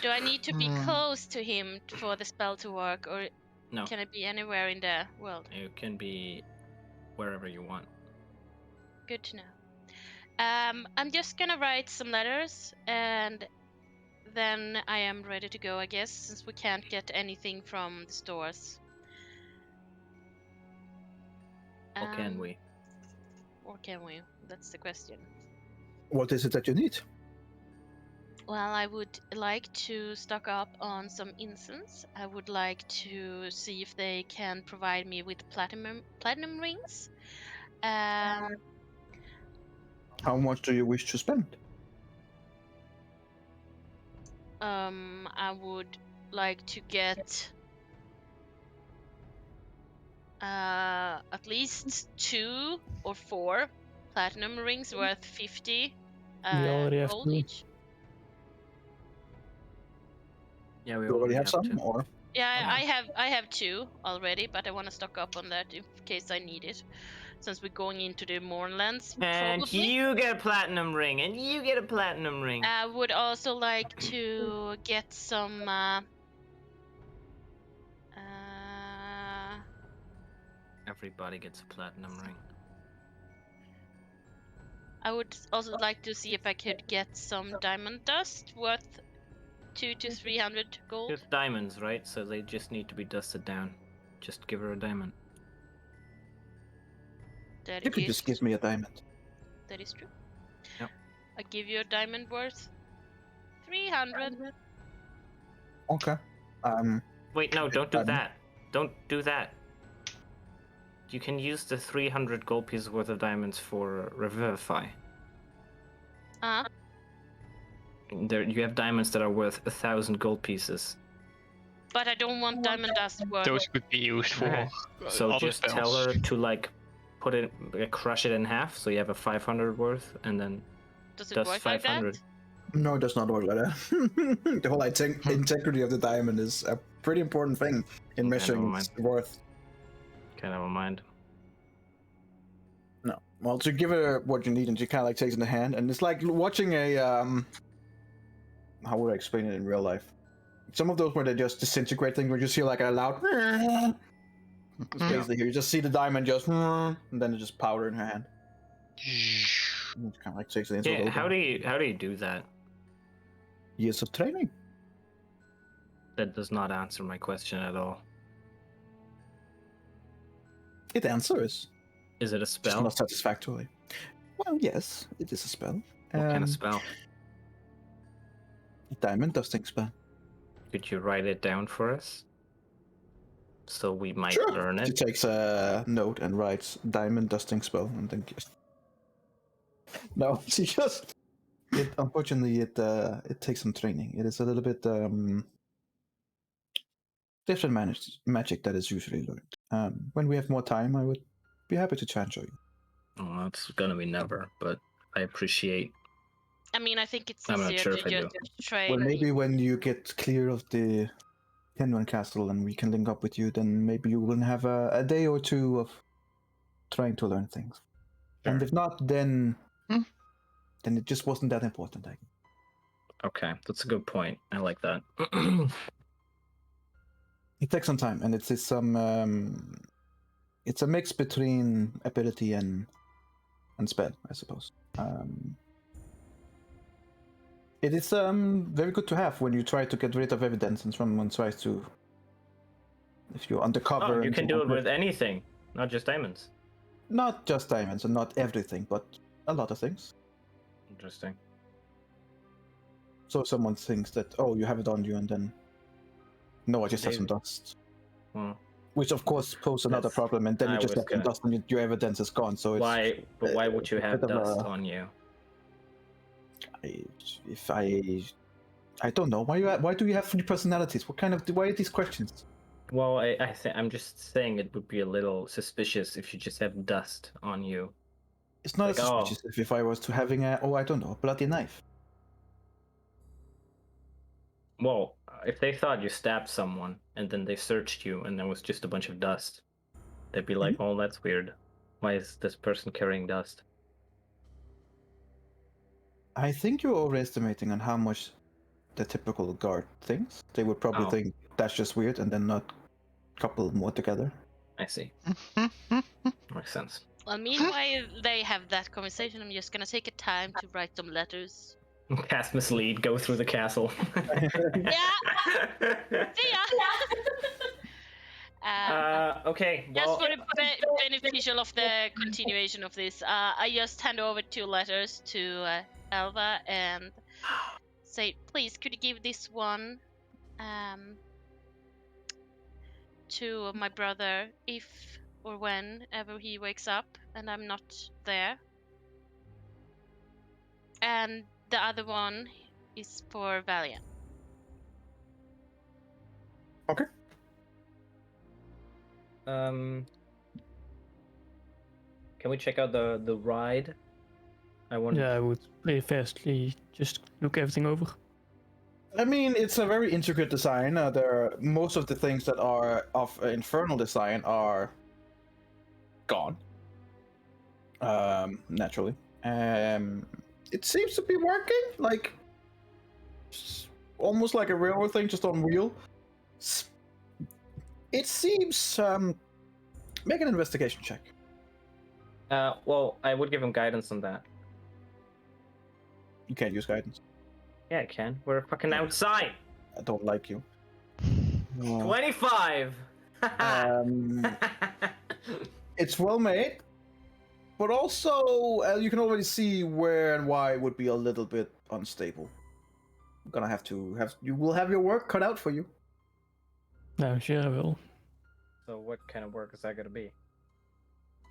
Do I need to be Hmm. close to him for the spell to work, or No, can it be anywhere in the world? you can be wherever you want. Good to know. I'm just gonna write some letters, and then I am ready to go, I guess, since we can't get anything from the stores. Or can we? Or can we? That's the question. What is it that you need? Well, I would like to stock up on some incense. I would like to see if they can provide me with platinum rings. How much do you wish to spend? I would like to get at least 2 or 4 platinum rings worth 50 We already have gold 2. each. Yeah, we You already have some, two. or Yeah, Yeah. I have 2 already, but I want to stock up on that in case I need it, since we're going into the Mournlands. And Probably. you get a platinum ring, and you get a platinum ring. I would also like to get some. Everybody gets a platinum ring. I would also like to see if I could get some diamond dust worth 200 to 300 gold. It's diamonds, right? So they just need to be dusted down. Just give her a diamond. That you could is- just give me a diamond. That is true. Yep. I give you a diamond worth 300. Okay. Wait, no, don't do Diamond. that. Don't do that. You can use the 300 gold pieces worth of diamonds for Revivify. There, you have diamonds that are worth 1,000 gold pieces. But I don't want diamond dust worth. Those could be used for Okay. So other just tell spells. her to like put it, crush it in half, so you have a 500 worth, and then Does it dust work like 500. that? No, it does not work like that. The whole integrity of the diamond is a pretty important thing in Okay, measuring never its worth. Okay, never mind. No. Well, to give her what you need, and she kind of like takes it in the hand, and it's like watching a how would I explain it in real life? Some of those where they just disintegrate things, where you just hear like a loud. It's basically you just see the diamond just, and then it just powder in her hand. And it kind of like takes it into Yeah, the how do you do that? Years of training. That does not answer my question at all. It answers, Is it a just spell? not satisfactorily. Well, yes, it is a spell. What kind of spell? Diamond dusting spell. Could you write it down for us? So we might Sure. learn She it. takes a note and writes diamond dusting spell, and then no, she just. Unfortunately, it takes some training. It is a little bit different magic that is usually learned. When we have more time, I would be happy to try and show you. Oh, that's gonna be never, but I appreciate. I mean, I think it's I'm not easier sure to if I do. just train. Well, maybe when you get clear of the Kenwan Castle and we can link up with you, then maybe you will have a day or two of trying to learn things. And Sure. if not, then it just wasn't that important. I guess. Okay, that's a good point. I like that. It takes some time, and it's a mix between ability and spell, I suppose. It is very good to have when you try to get rid of evidence and someone tries to. If you're undercover, Oh, you and can do it someone- with anything, not just diamonds. not just diamonds and not everything, but a lot of things. Interesting. So someone thinks that, oh, you have it on you, and then no, I just have some dust. Well, Which of course poses another That's- problem, and then I you just was have some gonna- dust and your evidence is gone. So it's why? But why would you it's a have bit of dust a- on you? I don't know. Why do you have 3 personalities? Why are these questions? Well, I'm just saying it would be a little suspicious if you just have dust on you. It's not Like, as suspicious if I was to having a bloody knife. Well, if they thought you stabbed someone and then they searched you and there was just a bunch of dust, they'd be like, "Oh, that's weird. Why is this person carrying dust?" I think you're overestimating on how much the typical guard thinks. They would probably Oh. think that's just weird and then not couple more together. I see. Makes sense. Well, meanwhile they have that conversation, I'm just gonna take a time to write some letters. Cast mislead, go through the castle. Yeah. See ya. Okay. Just Well, for the beneficial of the continuation of this, I just hand over 2 letters to Elva and say, please, could you give this one to my brother if or whenever he wakes up and I'm not there. And the other one is for Valiant. Okay. Can we check out the ride? I want. Yeah, I would play fastly, just look everything over. I mean, it's a very intricate design. Most of the things that are of infernal design are gone. Naturally. It seems to be working, like almost like a railroad thing, just on wheel. It seems. Make an investigation check. Well, I would give him guidance on that. You can't use guidance. Yeah, I can. We're fucking outside. I don't like you. 25. It's well made, but also you can already see where and why it would be a little bit unstable. I'm gonna have you will have your work cut out for you. No, sure I will. So what kind of work is that gonna be?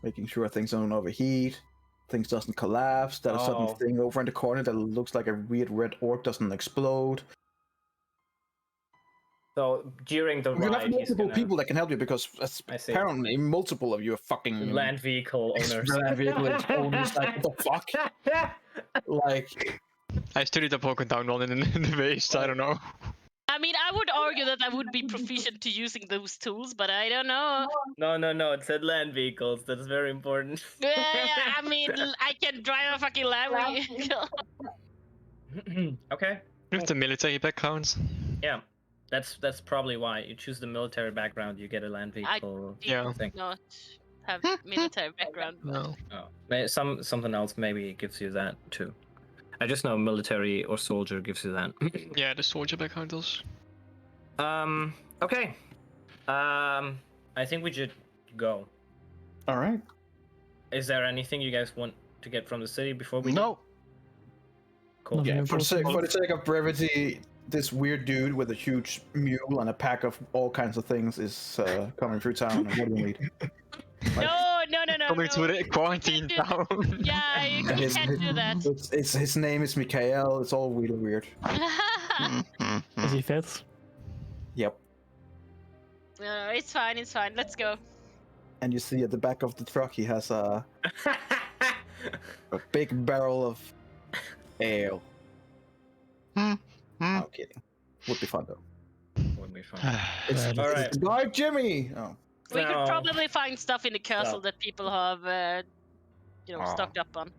Making sure things don't overheat, things doesn't collapse, that a sudden thing over in the corner that looks like a weird red orc doesn't explode. So during the You ride, have multiple people that can help you because apparently multiple of you are fucking land vehicle owners. Land vehicle owners, like what the fuck? Like, I studied a broken down one in the waste. I don't know. I mean, I would argue that I would be proficient to using those tools, but I don't know. No. It said land vehicles. That's very important. I mean, I can drive a fucking land vehicle. Okay. With the military background. Yeah, that's probably why you choose the military background. You get a land vehicle. Yeah. Thing. Not have military background. No. Oh, something else maybe gives you that too. I just know military or soldier gives you that. Yeah, the soldier background does. Okay. I think we should go. all right. Is there anything you guys want to get from the city before we? No. Cool. Yeah, for the sake of brevity, this weird dude with a huge mule and a pack of all kinds of things is coming through town. What do you need? No. Coming to the quarantine town. Yeah, you can't do that. His name is Mikhail. It's all really weird. Is he fat? Yep. No, it's fine. Let's go. And you see at the back of the truck, he has a big barrel of ale. I'm kidding. Would be fun though. Would be fun. It's All right. Guard Jimmy. Oh. We could No. probably find stuff in the castle No. that people have, stocked up on.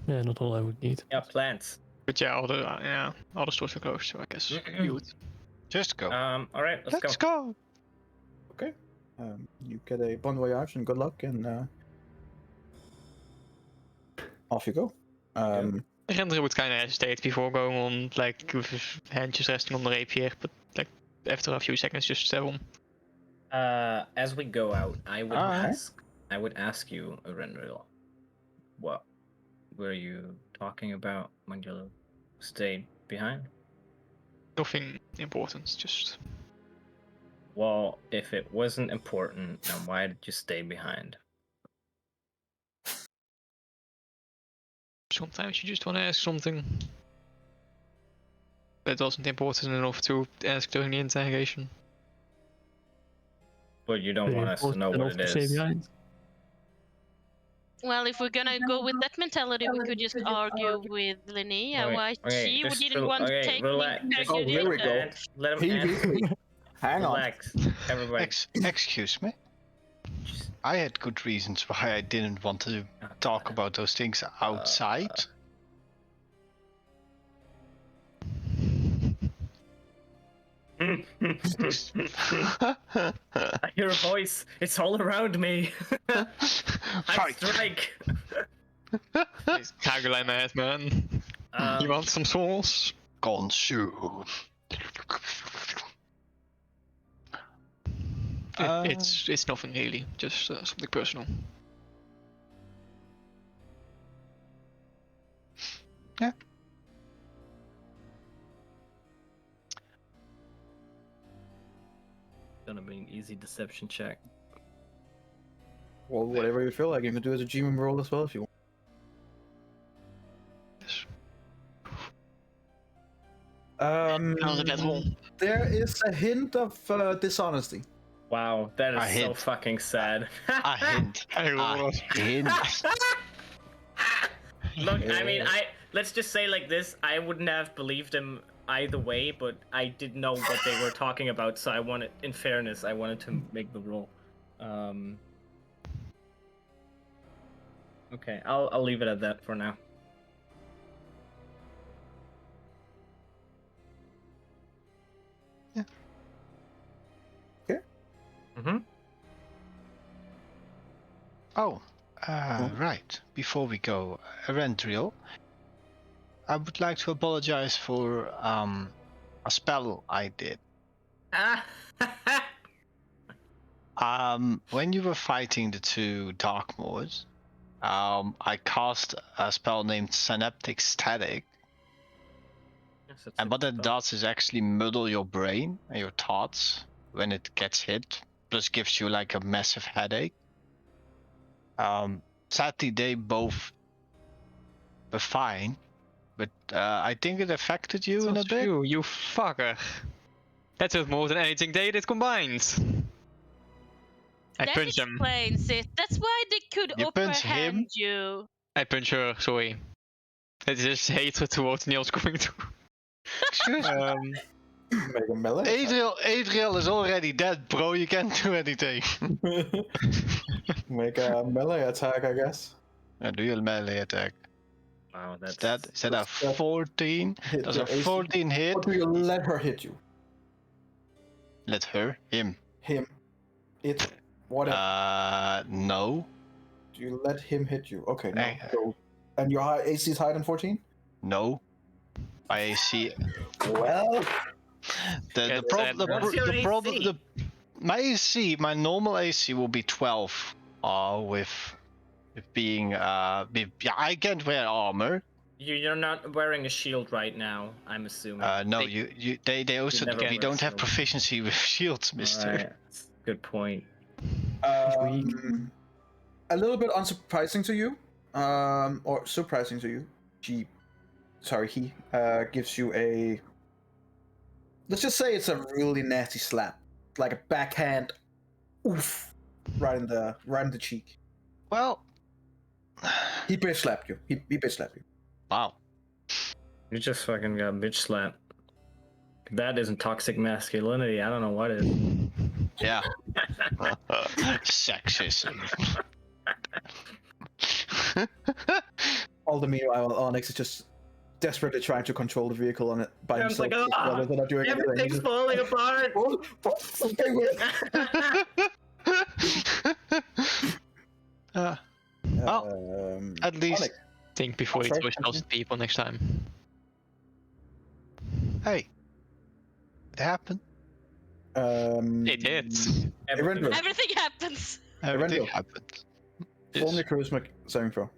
Yeah, not all I would need. Yeah, plants. But yeah, all the stores are closed, so I guess you would. Just go. All right, let's go. Okay. You get a bon voyage and good luck, and off you go. Render would kind of hesitate before going on, like with his hand just resting on the rapier, but like after a few seconds, just stab him. As we go out, I would Alright. ask you, Rendril, what were you talking about when you stayed behind? Nothing important, just. Well, if it wasn't important, then why did you stay behind? Sometimes you just want to ask something. That wasn't important enough to ask during the interrogation. But you don't want us to know what it Stay is. behind. Well, if we're gonna go with that mentality, we could just argue with Linnea why she didn't want to take relax. me. Oh, here we go. Let him answer. Hang on. Relax, everybody. Excuse me. I had good reasons why I didn't want to talk about those things outside. I hear a voice. It's all around me. I Fight. strike. Please, Kaggle in my head, man. You want some sauce? Gonsu. It's nothing really, just something personal. Yeah. Gonna be an easy deception check. Well, whatever you feel like, you can do as a GM roll as well if you want. How's the bad roll? There is a hint of dishonesty. Wow, that is A so hint. fucking sad. A hint. I A rolled. hint. Look, I mean, let's just say like this. I wouldn't have believed him either way, but I did know what they were talking about, so I wanted, in fairness, I wanted to make the roll. Okay, I'll leave it at that for now. Yeah. Okay. Mm-hmm. Oh, right. Before we go, Erendriel, I would like to apologize for a spell I did. When you were fighting the two Dark Moors, I cast a spell named Synaptic Static, and what it does is actually muddle your brain and your thoughts when it gets hit, plus gives you like a massive headache. Sadly, they both were fine, but I think it affected you in a bit. You fucker. That's worth more than anything they did combined. I That punch him. explains it. That's why they could You punch him? overhand you. I punch her, sorry. It is just hatred towards Niels coming through. Excuse me. Make a melee attack. Adriel is already dead, bro. You can't do anything. Make a melee attack, I guess. Do your melee attack. Wow, Is that a 14? Hit Does your a AC. 14 hit? Or do you let her hit you? Let her, him. Him. It. Whatever. No. Do you let him hit you? Okay, no. Hey. So, and your AC is higher than 14? No. My AC. Well, my AC, my normal AC will be 12. With being I can't wear armor. You're not wearing a shield right now, I'm assuming. No, they also never we wear don't have shield. proficiency with shields, mister. Alright, good point. a little bit unsurprising to you, or surprising to you. He gives you a. Let's just say it's a really nasty slap, like a backhand, oof, right in the cheek. Well, he bitch slapped you. He bitch slapped you. wow. You just fucking got bitch slapped. If that isn't toxic masculinity, I don't know what is. Yeah. Sexism. All the meanwhile, Onyx is just desperately trying to control the vehicle on it by Sounds himself. like, rather than not doing anything. Everything's falling apart. Okay, Well, at least. Onyx. Think before you Sorry, throw spells at people next time. Hey, it happened. It did. Erendriel. Everything happens. Everything Erendriel. happened. Roll me a charisma saving throw.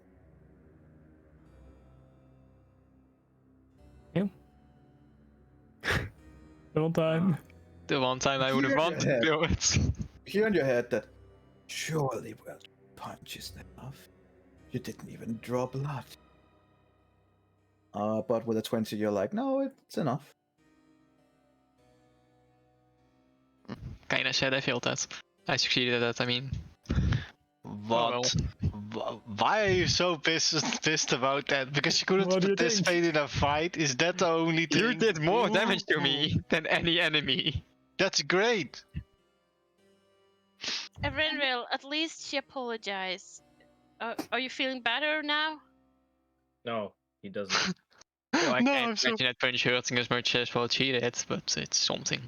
The one time. The one time I would have wanted to do it. Hear in your head that surely well punch is enough. You didn't even draw blood. But with a 20, you're like, no, it's enough. kinda sad I failed that. I succeeded at that, I mean. What? Why are you so pissed about that? Because you couldn't What do you think? participate in a fight? Is that the only thing? You did more damage to me than any enemy. That's great. Renville, at least she apologized. Are you feeling better now? No, he doesn't. So I No, can't I'm so- imagine that punch hurting as much as what she did, but it's something.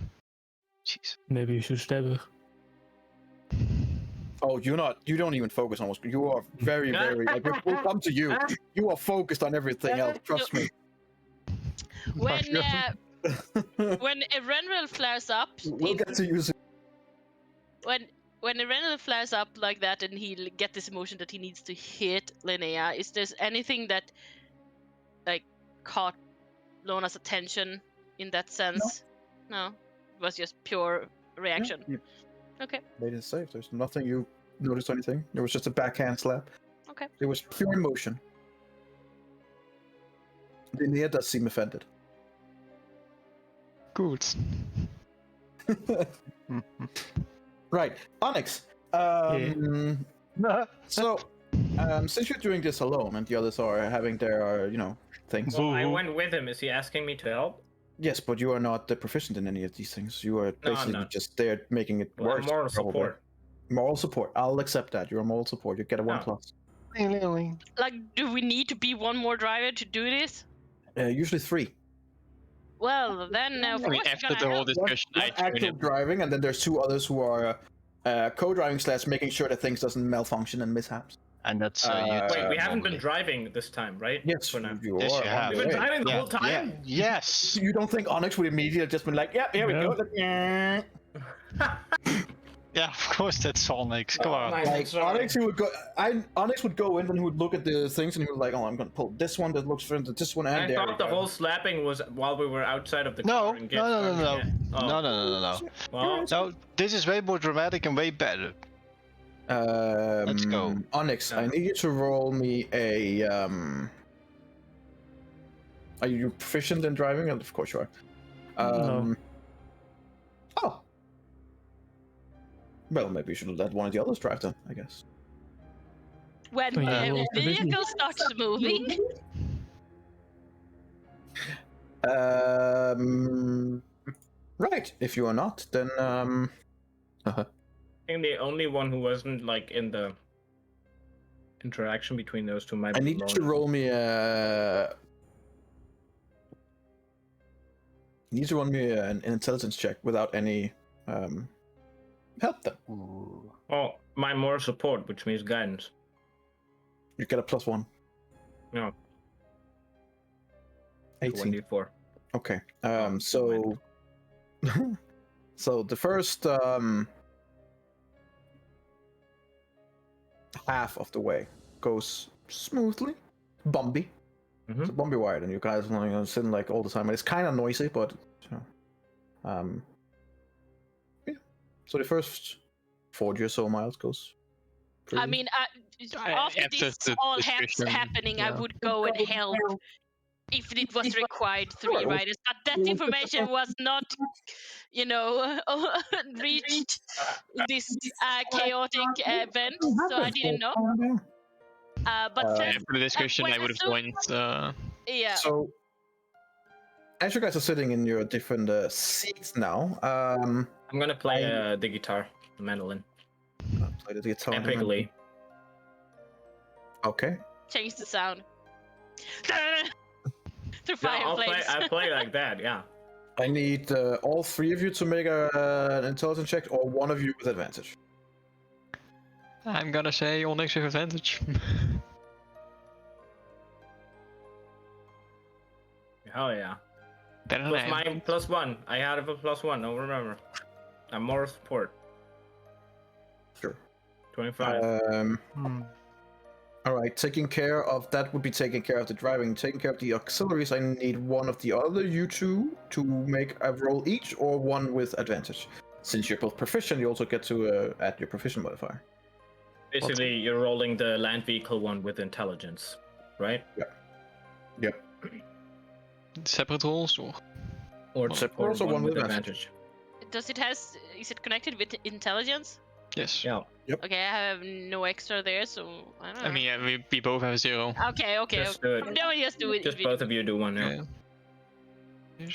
Jeez. Maybe you should stab her. Oh, you don't even focus on what's. You are very, very. Like, we'll come to you. You are focused on everything else. Trust me. When Renville flares up, We'll get to you soon. when Renville flares up like that, and he get this emotion that he needs to hit Linnea, is there anything that like caught Lona's attention in that sense? No, it was just pure reaction. You Okay. made it safe. There's nothing you noticed anything. There was just a backhand slap. Okay. It was pure emotion. Linnea does seem offended. Good. Right, Onyx. So, since you're doing this alone and the others are having their, things. Well, I went with him. Is he asking me to help? Yes, but you are not proficient in any of these things. You are basically not. just there making it Well, worse. moral probably. support. Moral support. I'll accept that. You're a moral support. You get a 1+. Like, do we need to be one more driver to do this? Usually 3. Well, then of I mean, course after you're the gonna whole help. discussion, I joined Actual him. driving, and then there's 2 others who are co-driving / making sure that things doesn't malfunction and mishaps. And that's you Wait, we haven't been normally. driving this time, right? Yes, For now. you Yes, are. you on have. the We've been way. driving the whole time. Yes. You don't think Onyx would immediately just been like, yeah, here we No. go. Yeah, of course that's Onyx. Come on. nice. Like Sorry. Onyx, he would go. Onyx would go in and he would look at the things and he would like, oh, I'm gonna pull this one that looks friendly to this one and I there. thought we the go. whole slapping was while we were outside of the No, car. no, and no, no, no, yeah. Oh. no. Well, No, this is way more dramatic and way better. Let's go. Onyx, I Yeah. need you to roll me a. Are you proficient in driving? Of course you are. No. Oh. Well, maybe you should let one of the others drive then, I guess. When Oh, yeah, the well, vehicle starts moving, Right. If you are not, then I think the only one who wasn't like in the interaction between those two might I be need you to Lona. roll me a. You need to roll me an intelligence check without any help. Then Oh, my moral support, which means guidance. you get a +1. No, 18. 1d4. Okay. Oh, So. So the first half of the way goes smoothly, bumpy. Mhm. It's a bumpy ride, and you guys are sitting like all the time. And it's kind of noisy, but yeah. So the first 40 or so miles goes. I pretty- mean, after after this the all discussion, happening, I yeah. would go and help if it was required 3 riders. But that information was not, reached this chaotic event, so I didn't know. But since After the discussion, I would have joined. yeah, So, as you guys are sitting in your different seats now, I'm gonna play the guitar, the mandolin, play the guitar. epically. Okay. change the sound. Through Yeah, fireplace. I play like that, yeah. I need all 3 of you to make an intelligence check, or one of you with advantage. I'm gonna say Onyx with advantage. Hell yeah. Better than Plus I am. my +1. I had a +1. Don't remember. I'm moral support. Sure. 25. All right. Taking care of that would be taking care of the driving. Taking care of the auxiliaries, I need one of the other you two to make a roll each, or one with advantage. Since you're both proficient, you also get to add your proficient modifier. Basically, you're rolling the land vehicle one with intelligence, right? Yep. Separate rolls or Or Separate rolls or one with advantage? Does it is it connected with intelligence? Yes. Yeah. Okay, I have no extra there, so I don't know. I mean, yeah, we both have 0. Okay. Just do it. No, just do it. Just both of you do one. Yeah.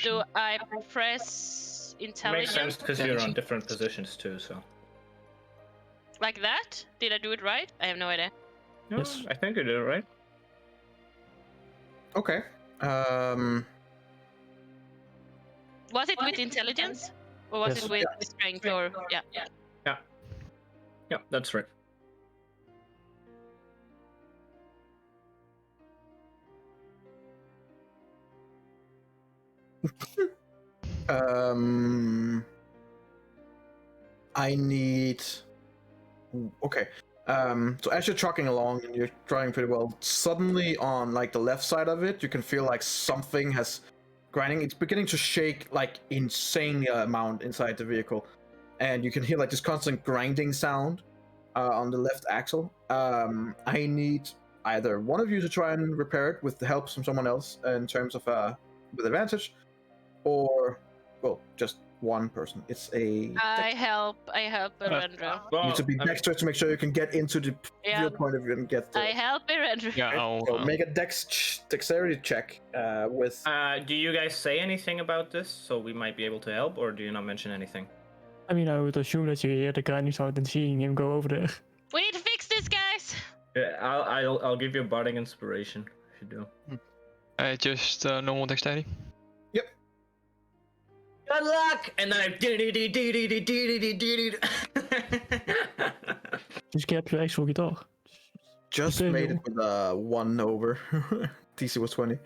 Do I press Makes intelligence sense because you're on different positions too. So. like that? Did I do it right? I have no idea. No, Yes. I think you did it right. Okay. Was it with intelligence, or was Yes. it with strength? Or yeah. Yeah, that's right. I need. Okay. So as you're trucking along and you're driving pretty well, suddenly on like the left side of it, you can feel like something has grinding. It's beginning to shake like insane amount inside the vehicle, and you can hear like this constant grinding sound on the left axle. I need either one of you to try and repair it with the help from someone else in terms of with advantage, or well, just one person. It's a I help Erendra. you need to be dexterous to make sure you can get into the Yeah. viewpoint of it and get. I help Erendra. Yeah, So make a dexterity check with. Do you guys say anything about this so we might be able to help, or do you not mention anything? I mean, I would assume that you hear the grinding sound and seeing him go over there. We need to fix this, guys. Yeah, I'll give you a bardic inspiration if you do. Just normal dexterity. Good luck! And then I. Dus ik heb je actual guitar. Just Okay, made no. it with a 1 over. DC was 20.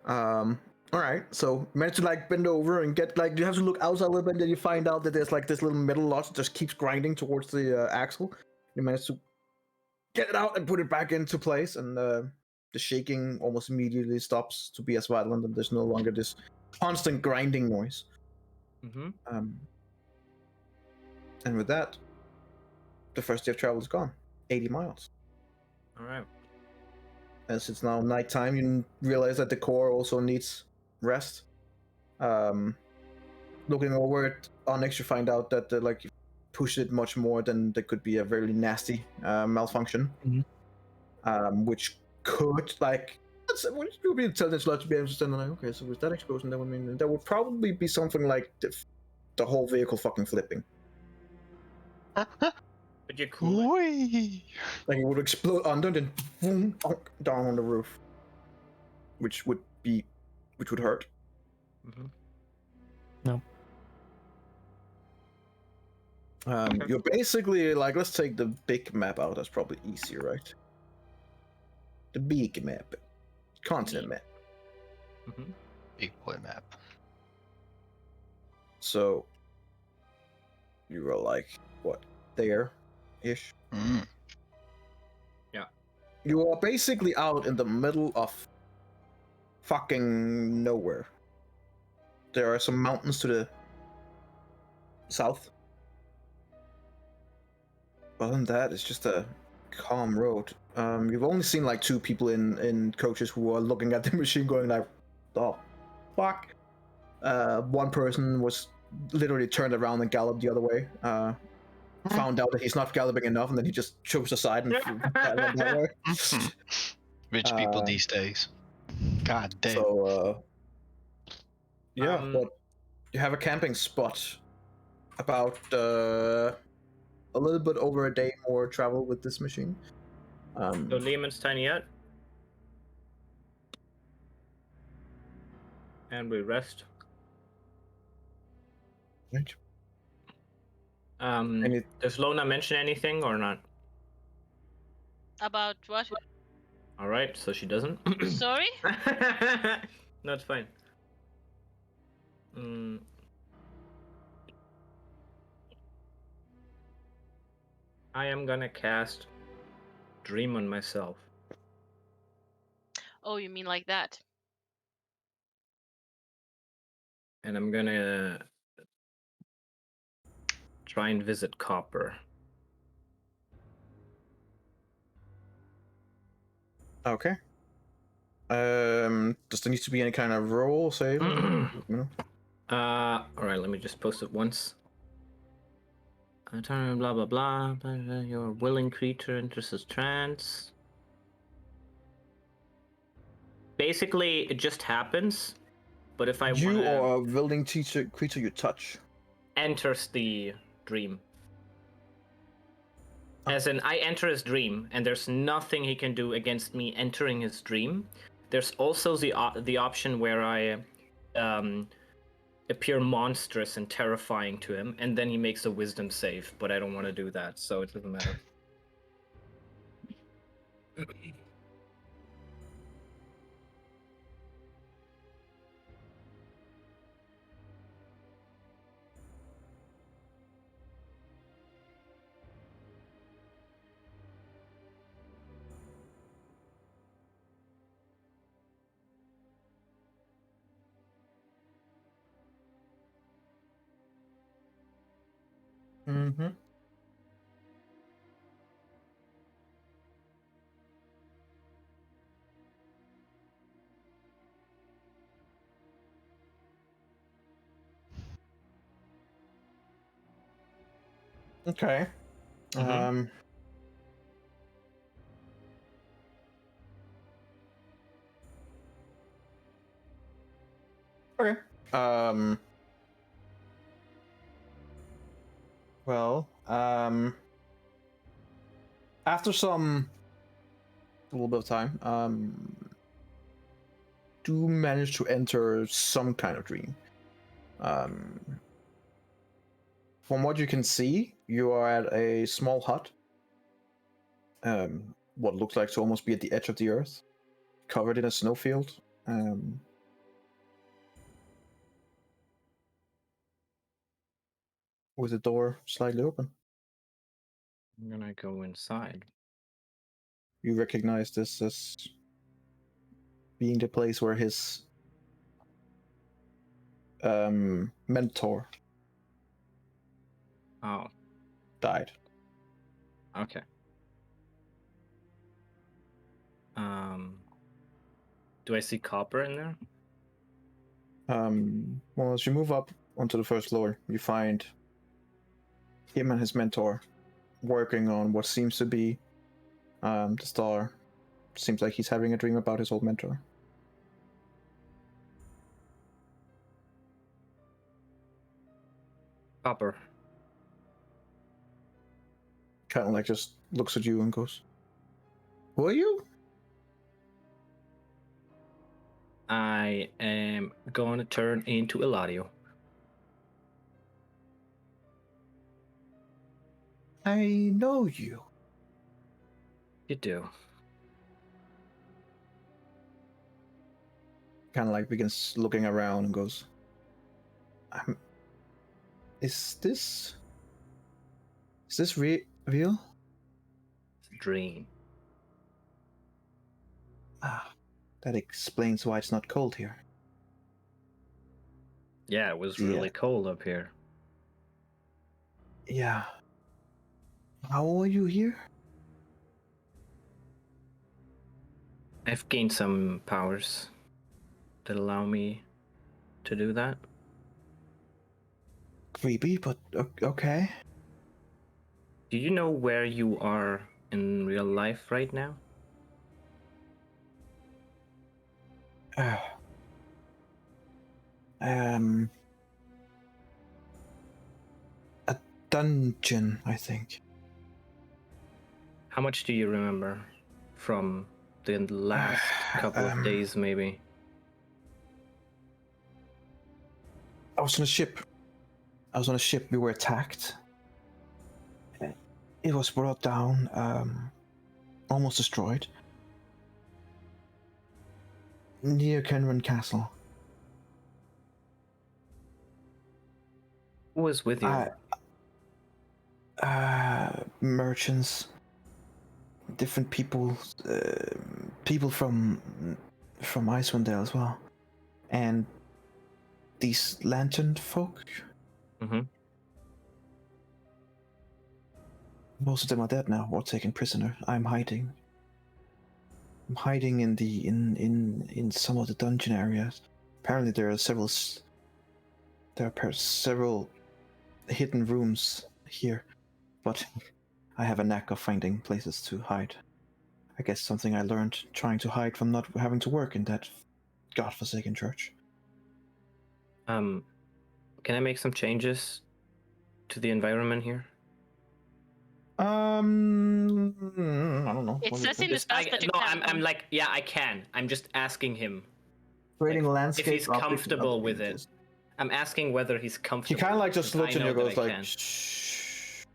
All right, so managed to like bend over and get like you have to look outside a little bit, and then you find out that there's like this little metal lot that just keeps grinding towards the axle. You manage to get it out and put it back into place, and the shaking almost immediately stops to be as violent, and there's no longer this constant grinding noise. Mm-hmm. And with that, the first day of travel is gone. 80 miles. All right. As it's now nighttime, you realize that the core also needs rest. Looking over it, Onyx, you find out that like you pushed it much more than there could be a very nasty malfunction, which could like would you be intelligent enough to be able to stand like, okay, so with that explosion, that would mean that would probably be something like the whole vehicle fucking flipping. But you're cool. Like it would explode under and then boom, down on the roof, which would hurt. Mm-hmm. No. You're basically like, let's take the big map out. That's probably easier, right? The big map, continent map. Mm-hmm. Big boy map. So you were like what there-ish? Mm. Yeah. You are basically out in the middle of fucking nowhere. There are some mountains to the south. Other than that, it's just a calm road. You've only seen like 2 people in coaches who are looking at the machine going like, oh, fuck. One person was literally turned around and galloped the other way. Found out that he's not galloping enough, and then he just chose aside and went that way. Rich people these days. God damn. So, yeah, but you have a camping spot about a little bit over a day more travel with this machine. So Lehman's tiny hut. And we rest. Right. Does Lona mention anything or not? About what? All right, so she doesn't. Sorry? No, it's fine. I am gonna cast Dream on myself. Oh, you mean like that? And I'm gonna try and visit Copper. Okay. Does there need to be any kind of roll save? No? Alright, let me just post it once. Blah blah blah. Your willing creature enters a trance. Basically, it just happens. But if I You wanna... or a willing creature you touch. enters the dream. As in, I enter his dream, and there's nothing he can do against me entering his dream. There's also the option where I appear monstrous and terrifying to him, and then he makes a wisdom save, but I don't want to do that, so it doesn't matter. Mm-hmm. Okay. Mhm. Okay. Well, after a little bit of time, do manage to enter some kind of dream. From what you can see, you are at a small hut. What looks like to almost be at the edge of the earth, covered in a snowfield. With the door slightly open. I'm gonna go inside. You recognize this as being the place where his mentor Oh, died. okay. Do I see copper in there? Well, as you move up onto the first floor, you find him and his mentor working on what seems to be the star. Seems like he's having a dream about his old mentor. Copper. Kind of like just looks at you and goes, "Who are you?" I am gonna turn into Eladio. I know you. You do. Kind of like begins looking around and goes, Is this real? It's a dream. Ah, that explains why it's not cold here. Yeah, it was really cold up here. Yeah. How are you here? I've gained some powers that allow me to do that. Creepy, but okay. Do you know where you are in real life right now? A dungeon, I think. How much do you remember from the last couple of days, maybe? I was on a ship. We were attacked. It was brought down, almost destroyed. Near Kenran Castle. Who was with you? Merchants. Different people. People from Icewind Dale as well. And these lantern folk. Mm-hmm. Most of them are dead now or taken prisoner. I'm hiding. I'm hiding in the in some of the dungeon areas. Apparently there are several There are several hidden rooms here, but I have a knack of finding places to hide. I guess something I learned trying to hide from not having to work in that godforsaken church. Can I make some changes to the environment here? I don't know. It What do you says in think? the spells that you can. I'm like, yeah, I can. I'm just asking him Creating like, landscape if he's objects and comfortable other with it. images. I'm asking whether he's He comfortable. kind of like just because looks I and you know that goes I like, can. shh.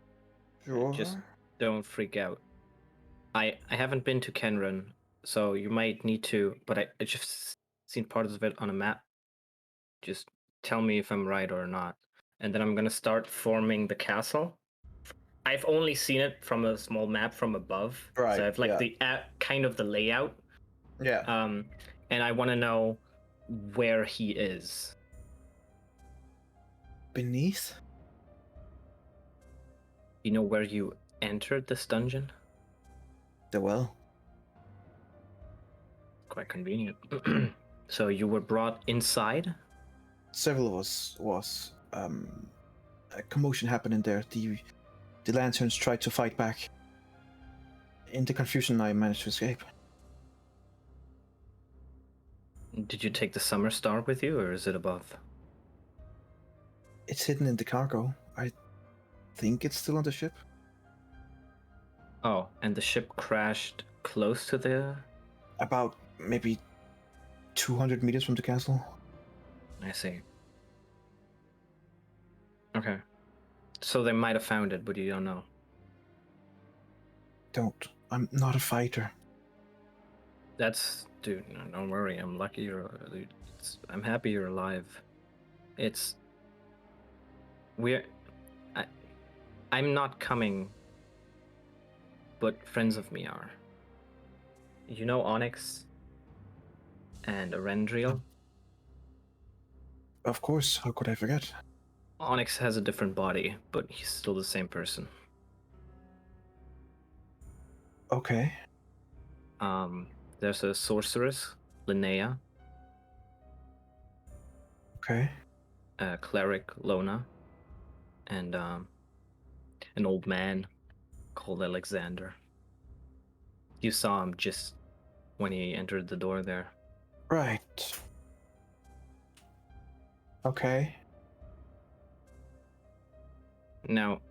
Sure. Just don't freak out. I haven't been to Kenran, so you might need to, but I just seen parts of it on a map. Just tell me if I'm right or not. And then I'm gonna start forming the castle. I've only seen it from a small map from above. Right, So I have like yeah. the kind of the layout. Yeah. And I want to know where he is. Beneath? You know where you entered this dungeon? The well. Quite convenient. So you were brought inside? Several of us was a commotion happened in there. The lanterns tried to fight back. In the confusion, I managed to escape. Did you take the summer star with you, or is it above? It's hidden in the cargo. I think it's still on the ship. Oh, and the ship crashed close to the... About maybe 200 meters from the castle. I see. Okay. So they might have found it, but you don't know. I'm not a fighter. That's... Dude, no, don't worry. I'm lucky you're... I'm happy you're alive. It's... I'm not coming, but friends of me are. You know Onyx and Arendriel? Of course, how could I forget? Onyx has a different body, but he's still the same person. Okay. There's a sorceress, Linnea, Okay. a cleric, Lona, and an old man called Alexander. You saw him just when he entered the door there. Right. Okay. Now,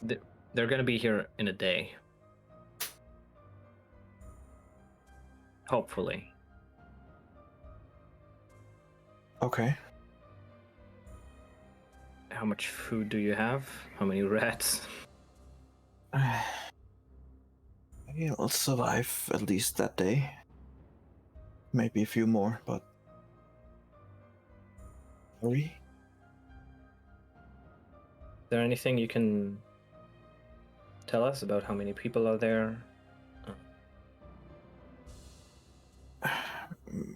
they're gonna be here in a day. Hopefully. Okay. How much food do you have? How many rats? Maybe I'll survive at least that day. Maybe a few more, but... 3? Is there anything you can tell us about how many people are there?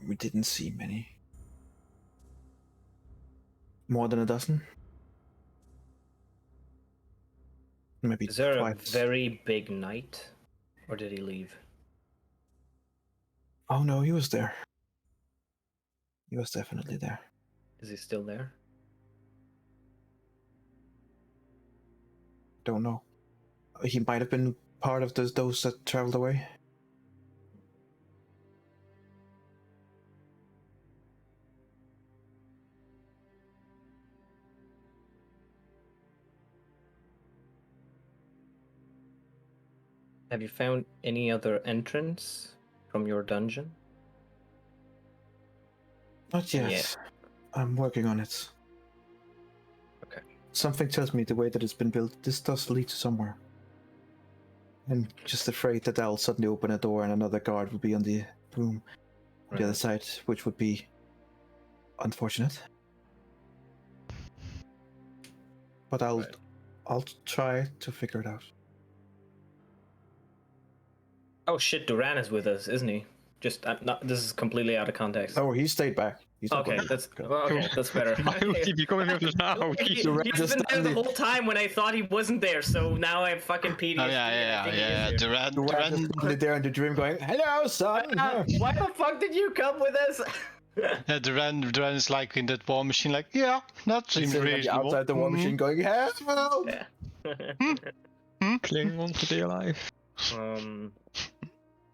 We didn't see many. More than a dozen? Maybe Is there twice. a very big knight? Or did he leave? Oh no, he was there. He was definitely there. Is he still there? Don't know. He might have been part of those that traveled away. Have you found any other entrance from your dungeon? Not yet. Yeah. I'm working on it. Okay. Something tells me the way that it's been built, this does lead to somewhere. I'm just afraid that I'll suddenly open a door and another guard will be on the room on the other side, which would be unfortunate. But I'll try to figure it out. Oh shit, Duran is with us, isn't he? Just this is completely out of context. Oh, he stayed back. He's not Okay, going. that's better. Why would he be coming up now? He's Duran been just there the standing- whole time when I thought he wasn't there, so now I'm fucking PTSD. Oh yeah. Duran Duran. just stood there in the dream going, "Hello, son." Why the fuck did you come with us? Yeah, Duran is like in that war machine, like, yeah, that seems Sitting on the reasonable. outside the war machine going, help! Yeah. Clinging on to their life.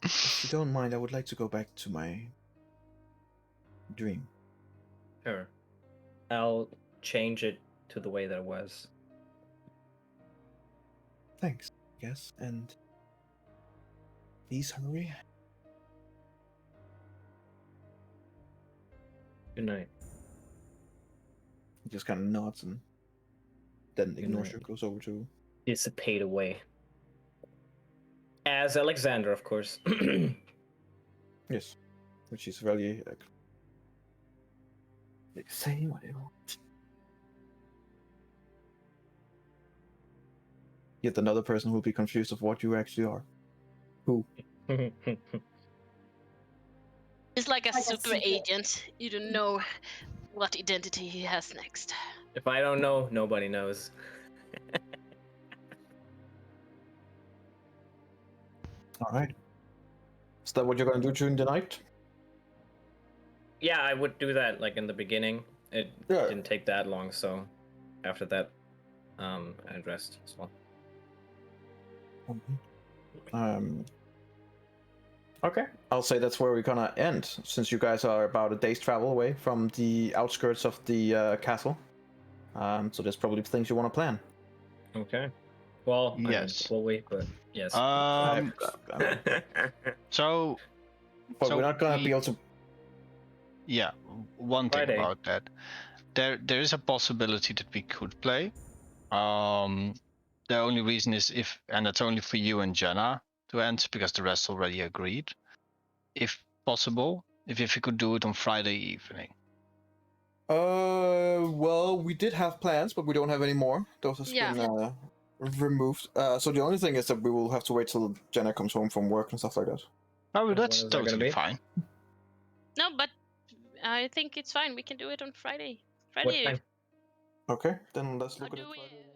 If you don't mind, I would like to go back to my dream. Sure. I'll change it to the way that it was. Thanks, I guess, and please hurry. Good night. He just kind of nods and then ignores night. you, goes over to... Dissipate away. As Alexander, of course. Yes, which is very... say what you want. Yet another person will be confused of what you actually are. Who? He's like a super agent. You don't know what identity he has next. If I don't know, nobody knows. Alright. Is that what you're gonna do during the night? Yeah, I would do that like in the beginning. It Yeah. didn't take that long, so after that, I dressed as well. Okay. I'll say that's where we're gonna end, since you guys are about a day's travel away from the outskirts of the castle. So there's probably things you want to plan. Okay. Well, Yes. We'll wait, but yes. So, But So we're not gonna we- be able to... yeah, one thing Friday. about that. There is a possibility that we could play. The only reason is and that's only for you and Jenna to answer, because the rest already agreed. If possible, if you could do it on Friday evening. Well, we did have plans, but we don't have any more. Those have Yeah. been removed. So the only thing is that we will have to wait till Jenna comes home from work and stuff like that. Oh, When that's is that gonna totally be? fine. No, but I think it's fine. We can do it on Friday. What Friday. time? Okay, then let's Or look at it do we? Friday.